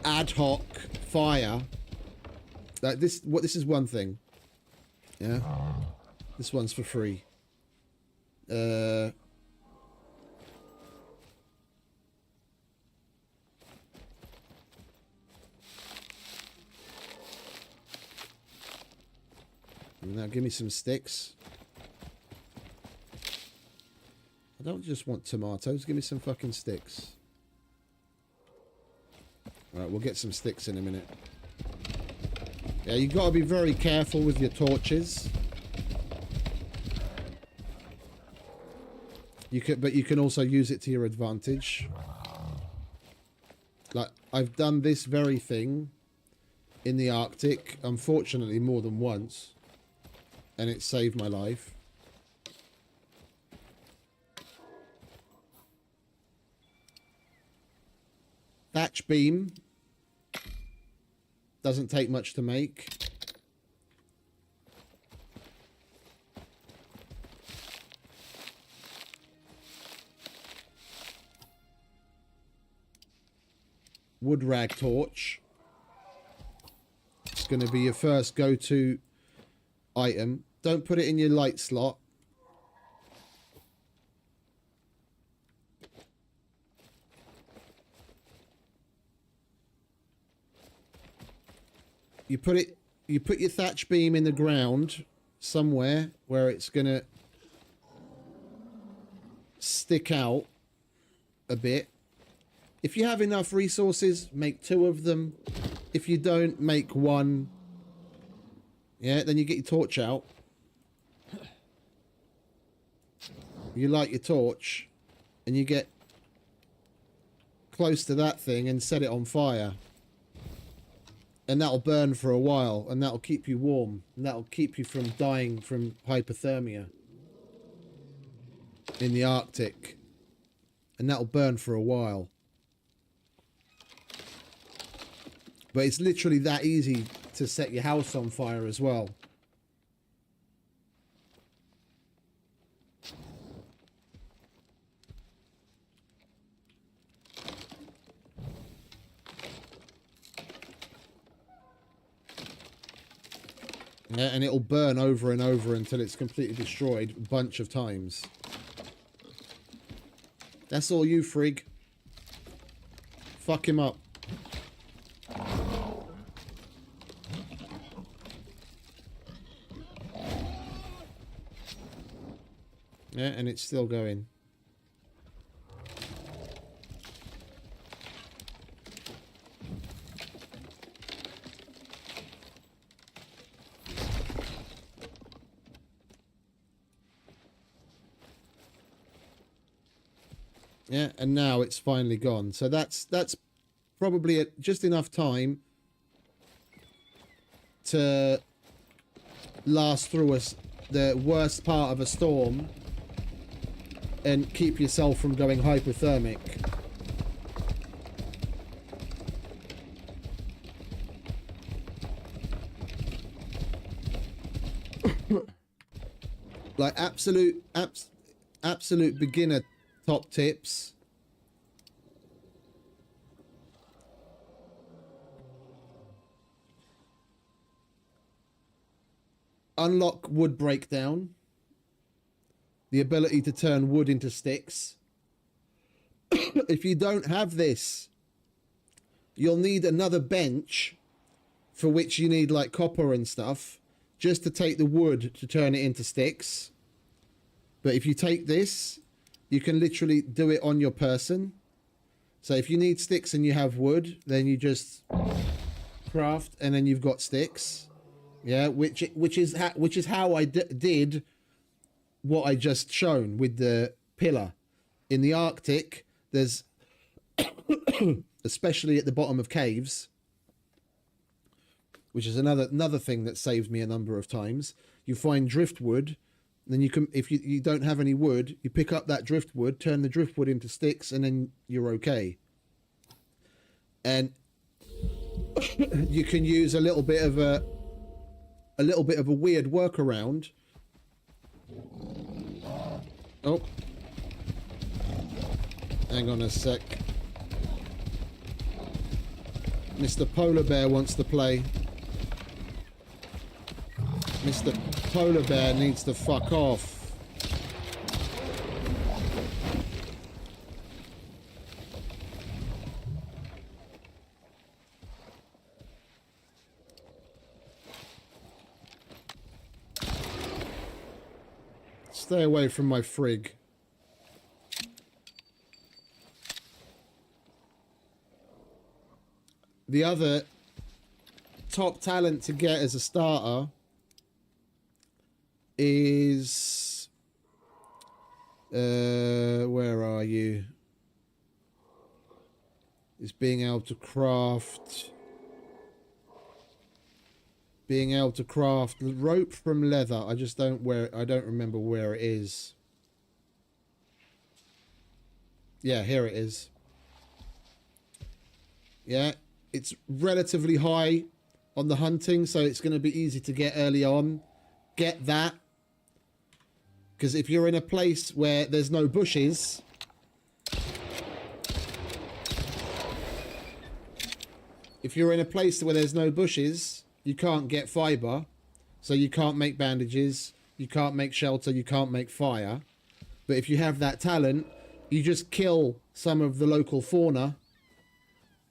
ad hoc fire. Like this is one thing. Yeah. This one's for free. Now give me some sticks. I don't just want tomatoes, give me some fucking sticks. Alright, we'll get some sticks in a minute. Yeah, you gotta be very careful with your torches. But you can also use it to your advantage. Like, I've done this very thing in the Arctic, unfortunately more than once, and it saved my life. Thatch beam doesn't take much to make. Wood rag torch. It's going to be your first go-to item. Don't put it in your light slot. You put your thatch beam in the ground somewhere where it's going to stick out a bit. If you have enough resources, make 2 of them. If you don't, make 1. Yeah, then you get your torch out. You light your torch and you get close to that thing and set it on fire. And that'll burn for a while, and that'll keep you warm, and that'll keep you from dying from hypothermia in the Arctic. And that'll burn for a while. But it's literally that easy to set your house on fire as well. Yeah, and it'll burn over and over until it's completely destroyed a bunch of times. That's all you, Frigg. Fuck him up. Yeah, and it's still going. Yeah, and now it's finally gone. So that's probably just enough time to last through the worst part of a storm and keep yourself from going hypothermic. Like absolute beginner top tips. Unlock wood breakdown. The ability to turn wood into sticks. If you don't have this, you'll need another bench for which you need like copper and stuff just to take the wood to turn it into sticks. But if you take this, you can literally do it on your person. So if you need sticks and you have wood, then you just craft and then you've got sticks. Yeah, which is how I did what I just shown with the pillar. In the Arctic, there's especially at the bottom of caves, which is another thing that saved me a number of times. You find driftwood, then you can, if you don't have any wood, you pick up that driftwood, turn the driftwood into sticks, and then you're okay. And you can use a little bit of a weird workaround. Oh, hang on a sec. Mr. Polar Bear wants to play. Mr. Polar Bear needs to fuck off. Stay away from my Frigg. The other top talent to get as a starter is where are you? Is being able to craft rope from leather. I don't remember where it is. Yeah, here it is. Yeah, it's relatively high on the hunting, so it's going to be easy to get early on. Get that. Because if you're in a place where there's no bushes, you can't get fiber, so you can't make bandages, you can't make shelter, you can't make fire. But if you have that talent, you just kill some of the local fauna,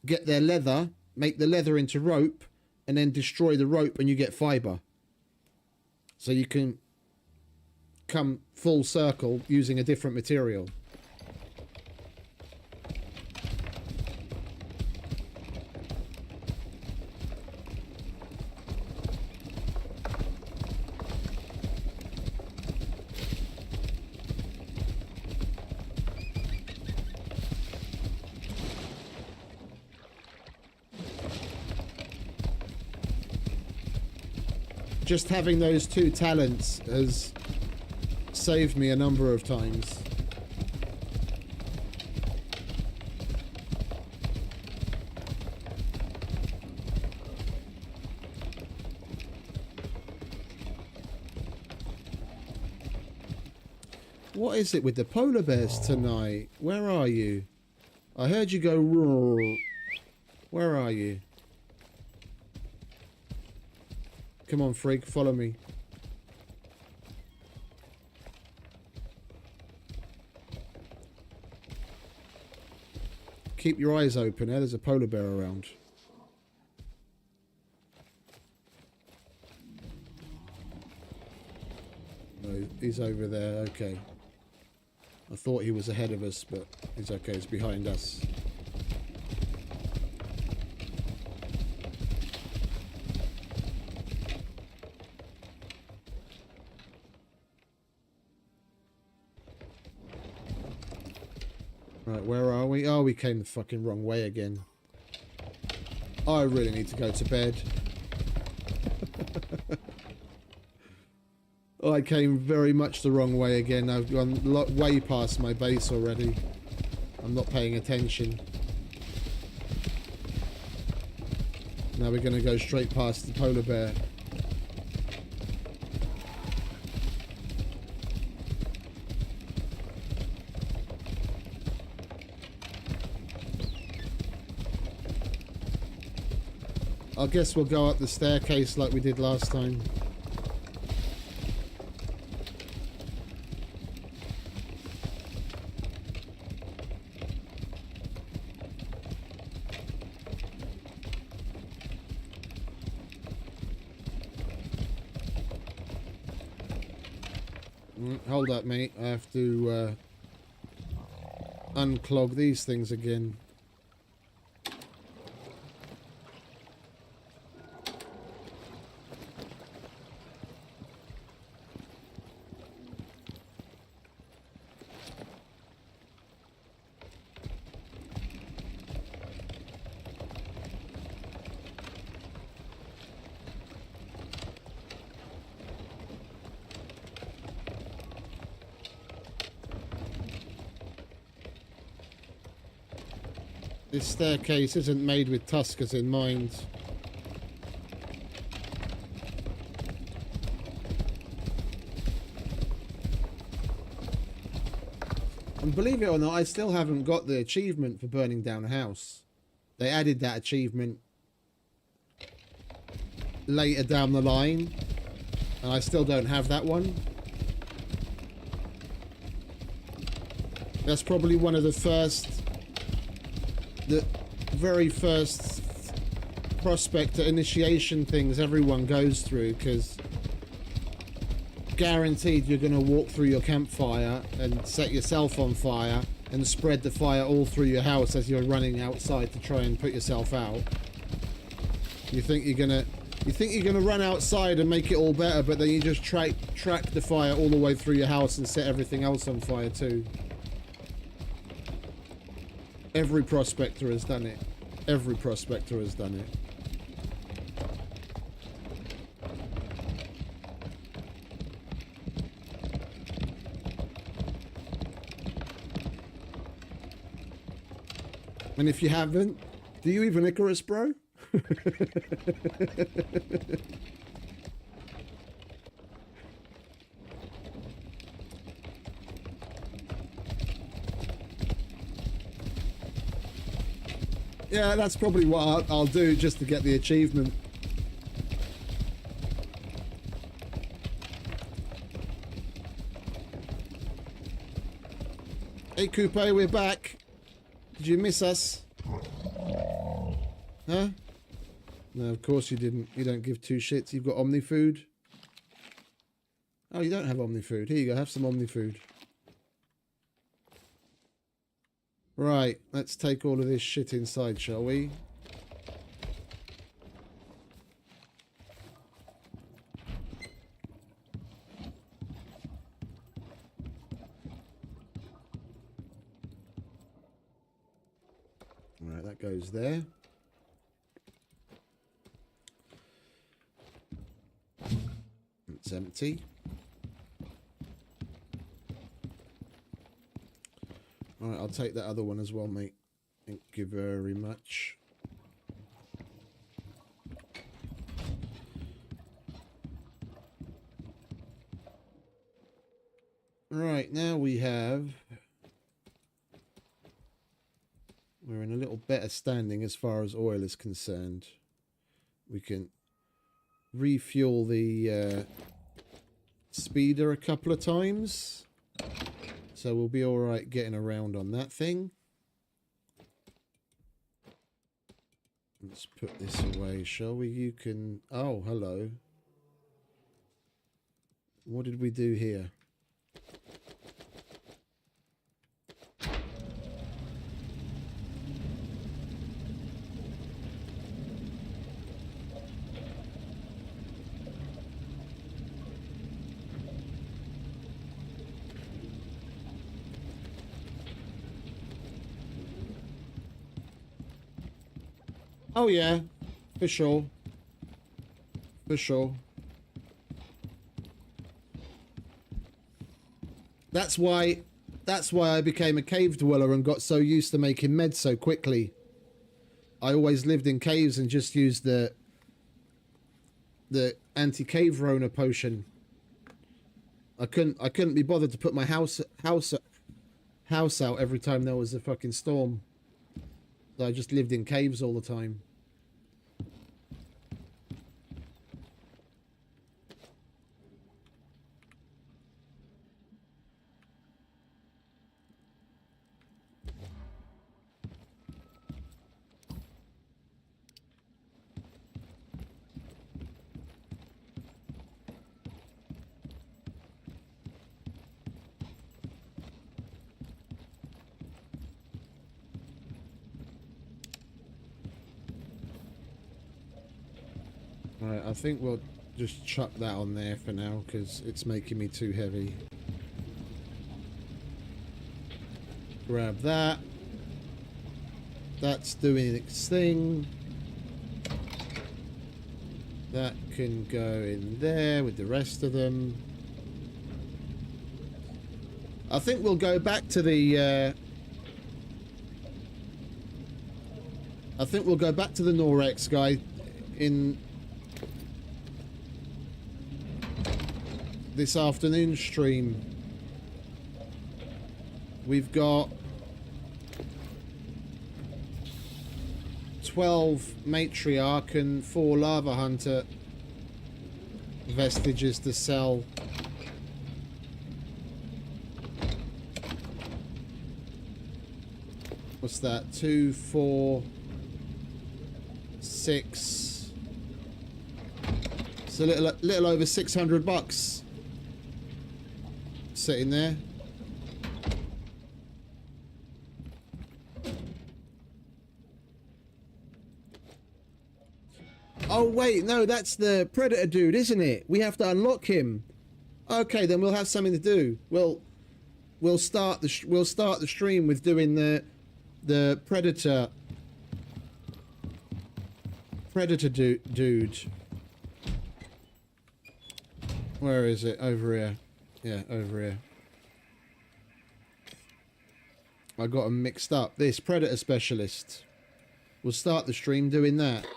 get their leather, make the leather into rope, and then destroy the rope and you get fiber. So you can come full circle using a different material. Just having those two talents has saved me a number of times. What is it with the polar bears tonight? Where are you? I heard you go roar. Where are you? Come on, freak, follow me. Keep your eyes open, eh? There's a polar bear around. No, he's over there, okay. I thought he was ahead of us, but he's okay, he's behind us. Right, where are we? Oh, we came the fucking wrong way again. I really need to go to bed. I came very much the wrong way again. I've gone way past my base already. I'm not paying attention. Now we're going to go straight past the polar bear. I guess we'll go up the staircase like we did last time. Hold up, mate. I have to unclog these things again. This staircase isn't made with tuskers in mind. And believe it or not, I still haven't got the achievement for burning down a house. They added that achievement later down the line, and I still don't have that one. That's probably one of the very first prospector initiation things everyone goes through, because guaranteed you're going to walk through your campfire and set yourself on fire and spread the fire all through your house as you're running outside to try and put yourself out. You think you're gonna run outside and make it all better, but then you just track the fire all the way through your house and set everything else on fire too. Every prospector has done it. Every prospector has done it. And if you haven't, do you even Icarus, bro? Yeah, that's probably what I'll do just to get the achievement. Hey, Coupe, we're back. Did you miss us? Huh? No, of course you didn't. You don't give two shits. You've got Omni food. Oh, you don't have Omni food. Here you go. Have some Omni food. Right. Let's take all of this shit inside, shall we? Right, that goes there. It's empty. Alright, I'll take that other one as well, mate. Thank you very much. Right, now we have... We're in a little better standing as far as oil is concerned. We can refuel the speeder a couple of times. So we'll be alright getting around on that thing. Let's put this away, shall we? You can... Oh, hello. What did we do here? Oh yeah, for sure. For sure. That's why I became a cave dweller and got so used to making meds so quickly. I always lived in caves and just used the anti-cave Rona potion. I couldn't be bothered to put my house out every time there was a fucking storm. So I just lived in caves all the time. Right, I think we'll just chuck that on there for now because it's making me too heavy. Grab that. That's doing its thing. That can go in there with the rest of them. I think we'll go back to the I think we'll go back to the Norex guy in this afternoon stream. We've got 12 matriarch and 4 lava hunter vestiges to sell. What's that? 2, 4, 6. It's a little over 600 bucks sitting there. Oh wait, no, that's the predator dude, isn't it? We have to unlock him. Okay, then we'll have something to do. We'll start the stream with doing the predator dude. Where is it? Over here. Yeah, over here. I got them mixed up. This predator specialist. We'll start the stream doing that.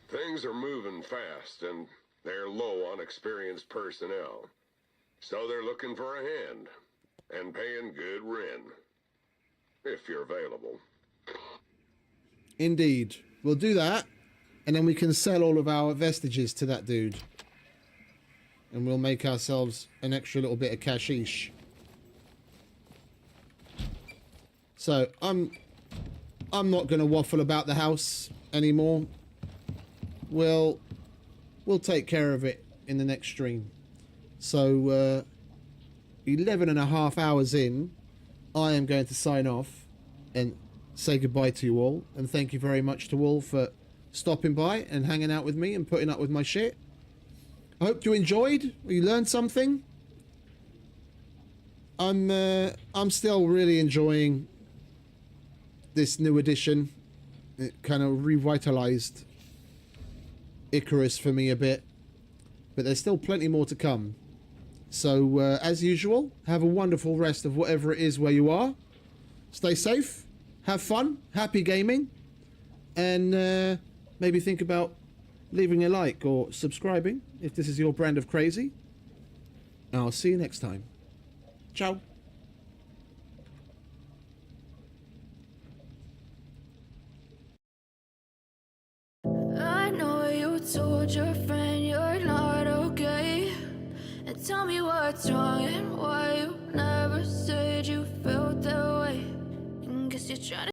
Things are moving fast, and they're low on experienced personnel. So they're looking for a hand, and paying good rent. If you're available.
Indeed. We'll do that, and then we can sell all of our vestiges to that dude. And we'll make ourselves an extra little bit of cashish. So I'm not going to waffle about the house anymore. We'll take care of it in the next stream. So 11 and a half hours in, I am going to sign off and say goodbye to you all, and thank you very much to all for stopping by and hanging out with me and putting up with my shit. I hope you enjoyed, or you learned something. I'm still really enjoying this new edition. It kind of revitalized Icarus for me a bit, but there's still plenty more to come. So as usual, have a wonderful rest of whatever it is where you are. Stay safe, have fun, happy gaming, and maybe think about leaving a like or subscribing if this is your brand of crazy. And I'll see you next time. Ciao.
I know you told your friend you're not okay, and tell me what's wrong and why you never said you felt that way. And guess you're trying to